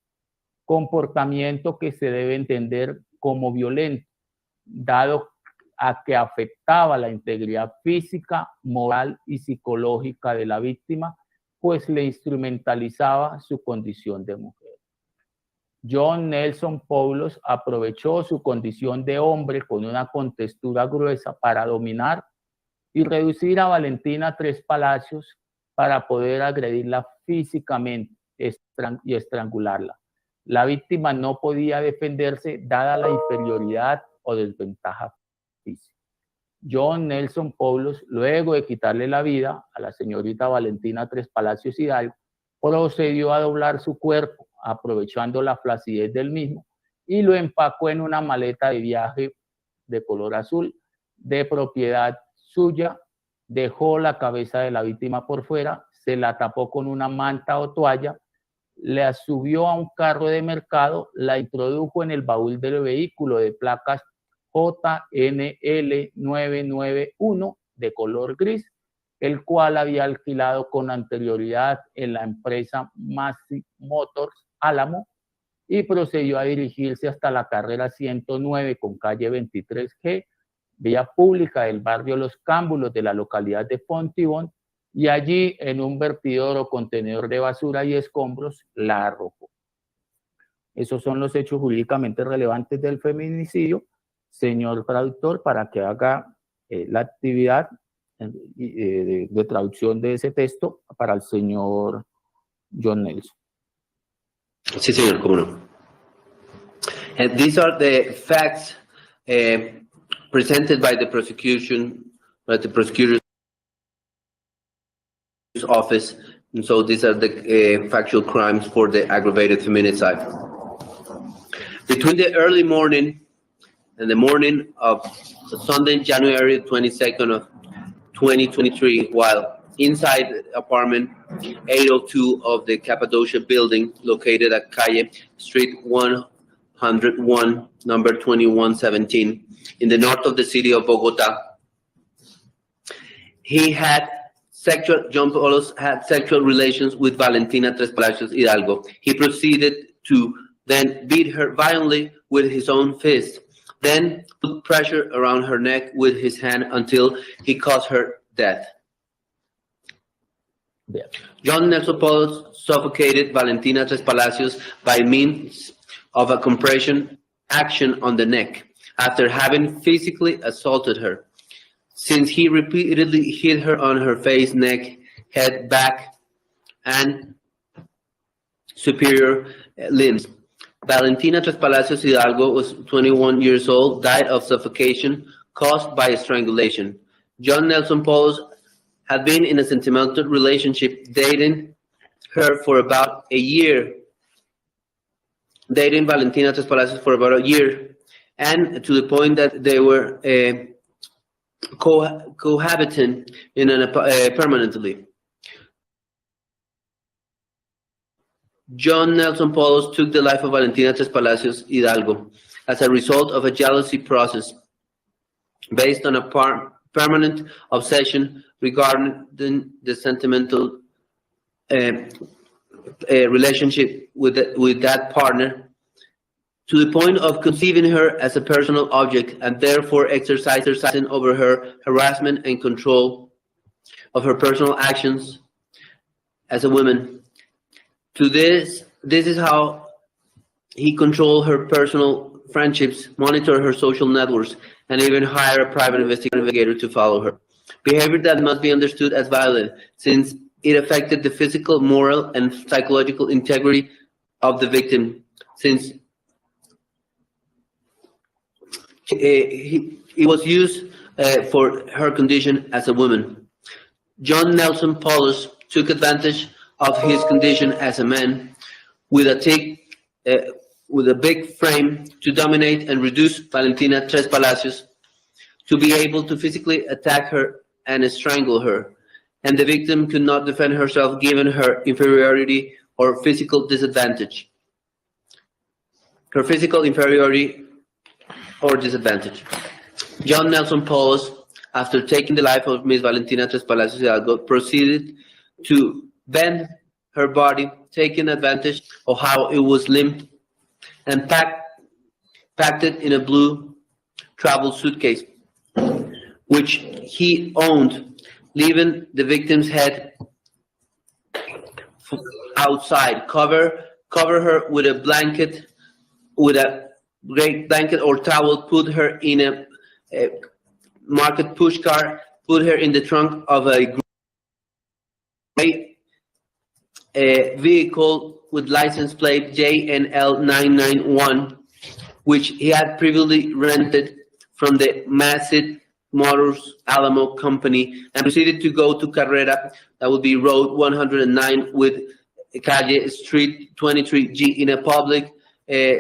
Comportamiento que se debe entender como violento, dado a que afectaba la integridad física, moral y psicológica de la víctima, pues le instrumentalizaba su condición de mujer. John Poulos aprovechó su condición de hombre con una contextura gruesa para dominar y reducir a Valentina Tres Palacios para poder agredirla físicamente y estrangularla. La víctima no podía defenderse dada la inferioridad o desventaja física. John Poulos, luego de quitarle la vida a la señorita Valentina Tres Palacios Hidalgo, procedió a doblar su cuerpo, aprovechando la flacidez del mismo, y lo empacó en una maleta de viaje de color azul, de propiedad suya, dejó la cabeza de la víctima por fuera, se la tapó con una manta o toalla, la subió a un carro de mercado, la introdujo en el baúl del vehículo de placas JNL 991 de color gris, el cual había alquilado con anterioridad en la empresa Massey Motors Álamo, y procedió a dirigirse hasta la carrera 109 con calle 23G, vía pública del barrio Los Cámbulos de la localidad de Fontibón, y allí en un vertidor o contenedor de basura y escombros la arrojó. Esos son los hechos jurídicamente relevantes del feminicidio. Señor traductor, para que haga la actividad de traducción de ese texto para el señor John Nelson. Sí, señor, cómo no. And these are the facts presented by the prosecution, by the prosecutor's office. And so these are the factual crimes for the aggravated feminicide. Between the early morning and the morning of Sunday, January 22nd of 2023, while inside the apartment 802 of the Cappadocia building located at Calle Street 101, number 2117, in the north of the city of Bogota, John Poulos had sexual relations with Valentina Tres Palacios Hidalgo. He proceeded to then beat her violently with his own fist, then put pressure around her neck with his hand until he caused her death. Bien. John Poulos suffocated Valentina Tres Palacios by means of a compression action on the neck after having physically assaulted her. Since he repeatedly hit her on her face, neck, head, back, and superior limbs. Valentina Tres Palacios Hidalgo was 21 years old, died of suffocation caused by strangulation. John Poulos had been in a sentimental relationship, dating her for about a year, dating Valentina Tres Palacios for about a year, and to the point that they were cohabiting in permanently. John Poulos took the life of Valentina Tres Palacios Hidalgo as a result of a jealousy process based on a permanent obsession regarding the sentimental relationship with that partner, to the point of conceiving her as a personal object and therefore exercising over her harassment and control of her personal actions as a woman. To this is how he controlled her personal friendships, monitor her social networks, and even hire a private investigator to follow her. Behavior that must be understood as violent, since it affected the physical, moral, and psychological integrity of the victim, since it was used for her condition as a woman. John Poulos took advantage of his condition as a man with a big frame to dominate and reduce Valentina Tres Palacios to be able to physically attack her and strangle her, and the victim could not defend herself given her inferiority or physical disadvantage. Her physical inferiority or disadvantage. John Nelson Poulos, after taking the life of Miss Valentina Tres Palacios Hidalgo, proceeded to bend her body, taking advantage of how it was limp, and packed it in a blue travel suitcase, which he owned, leaving the victim's head outside. Cover her with a blanket, with a great blanket or towel, put her in a market push car, put her in the trunk of a vehicle with license plate JNL 991, which he had previously rented from the Massett Motors Alamo Company, and proceeded to go to Carrera, that would be Road 109 with Calle Street 23G, in a public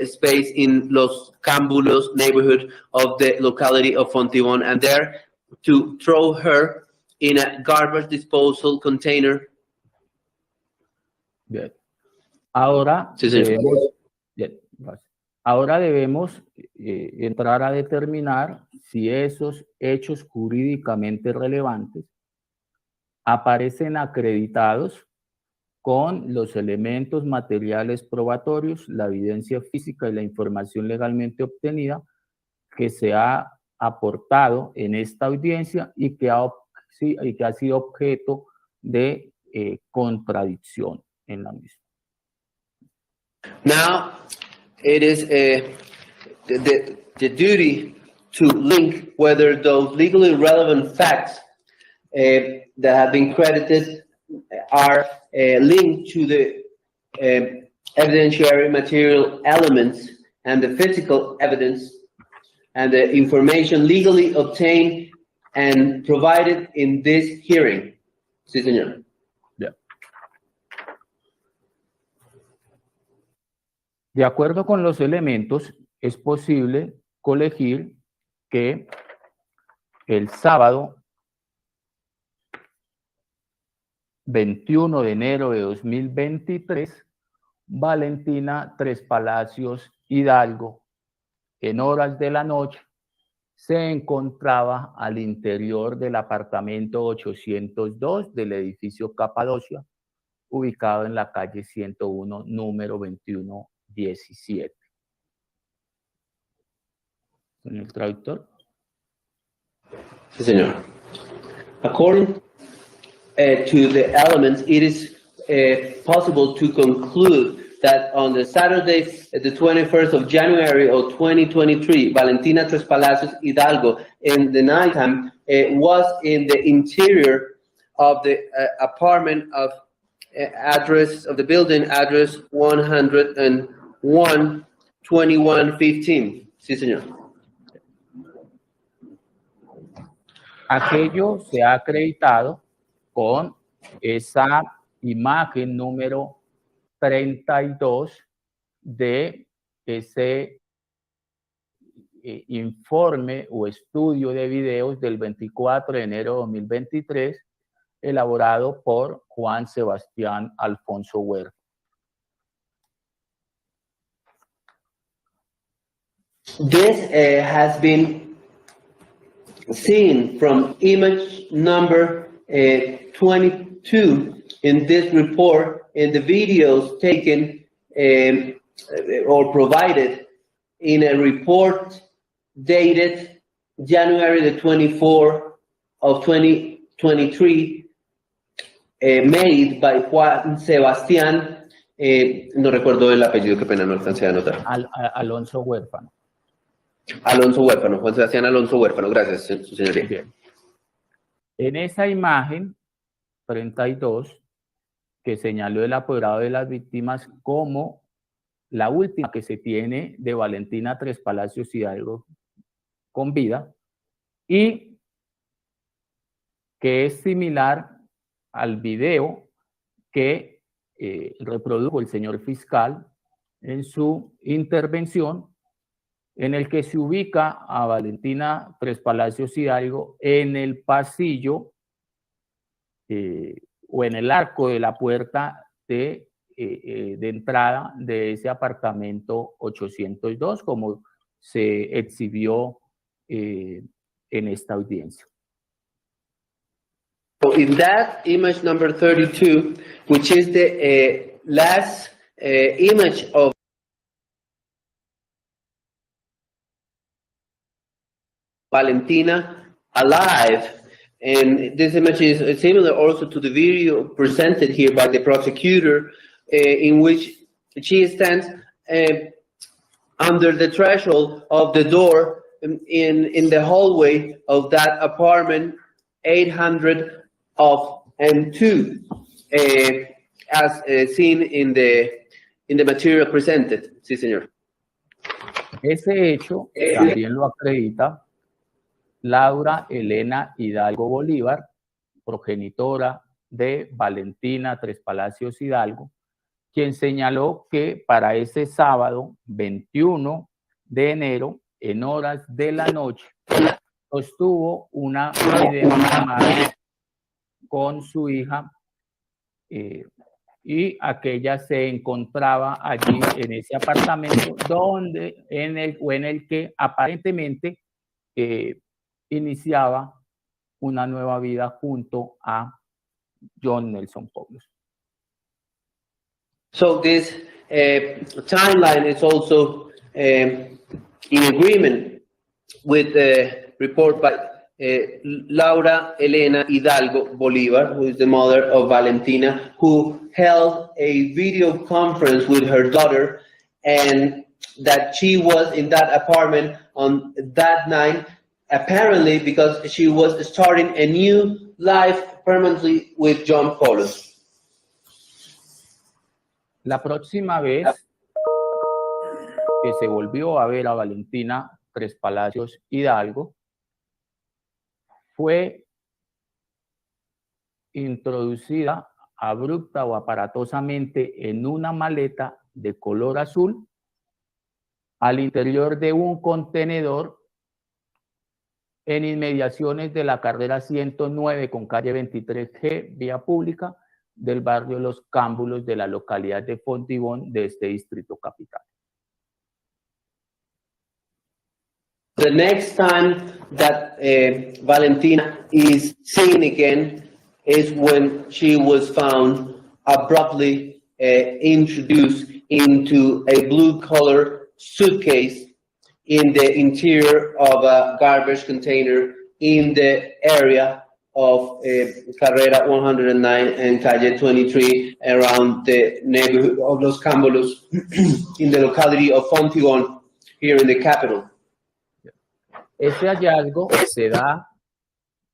space in Los Cámbulos neighborhood of the locality of Fontibón, and there to throw her in a garbage disposal container. Bien. Ahora Sí, señor. Ahora debemos entrar a determinar si esos hechos jurídicamente relevantes aparecen acreditados con los elementos materiales probatorios, la evidencia física y la información legalmente obtenida que se ha aportado en esta audiencia y que ha sido objeto de contradicción en la misma. Now, it is the duty to link whether those legally relevant facts that have been credited are linked to the evidentiary material elements and the physical evidence and the information legally obtained and provided in this hearing. Sí, señor. De acuerdo con los elementos, es posible colegir que el sábado 21 de enero de 2023, Valentina Tres Palacios Hidalgo, en horas de la noche, se encontraba al interior del apartamento 802 del edificio Capadocia, ubicado en la calle 101, número 2117. Señor traductor. Sí, señor. According to the elements, it is possible to conclude that on the Saturday, the 21st of January of 2023, Valentina Tres Palacios Hidalgo, in the nighttime, was in the interior of the apartment of address of the building, address 101-2115. Sí, señor. Aquello se ha acreditado con esa imagen número 32 de ese informe o estudio de videos del 24 de enero de 2023, elaborado por Juan Sebastián Alfonso Huerta. This has been seen from image number 22 in this report, in the videos taken or provided in a report dated January the 24th of 2023, made by Juan Sebastián, no recuerdo el apellido, qué pena, no alcancé a anotar. Alonso Huérfano. Alonso Huérfano, Juan Sebastián Alonso Huérfano, gracias, su señoría. Bien. En esa imagen 32, que señaló el apoderado de las víctimas como la última que se tiene de Valentina Tres Palacios Hidalgo con vida, y que es similar al video que reprodujo el señor fiscal en su intervención, en el que se ubica a Valentina Tres Palacios Hidalgo en el pasillo o en el arco de la puerta de entrada de ese apartamento 802, como se exhibió en esta audiencia. So in that image number 32, which is the last image of Valentina alive, and this image is similar also to the video presented here by the prosecutor, in which she stands under the threshold of the door in the hallway of that apartment 802, as seen in the material presented. Sí, señor. Ese hecho también lo acredita Laura Elena Hidalgo Bolívar, progenitora de Valentina Tres Palacios Hidalgo, quien señaló que para ese sábado 21 de enero, en horas de la noche, sostuvo una videollamada con su hija y aquella se encontraba allí en ese apartamento en el que aparentemente iniciaba una nueva vida junto a John Nelson Poulos. So this timeline is also in agreement with the report by Laura Elena Hidalgo Bolívar, who is the mother of Valentina, who held a video conference with her daughter, and that she was in that apartment on that night, apparently because she was starting a new life permanently with John Poulos. La próxima vez que se volvió a ver a Valentina Tres Palacios Hidalgo fue introducida abrupta o aparatosamente en una maleta de color azul al interior de un contenedor en inmediaciones de la carrera 109 con calle 23G, vía pública, del barrio Los Cámbulos de la localidad de Fontibón de este distrito capital. The next time that Valentina is seen again is when she was found abruptly introduced into a blue-color suitcase in the interior of a garbage container in the area of Carrera 109 and Calle 23 around the neighborhood of Los Cámbulos in the locality of Fontibón here in the capital. Este hallazgo se da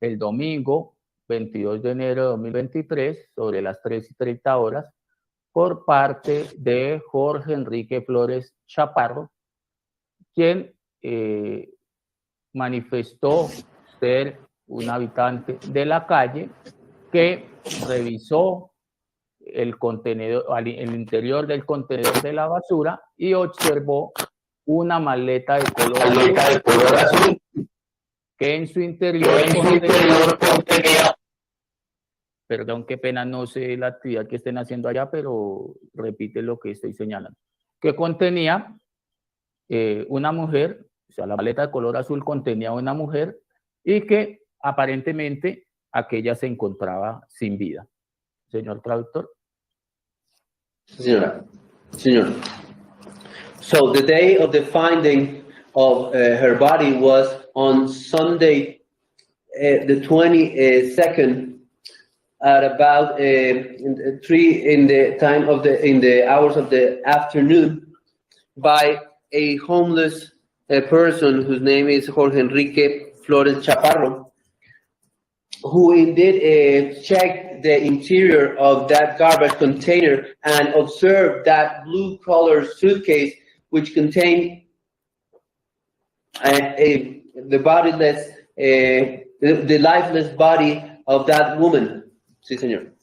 el domingo 22 de enero de 2023 sobre las 3:30 horas por parte de Jorge Enrique Flores Chaparro, quien manifestó ser un habitante de la calle que revisó el contenedor, el interior del contenedor de la basura y observó una maleta de color azul que en su interior contenía, perdón, qué pena, no sé la actividad que estén haciendo allá, pero repite lo que estoy señalando, que contenía una mujer, o sea, la maleta de color azul contenía una mujer y que aparentemente aquella se encontraba sin vida. Señor traductor. Señora. So the day of the finding of her body was on Sunday, the 22nd, at about 3 in the hours of the afternoon, by a homeless person whose name is Jorge Enrique Flores Chaparro, who indeed checked the interior of that garbage container and observed that blue-collar suitcase, which contained the bodiless, the lifeless body of that woman. Sí, señor.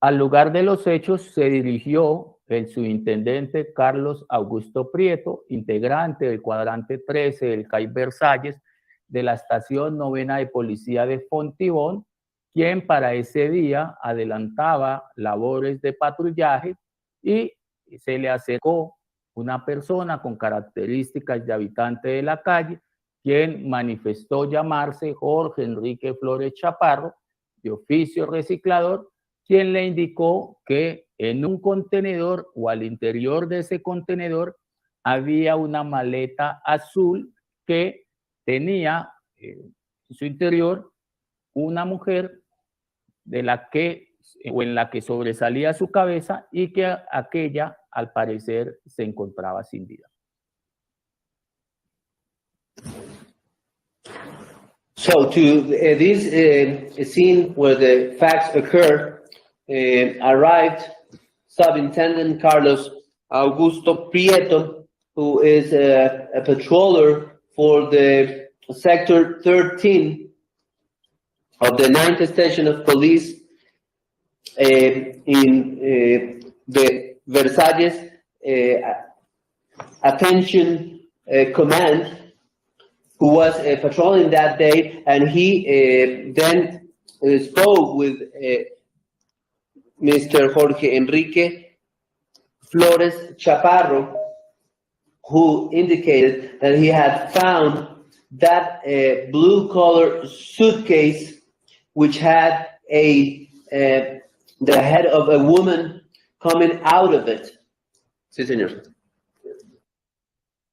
Al lugar de los hechos se dirigió el subintendente Carlos Augusto Prieto, integrante del cuadrante 13 del CAI Versalles de la estación novena de policía de Fontibón, quien para ese día adelantaba labores de patrullaje y se le acercó una persona con características de habitante de la calle, quien manifestó llamarse Jorge Enrique Flores Chaparro, de oficio reciclador, quien le indicó que en un contenedor o al interior de ese contenedor había una maleta azul que tenía en su interior una mujer de la que o en la que sobresalía su cabeza y que aquella al parecer se encontraba sin vida. So to this scene where the facts occur, arrived Subintendent Carlos Augusto Prieto, who is a patroller for the Sector 13 of the 9th Station of Police in the Versalles Attention Command, who was patrolling that day, and he then spoke with Mr. Jorge Enrique Flores Chaparro, who indicated that he had found that blue-collar suitcase, which had the head of a woman coming out of it. Sí, señor.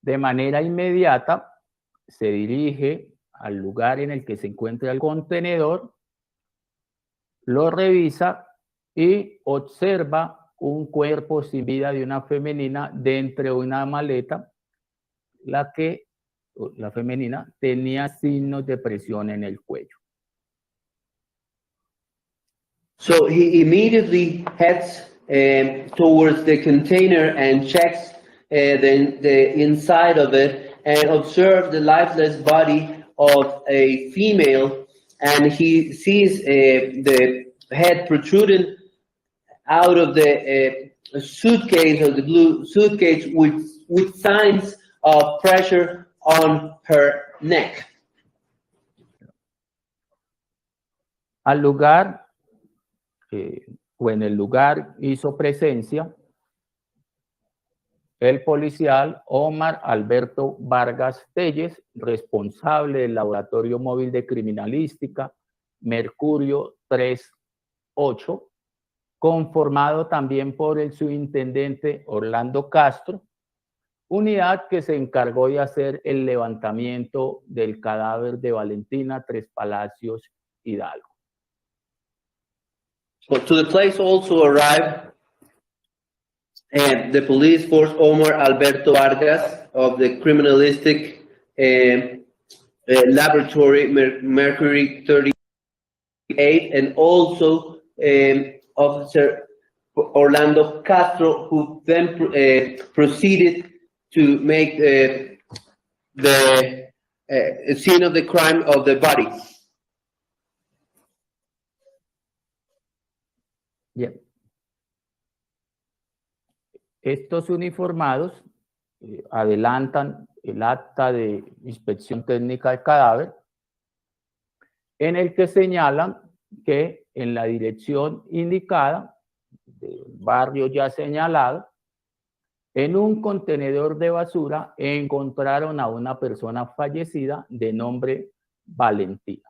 De manera inmediata, se dirige al lugar en el que se encuentra el contenedor, lo revisa y observa un cuerpo sin vida de una femenina dentro de una maleta, la femenina tenía signos de presión en el cuello. So he immediately heads towards the container and checks the inside of it, and observes the lifeless body of a female, and he sees the head protruding out of the suitcase, or the blue suitcase, with signs of pressure on her neck. Al lugar, o en el lugar hizo presencia el policial Omar Alberto Vargas Telles, responsable del Laboratorio Móvil de Criminalística Mercurio 38, conformado también por el subintendente Orlando Castro, unidad que se encargó de hacer el levantamiento del cadáver de Valentina Tres Palacios Hidalgo. So to the place also arrived the police force Omar Alberto Vargas of the criminalistic laboratory Mercury 38, and also Officer Orlando Castro, who then proceeded to make the scene of the crime of the body. Bien. Estos uniformados adelantan el acta de inspección técnica del cadáver, en el que señalan que en la dirección indicada, del barrio ya señalado, en un contenedor de basura encontraron a una persona fallecida de nombre Valentina.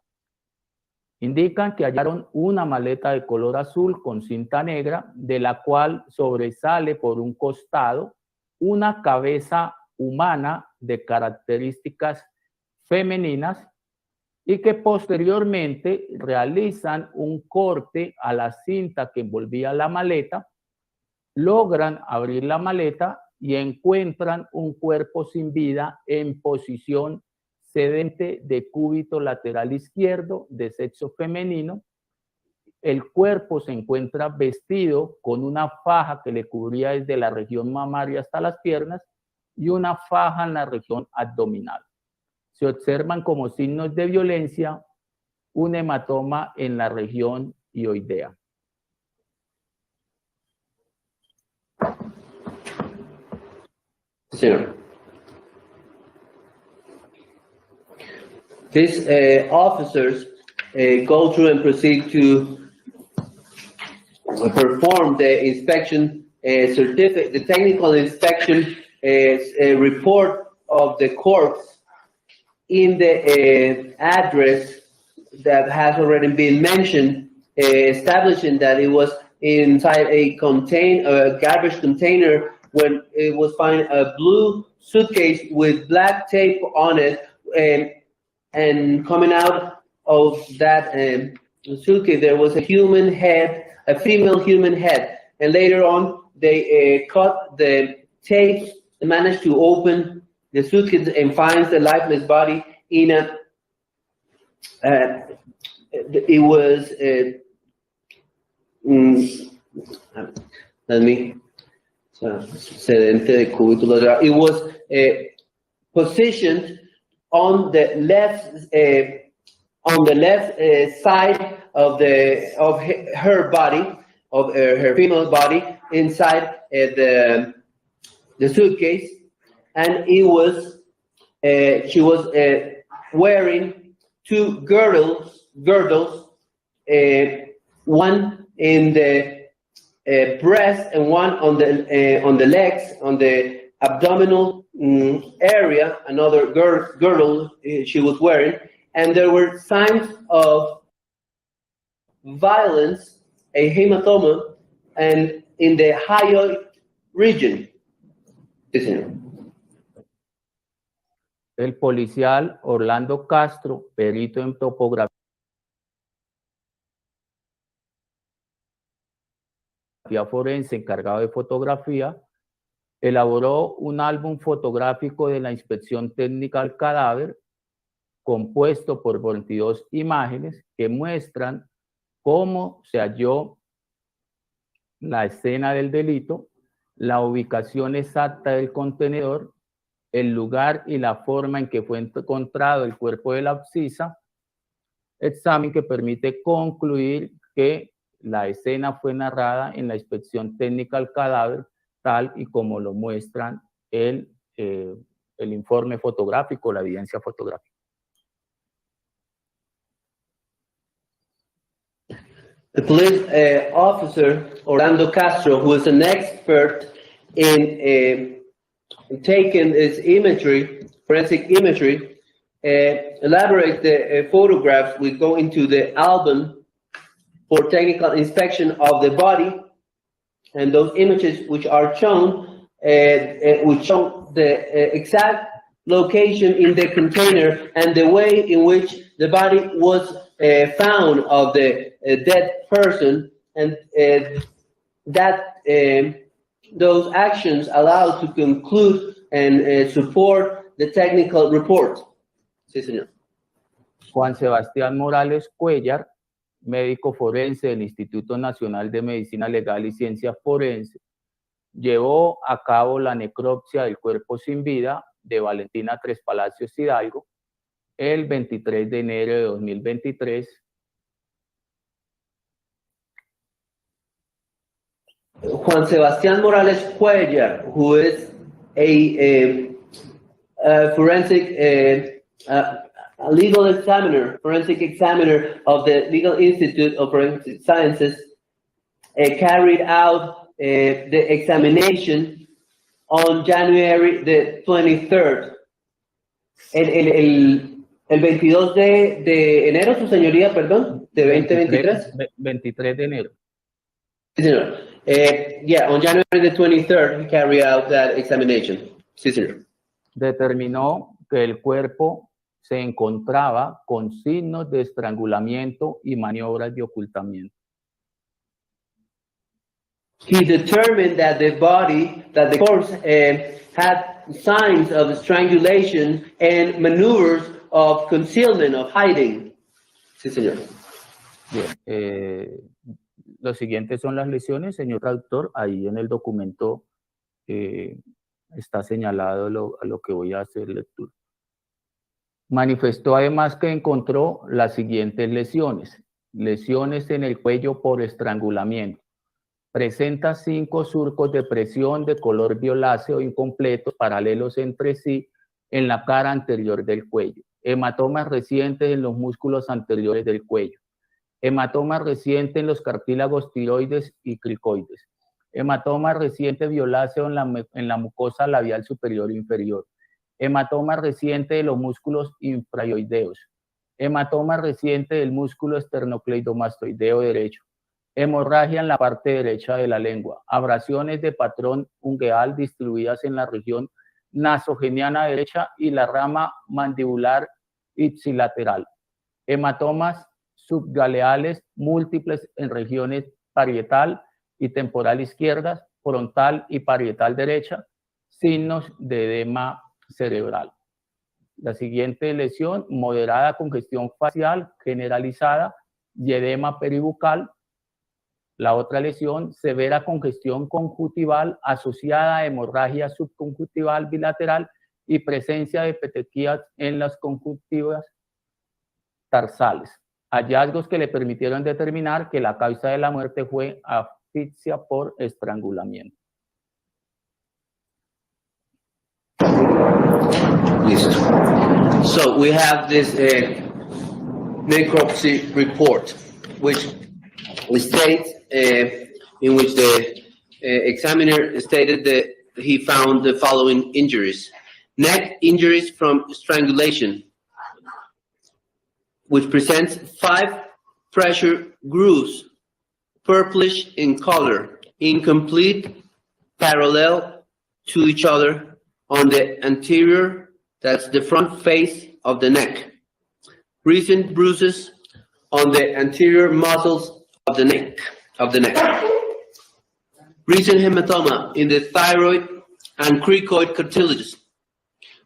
Indican que hallaron una maleta de color azul con cinta negra, de la cual sobresale por un costado una cabeza humana de características femeninas, y que posteriormente realizan un corte a la cinta que envolvía la maleta, logran abrir la maleta y encuentran un cuerpo sin vida en posición sedente de cúbito lateral izquierdo de sexo femenino. El cuerpo se encuentra vestido con una faja que le cubría desde la región mamaria hasta las piernas y una faja en la región abdominal. Se observan como signos de violencia un hematoma en la región hioidea. Sir. These officers go through and proceed to perform the inspection certificate, the technical inspection report of the corpse in the address that has already been mentioned, establishing that it was inside a garbage container when it was found a blue suitcase with black tape on it, and coming out of that suitcase there was a human head, a female human head, and later on they cut the tape and managed to open the suitcase and finds the lifeless body in a it was let me it was positioned on the left side of her body, of her female body, inside the suitcase, and it was she was wearing two girdles, one in the breast and one on the legs, on the abdominal area, another girdle she was wearing, and there were signs of violence, a hematoma, and in the hyoid region. El policial Orlando Castro, perito en topografía forense encargado de fotografía, elaboró un álbum fotográfico de la inspección técnica al cadáver, compuesto por 22 imágenes que muestran cómo se halló la escena del delito, la ubicación exacta del contenedor, el lugar y la forma en que fue encontrado el cuerpo de la abscisa, examen que permite concluir que la escena fue narrada en la inspección técnica al cadáver, tal y como lo muestran el informe fotográfico, la evidencia fotográfica. The police officer, Orlando Castro, who is an expert in taking this imagery, forensic imagery, elaborates the photographs. We go into the album for technical inspection of the body, and those images which are shown, which show the exact location in the container and the way in which the body was found of the dead person, and that those actions allow to conclude and support the technical report. Sí, señor. Juan Sebastián Morales Cuellar, médico forense del Instituto Nacional de Medicina Legal y Ciencias Forenses, llevó a cabo la necropsia del cuerpo sin vida de Valentina Tres Palacios Hidalgo el 23 de enero de 2023. Juan Sebastián Morales Cuellar, who is a forensic a legal examiner, forensic examiner of the Legal Institute of Forensic Sciences, carried out the examination on January the 23rd. El 22 de enero, su señoría, perdón, de 2023. 23 de enero. Sí, señor. Yeah, on January the 23rd, he carried out that examination. Sí, señor. Determinó que el cuerpo se encontraba con signos de estrangulamiento y maniobras de ocultamiento. He determined that the body, that the corpse had signs of strangulation and maneuvers of concealment, of hiding. Sí, señor. Bien, los siguientes son las lesiones, señor traductor. Ahí en el documento está señalado a lo que voy a hacer lectura. Manifestó además que encontró las siguientes lesiones. Lesiones en el cuello por estrangulamiento, Presenta 5 surcos de presión de color violáceo incompletos, paralelos entre sí, en la cara anterior del cuello. Hematomas recientes en los músculos anteriores del cuello. Hematoma reciente en los cartílagos tiroides y cricoides. Hematoma reciente violáceo en la mucosa labial superior e inferior. Hematoma reciente de los músculos infraoideos. Hematoma reciente del músculo esternocleidomastoideo derecho. Hemorragia en la parte derecha de la lengua. Abrasiones de patrón ungueal distribuidas en la región nasogeniana derecha y la rama mandibular ipsilateral. Hematomas subgaleales múltiples en regiones parietal y temporal izquierdas, frontal y parietal derecha, signos de edema cerebral. La siguiente lesión, moderada congestión facial generalizada y edema peribucal. La otra lesión, severa congestión conjuntival asociada a hemorragia subconjuntival bilateral y presencia de petequías en las conjuntivas tarsales. Hallazgos que le permitieron determinar que la causa de la muerte fue asfixia por estrangulamiento. Listo. So we have this necropsy report, which states in which the examiner stated that he found the following injuries: neck injuries from strangulation, which presents 5 pressure grooves, purplish in color, incomplete, parallel to each other on the anterior, that's the front face of the neck. Recent bruises on the anterior muscles of the neck. Recent hematoma in the thyroid and cricoid cartilages.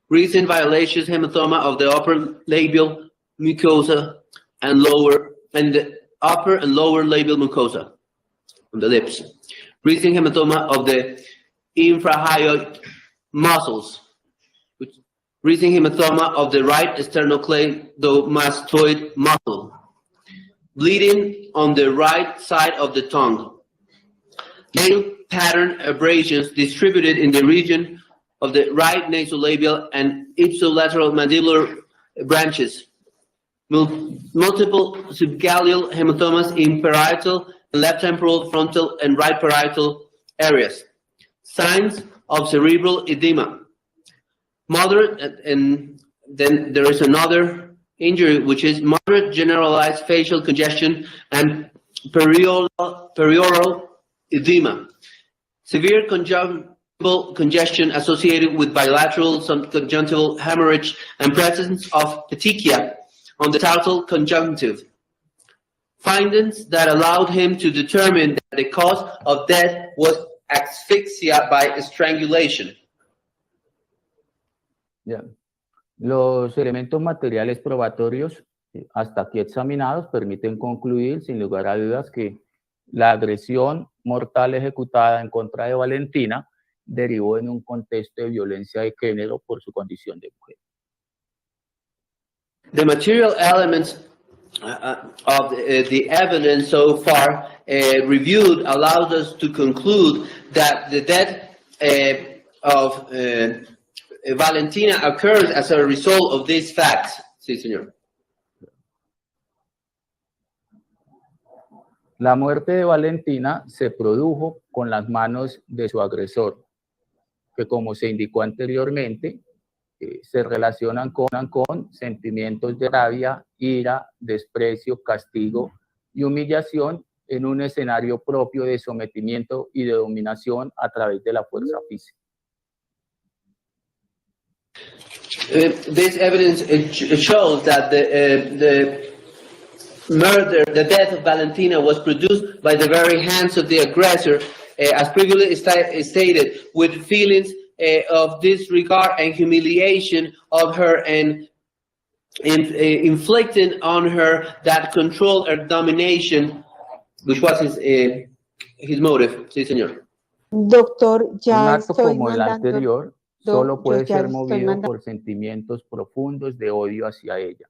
Recent violaceous hematoma of the upper labial mucosa and the upper and lower labial mucosa on the lips. Recent hematoma of the infrahyoid muscles. Recent hematoma of the right sternocleidomastoid muscle. Bleeding on the right side of the tongue. Nail pattern abrasions distributed in the region of the right nasolabial and ipsilateral mandibular branches. Multiple subgaleal hematomas in parietal, left temporal, frontal, and right parietal areas. Signs of cerebral edema. Moderate, and then there is another injury, which is moderate generalized facial congestion and perioral edema. Severe conjunctival congestion associated with bilateral subconjunctival hemorrhage and presence of petechia on the tarsal conjunctive. Findings that allowed him to determine that the cause of death was asphyxia by strangulation. Yeah. Los elementos materiales probatorios hasta aquí examinados permiten concluir sin lugar a dudas que la agresión mortal ejecutada en contra de Valentina derivó en un contexto de violencia de género por su condición de mujer. The material elements of the evidence so far reviewed allows us to conclude that the death of Valentina occurred as a result of these facts. Sí, señor. La muerte de Valentina se produjo con las manos de su agresor, que como se indicó anteriormente, se relacionan con sentimientos de rabia, ira, desprecio, castigo y humillación en un escenario propio de sometimiento y de dominación a través de la fuerza física. This evidence shows that the death of Valentina was produced by the very hands of the aggressor, as previously stated, with feelings of disregard and humiliation of her, and inflicting on her that control or domination, which was his motive. Sí, señor. Doctor, Un ya acto estoy como el mandando. anterior solo puede ya ser estoy movido mandando. por sentimientos profundos de odio hacia ella,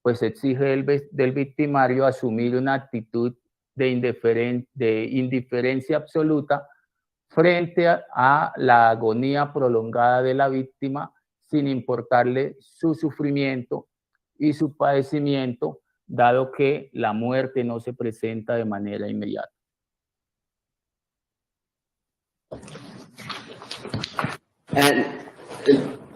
pues exige del victimario asumir una actitud de indiferencia absoluta frente a la agonía prolongada de la víctima, sin importarle su sufrimiento y su padecimiento, dado que la muerte no se presenta de manera inmediata. And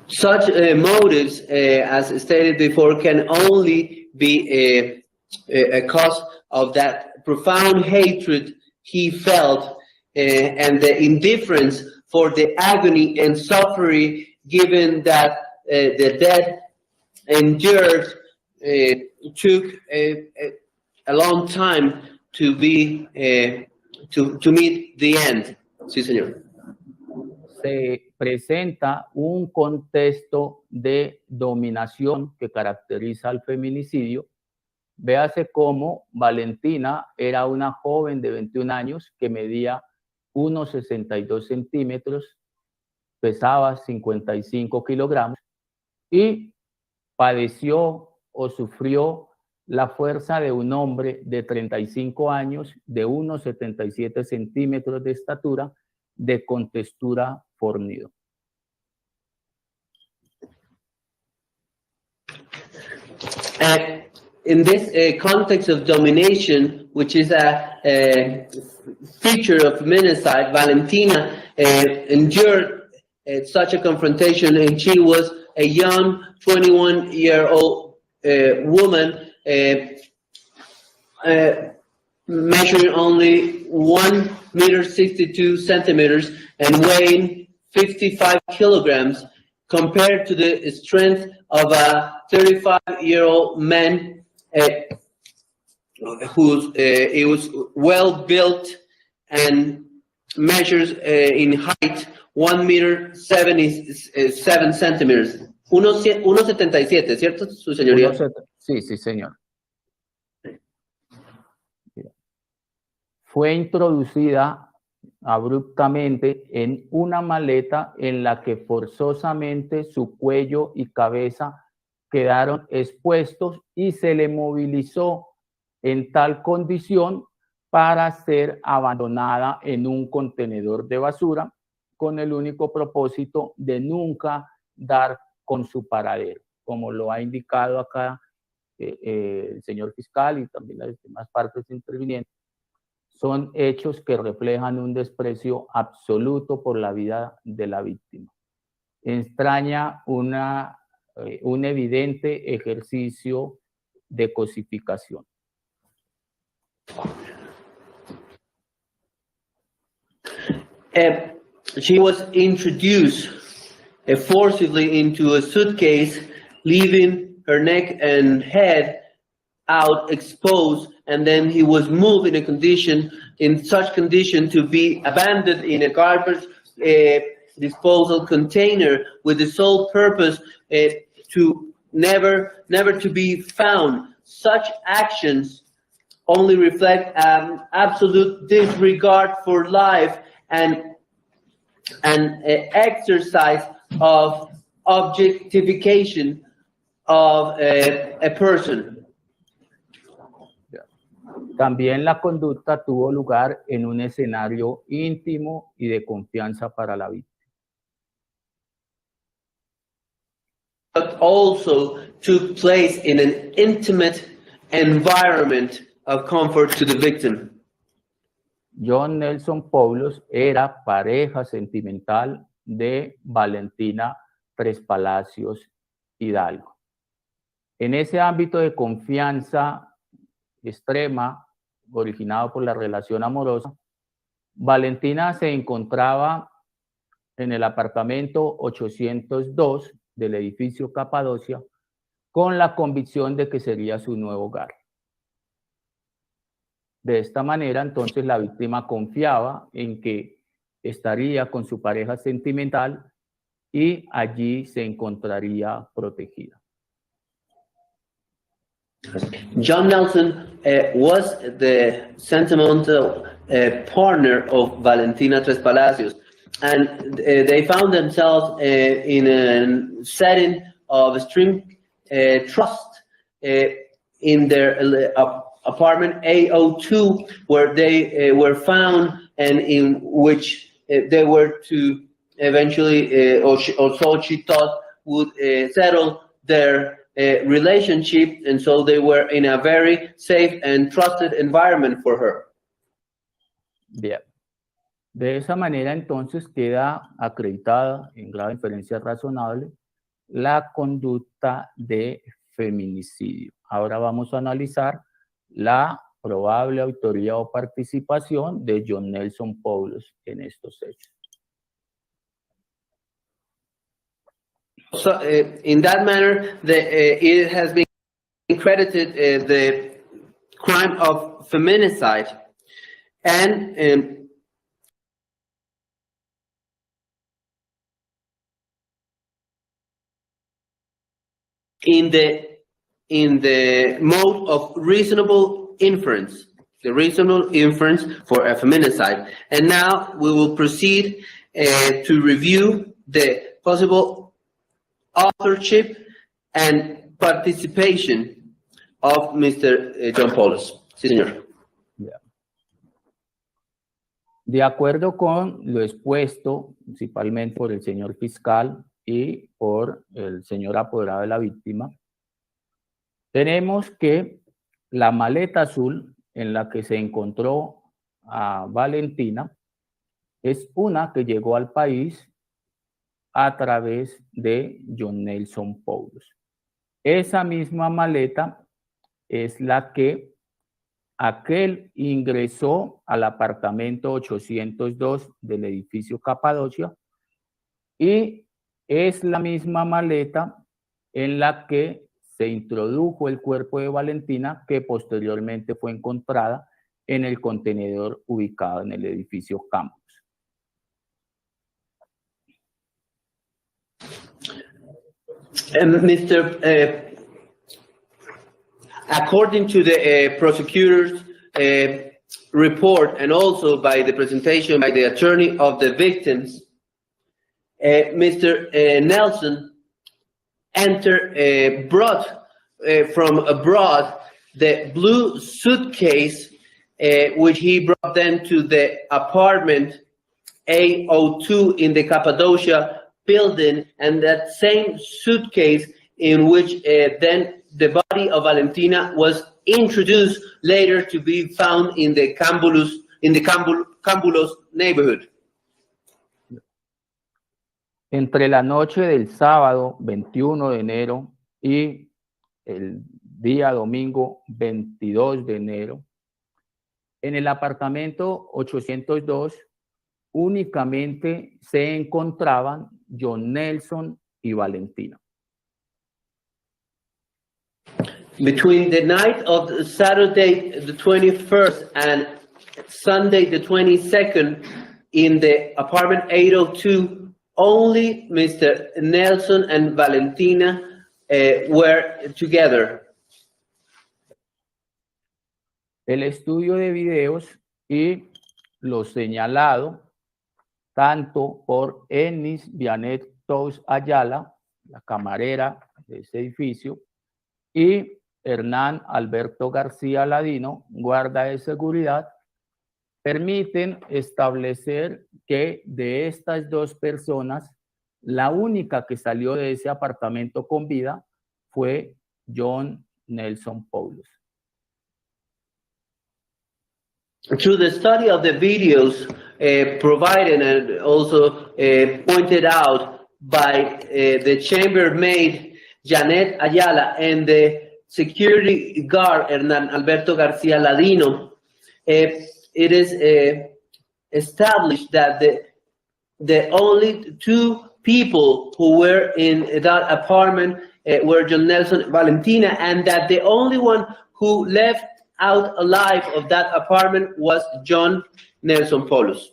such motives, as stated before, can only be a cause of that profound hatred he felt and the indifference for the agony and suffering, given that the death endured took a long time to be to meet the end. Sí, señor. Se presenta un contexto de dominación que caracteriza al feminicidio. Véase cómo Valentina era una joven de 21 años que medía 1,62 centímetros, pesaba 55 kilogramos y padeció o sufrió la fuerza de un hombre de 35 años, de 1,77 centímetros de estatura, de contextura fornido. In this context of domination, which is a feature of feminicide, Valentina endured such a confrontation, and she was a young 21-year-old woman measuring only 1.62 meters and weighing 55 kilograms, compared to the strength of a 35-year-old man he was well built and measures in height 1.77 meters. 1.77, ¿cierto, su señoría? Sí, sí, señor. Fue introducida abruptamente en una maleta en la que forzosamente su cuello y cabeza quedaron expuestos y se le movilizó en tal condición para ser abandonada en un contenedor de basura, con el único propósito de nunca dar con su paradero, como lo ha indicado acá el señor fiscal y también las demás partes intervinientes. Son hechos que reflejan un desprecio absoluto por la vida de la víctima. Entraña un evidente ejercicio de cosificación. She was introduced forcibly into a suitcase, leaving her neck and head out exposed, and then he was moved in such condition to be abandoned in a garbage disposal container with the sole purpose to never to be found. Such actions only reflect absolute disregard for life and an exercise of objectification of a person. También la conducta tuvo lugar en un escenario íntimo y de confianza para la víctima. But also took place in an intimate environment of comfort to the victim. John Poulos era pareja sentimental de Valentina Tres Palacios Hidalgo. En ese ámbito de confianza extrema, originado por la relación amorosa, Valentina se encontraba en el apartamento 802 del edificio Capadocia con la convicción de que sería su nuevo hogar. De esta manera, entonces, la víctima confiaba en que estaría con su pareja sentimental y allí se encontraría protegida. John Nelson was the sentimental partner of Valentina Tres Palacios, and they found themselves in a setting of extreme trust in their apartment A02, where they were found and in which they were to eventually, or so she thought, would settle their relationship, and so they were in a very safe and trusted environment for her. Bien. De esa manera, entonces, queda acreditada en grado de inferencia razonable la conducta de feminicidio. Ahora vamos a analizar la probable autoría o participación de John Nelson Poulos en estos hechos. So, in that manner, it has been credited the crime of feminicide, and in the mode of reasonable inference, the reasonable inference for a feminicide. And now we will proceed to review the possible authorship and participation of Mr. John Poulos. Sí, señor. De acuerdo con lo expuesto principalmente por el señor fiscal y por el señor apoderado de la víctima, tenemos que la maleta azul en la que se encontró a Valentina es una que llegó al país a través de John Nelson Poulos. Esa misma maleta es la que aquel ingresó al apartamento 802 del edificio Capadocia, y es la misma maleta en la que se introdujo el cuerpo de Valentina, que posteriormente fue encontrada en el contenedor ubicado en el edificio Campos. According to the prosecutor's report, and also by the presentation by the attorney of the victims, Mr. Nelson brought from abroad the blue suitcase, which he brought then to the apartment A02 in the Cappadocia building, and that same suitcase in which then the body of Valentina was introduced later to be found in the Cambulos neighborhood. Entre la noche del sábado 21 de enero y el día domingo 22 de enero, en el apartamento 802 únicamente se encontraban John Nelson y Valentina. Between the night of Saturday the 21st and Sunday the 22nd, in the apartment 802, only Mr. Nelson and Valentina were together. El estudio de videos y lo señalado tanto por Enis Vianet Tous Ayala, la camarera de ese edificio, y Hernán Alberto García Ladino, guarda de seguridad, permiten establecer que de estas dos personas, la única que salió de ese apartamento con vida fue John Nelson Poulos. Through the study of the videos provided and also pointed out by the chambermaid Janet Ayala and the security guard Hernán Alberto García Ladino, it is established that the only two people who were in that apartment were John Nelson and Valentina, and that the only one who left out alive of that apartment was John Nelson Poulos.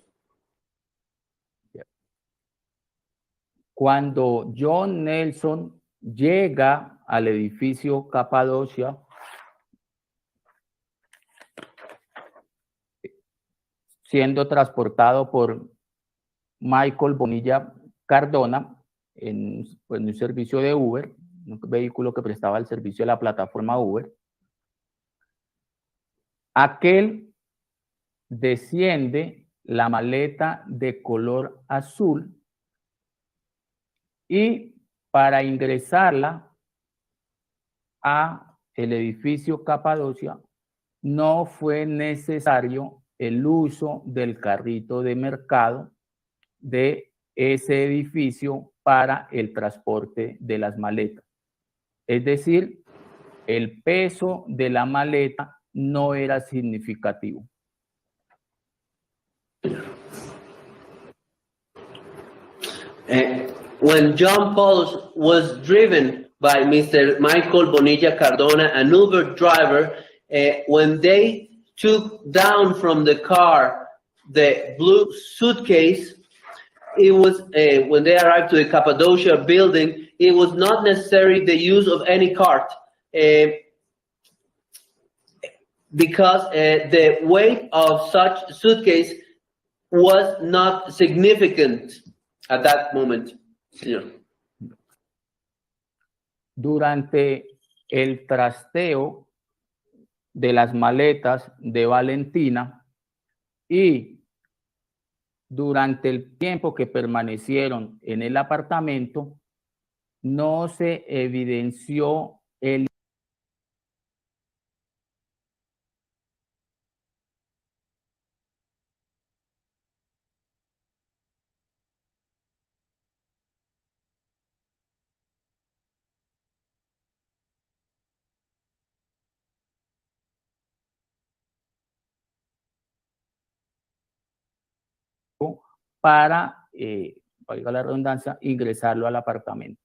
Cuando John Nelson llega al edificio Capadocia, siendo transportado por Michael Bonilla Cardona en un servicio de Uber, un vehículo que prestaba el servicio de la plataforma Uber, Aquel desciende la maleta de color azul y para ingresarla a el edificio Capadocia no fue necesario el uso del carrito de mercado de ese edificio para el transporte de las maletas. Es decir, el peso de la maleta no era significativo. When John Poulos was driven by Mr. Michael Bonilla Cardona, an Uber driver, when they took down from the car the blue suitcase, it was when they arrived to the Cappadocia building, it was not necessary the use of any cart because the weight of such suitcase was not significant at that moment. Señor. Durante el trasteo de las maletas de Valentina y durante el tiempo que permanecieron en el apartamento, no se evidenció el para, valga la redundancia, ingresarlo al apartamento.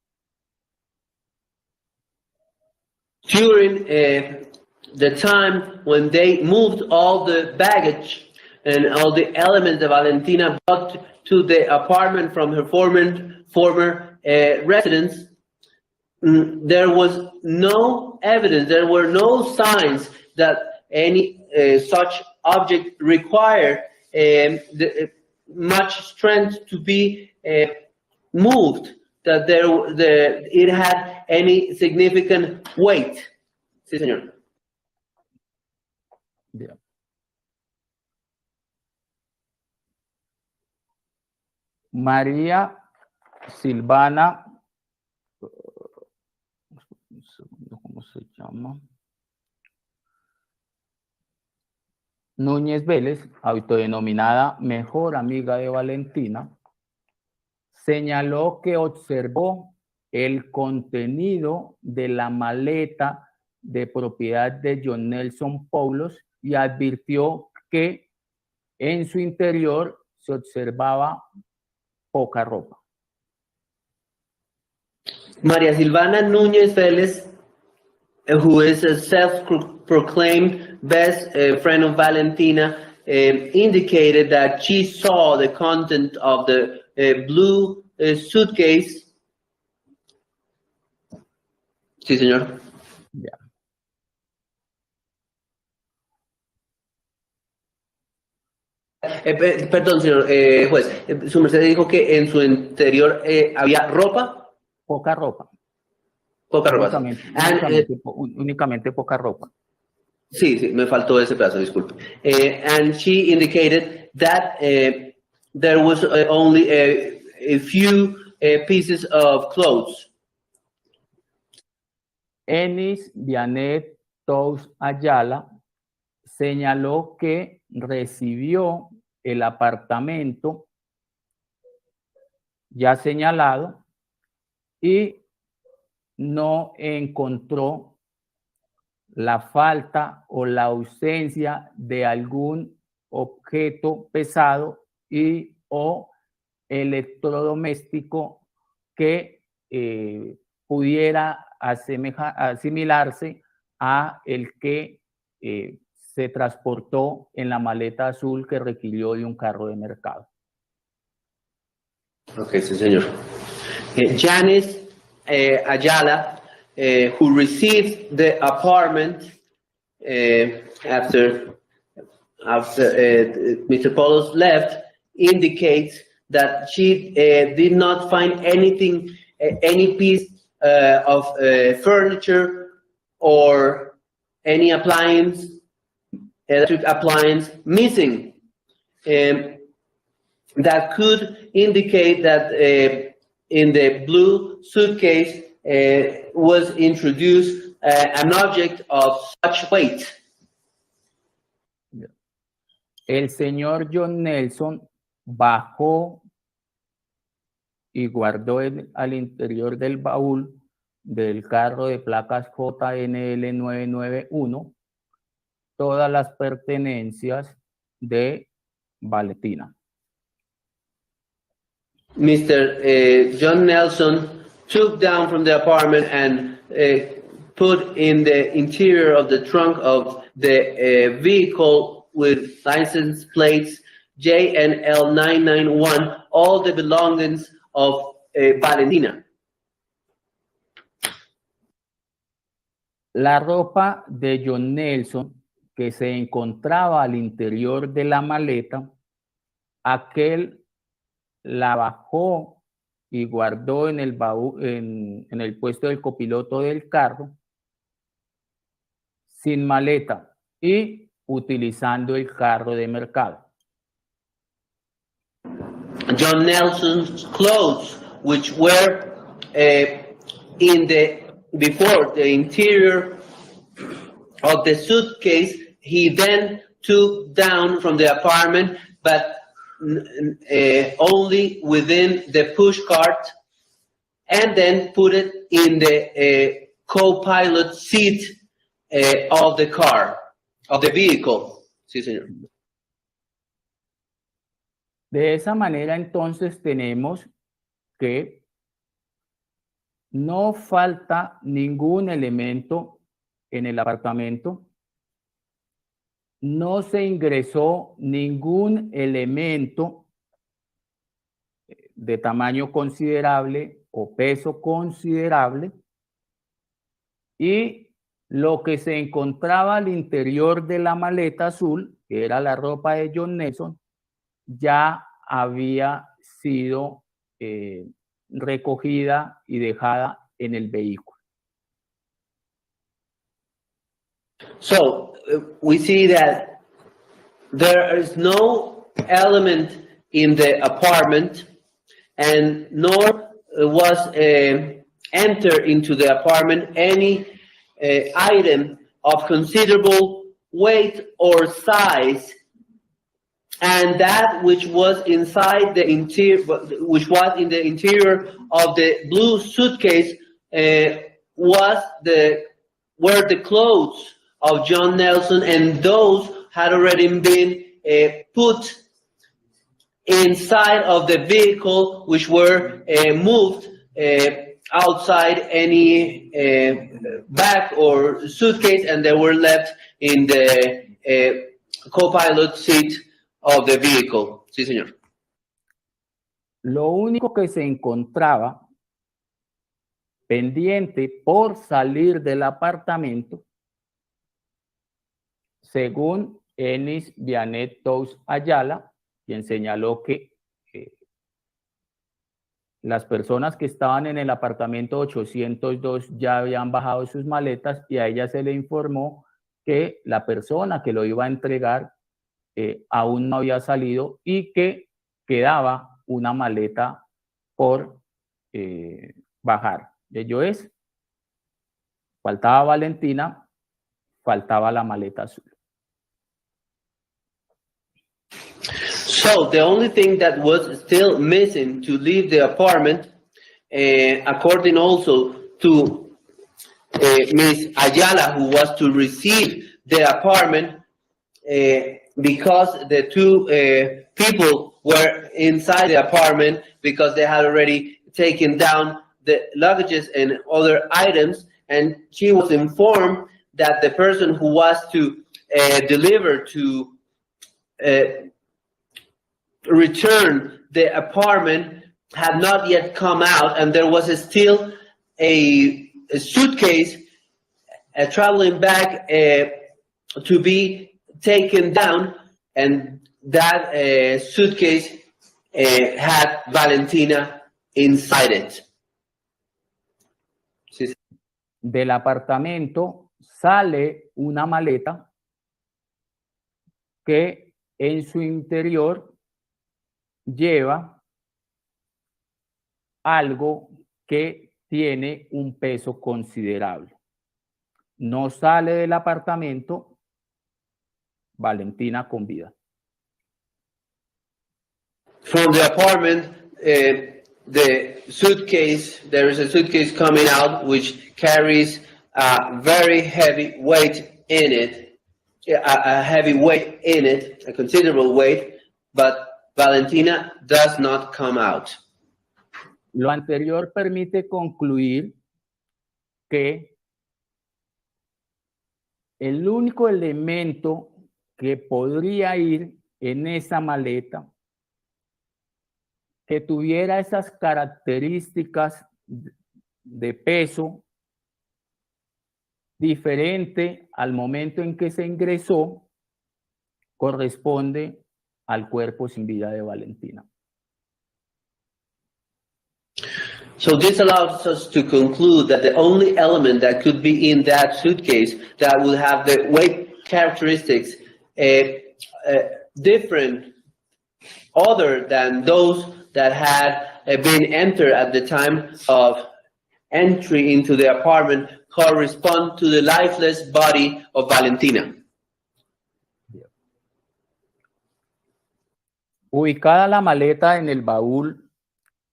During the time when they moved all the baggage and all the elements that Valentina brought to the apartment from her former residence, there was no evidence, there were no signs that any such object required much strength to be moved, that it had any significant weight. Sí, señor. Yeah. María Silvana, ¿cómo se llama? Núñez Vélez, autodenominada mejor amiga de Valentina, señaló que observó el contenido de la maleta de propiedad de John Nelson Poulos y advirtió que en su interior se observaba poca ropa. María Silvana Núñez Vélez, who is a self-proclaimed best friend of Valentina, indicated that she saw the content of the blue suitcase. Sí, señor. Yeah. Perdón, señor juez. Su merced dijo que en su interior había ropa. Poca ropa. Poca ropa. Únicamente poca ropa. Sí, sí, me faltó ese pedazo, disculpe. And she indicated that there was only a few pieces of clothes. Enis Vianet Tous Ayala señaló que recibió el apartamento ya señalado y no encontró la falta o la ausencia de algún objeto pesado y o electrodoméstico que pudiera asimilarse a el que se transportó en la maleta azul que requirió de un carro de mercado. Ok, sí, señor. Janice Ayala, who received the apartment after Mr. Poulos left, indicates that she did not find anything, any piece of furniture or any appliance electric appliance missing. That could indicate that in the blue suitcase was introduced an object of such weight. El señor John Nelson bajó y guardó al interior del baúl del carro de placas JNL 991 todas las pertenencias de Valentina. Mr. John Nelson took down from the apartment and put in the interior of the trunk of the vehicle with license plates JNL 991 all the belongings of Valentina. La ropa de John Nelson que se encontraba al interior de la maleta, aquel la bajó y guardó en el baúl, en el puesto del copiloto del carro, sin maleta y utilizando el carro de mercado. John Nelson's clothes, which were before the interior of the suitcase, he then took down from the apartment, but only within the push cart, and then put it in the co-pilot seat of the car, of the vehicle. Sí, señor. De esa manera, entonces, tenemos que no falta ningún elemento en el apartamento, no se ingresó ningún elemento de tamaño considerable o peso considerable, y lo que se encontraba al interior de la maleta azul, que era la ropa de John Nelson, ya había sido recogida y dejada en el vehículo. So we see that there is no element in the apartment, and nor was entered into the apartment any item of considerable weight or size, and that which was inside the interior, which was in the interior of the blue suitcase, were the clothes of John Nelson, and those had already been put inside of the vehicle, which were moved outside any bag or suitcase, and they were left in the co-pilot seat of the vehicle. Sí, señor. Lo único que se encontraba pendiente por salir del apartamento, según Enis Vianet Tous Ayala, quien señaló que las personas que estaban en el apartamento 802 ya habían bajado sus maletas, y a ella se le informó que la persona que lo iba a entregar aún no había salido y que quedaba una maleta por bajar. Ello es, faltaba Valentina, faltaba la maleta azul. So the only thing that was still missing to leave the apartment, according also to Ms. Ayala, who was to receive the apartment, because the two people were inside the apartment because they had already taken down the luggages and other items, and she was informed that the person who was to deliver to return the apartment had not yet come out, and there was still a suitcase, a traveling bag to be taken down, and that suitcase had Valentina inside it. Del apartamento sale una maleta que en su interior lleva algo que tiene un peso considerable. No sale del apartamento Valentina con vida. From the apartment, the suitcase, there is a suitcase coming out which carries a very heavy weight in it, a heavy weight in it, a considerable weight, but Valentina does not come out. Lo anterior permite concluir que el único elemento que podría ir en esa maleta que tuviera esas características de peso diferente al momento en que se ingresó, corresponde al cuerpo sin vida de Valentina. So this allows us to conclude that the only element that could be in that suitcase that would have the weight characteristics different other than those that had been entered at the time of entry into the apartment correspond to the lifeless body of Valentina. Ubicada la maleta en el baúl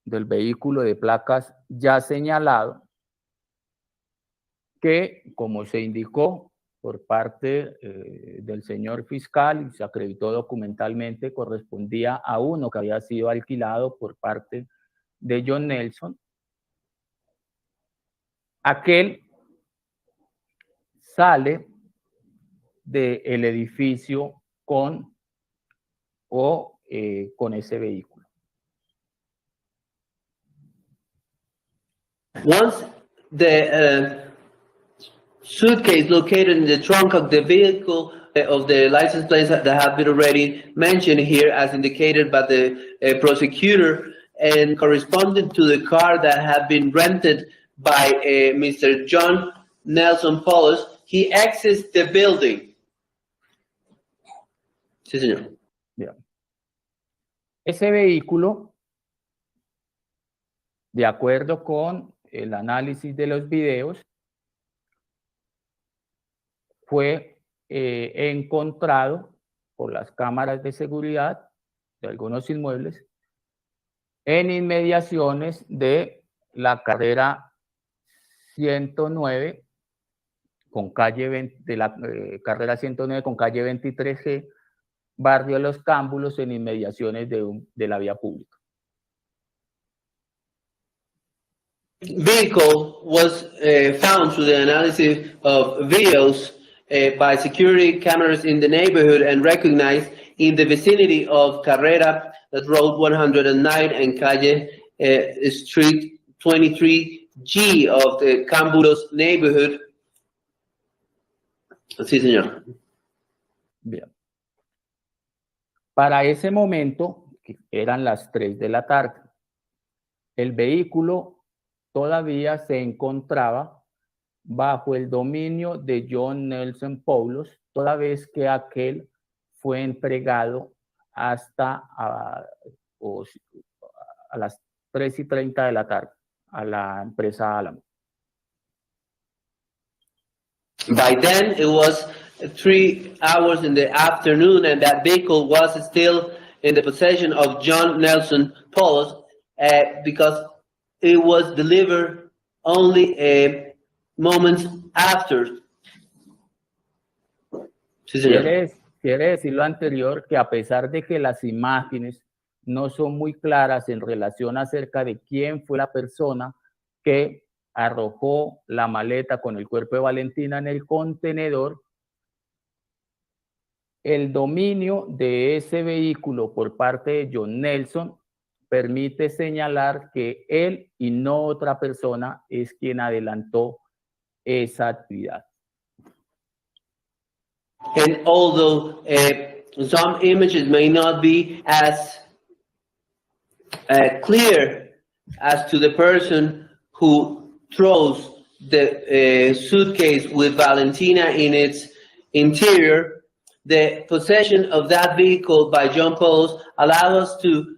del vehículo de placas ya señalado, que, como se indicó por parte del señor fiscal y se acreditó documentalmente, correspondía a uno que había sido alquilado por parte de John Nelson. Aquel sale del edificio con ese vehículo. Once the suitcase located in the trunk of the vehicle of the license plates that have been already mentioned here as indicated by the prosecutor and corresponding to the car that had been rented by Mr. John Nelson Poulos, he exits the building. Sí, señor. Bien. Ese vehículo, de acuerdo con el análisis de los videos, fue encontrado por las cámaras de seguridad de algunos inmuebles en inmediaciones de la carrera 109 con calle 20, de la carrera 109 con calle 23G, barrio Los Cámbulos, en inmediaciones de la vía pública. Vehicle was found through the analysis of videos by security cameras in the neighborhood and recognized in the vicinity of Carrera, that road 109 and calle street 23G of the Cámbulos neighborhood. Sí, señor. Bien. Para ese momento, que eran las 3 de la tarde, el vehículo todavía se encontraba bajo el dominio de John Nelson Poulos, toda vez que aquel fue entregado hasta a las 3:30 de la tarde a la empresa Álamo. By then, it was 3 hours in the afternoon, and that vehicle was still in the possession of John Nelson Poulos because it was delivered only moments after. Sí, señor. Quiere decir lo anterior, que a pesar de que las imágenes no son muy claras en relación acerca de quién fue la persona que arrojó la maleta con el cuerpo de Valentina en el contenedor, el dominio de ese vehículo por parte de John Nelson permite señalar que él y no otra persona es quien adelantó esa actividad. And although some images may not be as clear as to the person who throws the suitcase with Valentina in its interior, the possession of that vehicle by John Poulos allows us to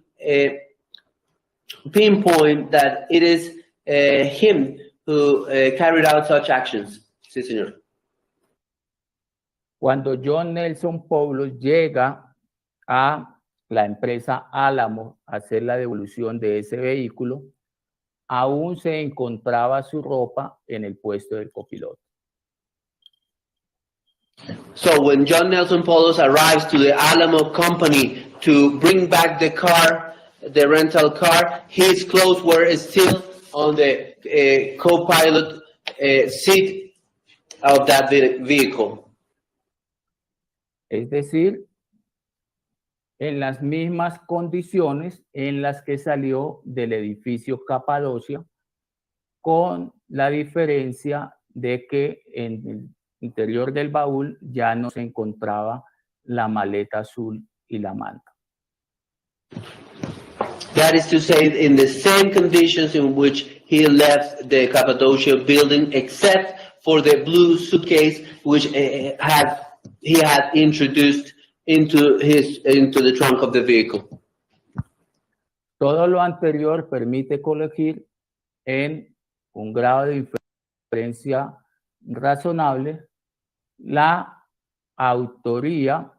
pinpoint that it is him who carried out such actions. Sí, señor. Cuando John Nelson Poulos llega a la empresa Álamo a hacer la devolución de ese vehículo, aún se encontraba su ropa en el puesto del copiloto. So when John Nelson Poulos arrives to the Alamo company to bring back the car, the rental car, his clothes were still on the co-pilot seat of that vehicle. Es decir, en las mismas condiciones en las que salió del edificio Capadocia, con la diferencia de que en el interior del baúl ya no se encontraba la maleta azul y la manta. That is to say, in the same conditions in which he left the Cappadocia building, except for the blue suitcase which he had introduced into the trunk of the vehicle. Todo lo anterior permite colegir en un grado de inferencia razonable la autoría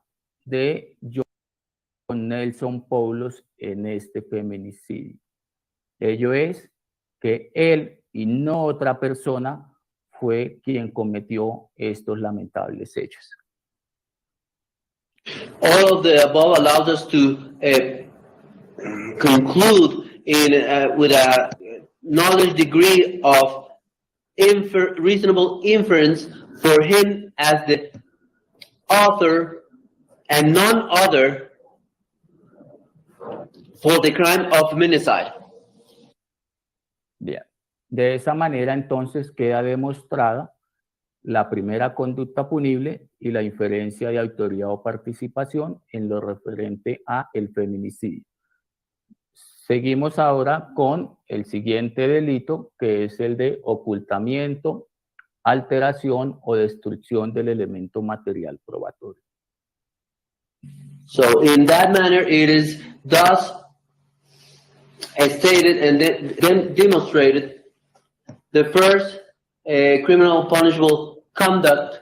de John Nelson Poulos en este feminicidio. Ello es que él y no otra persona fue quien cometió estos lamentables hechos. All of the above allows us to conclude with a knowledge degree of reasonable inference for him as the author and none other for the crime of feminicide. Bien, de esa manera entonces queda demostrada la primera conducta punible y la inferencia de autoría o participación en lo referente a el feminicidio. Seguimos ahora con el siguiente delito, que es el de ocultamiento, alteración o destrucción del elemento material probatorio. So in that manner, it is thus stated and then demonstrated the first criminal punishable conduct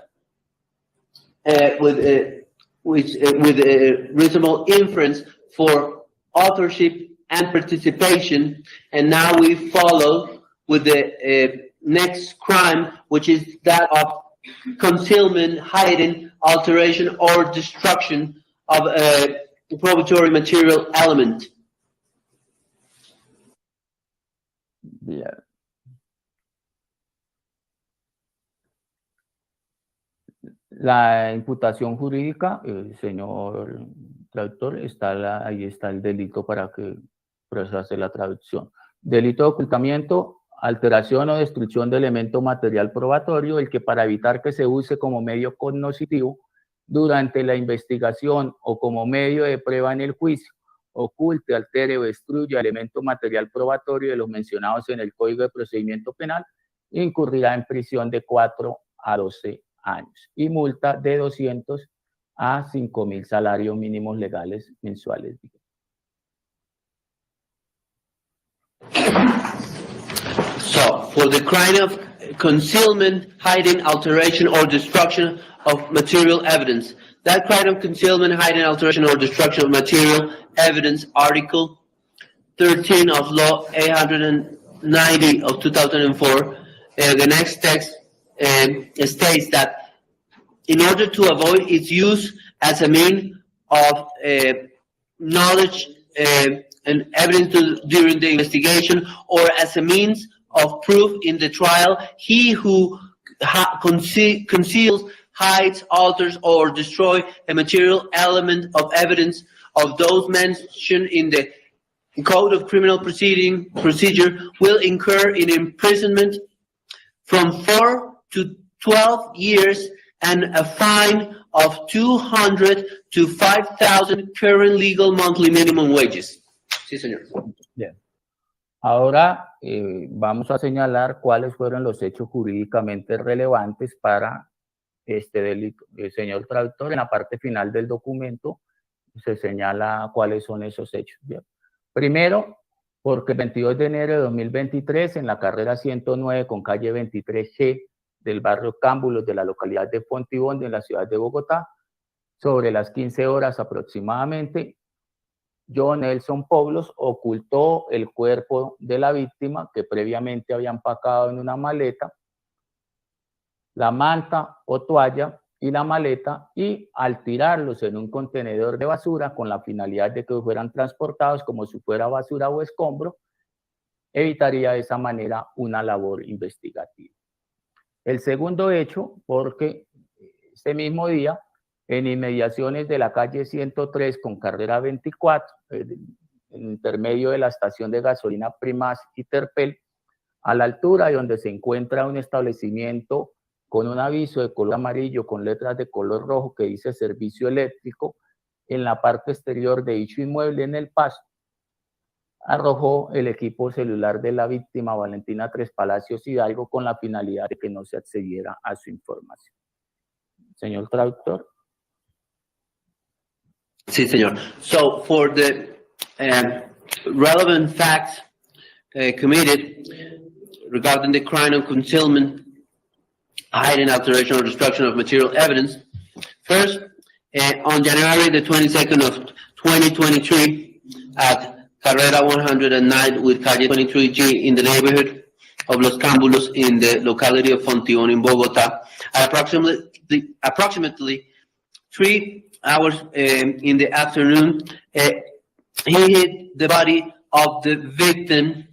with reasonable inference for authorship and participation, and now we follow with the next crime, which is that of concealment, hiding, alteration, or destruction of a probatory material element. Bien. La imputación jurídica, señor traductor, ahí está el delito para que procese la traducción. Delito de ocultamiento, alteración o destrucción de elemento material probatorio, el que para evitar que se use como medio cognoscitivo durante la investigación o como medio de prueba en el juicio, oculte, altere o destruya elemento material probatorio de los mencionados en el Código de Procedimiento Penal, incurrirá en prisión de 4 a 12 años y multa de 200 a 5.000 salarios mínimos legales mensuales. So, for the crime of concealment, hiding, alteration, or destruction of material evidence, that crime of concealment, hiding, alteration, or destruction of material evidence, Article 13 of Law 890 of 2004, the next text states that in order to avoid its use as a means of knowledge and evidence during the investigation or as a means of proof in the trial, he who conceals, hides, alters, or destroys a material element of evidence of those mentioned in the Code of Criminal Procedure will incur in imprisonment from 4 to 12 years and a fine of 200 to 5,000 current legal monthly minimum wages. Sí, señor. Bien. Ahora vamos a señalar cuáles fueron los hechos jurídicamente relevantes para este delito. Señor traductor, en la parte final del documento se señala cuáles son esos hechos. Bien. Primero, porque el 22 de enero de 2023, en la carrera 109 con calle 23G del barrio Cámbulos de la localidad de Fontibón de la ciudad de Bogotá, sobre las 15 horas aproximadamente, John Poulos ocultó el cuerpo de la víctima que previamente había empacado en una maleta, la manta o toalla y la maleta, y al tirarlos en un contenedor de basura con la finalidad de que fueran transportados como si fuera basura o escombro, evitaría de esa manera una labor investigativa. El segundo hecho, porque ese mismo día, en inmediaciones de la calle 103 con carrera 24, en intermedio de la estación de gasolina Primas y Terpel, a la altura de donde se encuentra un establecimiento con un aviso de color amarillo con letras de color rojo que dice servicio eléctrico, en la parte exterior de dicho inmueble en el pasto, arrojó el equipo celular de la víctima Valentina Tres Palacios Hidalgo con la finalidad de que no se accediera a su información. Señor traductor. Sí, señor. So, for the relevant facts committed regarding the crime of concealment, hiding, alteration, or destruction of material evidence, first, on January the 22nd of 2023, at Carrera 109 with calle 23G in the neighborhood of Los Cámbulos in the locality of Fontibón in Bogotá, at approximately 3 hours in the afternoon, he hid the body of the victim.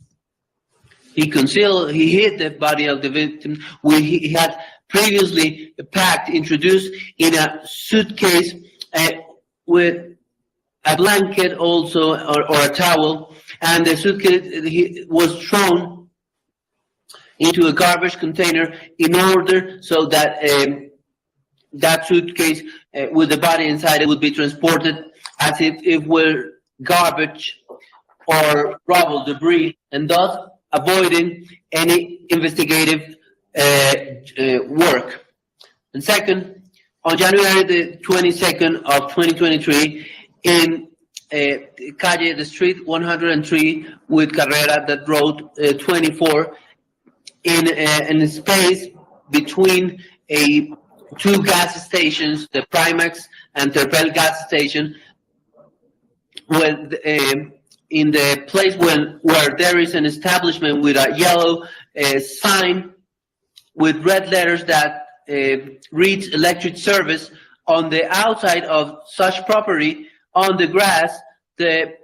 He hid the body of the victim, which he had previously packed, introduced in a suitcase with a blanket also, or a towel, and the suitcase was thrown into a garbage container in order so that that suitcase with the body inside it would be transported as if it were garbage or rubble, debris, and thus avoiding any investigative work. And second, on January the 22nd of 2023, in calle, the street 103 with Carrera, that road 24, in a space between two gas stations, the Primax and Terpel gas station, when in the place where there is an establishment with a yellow sign with red letters that reads electric service, on the outside of such property, on the grass, the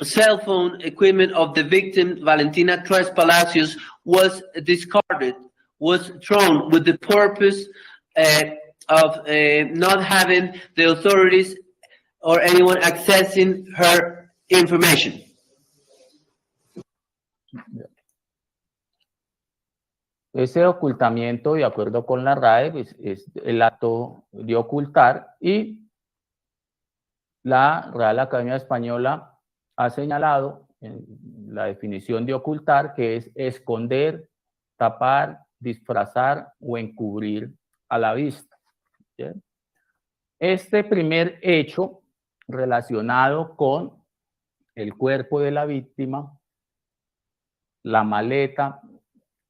cell phone equipment of the victim, Valentina Tres Palacios, was discarded, was thrown with the purpose of not having the authorities or anyone accessing her information. Ese ocultamiento, de acuerdo con la RAE, pues, es el acto de ocultar, y la Real Academia Española ha señalado en la definición de ocultar que es esconder, tapar, disfrazar o encubrir a la vista. ¿Bien? Este primer hecho relacionado con el cuerpo de la víctima, la maleta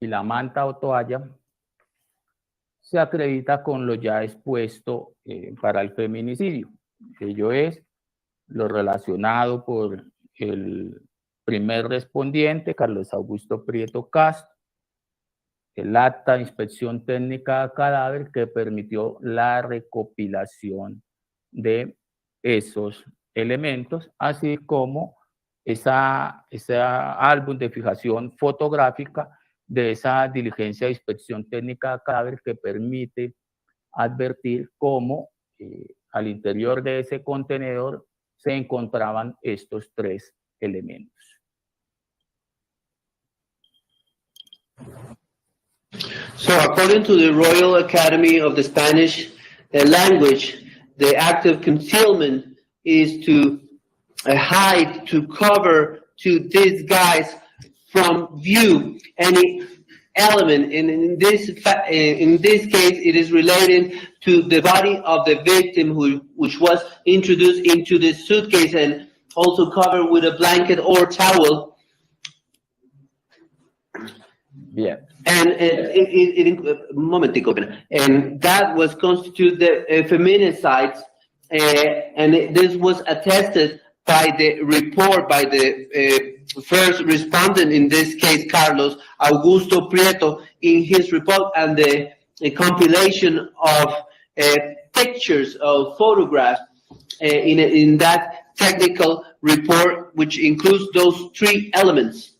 y la manta o toalla, se acredita con lo ya expuesto para el feminicidio. Ello es lo relacionado por el primer respondiente, Carlos Augusto Prieto Castro, el acta de inspección técnica de cadáver que permitió la recopilación de esos elementos, así como ese álbum de fijación fotográfica de esa diligencia de inspección técnica de cadáver que permite advertir cómo al interior de ese contenedor se encontraban estos tres elementos. So, according to the Royal Academy of the Spanish language, the act of concealment is to hide, to cover, to disguise from view any element, and in this case, it is related to the body of the victim, which was introduced into the suitcase and also covered with a blanket or towel. Bien. And and that was constituted the feminicides, and this was attested by the report by the first respondent, in this case, Carlos Augusto Prieto, in his report, and the compilation of pictures of photographs in that technical report, which includes those three elements.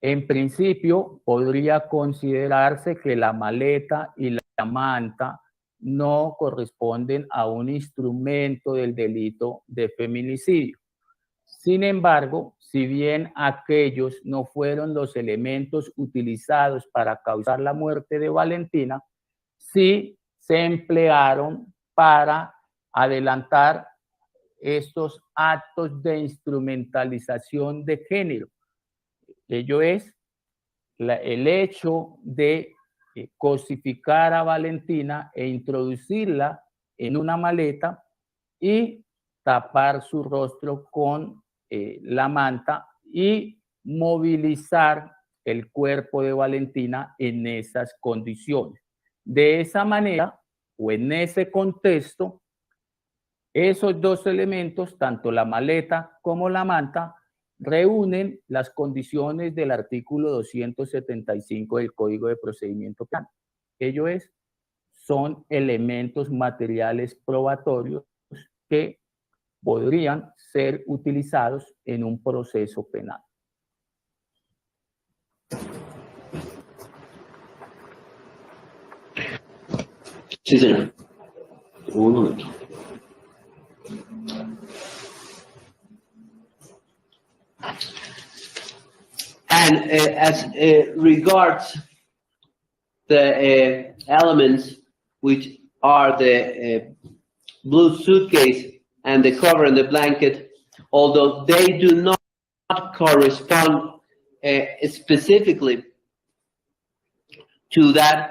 En principio, podría considerarse que la maleta y la manta no corresponden a un instrumento del delito de feminicidio. Sin embargo, si bien aquellos no fueron los elementos utilizados para causar la muerte de Valentina, sí se emplearon para adelantar estos actos de instrumentalización de género. Ello es el hecho de cosificar a Valentina e introducirla en una maleta y tapar su rostro con la manta y movilizar el cuerpo de Valentina en esas condiciones. De esa manera, o en ese contexto, esos dos elementos, tanto la maleta como la manta, reúnen las condiciones del artículo 275 del Código de Procedimiento Penal. Ello es, son elementos materiales probatorios que podrían ser utilizados en un proceso penal. Sí, señor. Un momento. And as regards the elements, which are the blue suitcase and the cover and the blanket, although they do not correspond specifically to that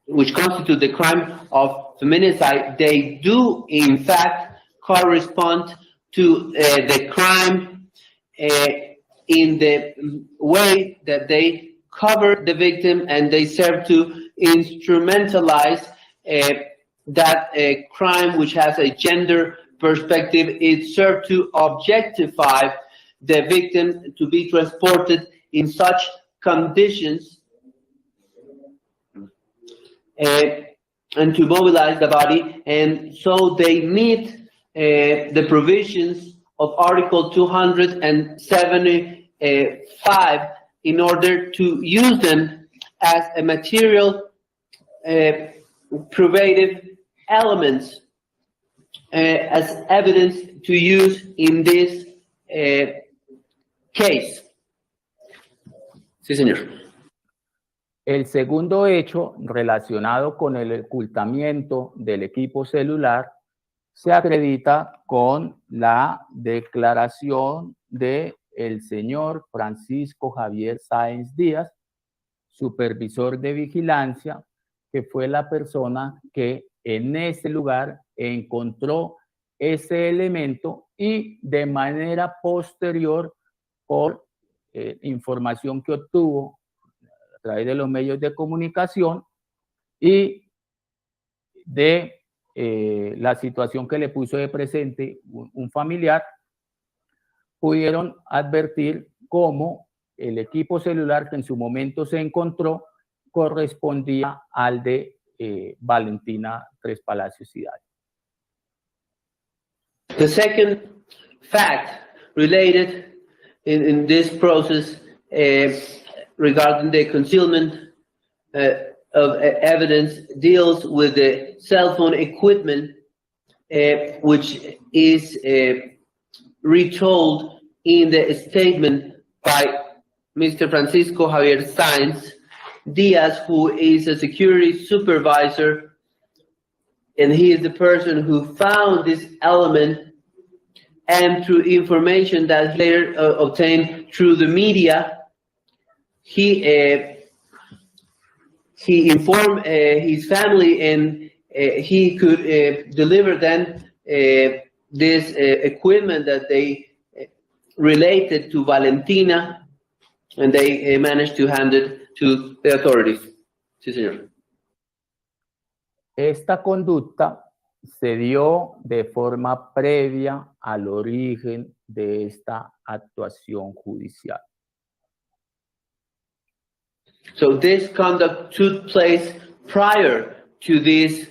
which constitute the crime of feminicide, they do in fact correspond to the crime in the way that they cover the victim and they serve to instrumentalize that crime, which has a gender perspective. It served to objectify the victim to be transported in such conditions and to mobilize the body, and so they meet the provisions of Article 275 in order to use them as a material probative elements as evidence to use in this case. Sí, señor. El segundo hecho, relacionado con el ocultamiento del equipo celular, se acredita con la declaración del señor Francisco Javier Sáenz Díaz, supervisor de vigilancia, que fue la persona que en ese lugar encontró ese elemento y de manera posterior, por información que obtuvo a través de los medios de comunicación y de la situación que le puso de presente un familiar, pudieron advertir cómo el equipo celular que en su momento se encontró correspondía al de Valentina Tres Palacios Hidalgo. The second fact related in this process regarding the concealment of evidence deals with the cell phone equipment, which is retold in the statement by Mr. Francisco Javier Sáenz Díaz, who is a security supervisor, and he is the person who found this element, and through information that he later obtained through the media, he informed his family, and he could deliver then this equipment that they related to Valentina, and they managed to hand it to the authorities. Sí, señor. Esta conducta se dio de forma previa al origen de esta actuación judicial. So this conduct took place prior to this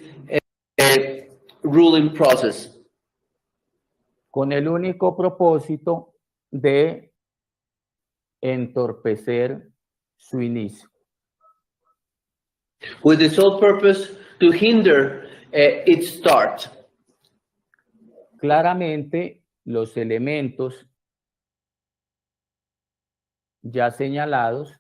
ruling process, con el único propósito de entorpecer su inicio. with the sole purpose to hinder its start. Claramente, los elementos ya señalados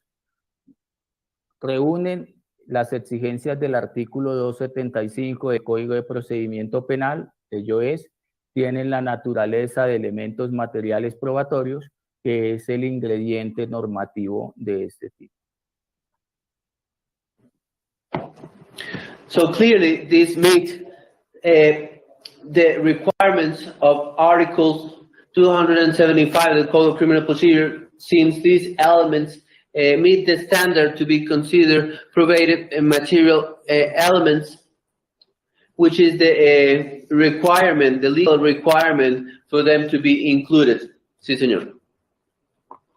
reúnen las exigencias del artículo 275 del Código de Procedimiento Penal, ello es, tienen la naturaleza de elementos materiales probatorios, que es el ingrediente normativo de este tipo. So clearly, this meets the requirements of Article 275 of the Code of Criminal Procedure, since these elements meet the standard to be considered probative and material elements, which is the requirement, the legal requirement for them to be included. Sí, señor.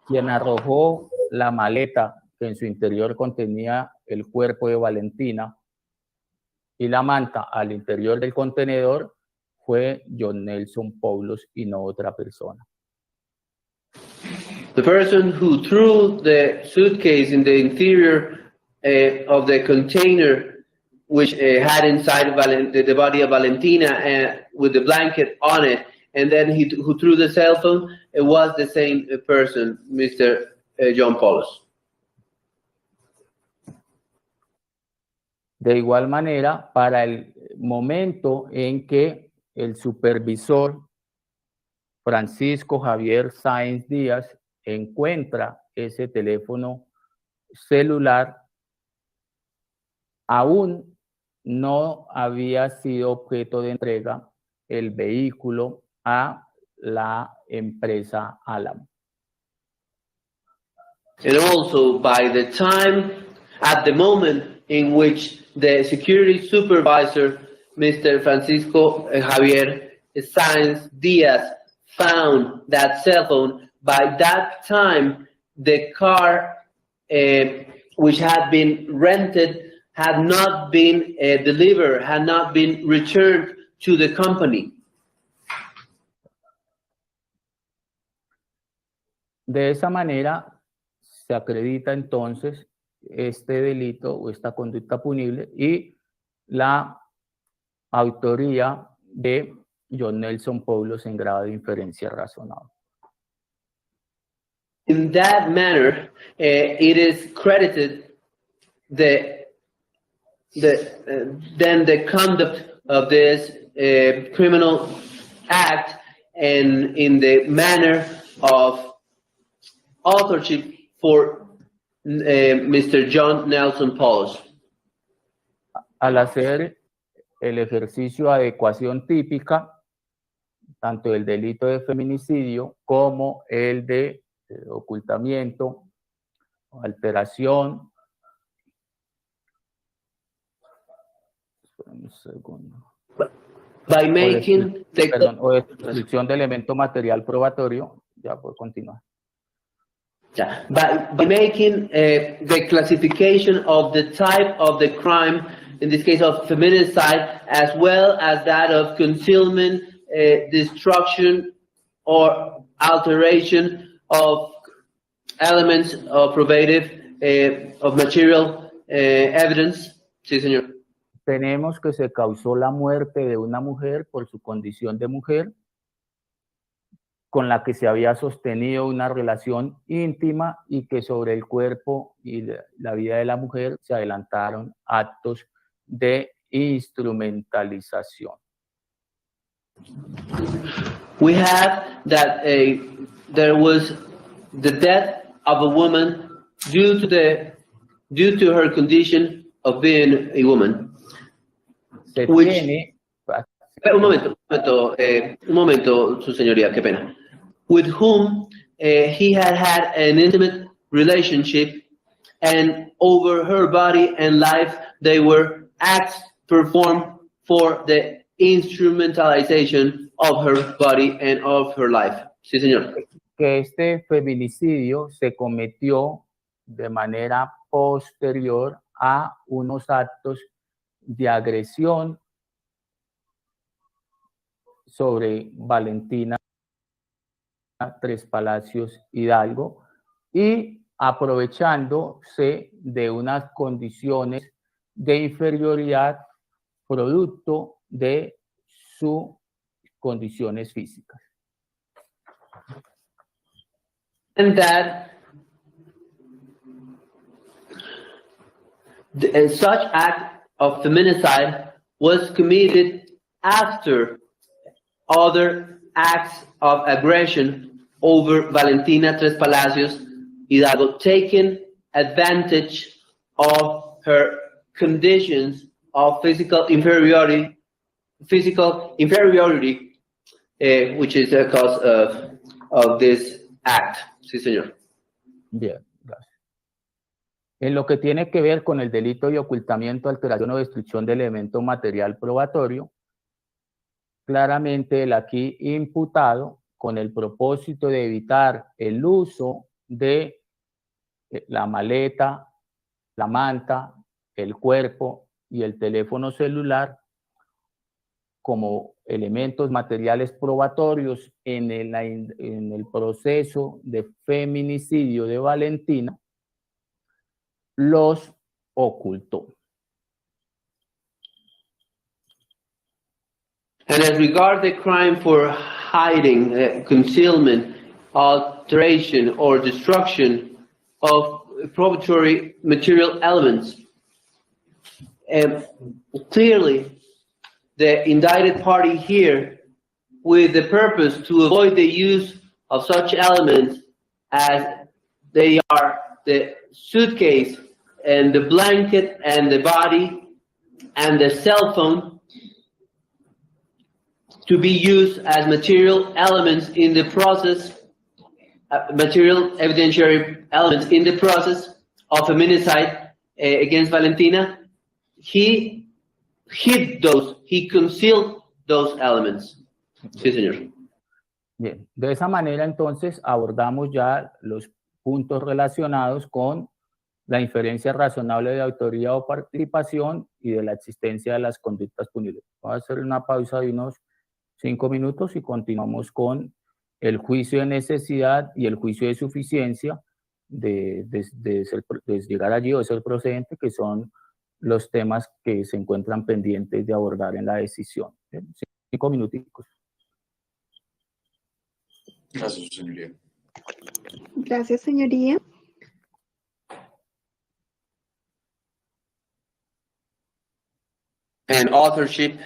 Quien arrojó la maleta que en su interior contenía el cuerpo de Valentina y la manta al interior del contenedor fue John Poulos y no otra persona. The person who threw the suitcase in the interior of the container, which had inside the body of Valentina with the blanket on it, and then who threw the cell phone, it was the same person, Mr. John Poulos. De igual manera, para el momento en que el supervisor Francisco Javier Sáenz Díaz encuentra ese teléfono celular, aún no había sido objeto de entrega el vehículo a la empresa Álamo. And also, by the time, at the moment in which the security supervisor, Mr. Francisco Javier Sáenz Díaz, found that cell phone, by that time, the car which had been rented had not been delivered, had not been returned to the company. De esa manera se acredita entonces este delito o esta conducta punible y la autoría de John Poulos en grado de inferencia razonable. In that manner, it is credited then the conduct of this criminal act, and in the manner of authorship for Mr. John Poulos. Al hacer el ejercicio de adecuación típica, tanto el delito de feminicidio como el de ocultamiento, alteración. Un segundo. By making O destrucción de elemento material probatorio, ya puedo continuar. Yeah. By making the classification of the type of the crime, in this case of feminicide, as well as that of concealment, destruction, or alteration of elements of probative, of material evidence. Sí, señor. Tenemos que se causó la muerte de una mujer por su condición de mujer, con la que se había sostenido una relación íntima y que sobre el cuerpo y la vida de la mujer se adelantaron actos de instrumentalización. We have that there was the death of a woman due to her condition of being a woman. se Which- tiene, Un momento, su señoría, qué pena. With whom he had an intimate relationship, and over her body and life, they were acts performed for the instrumentalization of her body and of her life. Sí, señor. que este feminicidio se cometió de manera posterior a unos actos de agresión sobre Valentina Tres Palacios Hidalgo y aprovechándose de unas condiciones de inferioridad producto de sus condiciones físicas. And that such act of feminicide was committed after other acts of aggression over Valentina Tres Palacios Hidalgo, taking advantage of her conditions of physical inferiority, which is a cause of this act. Sí, señor. Bien, gracias. En lo que tiene que ver con el delito de ocultamiento, alteración o destrucción del elemento material probatorio, claramente el aquí imputado, con el propósito de evitar el uso de la maleta, la manta, el cuerpo y el teléfono celular como elementos materiales probatorios en el proceso de feminicidio de Valentina, los ocultó. And as regard the crime for hiding, concealment, alteration, or destruction of probatory material elements, clearly the indicted party here, with the purpose to avoid the use of such elements as they are the suitcase and the blanket and the body and the cell phone, to be used as material elements in the process, material evidentiary elements in the process of feminicide against Valentina, he hid those, he concealed those elements. Sí, señor. Bien, de esa manera entonces abordamos ya los puntos relacionados con la inferencia razonable de autoría o participación y de la existencia de las conductas punibles. Voy a hacer una pausa de unos 5 minutos y continuamos con el juicio de necesidad y el juicio de suficiencia de llegar allí o de ser procedente, que son los temas que se encuentran pendientes de abordar en la decisión. 5 minuticos. Gracias, señoría. Gracias, señoría. And authorship,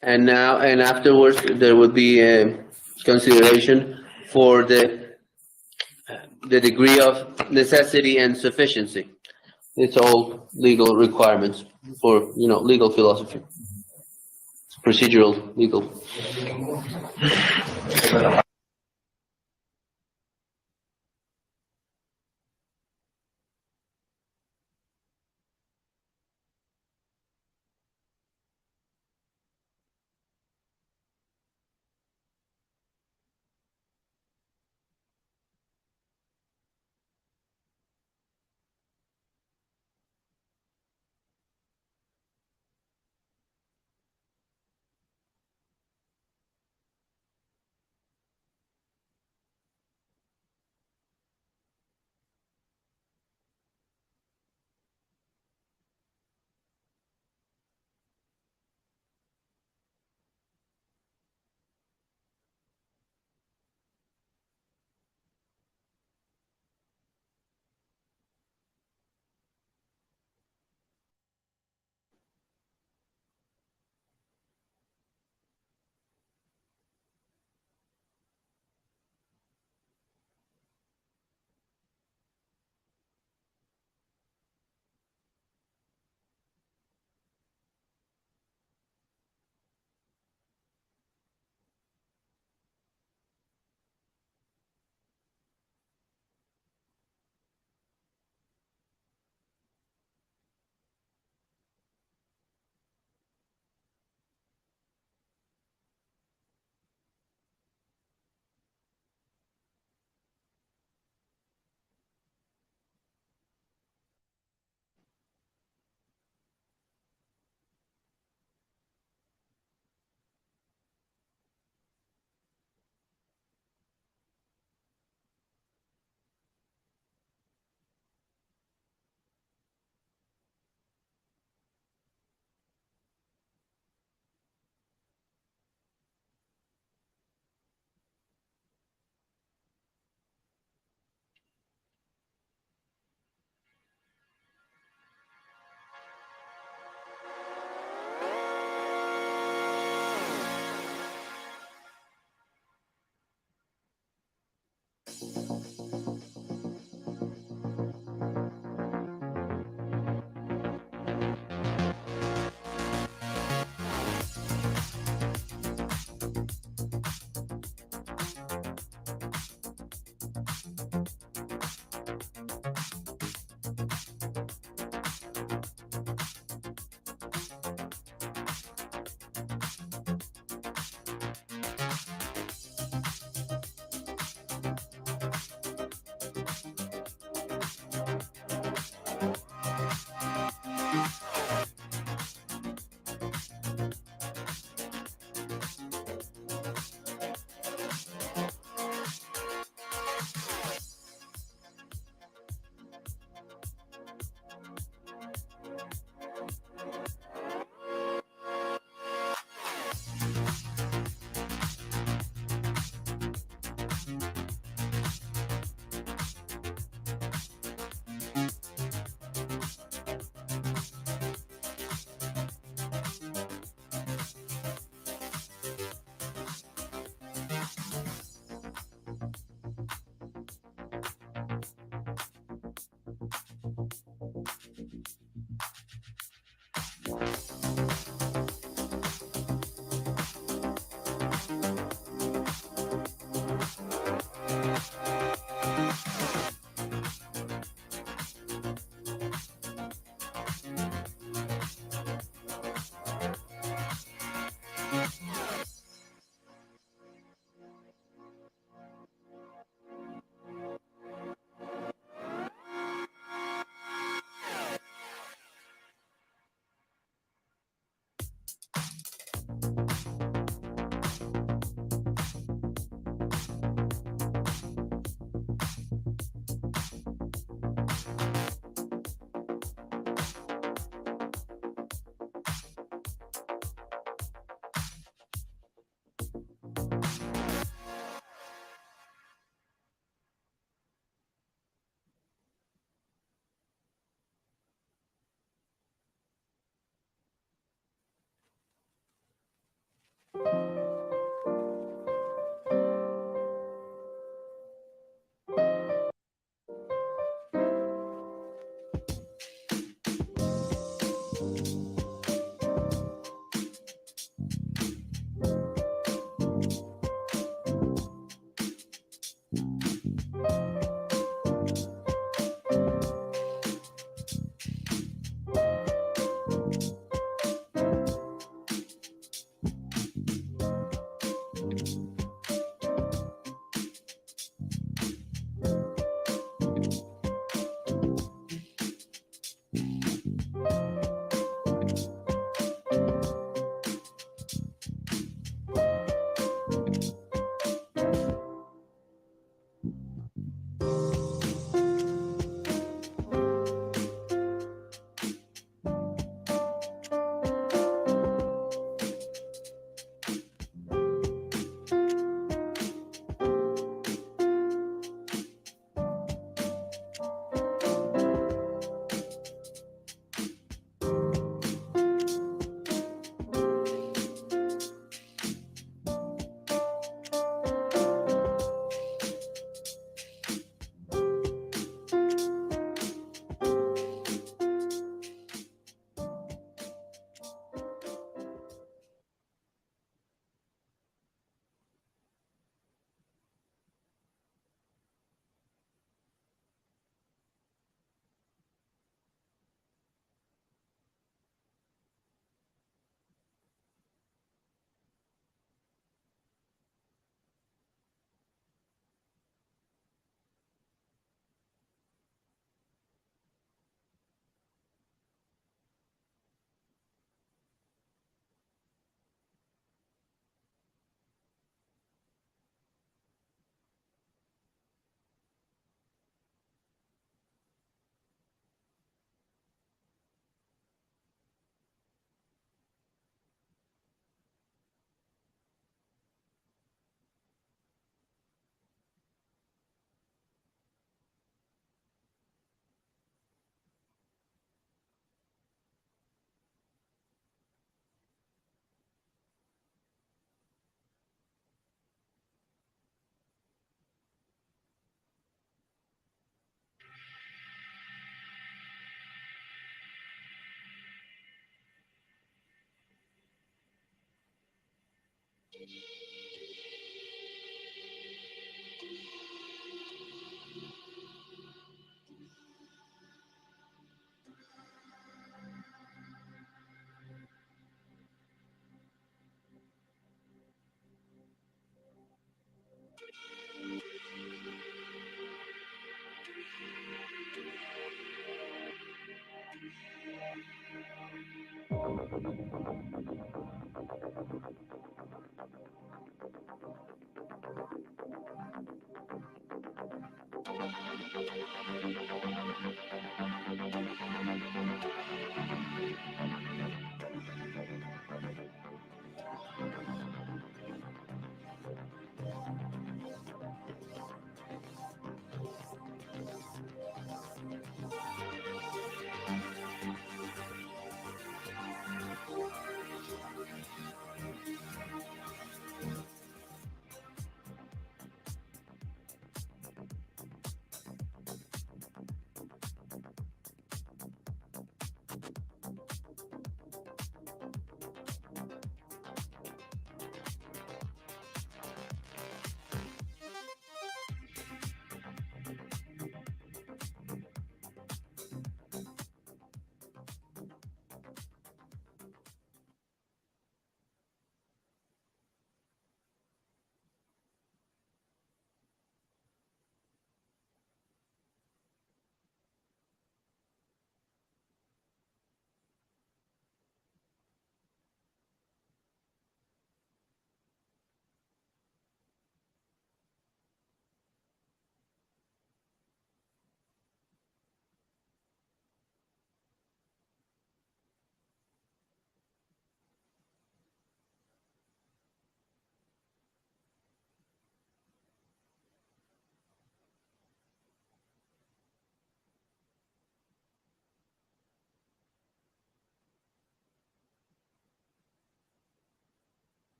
and afterwards there would be a consideration for the degree of necessity and sufficiency. It's all legal requirements for, legal philosophy, procedural legal.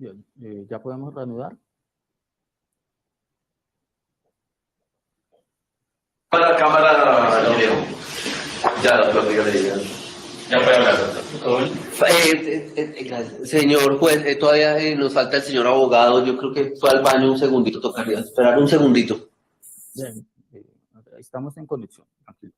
Bien, ¿ya podemos reanudar? Para la cámara, ya lo platicaré ya. Ya puede hablar, doctor. Gracias. Señor juez, todavía nos falta el señor abogado. Yo creo que fue al baño un segundito, tocaría esperar un segundito. Bien, estamos en conexión. Aquí.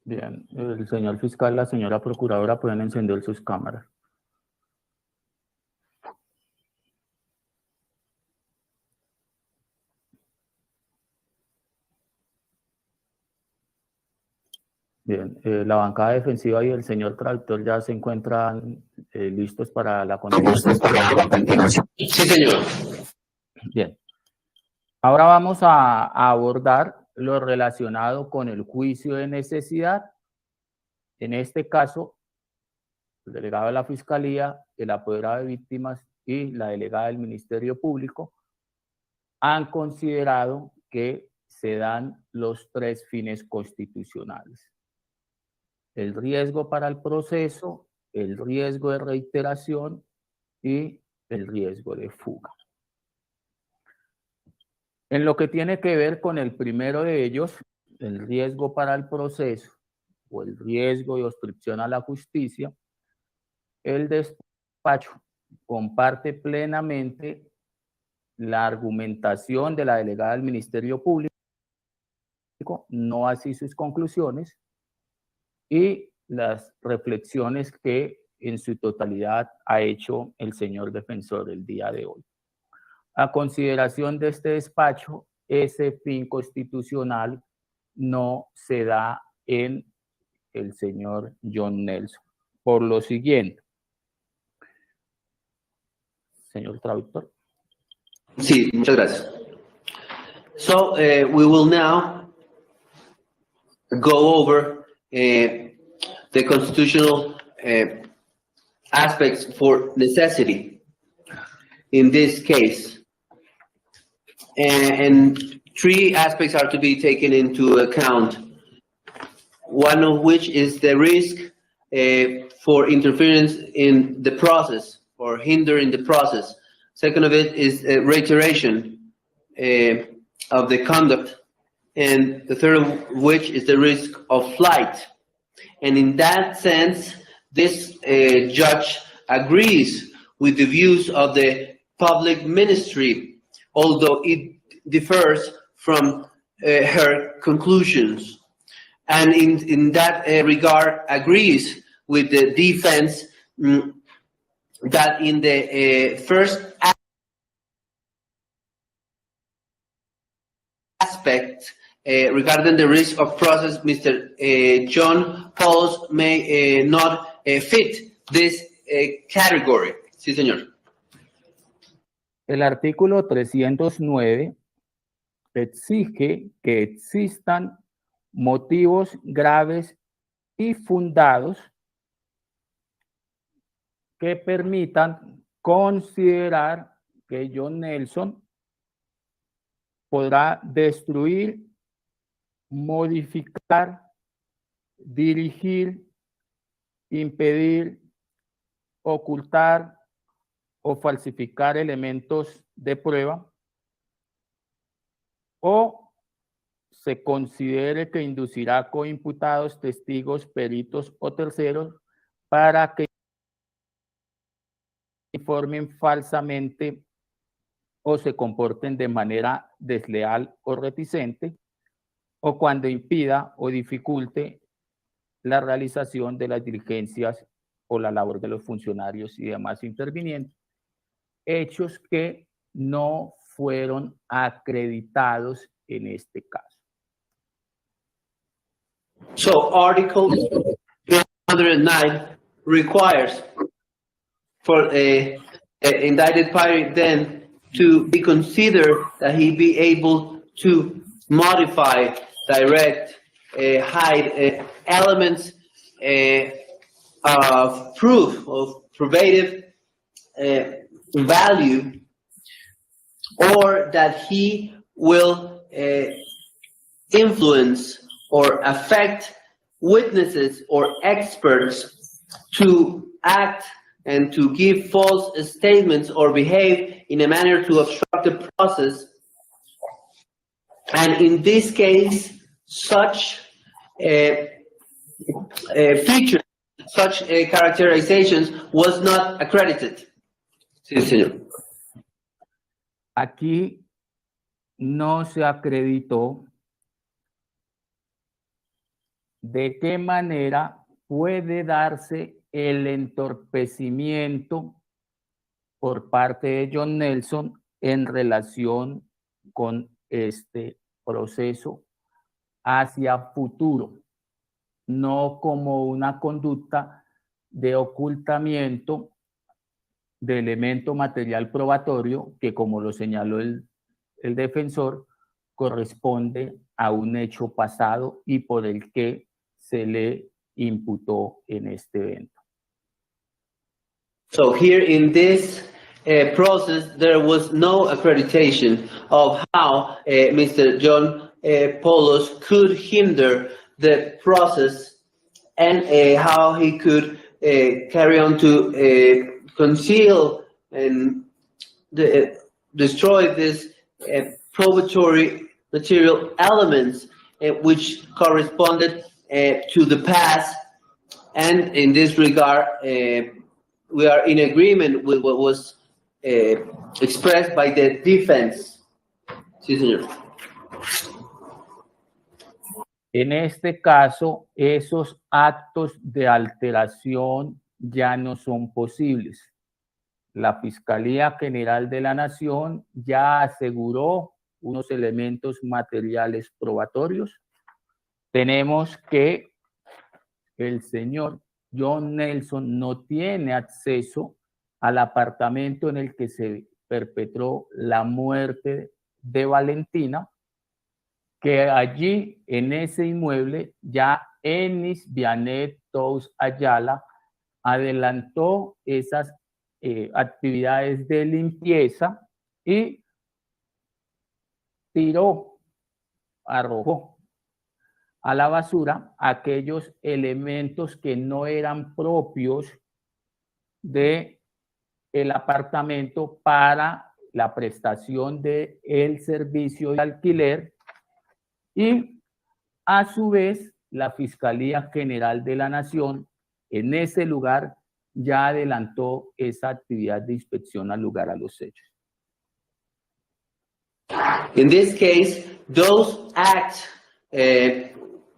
Bien, el señor fiscal, la señora procuradora pueden encender sus cámaras. Bien, la bancada defensiva y el señor traductor ya se encuentran listos para la continuación. Sí, señor. Bien, ahora vamos a abordar lo relacionado con el juicio de necesidad. En este caso, el delegado de la Fiscalía, el apoderado de víctimas y la delegada del Ministerio Público han considerado que se dan los 3 fines constitucionales: el riesgo para el proceso, el riesgo de reiteración y el riesgo de fuga. En lo que tiene que ver con el primero de ellos, el riesgo para el proceso o el riesgo de obstrucción a la justicia, el despacho comparte plenamente la argumentación de la delegada del Ministerio Público, no así sus conclusiones, y las reflexiones que en su totalidad ha hecho el señor defensor el día de hoy. A consideración de este despacho, ese fin constitucional no se da en el señor John Nelson. Por lo siguiente, señor traductor. Sí, muchas gracias. So, we will now go over the constitutional aspects for necessity in this case. And 3 aspects are to be taken into account. One of which is the risk for interference in the process or hindering the process. Second of it is reiteration of the conduct. And the third of which is the risk of flight. And in that sense, this judge agrees with the views of the public ministry, although it differs from her conclusions. And in that regard, agrees with the defense that in the first aspect, regarding the risk of process, Mr. John Poulos may not fit this category. Sí, señor. El artículo 309 exige que existan motivos graves y fundados que permitan considerar que John Nelson podrá destruir, modificar, dirigir, impedir, ocultar o falsificar elementos de prueba, o se considere que inducirá a coimputados, testigos, peritos o terceros para que informen falsamente o se comporten de manera desleal o reticente, o cuando impida o dificulte la realización de las diligencias o la labor de los funcionarios y demás intervinientes, hechos que no fueron acreditados en este caso. So Article 309 requires for a indicted party then to be considered that he be able to modify, direct, hide elements of proof, of probative value, or that he will influence or affect witnesses or experts to act and to give false statements or behave in a manner to obstruct the process. And in this case, such features, such characterizations was not accredited. Sí, señor. Aquí no se acreditó de qué manera puede darse el entorpecimiento por parte de John Nelson en relación con este proceso hacia futuro, no como una conducta de ocultamiento de elemento material probatorio que, como lo señaló el defensor, corresponde a un hecho pasado y por el que se le imputó en este evento. So here in this process, there was no accreditation of how Mr. John Poulos could hinder the process and how he could carry on to conceal and destroy this probatory material elements which corresponded to the past. And in this regard, we are in agreement with what was expressed by the defense. Sí, señor. En este caso, esos actos de alteración ya no son posibles. La Fiscalía General de la Nación ya aseguró unos elementos materiales probatorios. Tenemos que el señor John Nelson no tiene acceso al apartamento en el que se perpetró la muerte de Valentina, que allí en ese inmueble ya Enis Vianet Tous Ayala adelantó esas actividades de limpieza y arrojó a la basura aquellos elementos que no eran propios de el apartamento para la prestación del servicio de alquiler, y a su vez la Fiscalía General de la Nación en ese lugar ya adelantó esa actividad de inspección al lugar a los hechos. In this case, those acts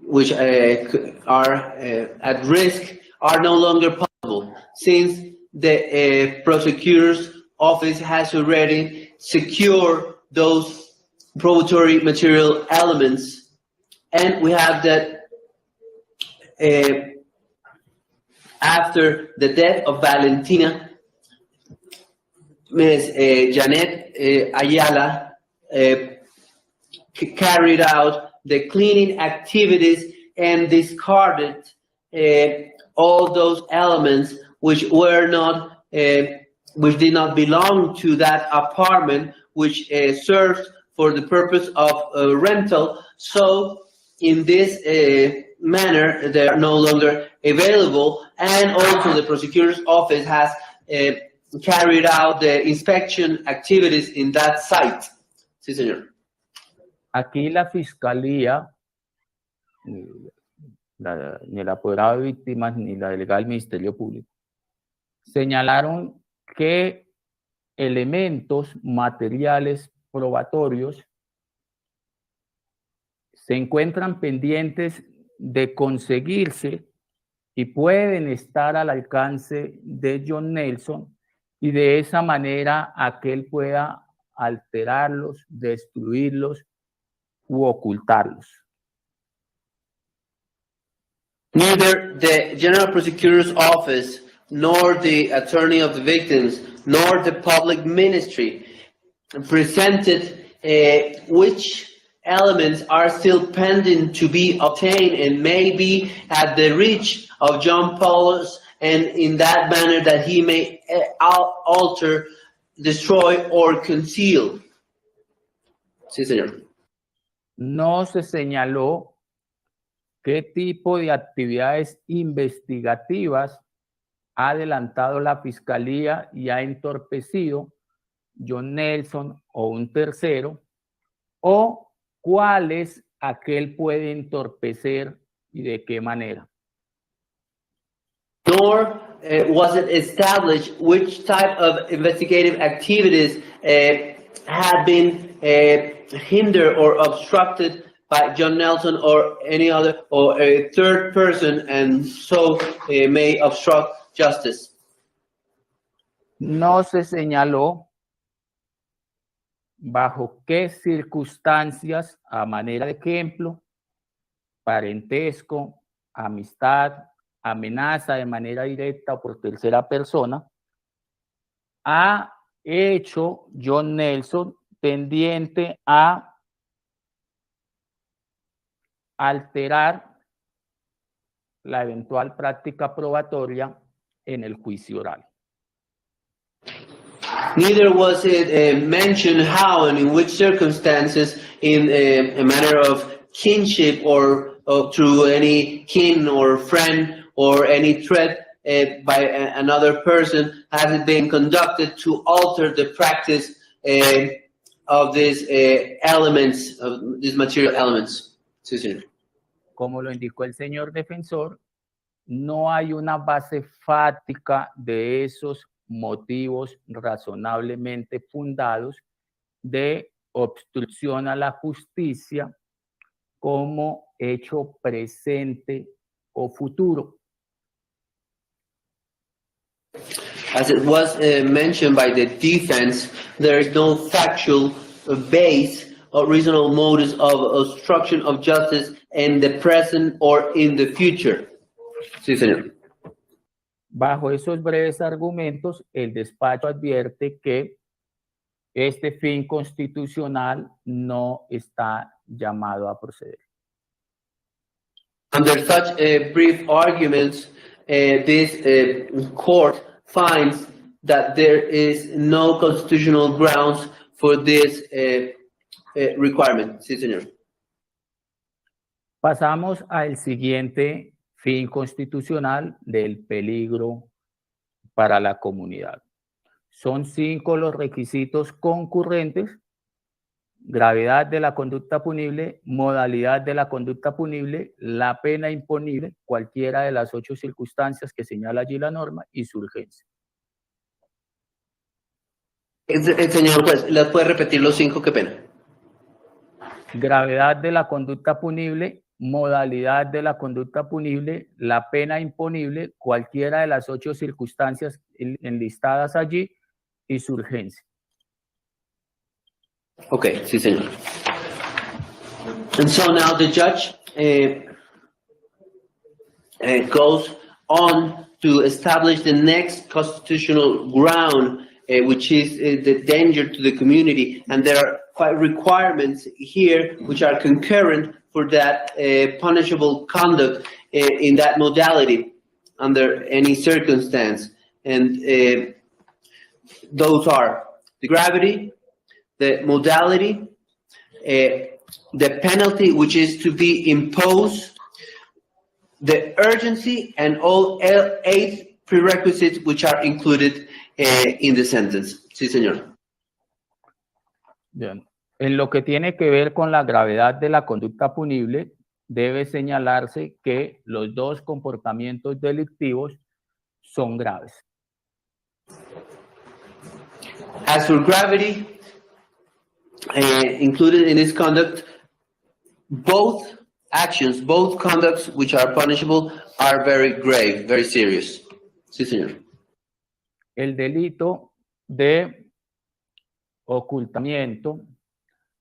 which are at risk are no longer possible, since the prosecutor's office has already secured those probatory material elements. And we have that after the death of Valentina, Ms. Janet Ayala carried out the cleaning activities and discarded all those elements which were not, which did not belong to that apartment, which served for the purpose of rental. So in this manner, they are no longer available, and also the prosecutor's office has carried out the inspection activities in that site. Sí, señor. Aquí la Fiscalía, ni el apoderado de víctimas, ni la delegada del Ministerio Público, señalaron que elementos materiales probatorios se encuentran pendientes de conseguirse y pueden estar al alcance de John Nelson, y de esa manera aquel pueda alterarlos, destruirlos u ocultarlos. Neither the General Prosecutor's Office, nor the attorney of the victims, nor the public ministry presented which elements are still pending to be obtained and may be at the reach of John Poulos, and in that manner that he may alter, destroy, or conceal. Sí, señor. No se señaló qué tipo de actividades investigativas ha adelantado la Fiscalía y ha entorpecido John Nelson o un tercero, o cuáles aquel puede entorpecer y de qué manera. Nor was it established which type of investigative activities had been hindered or obstructed by John Nelson or any other or a third person, and so may obstruct justice. No se señaló bajo qué circunstancias, a manera de ejemplo, parentesco, amistad, amenaza de manera directa o por tercera persona, ha hecho John Nelson tendiente a alterar la eventual práctica probatoria en el juicio oral. Neither was it mentioned how and in which circumstances, in a matter of kinship or through any kin or friend or any threat by another person, has it been conducted to alter the practice of these elements, of these material elements. Sí, señor. Como lo indicó el señor defensor, no hay una base fáctica de esos motivos razonablemente fundados de obstrucción a la justicia como hecho presente o futuro. As it was mentioned by the defense, there is no factual base or reasonable motives of obstruction of justice in the present or in the future. Sí, señor. Bajo esos breves argumentos, el despacho advierte que este fin constitucional no está llamado a proceder. Under such brief arguments, this court finds that there is no constitutional grounds for this requirement. Sí, señor. Pasamos al siguiente fin constitucional del peligro para la comunidad. Son 5 los requisitos concurrentes: gravedad de la conducta punible, modalidad de la conducta punible, la pena imponible, cualquiera de las 8 circunstancias que señala allí la norma, y su urgencia. Señor juez, ¿las puede repetir los 5? Qué pena. Gravedad de la conducta punible, modalidad de la conducta punible, la pena imponible, cualquiera de las 8 circunstancias enlistadas allí, y su urgencia. Okay, sí, señor. And so now the judge goes on to establish the next constitutional ground, which is the danger to the community. And there are quite requirements here which are concurrent for that punishable conduct in that modality under any circumstance. And those are the gravity, the modality, the penalty which is to be imposed, the urgency, and all 8 prerequisites which are included in the sentence. Sí, señor. Bien. En lo que tiene que ver con la gravedad de la conducta punible, debe señalarse que los 2 comportamientos delictivos son graves. As for gravity, included in this conduct, both actions, both conducts which are punishable are very grave, very serious. Sí, señor. El delito de ocultamiento,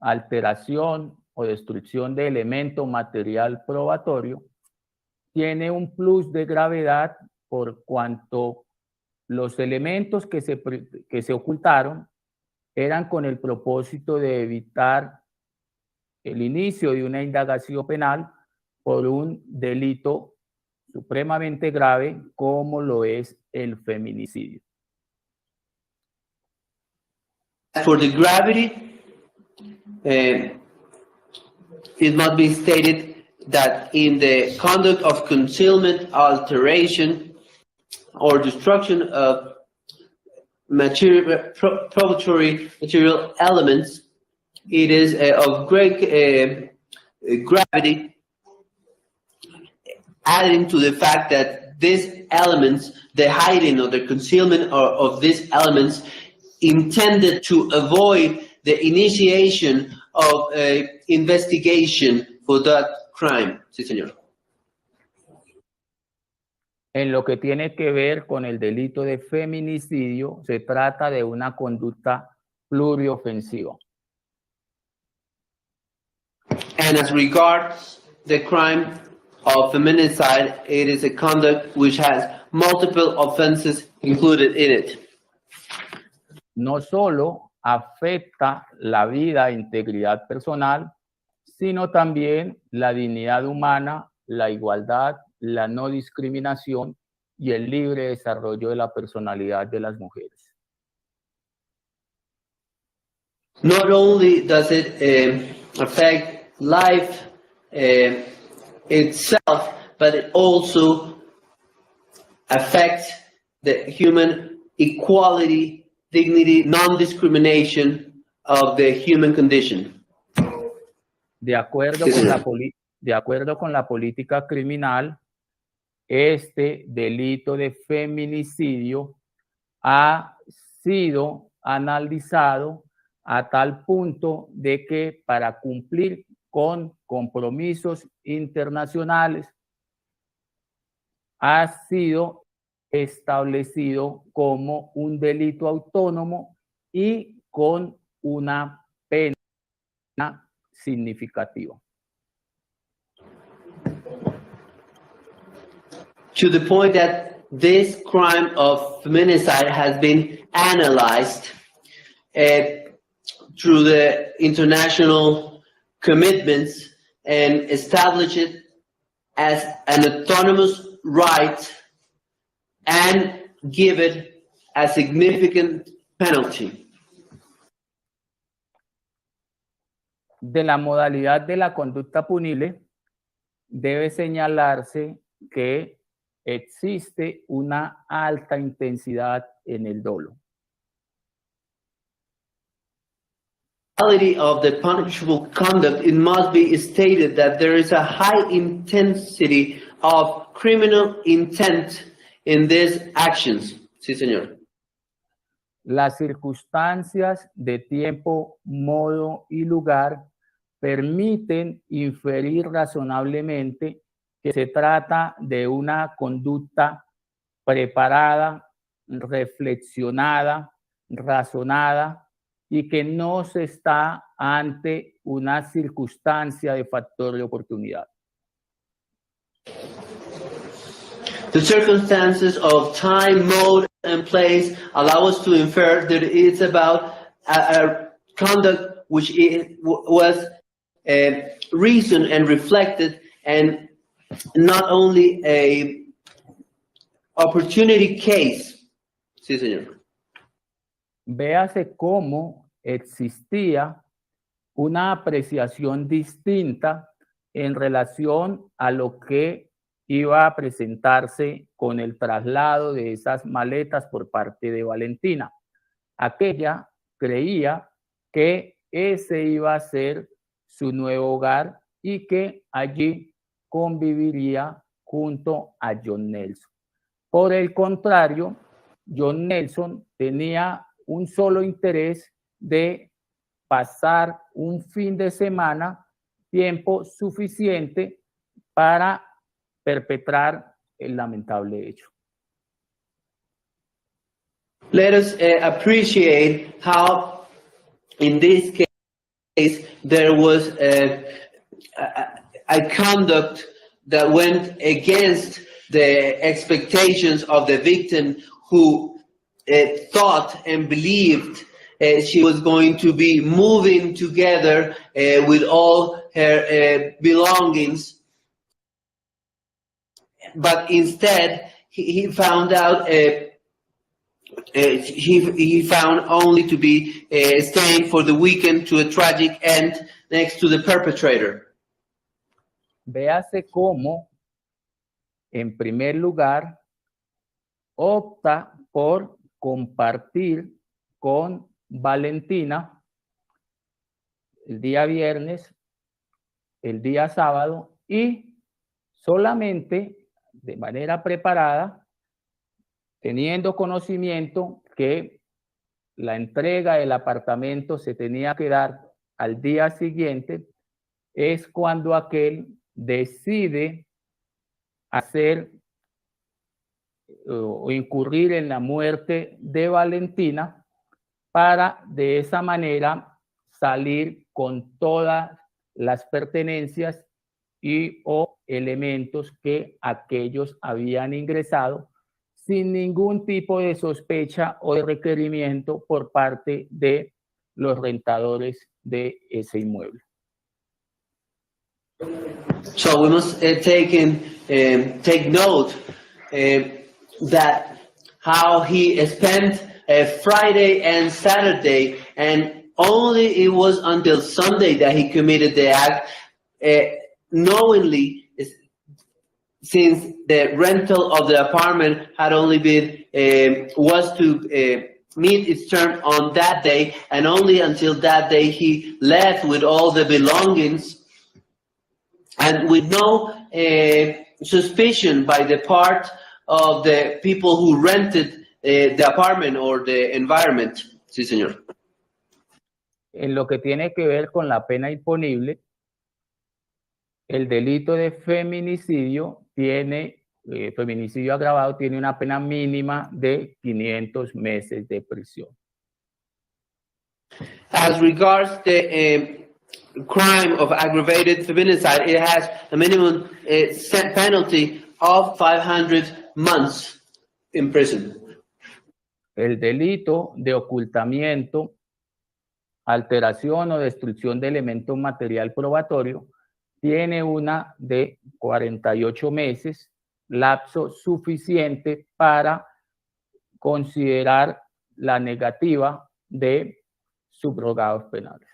alteración o destrucción de elemento material probatorio tiene un plus de gravedad por cuanto los elementos que se ocultaron eran con el propósito de evitar el inicio de una indagación penal por un delito supremamente grave como lo es el feminicidio. For the gravity, it must be stated that in the conduct of concealment, alteration, or destruction of probatory material elements, it is of great gravity, adding to the fact that these elements, the hiding or the concealment of these elements, intended to avoid the initiation of investigation for that crime. Sí, señor. En lo que tiene que ver con el delito de feminicidio, se trata de una conducta pluriofensiva. And as regards the crime of feminicide, it is a conduct which has multiple offenses included in it. No solo afecta la vida e integridad personal, sino también la dignidad humana, la igualdad, la no discriminación y el libre desarrollo de la personalidad de las mujeres. Not only does it affect life itself, but it also affects the human equality, dignity, non-discrimination of the human condition. De acuerdo con la política criminal, este delito de feminicidio ha sido analizado a tal punto de que para cumplir con compromisos internacionales ha sido establecido como un delito autónomo y con una pena significativa. To the point that this crime of feminicide has been analyzed through the international commitments and established it as an autonomous right and give it a significant penalty. De la modalidad de la conducta punible, debe señalarse que existe una alta intensidad en el dolo. Of the punishable conduct, it must be stated that there is a high intensity of criminal intent in these actions. Sí, señor. Las circunstancias de tiempo, modo y lugar permiten inferir razonablemente que se trata de una conducta preparada, reflexionada, razonada, y que no se está ante una circunstancia de factor de oportunidad. The circumstances of time, mode, and place allow us to infer that it's about a conduct which was reasoned and reflected, and not only a opportunity case. Sí, señor. Véase cómo existía una apreciación distinta en relación a lo que iba a presentarse con el traslado de esas maletas por parte de Valentina. Aquella creía que ese iba a ser su nuevo hogar y que allí conviviría junto a John Nelson. Por el contrario, John Nelson tenía un solo interés de pasar un fin de semana, tiempo suficiente para perpetrar el lamentable hecho. Let us appreciate how, in this case, there was a conduct that went against the expectations of the victim, who thought and believed she was going to be moving together with all her belongings. But instead, he found out he found only to be staying for the weekend to a tragic end next to the perpetrator. Véase cómo, en primer lugar, opta por compartir con Valentina el día viernes, el día sábado, y solamente de manera preparada, teniendo conocimiento que la entrega del apartamento se tenía que dar al día siguiente, es cuando aquel decide hacer o incurrir en la muerte de Valentina para de esa manera salir con todas las pertenencias y o elementos que aquellos habían ingresado sin ningún tipo de sospecha o de requerimiento por parte de los rentadores de ese inmueble. So we must take note that how he spent Friday and Saturday, and only it was until Sunday that he committed the act, knowingly, since the rental of the apartment had only been was to meet its term on that day, and only until that day he left with all the belongings, and with no suspicion by the part of the people who rented the apartment or the environment. Sí, señor. En lo que tiene que ver con la pena imponible, el delito de feminicidio tiene, feminicidio agravado tiene una pena mínima de 500 meses de prisión. As regards the crime of aggravated feminicide, it has a minimum penalty of 500 months in prison. El delito de ocultamiento, alteración o destrucción de elemento material probatorio tiene una de 48 meses, lapso suficiente para considerar la negativa de subrogados penales.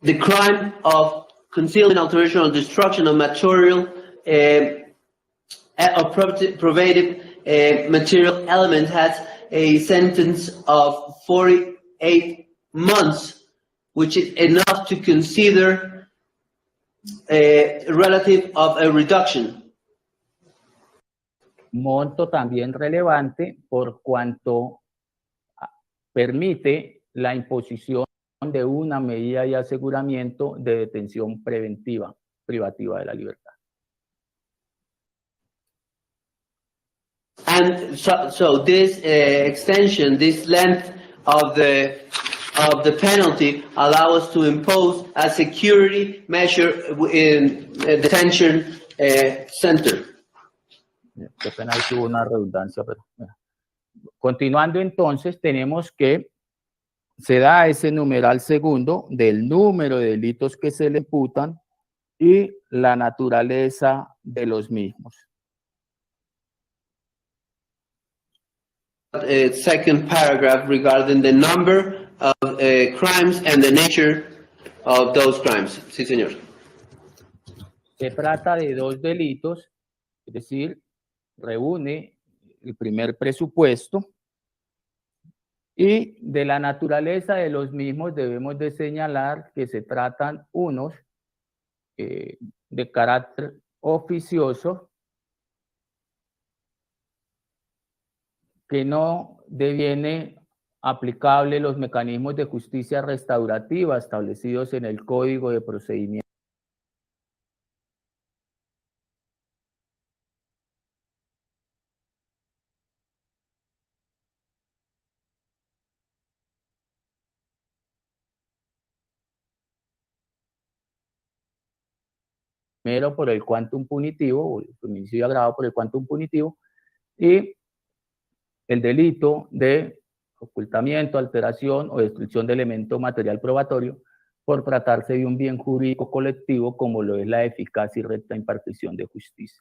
The crime of concealment, alteration, or destruction of material of probative material element has a sentence of 48 months, which is enough to consider a relative of a reduction. Monto también relevante por cuanto permite la imposición de una medida de aseguramiento de detención preventiva, privativa de la libertad. And so this extension, this length of the penalty allow us to impose a security measure in a detention center. Qué pena, ahí tuvo una redundancia, pero continuando entonces, tenemos que se da ese numeral segundo del número de delitos que se le imputan y la naturaleza de los mismos. Second paragraph regarding the number of crimes and the nature of those crimes. Sí, señor. Se trata de dos delitos, es decir, reúne el primer presupuesto y de la naturaleza de los mismos debemos de señalar que se tratan unos de carácter oficioso, que no deviene aplicable los mecanismos de justicia restaurativa establecidos en el Código de Procedimiento. Primero por el quantum punitivo, o el feminicidio agravado por el quantum punitivo, y el delito de ocultamiento, alteración o destrucción de elemento material probatorio por tratarse de un bien jurídico colectivo como lo es la eficaz y recta impartición de justicia.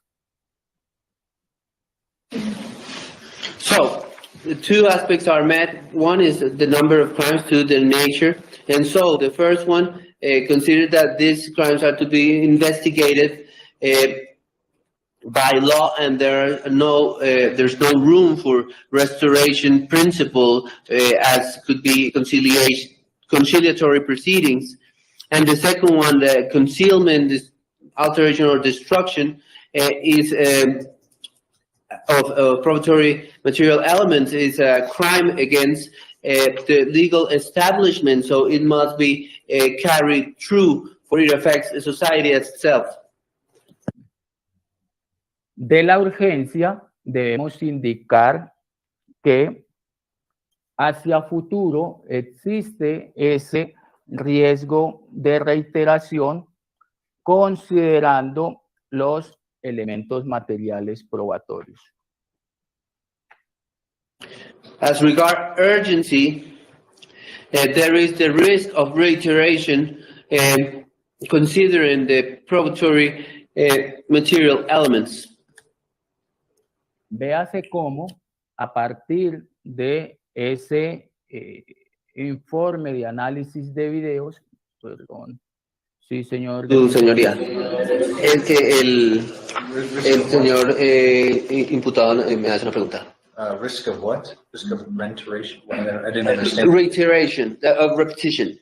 So, the two aspects are met. One is the number of crimes, two, the nature. And so, the first one, consider that these crimes are to be investigated by law, and there's no room for restoration principle as could be conciliatory proceedings. And the second one, the concealment, alteration, or destruction is of probatory material elements is a crime against the legal establishment, so it must be carried through, for it affects the society itself. De la urgencia debemos indicar que hacia futuro existe ese riesgo de reiteración considerando los elementos materiales probatorios. As regard urgency, there is the risk of reiteration considering the probatory material elements. Véase cómo a partir de ese informe de análisis de videos, perdón, sí, señor. Señoría, es que el señor imputado me hace una pregunta. Risk of what? Risk of reiteration? I didn't understand. Reiteration, of repetition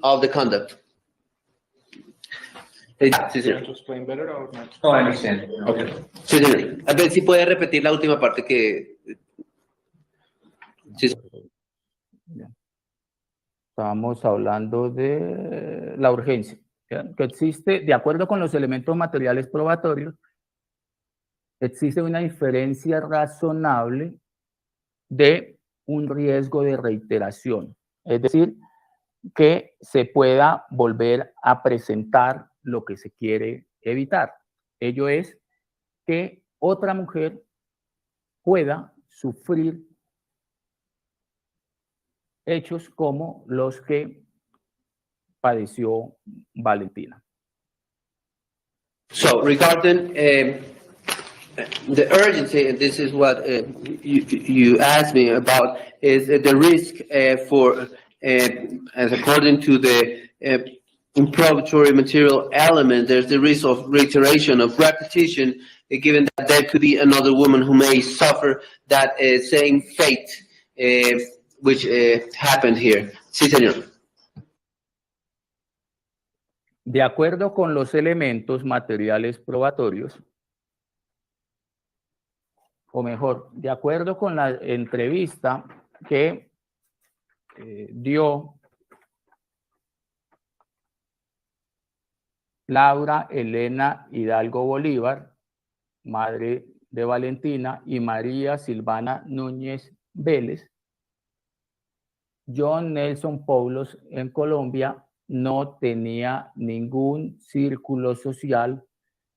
of the conduct. Sí, señor. Oh, I understand. Okay. Sí, señor. A ver si puede repetir la última parte que... Sí. Estábamos hablando de la urgencia, ¿ya? Que existe, de acuerdo con los elementos materiales probatorios, existe una diferencia razonable de un riesgo de reiteración. Es decir, que se pueda volver a presentar lo que se quiere evitar. Ello es que otra mujer pueda sufrir hechos como los que padeció Valentina. So regarding the urgency, and this is what you asked me about, is the risk for, as according to the probatory material element, there's the risk of reiteration, of repetition, given that there could be another woman who may suffer that same fate which happened here. Sí, señor. De acuerdo con los elementos materiales probatorios, o mejor, de acuerdo con la entrevista que dio Laura Elena Hidalgo Bolívar, madre de Valentina, y María Silvana Núñez Vélez, John Nelson Poulos en Colombia no tenía ningún círculo social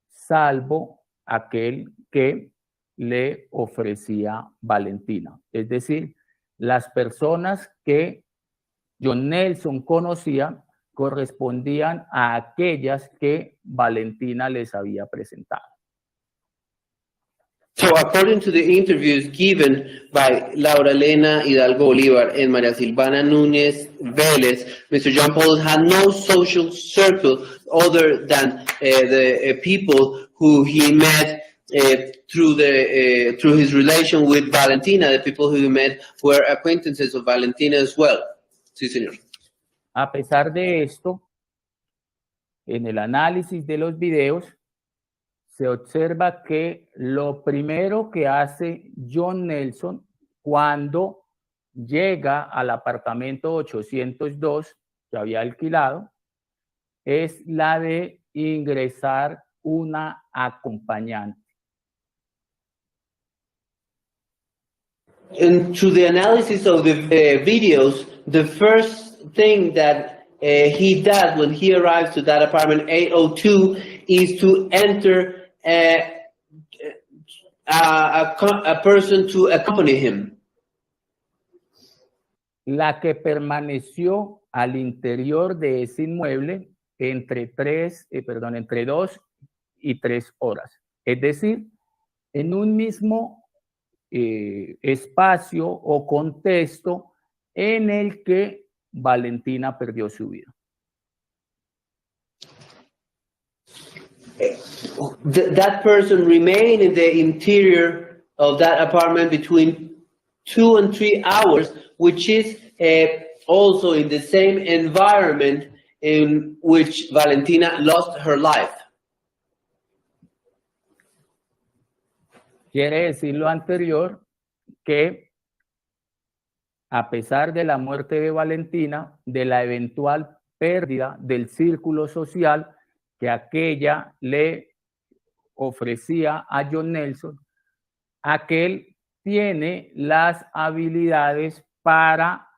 salvo aquel que le ofrecía Valentina. Es decir, las personas que John Nelson conocía correspondían a aquellas que Valentina les había presentado. So according to the interviews given by Laura Elena Hidalgo Bolívar and María Silvana Núñez Vélez, Mr. John Poulos had no social circle other than the people who he met through his relation with Valentina. The people who he met were acquaintances of Valentina as well. Sí, señor. A pesar de esto, en el análisis de los videos, se observa que lo primero que hace John Nelson cuando llega al apartamento 802 que había alquilado es la de ingresar una acompañante. And to the analysis of the videos, the first thing that he does when he arrives to that apartment 802 is to enter a person to accompany him. La que permaneció al interior de ese inmueble entre 2 y 3 horas. Es decir, en un mismo espacio o contexto en el que Valentina perdió su vida. That person remained in the interior of that apartment between 2 and 3 hours, which is also in the same environment in which Valentina lost her life. Quiere decir lo anterior, que a pesar de la muerte de Valentina, de la eventual pérdida del círculo social que aquella le ofrecía a John Nelson, aquel tiene las habilidades para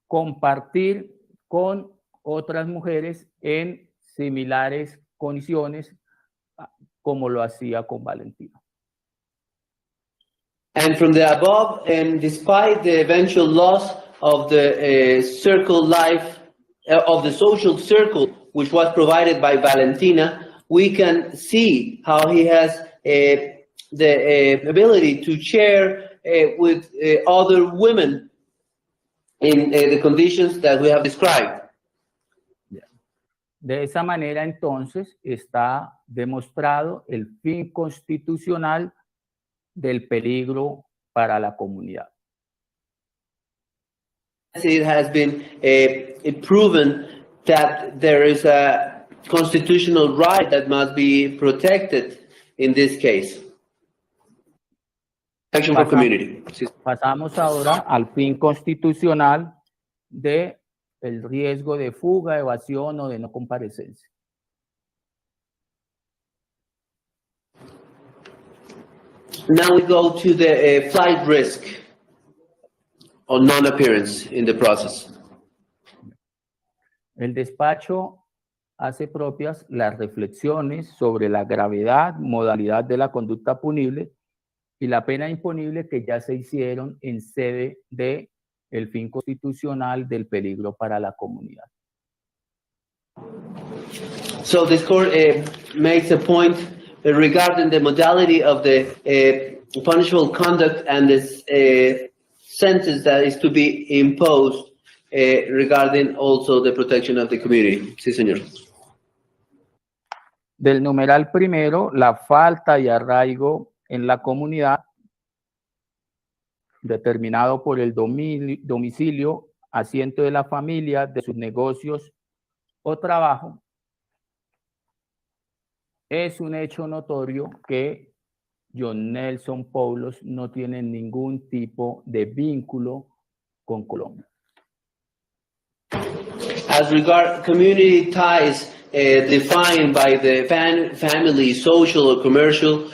compartir con otras mujeres en similares condiciones como lo hacía con Valentina. And from the above, and despite the eventual loss of the circle life, of the social circle, which was provided by Valentina, we can see how he has the ability to share with other women in the conditions that we have described. De esa manera, entonces, está demostrado el fin constitucional del peligro para la comunidad. It has been proven that there is a constitutional right that must be protected in this case. Protection for community. Pasamos ahora al fin constitucional de el riesgo de fuga, evasión o de no comparecencia. Now we go to the flight risk or non-appearance in the process. El despacho hace propias las reflexiones sobre la gravedad, modalidad de la conducta punible y la pena imponible que ya se hicieron en sede de el fin constitucional del peligro para la comunidad. So this court makes a point regarding the modality of the punishable conduct and this sentence that is to be imposed regarding also the protection of the community. Sí, señor. Del numeral primero, la falta de arraigo en la comunidad, determinado por el domicilio, asiento de la familia, de sus negocios o trabajo, es un hecho notorio que John Poulos no tiene ningún tipo de vínculo con Colombia. As regard community ties defined by the family, social or commercial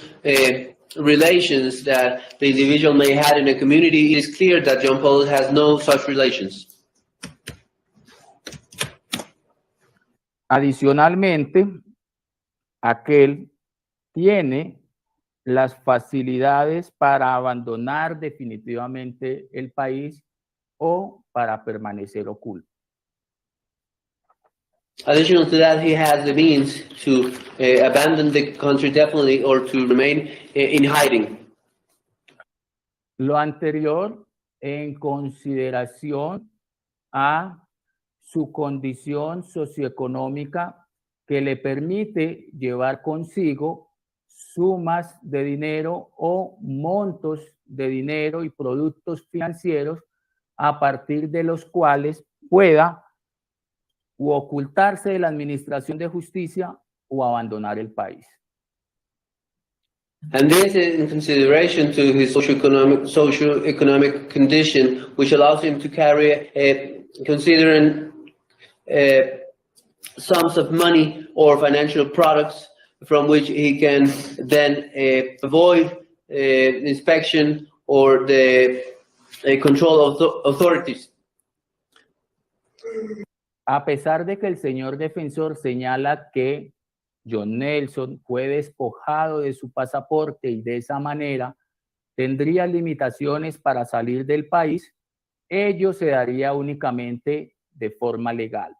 relations that the individual may have in a community, it is clear that John Poulos has no such relations. Adicionalmente, aquel tiene las facilidades para abandonar definitivamente el país o para permanecer oculto. Additional to that, he has the means to abandon the country definitely or to remain in hiding. Lo anterior en consideración a su condición socioeconómica que le permite llevar consigo sumas de dinero o montos de dinero y productos financieros a partir de los cuales pueda u ocultarse de la administración de justicia o abandonar el país. And this is in consideration to his socioeconomic condition, which allows him to carry considering sums of money or financial products from which he can then avoid inspection or the control of authorities. A pesar de que el señor defensor señala que John Nelson fue despojado de su pasaporte y de esa manera tendría limitaciones para salir del país, ello se daría únicamente de forma legal.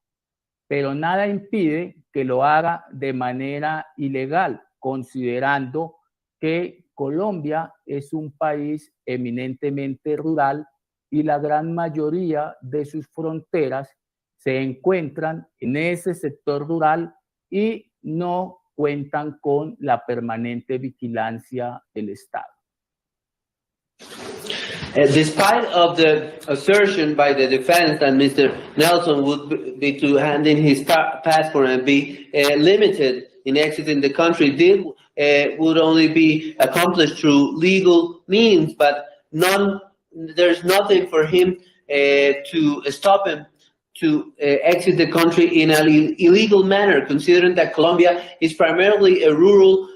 Pero nada impide que lo haga de manera ilegal, considerando que Colombia es un país eminentemente rural y la gran mayoría de sus fronteras se encuentran en ese sector rural y no cuentan con la permanente vigilancia del Estado. Despite of the assertion by the defense that Mr. Nelson would be to hand in his passport and be limited in exiting the country, would only be accomplished through legal means, but there's nothing for him to stop him to exit the country in an illegal manner, considering that Colombia is primarily a rural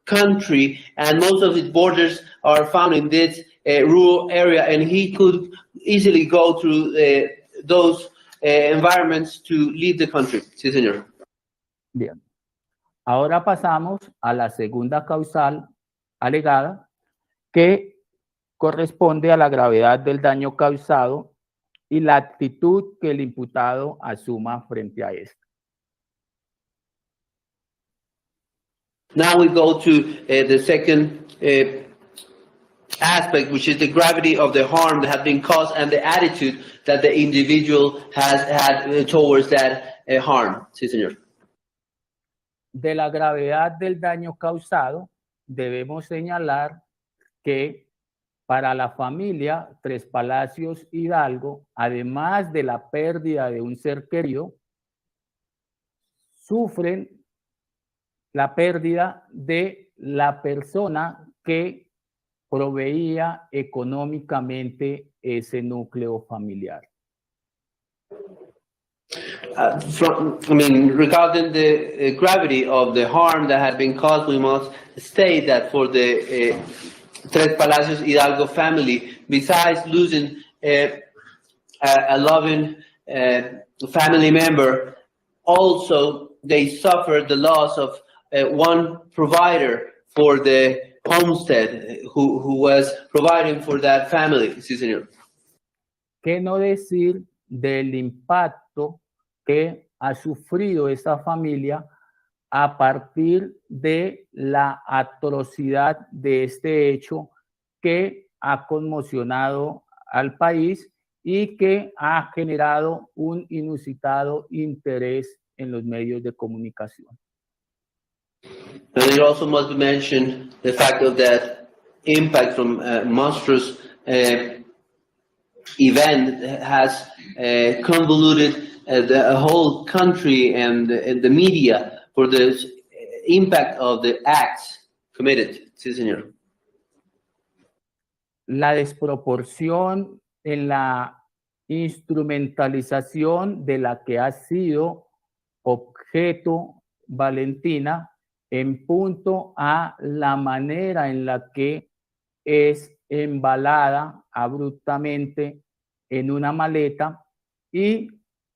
country and most of its borders are found in this rural area, and he could easily go through those environments to leave the country. Sí, señor. Bien. Ahora pasamos a la segunda causal alegada, que corresponde a la gravedad del daño causado y la actitud que el imputado asuma frente a esto. Now we go to the second aspect, which is the gravity of the harm that has been caused and the attitude that the individual has had towards that harm. Sí, señor. De la gravedad del daño causado, debemos señalar que para la familia Tres Palacios Hidalgo, además de la pérdida de un ser querido, sufren la pérdida de la persona que proveía económicamente ese núcleo familiar. Regarding the gravity of the harm that had been caused, we must state that for the Tres Palacios Hidalgo family, besides losing a loving family member, also they suffered the loss of one provider for the homestead who was providing for that family. Sí, señor. ¿Qué no decir del impacto que ha sufrido esta familia a partir de la atrocidad de este hecho que ha conmocionado al país y que ha generado un inusitado interés en los medios de comunicación? And it also must be mentioned the fact of that impact from monstrous event has convoluted the whole country and the media for the impact of the acts committed. Sí, señor. La desproporción en la instrumentalización de la que ha sido objeto Valentina en punto a la manera en la que es embalada abruptamente en una maleta y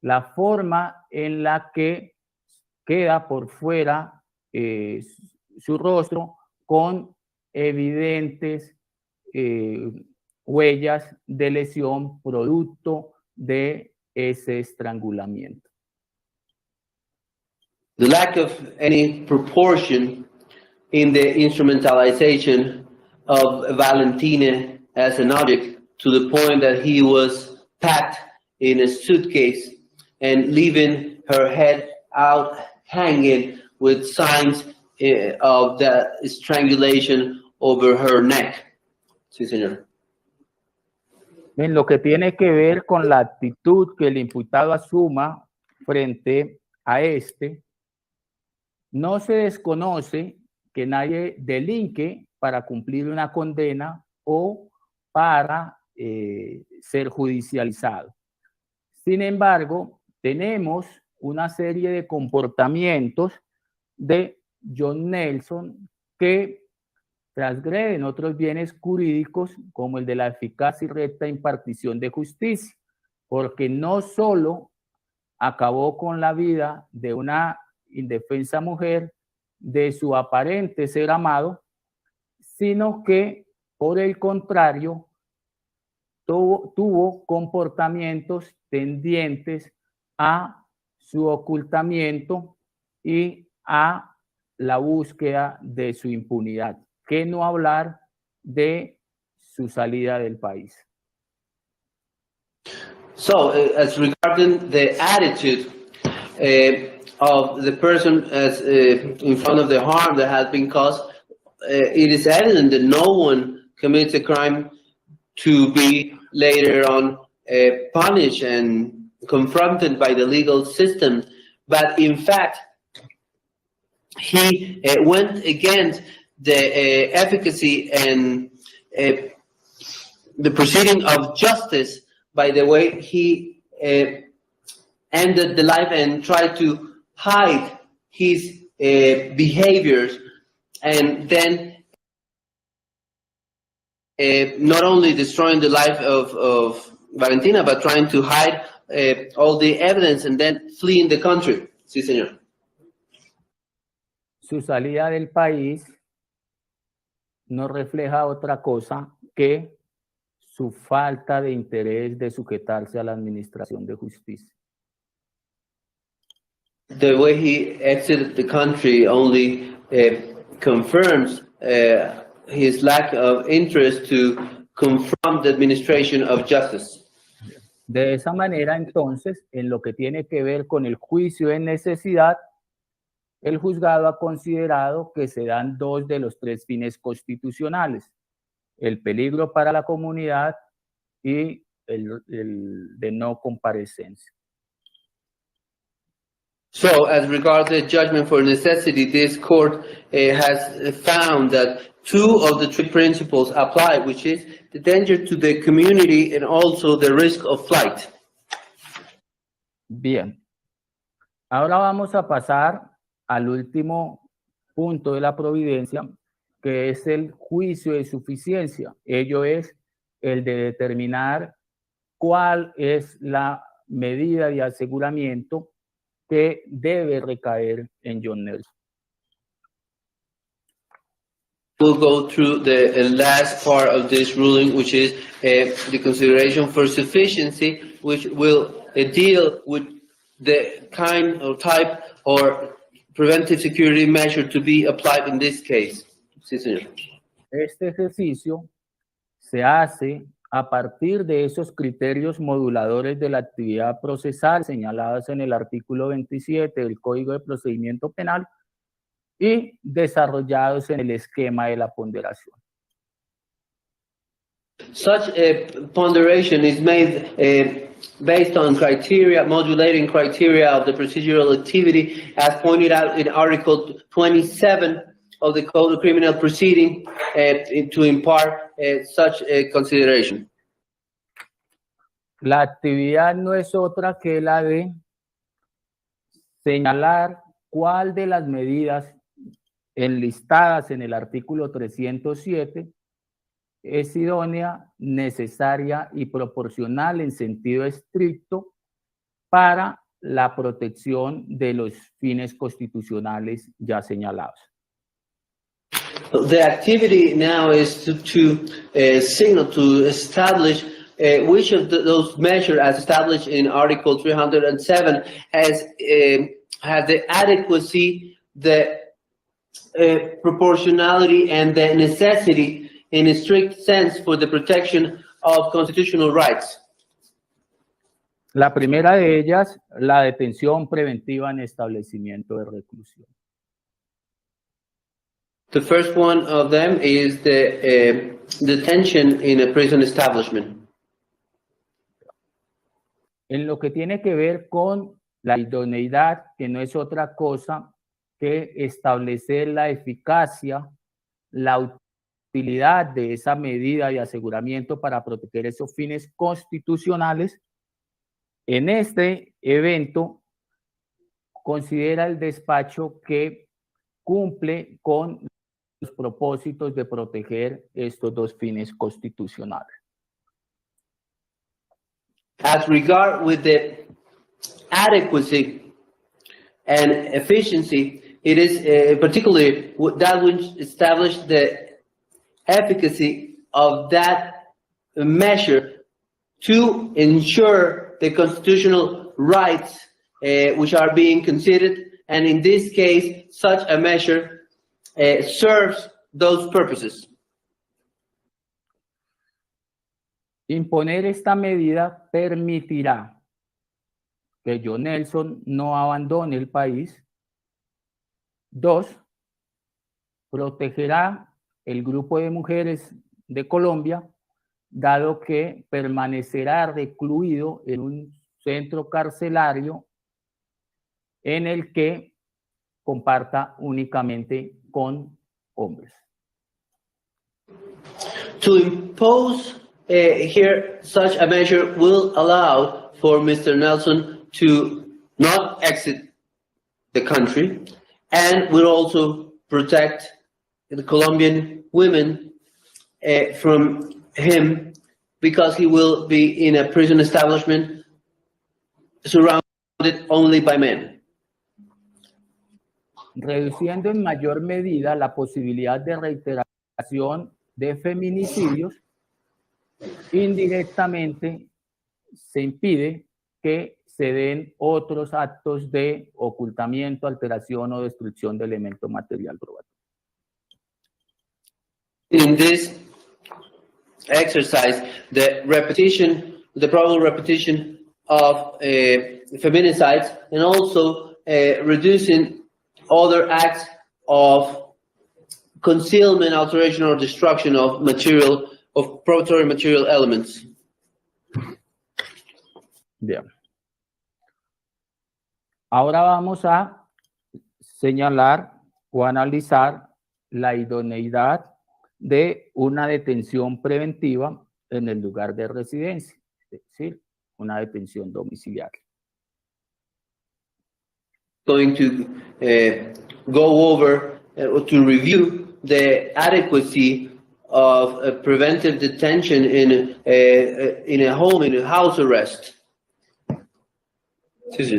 la forma en la que queda por fuera su rostro con evidentes huellas de lesión producto de ese estrangulamiento. The lack of any proportion in the instrumentalization of Valentina as an object to the point that he was packed in a suitcase and leaving her head out hanging with signs of the strangulation over her neck. Sí, señor. En lo que tiene que ver con la actitud que el imputado asuma frente a este, no se desconoce que nadie delinque para cumplir una condena o para ser judicializado. Sin embargo, tenemos una serie de comportamientos de John Nelson que transgreden otros bienes jurídicos como el de la eficaz y recta impartición de justicia, porque no solo acabó con la vida de una indefensa mujer, de su aparente ser amado, sino que, por el contrario, tuvo comportamientos tendientes a su ocultamiento y a la búsqueda de su impunidad, que no hablar de su salida del país. So, as regarding the attitude of the person as in front of the harm that has been caused, it is evident that no one commits a crime to be later on punished and confronted by the legal system. But in fact, he went against the efficacy and the proceeding of justice by the way he ended the life and tried to hide his behaviors, and then not only destroying the life of Valentina, but trying to hide all the evidence and then fleeing the country. Sí, señor. Su salida del país no refleja otra cosa que su falta de interés de sujetarse a la administración de justicia. The way he exited the country only confirms his lack of interest to confront the administration of justice. De esa manera, entonces, en lo que tiene que ver con el juicio de necesidad, el juzgado ha considerado que se dan dos de los tres fines constitucionales: el peligro para la comunidad y el de no comparecencia. So, as regards the judgment for necessity, this court has found that two of the three principles apply, which is the danger to the community and also the risk of flight. Bien. Ahora vamos a pasar al último punto de la providencia, que es el juicio de suficiencia. Ello es el de determinar cuál es la medida de aseguramiento que debe recaer en John Nelson. We'll go through the last part of this ruling, which is the consideration for sufficiency, which will deal with the kind or type or preventive security measure to be applied in this case. Sí, señor. Este ejercicio se hace a partir de esos criterios moduladores de la actividad procesal señalados en el artículo 27 del Código de Procedimiento Penal y desarrollados en el esquema de la ponderación. Such a ponderation is made based on criteria, modulating criteria of the procedural activity, as pointed out in Article 27 of the Code of Criminal Proceeding, to impart such a consideration. La actividad no es otra que la de señalar cuál de las medidas enlistadas en el artículo 307 es idónea, necesaria y proporcional en sentido estricto para la protección de los fines constitucionales ya señalados. The activity now is to signal, to establish which of those measures, as established in Article 307, has the adequacy, the proportionality, and the necessity in a strict sense for the protection of constitutional rights. La primera de ellas, la detención preventiva en establecimiento de reclusión. The first one of them is the detention in a prison establishment. En lo que tiene que ver con la idoneidad, que no es otra cosa que establecer la eficacia, la utilidad de esa medida de aseguramiento para proteger esos fines constitucionales, en este evento considera el despacho que cumple con los propósitos de proteger estos dos fines constitucionales. As regard with the adequacy and efficiency, it is particularly that which established the efficacy of that measure to ensure the constitutional rights which are being considered, and in this case, such a measure serves those purposes. Imponer esta medida permitirá que John Nelson no abandone el país. 2, protegerá el grupo de mujeres de Colombia, dado que permanecerá recluido en un centro carcelario en el que comparta únicamente con hombres. To impose here such a measure will allow for Mr. Nelson to not exit the country and will also protect the Colombian women from him because he will be in a prison establishment surrounded only by men. Reduciendo en mayor medida la posibilidad de reiteración de feminicidios, indirectamente se impide que se den otros actos de ocultamiento, alteración o destrucción de elemento material probatorio. In this exercise, the probable repetition of feminicides and also reducing other acts of concealment, alteration, or destruction of probatory material elements. Bien. Ahora vamos a señalar o analizar la idoneidad de una detención preventiva en el lugar de residencia, es decir, una detención domiciliaria. Going to go over to review the adequacy of preventive detention in a home, in a house arrest. Sí, sí.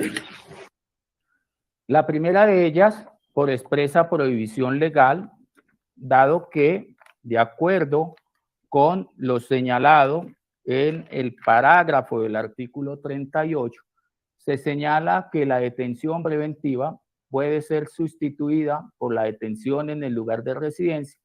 La primera de ellas, por expresa prohibición legal, dado que, de acuerdo con lo señalado en el parágrafo del artículo 38, se señala que la detención preventiva puede ser sustituida por la detención en el lugar de residencia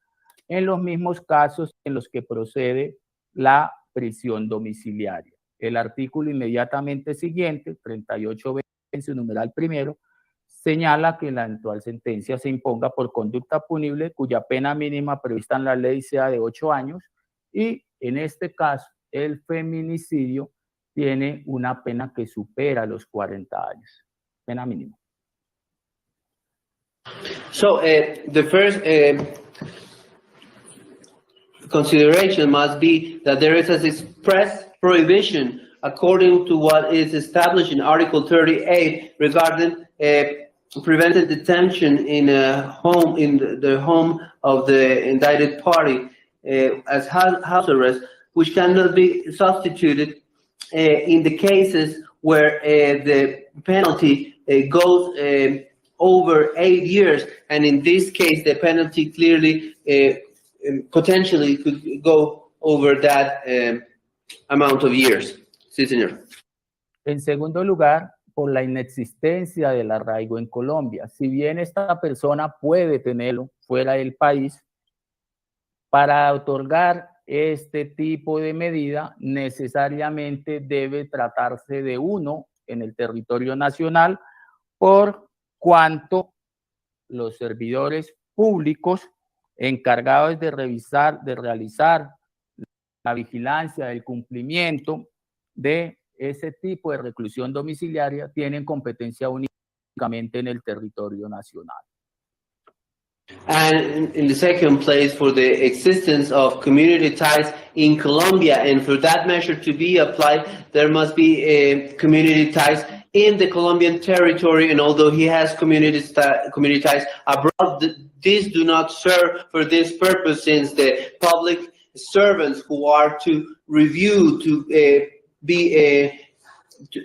en los mismos casos en los que procede la prisión domiciliaria. El artículo inmediatamente siguiente, 38b, en su numeral primero, señala que la eventual sentencia se imponga por conducta punible cuya pena mínima prevista en la ley sea de 8 años y, en este caso, el feminicidio tiene una pena que supera los 40 años. Pena mínima. So the first consideration must be that there is an express prohibition according to what is established in Article 38 regarding preventive detention in a home, in the home of the indicted party as house arrest, which cannot be substituted in the cases where the penalty goes over 8 years, and in this case the penalty clearly potentially could go over that amount of years. Sí, señor. En segundo lugar, por la inexistencia del arraigo en Colombia. Si bien esta persona puede tenerlo fuera del país, para otorgar este tipo de medida necesariamente debe tratarse de uno en el territorio nacional, por cuanto los servidores públicos encargados de realizar la vigilancia del cumplimiento de ese tipo de reclusión domiciliaria tienen competencia únicamente en el territorio nacional. And in the second place, for the existence of community ties in Colombia, and for that measure to be applied, there must be community ties in the Colombian territory, and although he has community ties abroad, these do not serve for this purpose, since the public servants who are to review,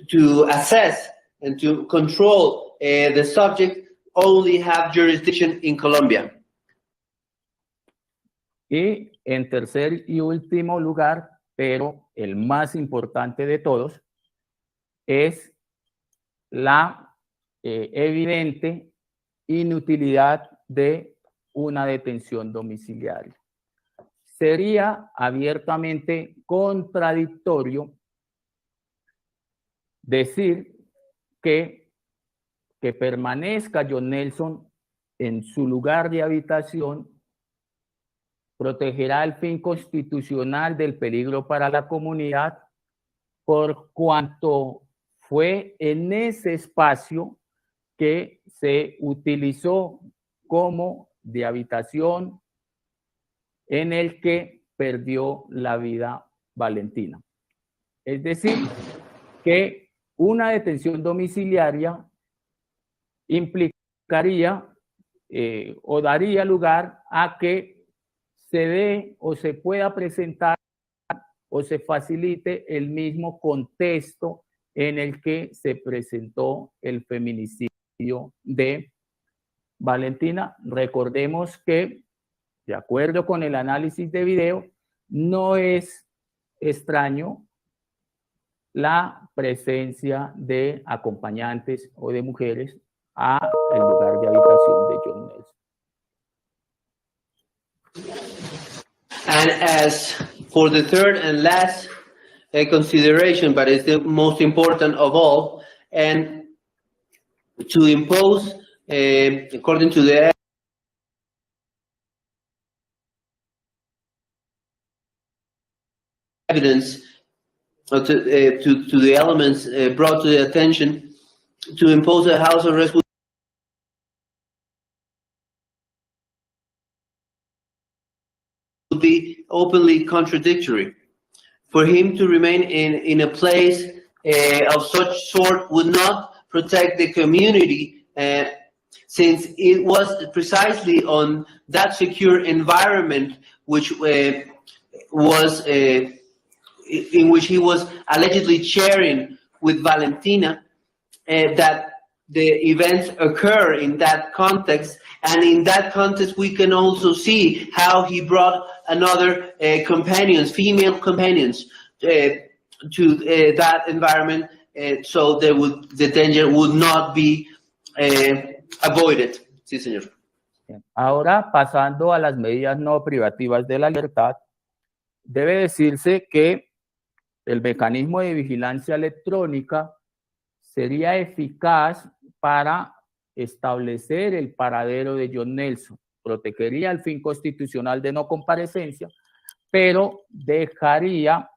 to assess and to control the subject only have jurisdiction in Colombia. Y en tercer y último lugar, pero el más importante de todos, es la evidente inutilidad de una detención domiciliaria. Sería abiertamente contradictorio decir que permanezca John Nelson en su lugar de habitación protegerá el fin constitucional del peligro para la comunidad, por cuanto fue en ese espacio que se utilizó como de habitación en el que perdió la vida Valentina. Es decir, que una detención domiciliaria implicaría o daría lugar a que se dé o se pueda presentar o se facilite el mismo contexto en el que se presentó el feminicidio de Valentina. Recordemos que, de acuerdo con el análisis de video, no es extraño la presencia de acompañantes o de mujeres a el lugar de habitación de John Nelson. And as for the third and last consideration, but it's the most important of all, and to impose, according to the evidence, to the elements brought to the attention, to impose a house arrest would be openly contradictory. For him to remain in a place of such sort would not protect the community, since it was precisely on that secure environment which was in which he was allegedly sharing with Valentina, that the events occur in that context. And in that context, we can also see how he brought another companions, female companions, to that environment, so the danger would not be avoided. Sí, señor. Ahora, pasando a las medidas no privativas de la libertad, debe decirse que el mecanismo de vigilancia electrónica sería eficaz para establecer el paradero de John Nelson, protegería el fin constitucional de no comparecencia, pero dejaría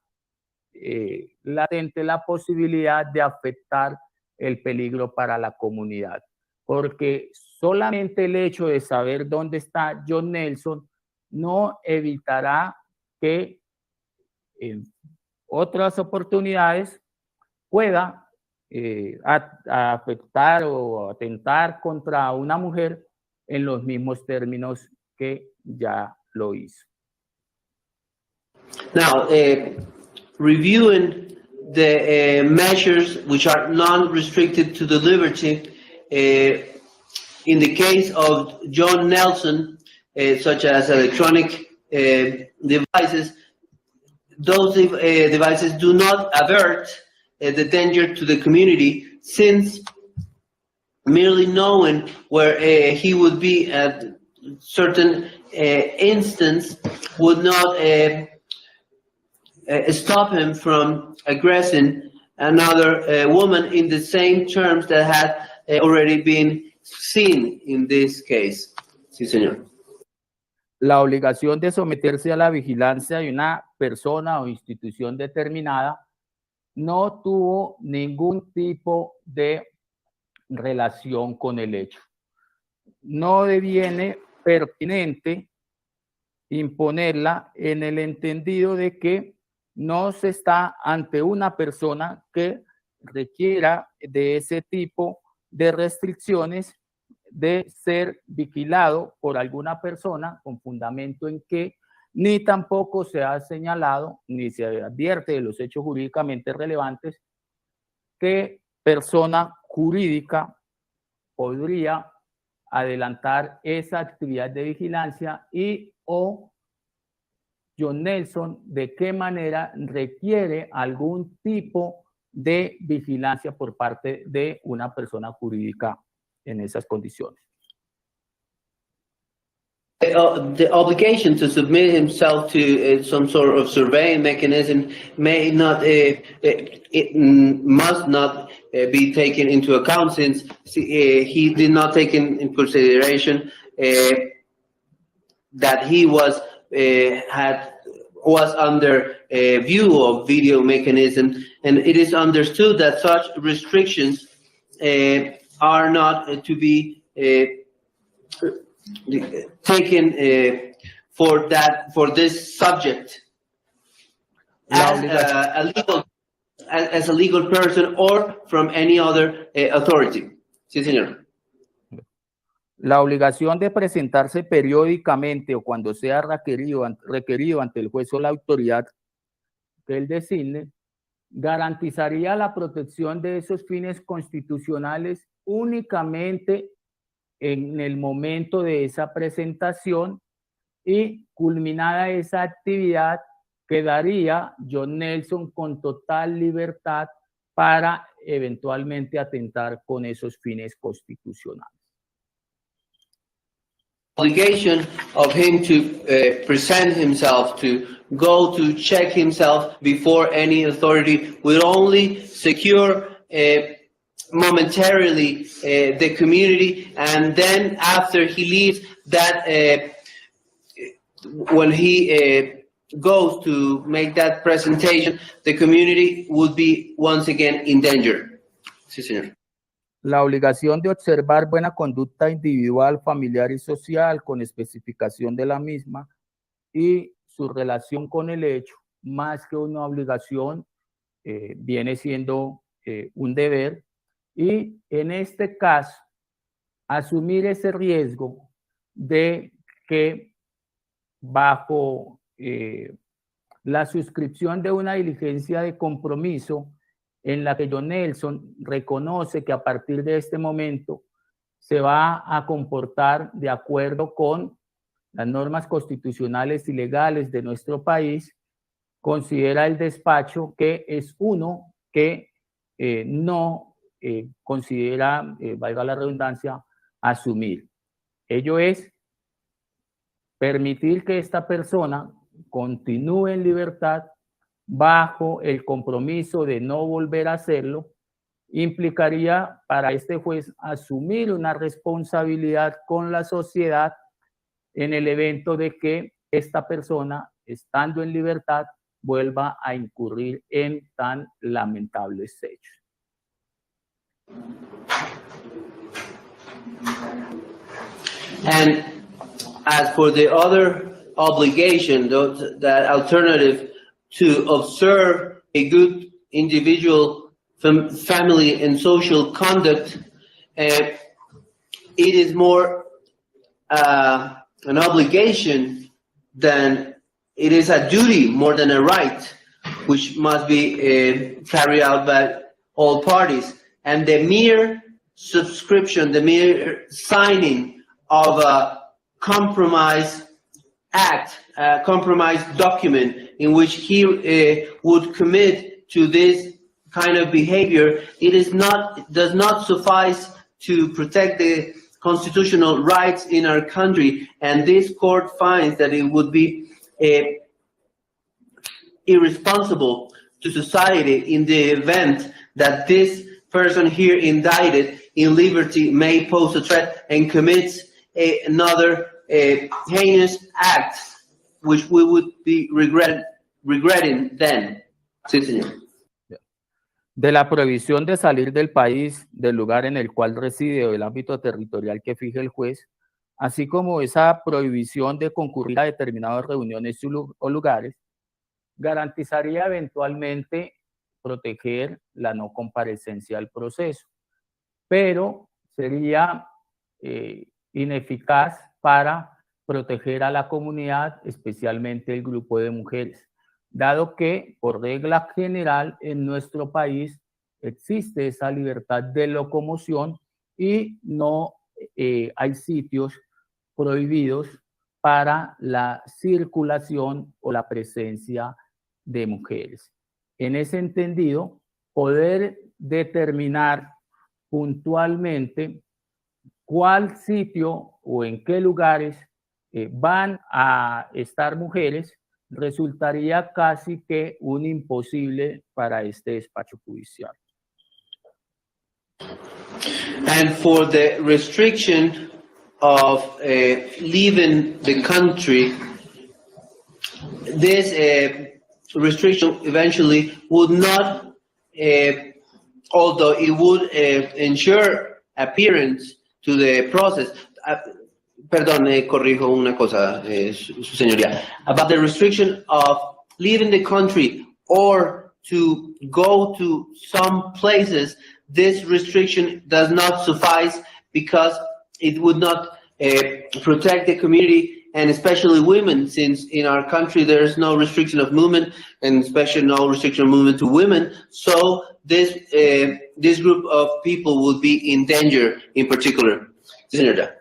latente la posibilidad de afectar el peligro para la comunidad, porque solamente el hecho de saber dónde está John Nelson no evitará que en otras oportunidades pueda afectar o atentar contra una mujer en los mismos términos que ya lo hizo. Now, reviewing the measures which are non-restricted to the liberty, in the case of John Nelson, such as electronic devices, those devices do not avert the danger to the community, since merely knowing where he would be at certain instance would not stop him from aggressing another woman in the same terms that had already been seen in this case. Sí, señor. La obligación de someterse a la vigilancia de una persona o institución determinada no tuvo ningún tipo de relación con el hecho. No deviene pertinente imponerla en el entendido de que no se está ante una persona que requiera de ese tipo de restricciones de ser vigilado por alguna persona con fundamento en que ni tampoco se ha señalado ni se advierte de los hechos jurídicamente relevantes que persona jurídica podría adelantar esa actividad de vigilancia y o John Nelson de qué manera requiere algún tipo de vigilancia por parte de una persona jurídica en esas condiciones. The obligation to submit himself to some sort of surveying mechanism may not, it must not be taken into account, since he did not take in consideration that he was under view of video mechanism, and it is understood that such restrictions are not to be taken for this subject as a legal person or from any other authority. Sí, señor. La obligación de presentarse periódicamente o cuando sea requerido ante el juez o la autoridad que él designe, garantizaría la protección de esos fines constitucionales únicamente en el momento de esa presentación y culminada esa actividad quedaría John Nelson con total libertad para eventualmente atentar con esos fines constitucionales. Obligation of him to present himself, to go to check himself before any authority would only secure momentarily the community, and then after he leaves, that when he goes to make that presentation, the community would be once again in danger. Sí, señor. La obligación de observar buena conducta individual, familiar y social con especificación de la misma y su relación con el hecho, más que una obligación, viene siendo un deber. Y en este caso, asumir ese riesgo de que bajo la suscripción de una diligencia de compromiso en la que John Nelson reconoce que a partir de este momento se va a comportar de acuerdo con las normas constitucionales y legales de nuestro país, considera el despacho que es uno que no considera, valga la redundancia, asumir. Ello es permitir que esta persona continúe en libertad bajo el compromiso de no volver a hacerlo, implicaría para este juez asumir una responsabilidad con la sociedad en el evento de que esta persona, estando en libertad, vuelva a incurrir en tan lamentables hechos. And as for the other obligation, that alternative to observe a good individual family and social conduct, it is more an obligation than it is a duty more than a right, which must be carried out by all parties. And the mere subscription, the mere signing of a compromise act, a compromise document in which he would commit to this kind of behavior, does not suffice to protect the constitutional rights in our country, and this court finds that it would be irresponsible to society in the event that this person here indicted in liberty may pose a threat and commits another heinous act, which we would be regretting then. Sí, señor. De la prohibición de salir del país, del lugar en el cual reside o del ámbito territorial que fije el juez, así como esa prohibición de concurrir a determinadas reuniones o lugares, garantizaría eventualmente proteger la no comparecencia al proceso, pero sería ineficaz para proteger a la comunidad, especialmente el grupo de mujeres, dado que, por regla general, en nuestro país existe esa libertad de locomoción y no hay sitios prohibidos para la circulación o la presencia de mujeres. En ese entendido, poder determinar puntualmente cuál sitio o en qué lugares van a estar mujeres resultaría casi que un imposible para este despacho judicial. And for the restriction of leaving the country, this restriction eventually would not, although it would ensure appearance to the process. Perdón, corrijo una cosa, su señoría. About the restriction of leaving the country or to go to some places, this restriction does not suffice because it would not protect the community and especially women, since in our country there is no restriction of movement and especially no restriction of movement to women. So this group of people would be in danger in particular. Señora.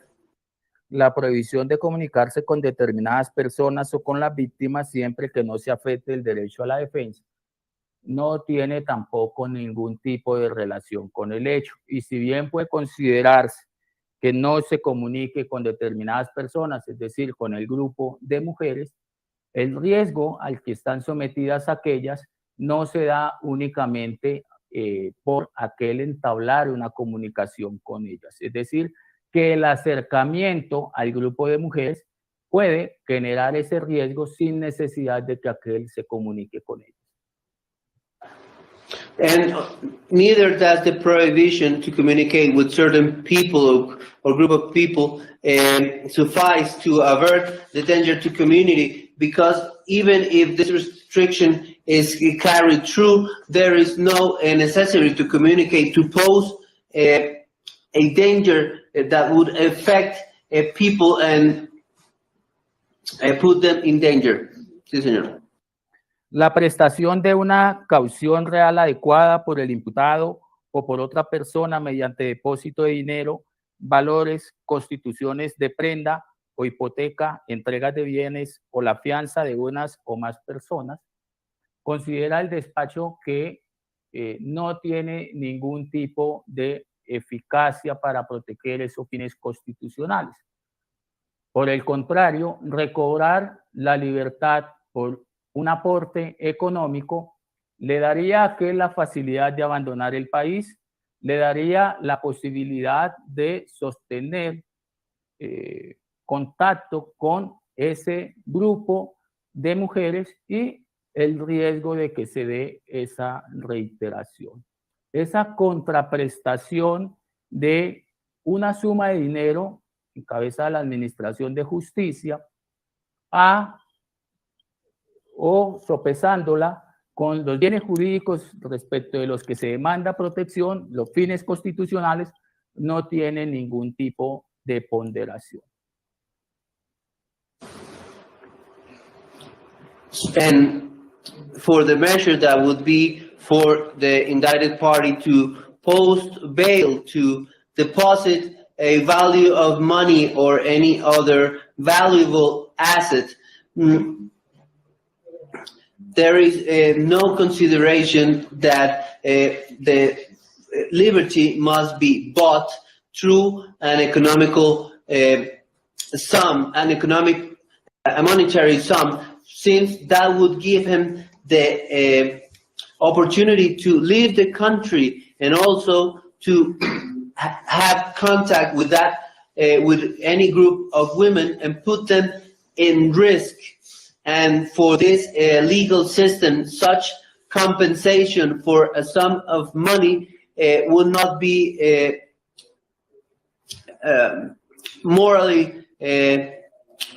La prohibición de comunicarse con determinadas personas o con las víctimas siempre que no se afecte el derecho a la defensa no tiene tampoco ningún tipo de relación con el hecho. Y si bien puede considerarse que no se comunique con determinadas personas, es decir, con el grupo de mujeres, el riesgo al que están sometidas aquellas no se da únicamente por aquel entablar una comunicación con ellas. Es decir, que el acercamiento al grupo de mujeres puede generar ese riesgo sin necesidad de que aquel se comunique con ellas. And neither does the prohibition to communicate with certain people or group of people suffice to avert the danger to community, because even if this restriction is carried through, there is no necessity to communicate to pose a danger that would affect people and put them in danger. Sí, señor. La prestación de una caución real adecuada por el imputado o por otra persona mediante depósito de dinero, valores, constituciones de prenda o hipoteca, entregas de bienes o la fianza de unas o más personas, considera el despacho que no tiene ningún tipo de eficacia para proteger esos fines constitucionales. Por el contrario, recobrar la libertad por un aporte económico le daría a aquel la facilidad de abandonar el país, le daría la posibilidad de sostener contacto con ese grupo de mujeres y el riesgo de que se dé esa reiteración. Esa contraprestación de una suma de dinero en cabeza de la Administración de Justicia o sopesándola con los bienes jurídicos respecto de los que se demanda protección, los fines constitucionales, no tiene ningún tipo de ponderación. And for the measure that would be for the indicted party to post bail, to deposit a value of money or any other valuable asset, there is no consideration that the liberty must be bought through an economical sum, a monetary sum, since that would give him the opportunity to leave the country and also to have contact with with any group of women and put them in risk. And for this legal system, such compensation for a sum of money would not be morally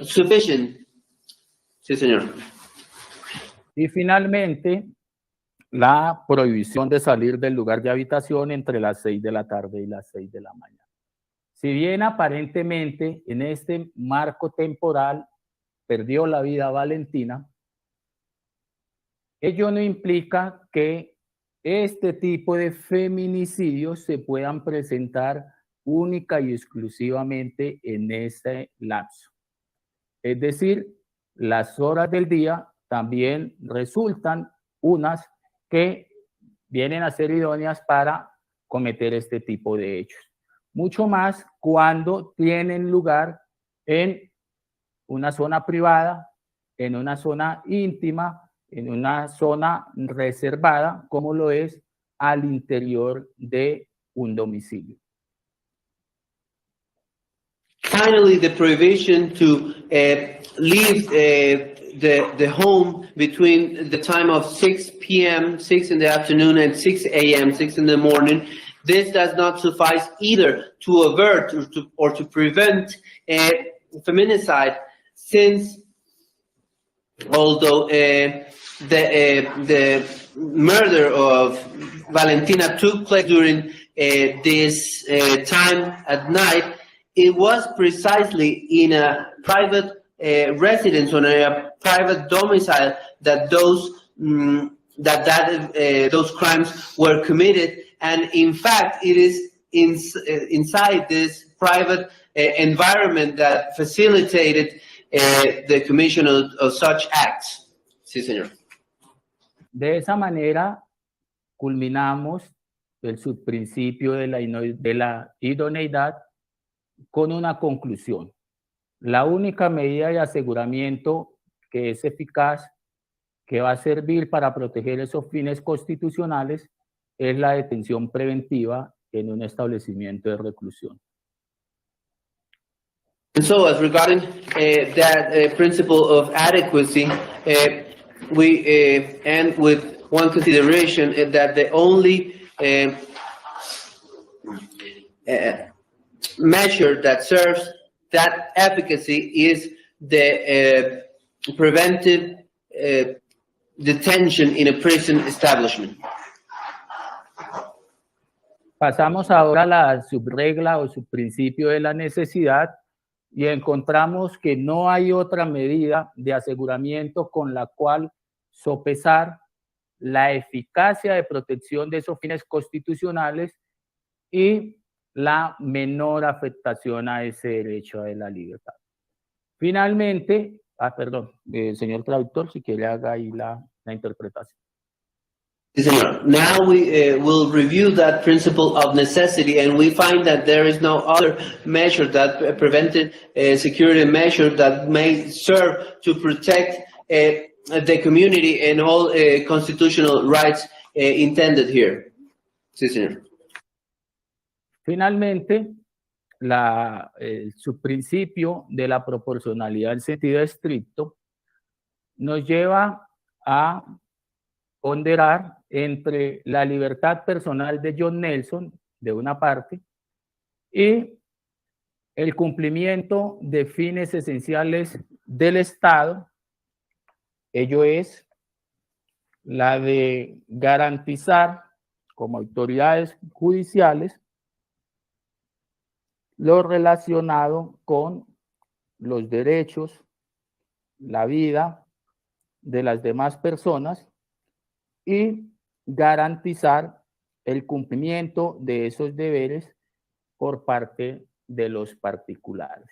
sufficient. Sí, señor. Y finalmente, la prohibición de salir del lugar de habitación entre las 6 de la tarde y las 6 de la mañana. Si bien aparentemente en este marco temporal perdió la vida Valentina, ello no implica que este tipo de feminicidios se puedan presentar única y exclusivamente en ese lapso. Es decir, las horas del día también resultan unas que vienen a ser idóneas para cometer este tipo de hechos. Mucho más cuando tienen lugar en una zona privada, en una zona íntima, en una zona reservada, como lo es al interior de un domicilio. Finally, the prohibition to leave the home between the time of 6 p.m., 6 in the afternoon, and 6 a.m., 6 in the morning, this does not suffice either to avert or to prevent feminicide, since although the murder of Valentina took place during this time at night, it was precisely in a private residence or a private domicile that those those crimes were committed, and in fact it is inside this private environment that facilitated the commission of such acts. Sí, señor. De esa manera culminamos el subprincipio de la idoneidad con una conclusión. La única medida de aseguramiento que es eficaz, que va a servir para proteger esos fines constitucionales, es la detención preventiva en un establecimiento de reclusión. And so, as regarding that principle of adequacy, we end with one consideration, that the only measure that serves that efficacy is the preventive detention in a prison establishment. Pasamos ahora a la subregla o subprincipio de la necesidad y encontramos que no hay otra medida de aseguramiento con la cual sopesar la eficacia de protección de esos fines constitucionales y la menor afectación a ese derecho de la libertad. Finalmente, señor traductor, si quiere haga ahí la interpretación. Yes, senor. Now we will review that principle of necessity, and we find that there is no other measure, that preventive security measure, that may serve to protect the community and all constitutional rights intended here. Sí, señor. Finalmente, el subprincipio de la proporcionalidad en sentido estricto nos lleva a ponderar entre la libertad personal de John Nelson, de una parte, y el cumplimiento de fines esenciales del Estado, ello es la de garantizar como autoridades judiciales lo relacionado con los derechos, la vida de las demás personas y garantizar el cumplimiento de esos deberes por parte de los particulares.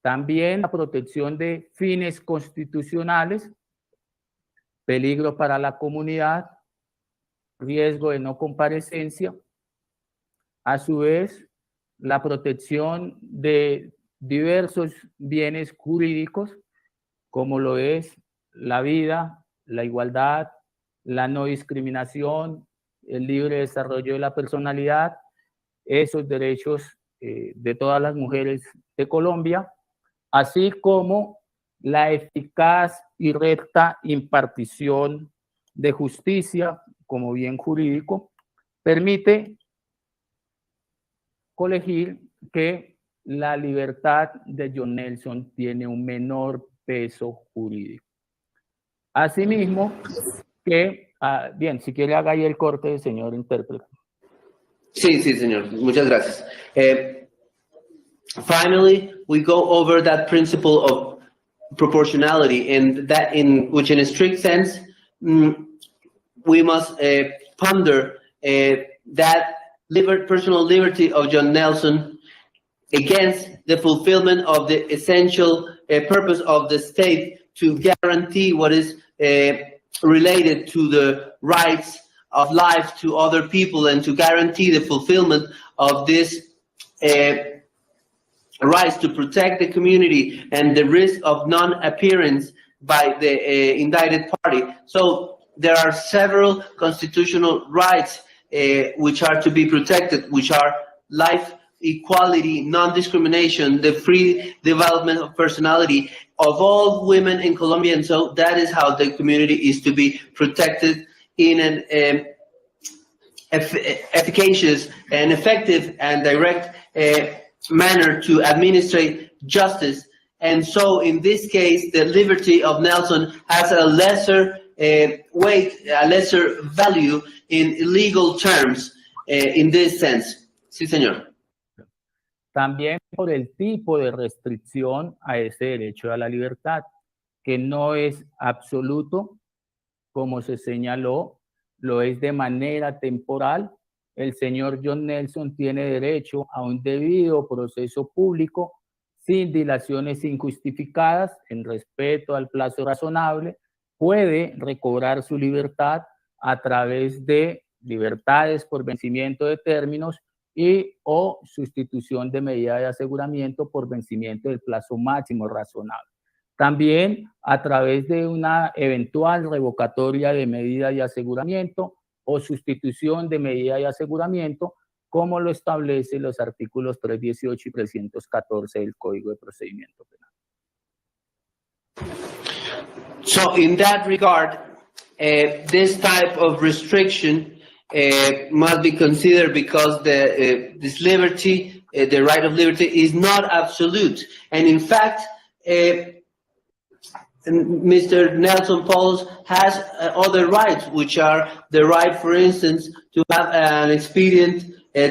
También la protección de fines constitucionales, peligro para la comunidad, riesgo de no comparecencia, a su vez la protección de diversos bienes jurídicos, como lo es la vida, la igualdad, la no discriminación, el libre desarrollo de la personalidad, esos derechos de todas las mujeres de Colombia, así como la eficaz y recta impartición de justicia como bien jurídico, permite colegir que la libertad de John Nelson tiene un menor peso jurídico. Asimismo, que, bien, si quiere haga ahí el corte, señor intérprete. Sí, sí, señor. Muchas gracias. Finally, we go over that principle of proportionality, and that in which, in a strict sense, we must ponder that personal liberty of John Nelson against the fulfillment of the essential purpose of the state to guarantee what is related to the rights of life to other people, and to guarantee the fulfillment of this rights to protect the community and the risk of non-appearance by the indicted party. So there are several constitutional rights which are to be protected, which are life, equality, non-discrimination, the free development of personality of all women in Colombia. And so that is how the community is to be protected in efficacious and effective and direct manner to administrate justice. And so in this case, the liberty of Nelson has a lesser weight, a lesser value in legal terms in this sense. Sí, señor. También por el tipo de restricción a ese derecho a la libertad, que no es absoluto, como se señaló, lo es de manera temporal. El señor John Nelson tiene derecho a un debido proceso público sin dilaciones injustificadas, en respeto al plazo razonable, puede recobrar su libertad a través de libertades por vencimiento de términos y o sustitución de medida de aseguramiento por vencimiento del plazo máximo razonable. También a través de una eventual revocatoria de medida de aseguramiento o sustitución de medida de aseguramiento, como lo establecen los artículos 318 y 314 del Código de Procedimiento Penal. So in that regard, this type of restriction must be considered because this liberty, the right of liberty, is not absolute. And in fact, Mr. Nelson Poulos has other rights, which are the right, for instance, to have an expedient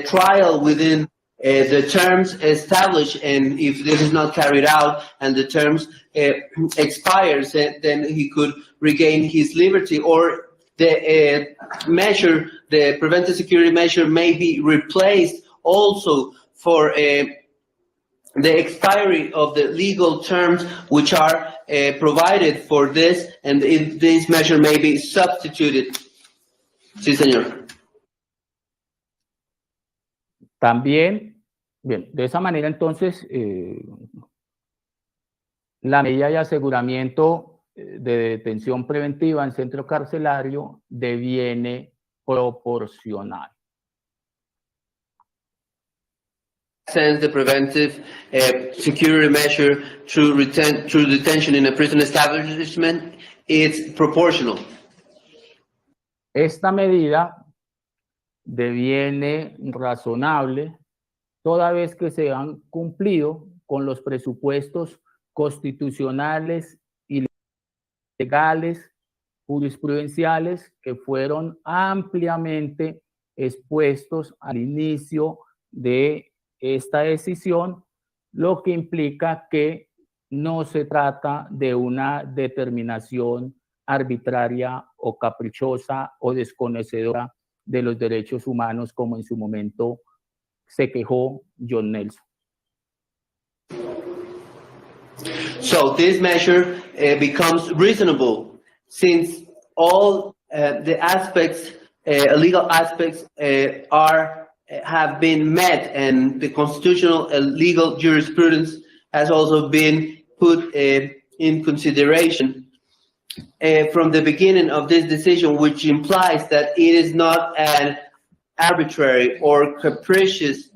trial within the terms established, and if this is not carried out and the terms expires, then he could regain his liberty, or the measure, the preventive security measure, may be replaced also for the expiry of the legal terms which are provided for this, and this measure may be substituted. Sí, señor. También, bien, de esa manera entonces, la medida de aseguramiento de detención preventiva en centro carcelario deviene proporcional. Since the preventive security measure through detention in a prison establishment, it's proportional. Esta medida deviene razonable toda vez que se han cumplido con los presupuestos constitucionales y legales, jurisprudenciales, que fueron ampliamente expuestos al inicio de esta decisión, lo que implica que no se trata de una determinación arbitraria o caprichosa o desconocedora de los derechos humanos, como en su momento se quejó John Nelson. So this measure becomes reasonable since all the aspects, legal aspects, have been met, and the constitutional legal jurisprudence has also been put in consideration from the beginning of this decision, which implies that it is not an arbitrary or capricious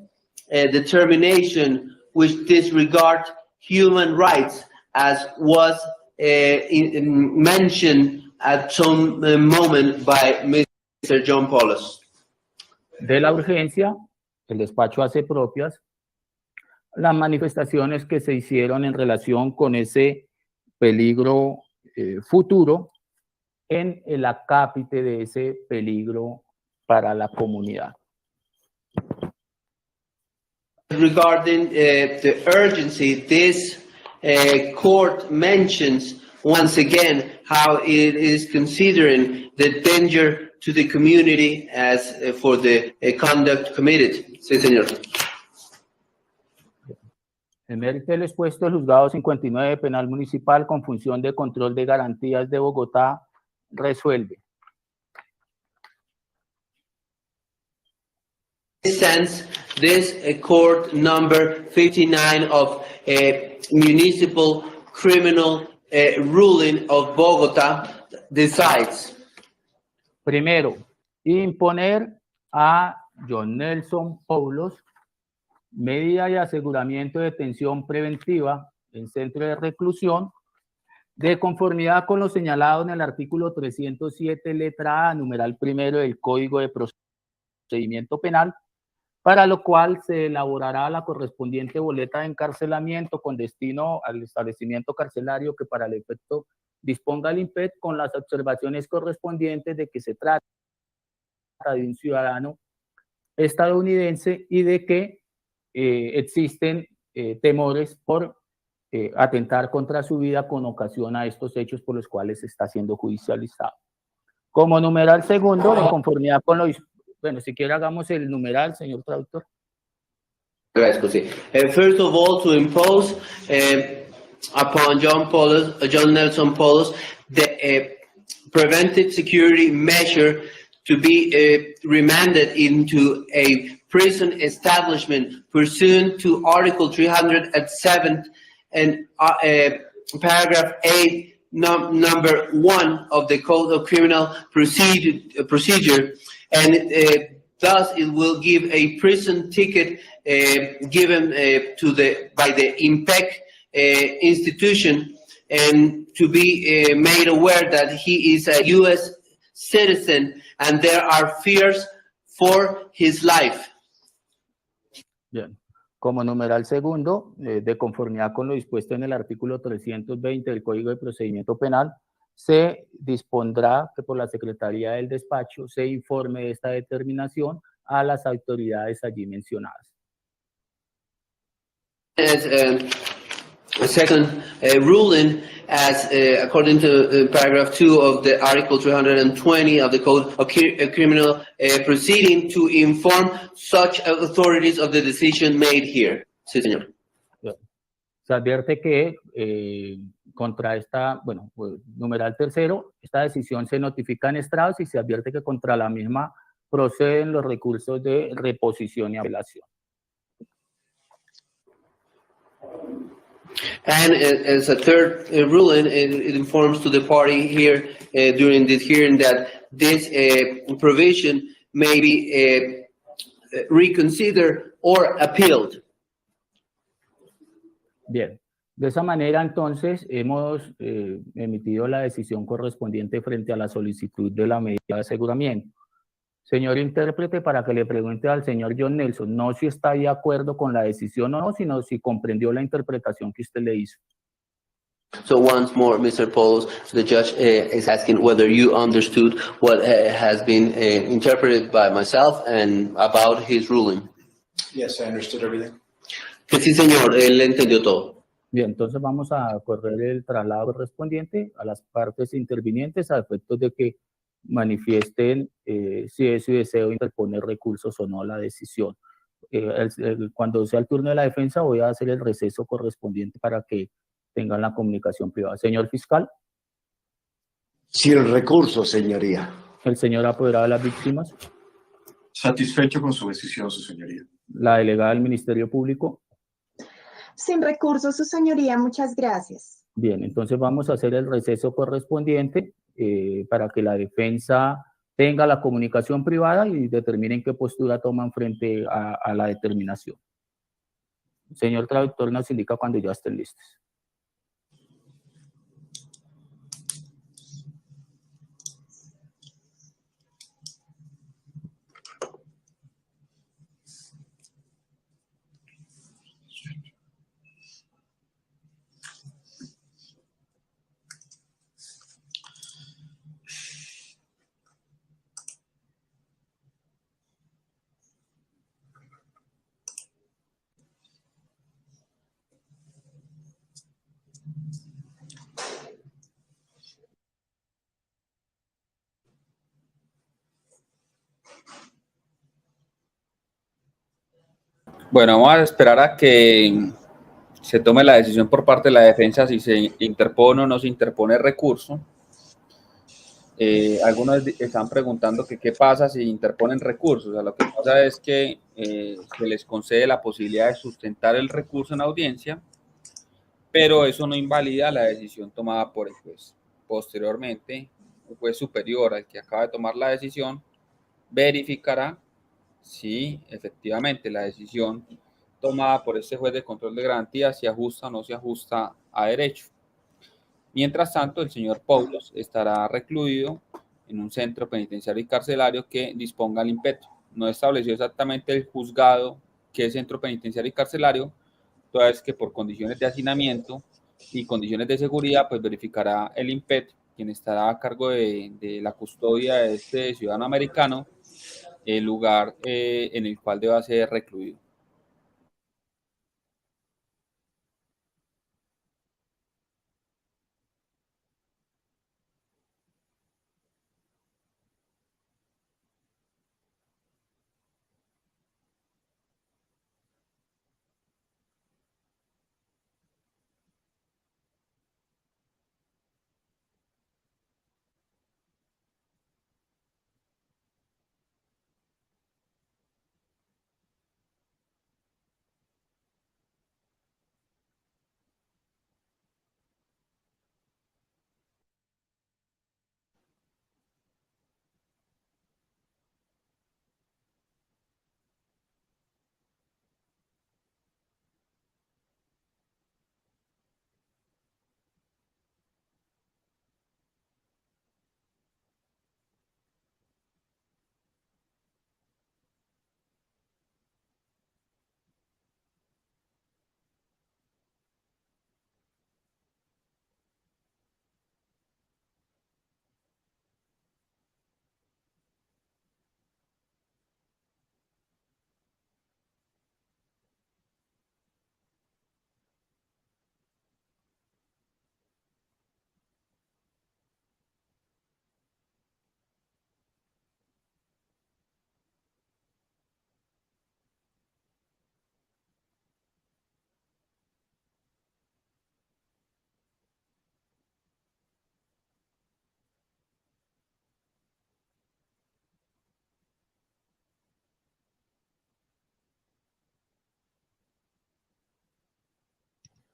determination which disregards human rights, as was mentioned at some moment by Mr. John Poulos. De la urgencia, el despacho hace propias las manifestaciones que se hicieron en relación con ese peligro futuro en el acápite de ese peligro para la comunidad. Regarding the urgency, this court mentions once again how it is considering the danger to the community as for the conduct committed. Sí, señor. En mérito del expuesto, el juzgado 59 penal municipal con función de control de garantías de Bogotá resuelve. In this sense, this court number 59 of municipal criminal ruling of Bogotá decides. Primero, imponer a John Nelson Poulos medida de aseguramiento de detención preventiva en centro de reclusión de conformidad con lo señalado en el artículo 307, letra A, numeral primero del Código de Procedimiento procedimiento penal, para lo cual se elaborará la correspondiente boleta de encarcelamiento con destino al establecimiento carcelario que para el efecto disponga el IMPET, con las observaciones correspondientes de que se trata de un ciudadano estadounidense y de que existen temores por atentar contra su vida con ocasión a estos hechos por los cuales está siendo judicializado. Como numeral segundo, de conformidad con lo... Bueno, si quiere hagamos el numeral, señor traductor. Gracias, sí. First of all, to impose upon John Nelson Poulos, the preventive security measure to be remanded into a prison establishment pursuant to Article 307 and paragraph 8, number 1 of the Code of Criminal Procedure, and thus it will give a prison ticket given by the IMPEC institution, and to be made aware that he is a U.S. citizen and there are fears for his life. Bien. Como numeral segundo, de conformidad con lo dispuesto en el artículo 320 del Código de Procedimiento Penal, se dispondrá que por la Secretaría del Despacho se informe de esta determinación a las autoridades allí mencionadas. As a second ruling, as according to paragraph 2 of the Article 320 of the Code of Criminal Proceeding, to inform such authorities of the decision made here. Sí, señor. Se advierte que contra esta, bueno, pues, numeral tercero, esta decisión se notifica en estrados y se advierte que contra la misma proceden los recursos de reposición y apelación. And as a third ruling, it informs to the party here during this hearing that this provision may be reconsidered or appealed. Bien, de esa manera entonces hemos emitido la decisión correspondiente frente a la solicitud de la medida de aseguramiento. Señor intérprete, para que le pregunte al señor John Nelson, no si está de acuerdo con la decisión o no, sino si comprendió la interpretación que usted le hizo. So once more, Mr. Poulos, the judge is asking whether you understood what has been interpreted by myself and about his ruling. Yes, I understood everything. Que sí, señor, él entendió todo. Bien, entonces vamos a correr el traslado correspondiente a las partes intervinientes a efectos de que manifiesten si es su deseo interponer recursos o no a la decisión. Cuando sea el turno de la defensa voy a hacer el receso correspondiente para que tengan la comunicación privada. Señor fiscal. Sin recurso, señoría. El señor apoderado de las víctimas. Satisfecho con su decisión, su señoría. La delegada del Ministerio Público. Sin recursos, su señoría, muchas gracias. Bien, entonces vamos a hacer el receso correspondiente para que la defensa tenga la comunicación privada y determinen qué postura toman frente a la determinación. Señor traductor, nos indica cuando ya estén listos. Bueno, vamos a esperar a que se tome la decisión por parte de la defensa si se interpone o no se interpone el recurso. Algunos están preguntando que qué pasa si interponen recursos. O sea, lo que pasa es que se les concede la posibilidad de sustentar el recurso en audiencia, pero eso no invalida la decisión tomada por el juez. Posteriormente, el juez superior al que acaba de tomar la decisión verificará si efectivamente la decisión tomada por este juez de control de garantía se ajusta o no se ajusta a derecho. Mientras tanto, el señor Poulos estará recluido en un centro penitenciario y carcelario que disponga el impeto. no estableció exactamente el juzgado que es centro penitenciario y carcelario, toda vez que por condiciones de hacinamiento y condiciones de seguridad, pues verificará el INPET, quien estará a cargo de la custodia de este ciudadano americano, el lugar en el cual deba ser recluido.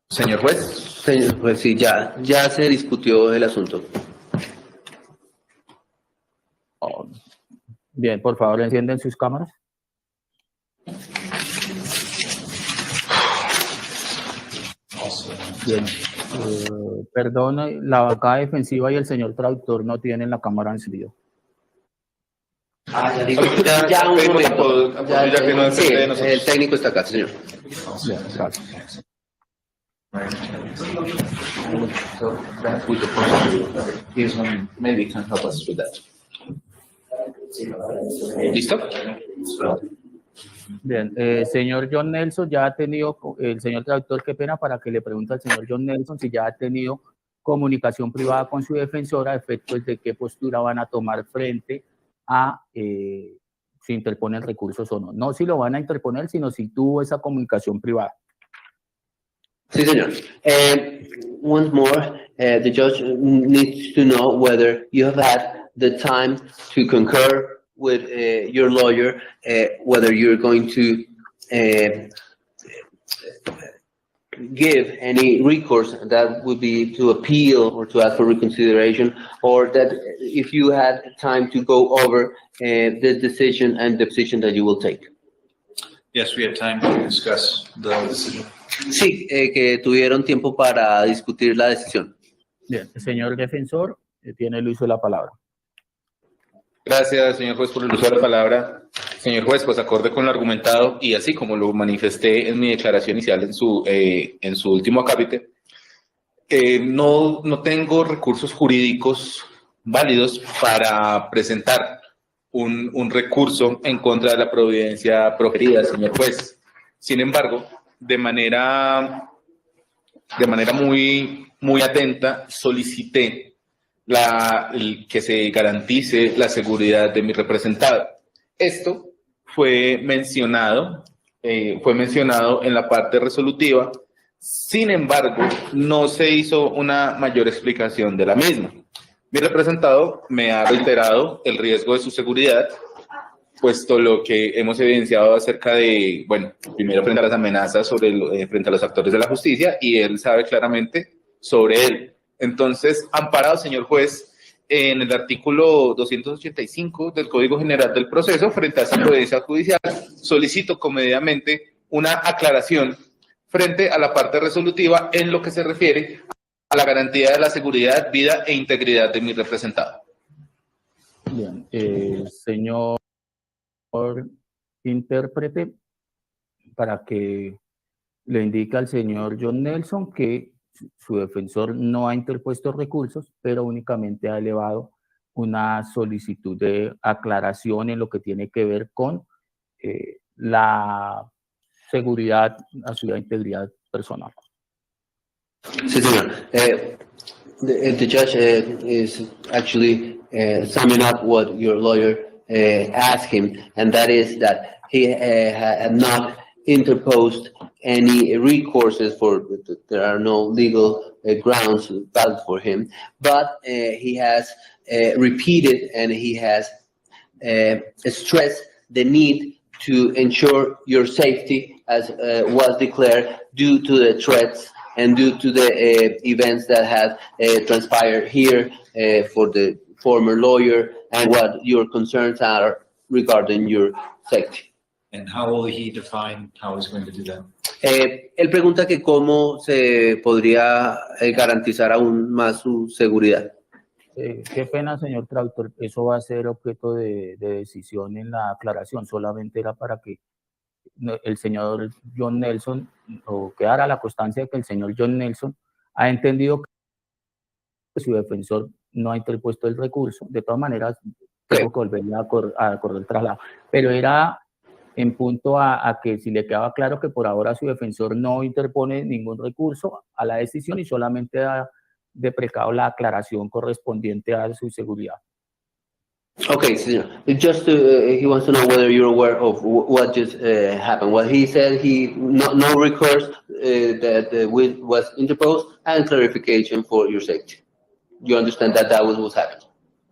Señor juez. Señor juez, sí, ya se discutió el asunto. Bien, por favor, encienden sus cámaras. Bien. Perdón, la bancada defensiva y el señor traductor no tienen la cámara encendida. Ya un momento. Ya que no Sí, depende de nosotros. el técnico está acá, señor. Bien, gracias. ¿Listo? Bien, señor John Nelson, ya ha tenido, el señor traductor, qué pena, para que le pregunte al señor John Nelson si ya ha tenido comunicación privada con su defensora a efectos de qué postura van a tomar frente a si interponen recursos o no. No si lo van a interponer, sino si tuvo esa comunicación privada. Sí, señor. Once more, the judge needs to know whether you have had the time to concur with your lawyer, whether you're going to give any recourse that would be to appeal or to ask for reconsideration, or that if you had time to go over the decision and the position that you will take. Yes, we had time to discuss the decision. Sí, que tuvieron tiempo para discutir la decisión. Bien, el señor defensor tiene el uso de la palabra. Gracias, señor juez, por el uso de la palabra. Señor juez, pues acorde con lo argumentado y así como lo manifesté en mi declaración inicial en su último acápite, no tengo recursos jurídicos válidos para presentar un recurso en contra de la providencia proferida, señor juez. Sin embargo, de manera muy atenta solicité que se garantice la seguridad de mi representado. Esto fue mencionado en la parte resolutiva. Sin embargo, no se hizo una mayor explicación de la misma. Mi representado me ha reiterado el riesgo de su seguridad, puesto lo que hemos evidenciado acerca de, bueno, primero frente a las amenazas frente a los actores de la justicia, y él sabe claramente sobre él. Entonces, amparado, señor juez, en el artículo 285 del Código General del Proceso, frente a esta providencia judicial, solicito comedidamente una aclaración frente a la parte resolutiva en lo que se refiere a la garantía de la seguridad, vida e integridad de mi representado. Bien, señor intérprete para que le indique al señor John Nelson que su defensor no ha interpuesto recursos, pero únicamente ha elevado una solicitud de aclaración en lo que tiene que ver con la seguridad, la seguridad e integridad personal. Sí, señor. The judge is actually summing up what your lawyer asked him, and that is that he had not interposed any recourses there are no legal grounds valid for him, but he has repeated and he has stressed the need to ensure your safety as was declared due to the threats and due to the events that have transpired here for the former lawyer and what your concerns are regarding your safety. And how will he define how he's going to do that? Él pregunta que cómo se podría garantizar aún más su seguridad. Qué pena, señor traductor, eso va a ser objeto de decisión en la aclaración, solamente era para que el señor John Nelson, o quedara la constancia de que el señor John Nelson ha entendido que su defensor no ha interpuesto el recurso. De todas maneras, tengo que volver a acordar el traslado. Pero era en punto a que si le quedaba claro que por ahora su defensor no interpone ningún recurso a la decisión y solamente da de precado la aclaración correspondiente a su seguridad. Okay, so just he wants to know whether you're aware of what just happened. What he said, no recourse that was interposed and clarification for your safety. You understand that was what happened.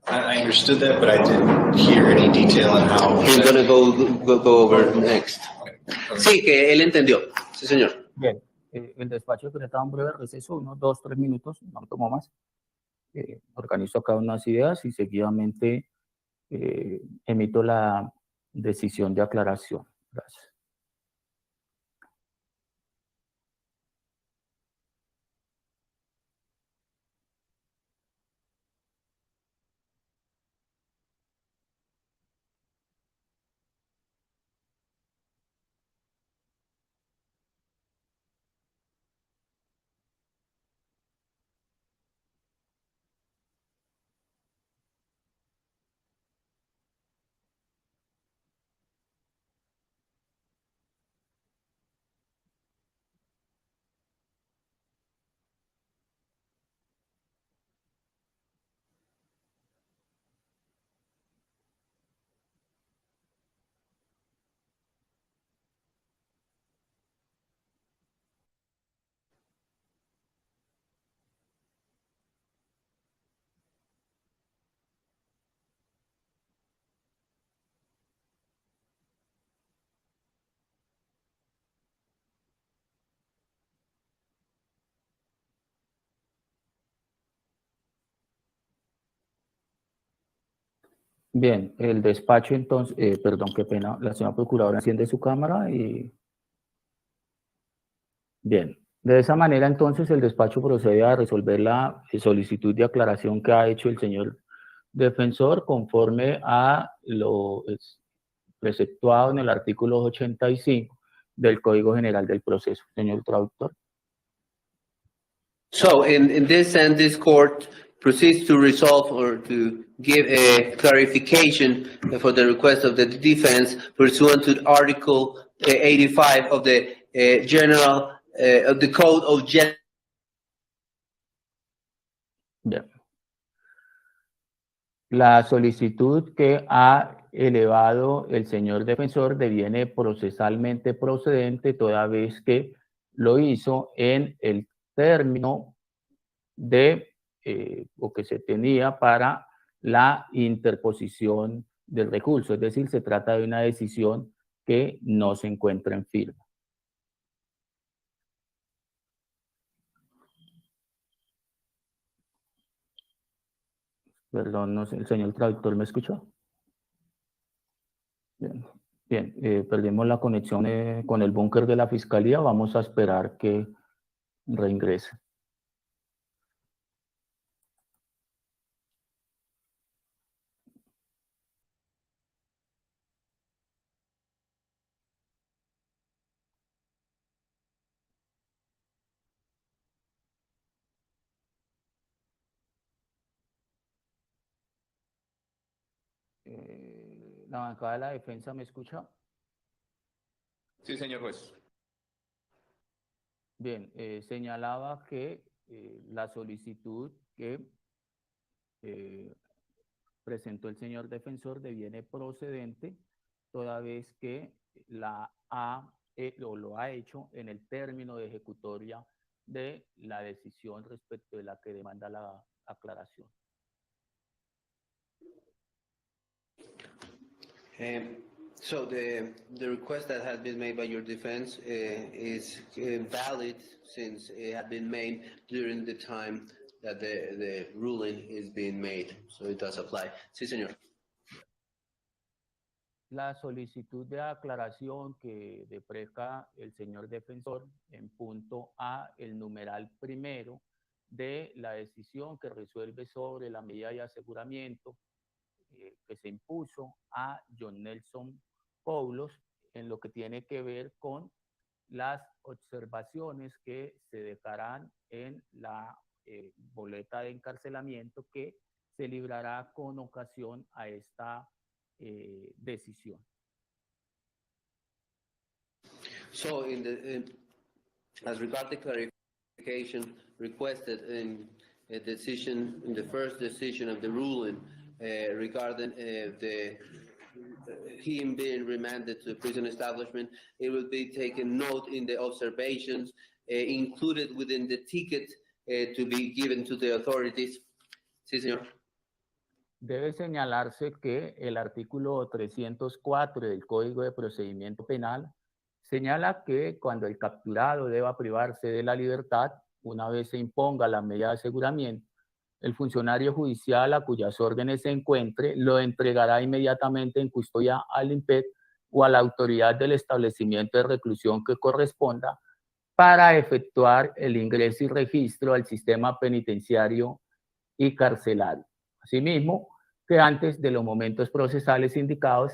I understood that, but I didn't hear any detail on how. He's gonna go over next. Sí, que él entendió. Sí, señor. Bien, el despacho decretaba un breve receso, unos 2-3 minutos, no tomo más. Organizo acá unas ideas y seguidamente emito la decisión de aclaración. Gracias. Bien, el despacho entonces, perdón, qué pena, la señora procuradora enciende su cámara y... Bien, de esa manera entonces el despacho procede a resolver la solicitud de aclaración que ha hecho el señor defensor conforme a lo preceptuado en el artículo 85 del Código General del Proceso. Señor traductor. So, in this sense, this court proceeds to resolve or to give a clarification for the request of the defense pursuant to Article 85 of the of the Code of General. Bien. La solicitud que ha elevado el señor defensor deviene procesalmente procedente toda vez que lo hizo en el término de o que se tenía para la interposición del recurso, es decir, se trata de una decisión que no se encuentra en firme. Perdón, no sé, ¿el señor traductor me escuchó? Bien, bien, perdimos la conexión con el búnker de la fiscalía, vamos a esperar que reingrese. La bancada de la defensa, ¿me escucha? Sí, señor juez. Bien, señalaba que la solicitud que presentó el señor defensor deviene procedente toda vez que lo ha hecho en el término de ejecutoria de la decisión respecto de la que demanda la aclaración. So the request that has been made by your defense is valid since it had been made during the time that the ruling is being made. So it does apply. Sí, señor. La solicitud de aclaración que depreca el señor defensor en punto A, el numeral primero de la decisión que resuelve sobre la medida de aseguramiento que se impuso a John Poulos en lo que tiene que ver con las observaciones que se dejarán en la boleta de encarcelamiento que se librará con ocasión a esta decisión. So as regard the clarification requested in a decision, in the first decision of the ruling regarding him being remanded to the prison establishment, it will be taken note in the observations included within the ticket to be given to the authorities. Sí, señor. Debe señalarse que el artículo 304 del Código de Procedimiento Penal señala que cuando el capturado deba privarse de la libertad, una vez se imponga la medida de aseguramiento, el funcionario judicial a cuyas órdenes se encuentre lo entregará inmediatamente en custodia al IMPEC o a la autoridad del establecimiento de reclusión que corresponda para efectuar el ingreso y registro al sistema penitenciario y carcelario. Asimismo, que antes de los momentos procesales indicados,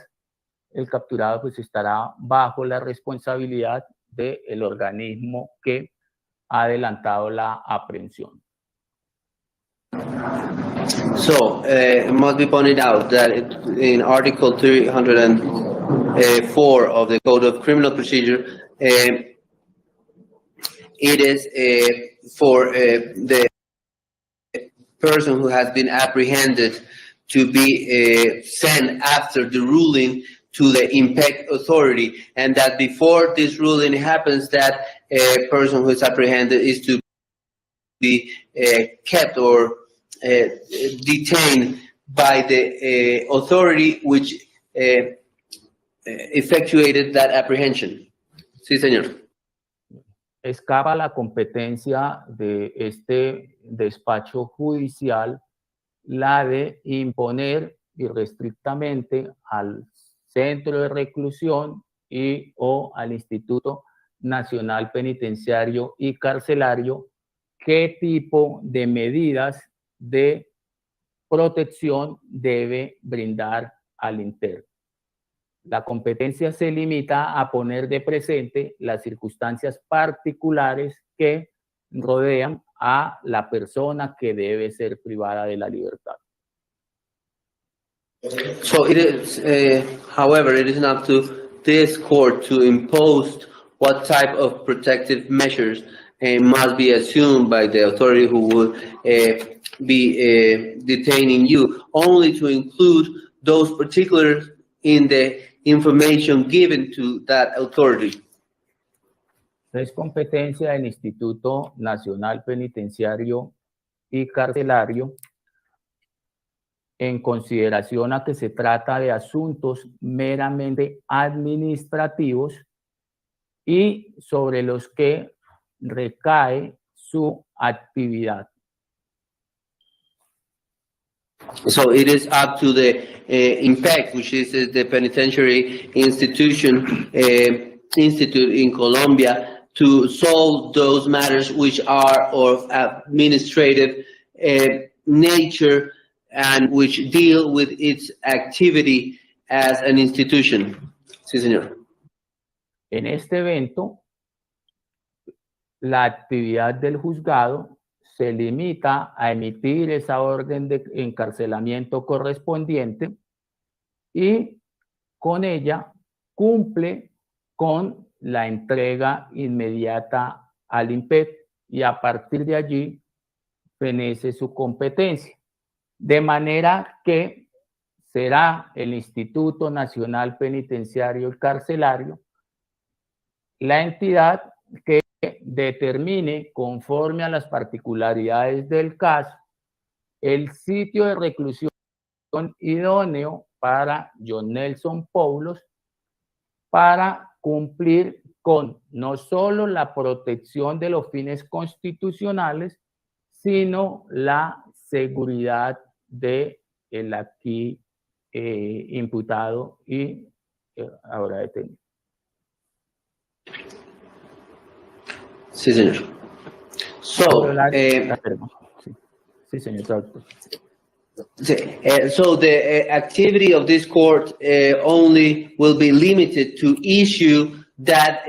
el capturado pues estará bajo la responsabilidad del organismo que ha adelantado la aprehensión. So, it must be pointed out that in Article 304 of the Code of Criminal Procedure, it is for the person who has been apprehended to be sent after the ruling to the IMPEC authority, and that before this ruling happens, that a person who is apprehended is to be kept or detained by the authority which effectuated that apprehension. Sí, señor. Escapa la competencia de este despacho judicial la de imponer irrestrictamente al centro de reclusión y o al Instituto Nacional Penitenciario y Carcelario qué tipo de medidas de protección debe brindar al interno. La competencia se limita a poner de presente las circunstancias particulares que rodean a la persona que debe ser privada de la libertad. So it is, however, it is not to this court to impose what type of protective measures must be assumed by the authority who would be detaining you, only to include those particulars in the information given to that authority. Es competencia del Instituto Nacional Penitenciario y Carcelario en consideración a que se trata de asuntos meramente administrativos y sobre los que recae su actividad. So it is up to the IMPEC, which is the penitentiary institute in Colombia, to solve those matters which are of administrative nature and which deal with its activity as an institution. Sí, señor. En este evento, la actividad del juzgado se limita a emitir esa orden de encarcelamiento correspondiente y con ella cumple con la entrega inmediata al INPEC y a partir de allí fenece su competencia. De manera que será el Instituto Nacional Penitenciario y Carcelario la entidad que determine, conforme a las particularidades del caso, el sitio de reclusión idóneo para John Poulos para cumplir con no solo la protección de los fines constitucionales, sino la seguridad de el aquí imputado y ahora detenido. Sí, señor. So, sí, señor doctor. So the activity of this court only will be limited to issue that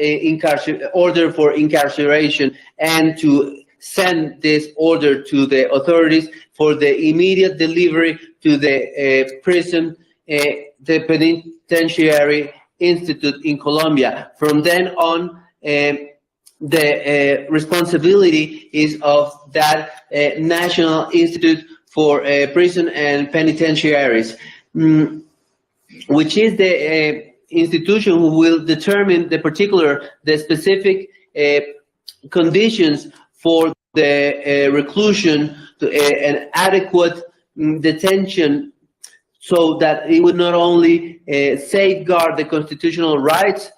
order for incarceration and to send this order to the authorities for the immediate delivery to the prison, the penitentiary institute in Colombia. From then on, the responsibility is of that National Institute for Prison and Penitentiaries, which is the institution who will determine the specific conditions for the reclusion to an adequate detention, so that it would not only safeguard the constitutional rights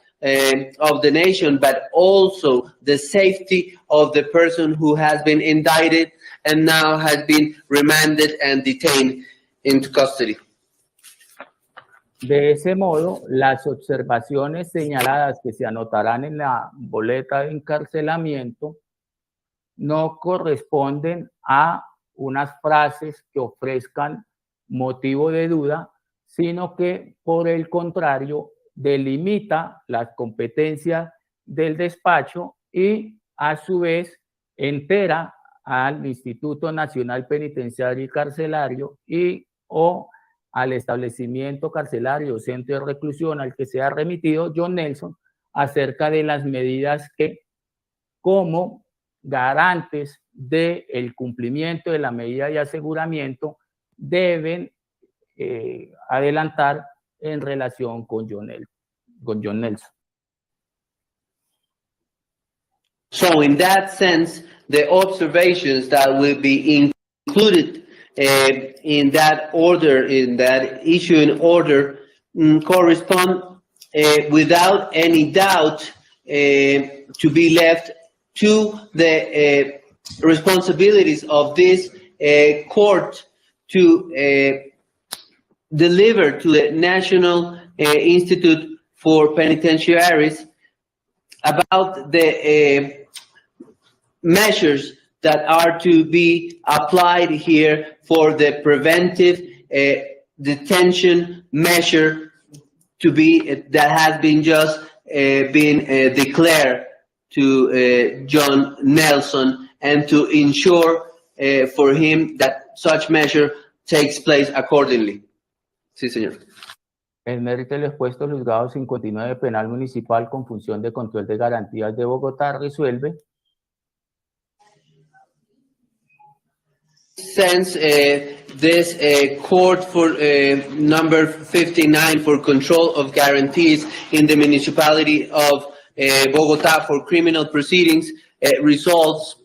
of the nation, but also the safety of the person who has been indicted and now has been remanded and detained into custody. De ese modo, las observaciones señaladas que se anotarán en la boleta de encarcelamiento no corresponden a unas frases que ofrezcan motivo de duda, sino que, por el contrario, delimita las competencias del despacho y, a su vez, entera al Instituto Nacional Penitenciario y Carcelario y o al establecimiento carcelario o centro de reclusión al que sea remitido John Nelson acerca de las medidas que, como garantes del cumplimiento de la medida de aseguramiento, deben adelantar en relación con John Nelson. So in that sense, the observations that will be included in that order, in that issuing order, correspond without any doubt to be left to the responsibilities of this court to deliver to the National Institute for Penitentiaries about the measures that are to be applied here for the preventive detention measure to be that has been just been declared to John Nelson, and to ensure for him that such measure takes place accordingly. Sí, señor. El mérito del expuesto, el juzgado 59 penal municipal con función de control de garantías de Bogotá resuelve. Since this court for number 59 for control of guarantees in the municipality of Bogotá for criminal proceedings results.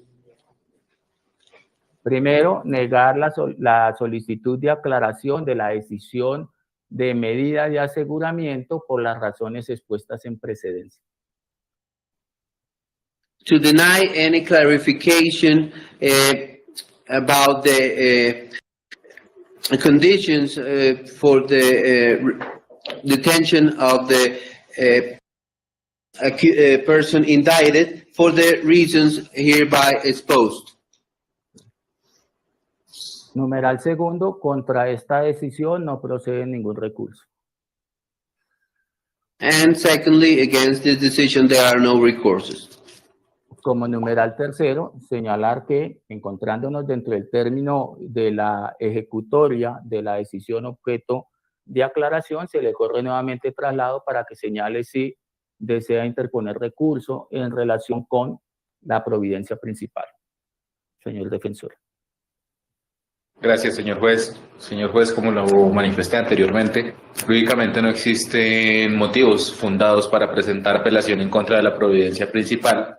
Primero, negar la solicitud de aclaración de la decisión de medida de aseguramiento por las razones expuestas en precedencia. To deny any clarification about the conditions for the detention of the person indicted for the reasons hereby exposed. Numeral segundo, contra esta decisión no procede ningún recurso. And secondly, against this decision there are no recourses. Como numeral tercero, señalar que, encontrándonos dentro del término de la ejecutoria de la decisión objeto de aclaración, se le corre nuevamente traslado para que señale si desea interponer recurso en relación con la providencia principal. Señor defensor. Gracias, señor juez. Señor juez, como lo manifesté anteriormente, jurídicamente no existen motivos fundados para presentar apelación en contra de la providencia principal.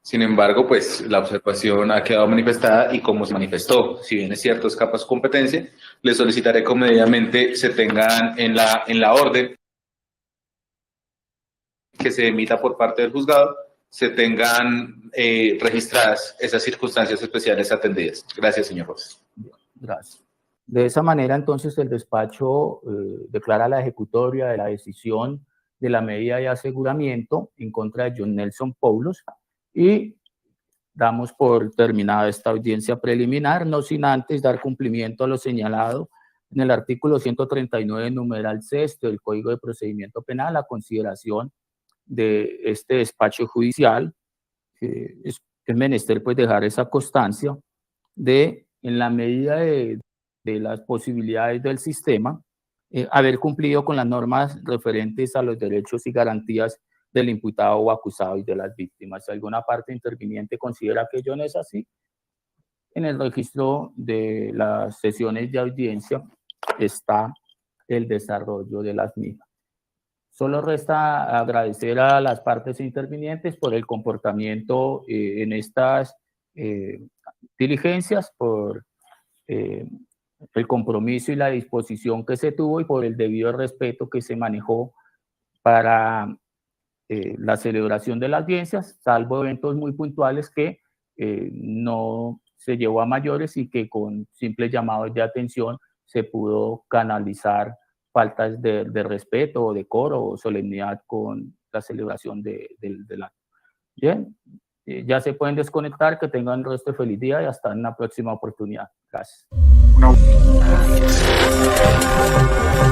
Sin embargo, pues la observación ha quedado manifestada y como se manifestó, si bien es cierto, escapa su competencia, le solicitaré que inmediatamente se tengan en la orden que se emita por parte del juzgado, se tengan registradas esas circunstancias especiales atendidas. Gracias, señor juez. Gracias. De esa manera, entonces, el despacho declara la ejecutoria de la decisión de la medida de aseguramiento en contra de John Poulos y damos por terminada esta audiencia preliminar, no sin antes dar cumplimiento a lo señalado en el artículo 139, numeral sexto del Código de Procedimiento Penal, a consideración de este despacho judicial. Es menester pues dejar esa constancia de, en la medida de las posibilidades del sistema, haber cumplido con las normas referentes a los derechos y garantías del imputado o acusado y de las víctimas. Si alguna parte interviniente considera que ello no es así, en el registro de las sesiones de audiencia está el desarrollo de las mismas. Solo resta agradecer a las partes intervinientes por el comportamiento en estas diligencias, por el compromiso y la disposición que se tuvo y por el debido respeto que se manejó para la celebración de las audiencias, salvo eventos muy puntuales que no se llevó a mayores y que con simples llamados de atención se pudo canalizar faltas de respeto o decoro o solemnidad con la celebración del acto. Bien, ya se pueden desconectar, que tengan el resto de feliz día y hasta una próxima oportunidad. Gracias.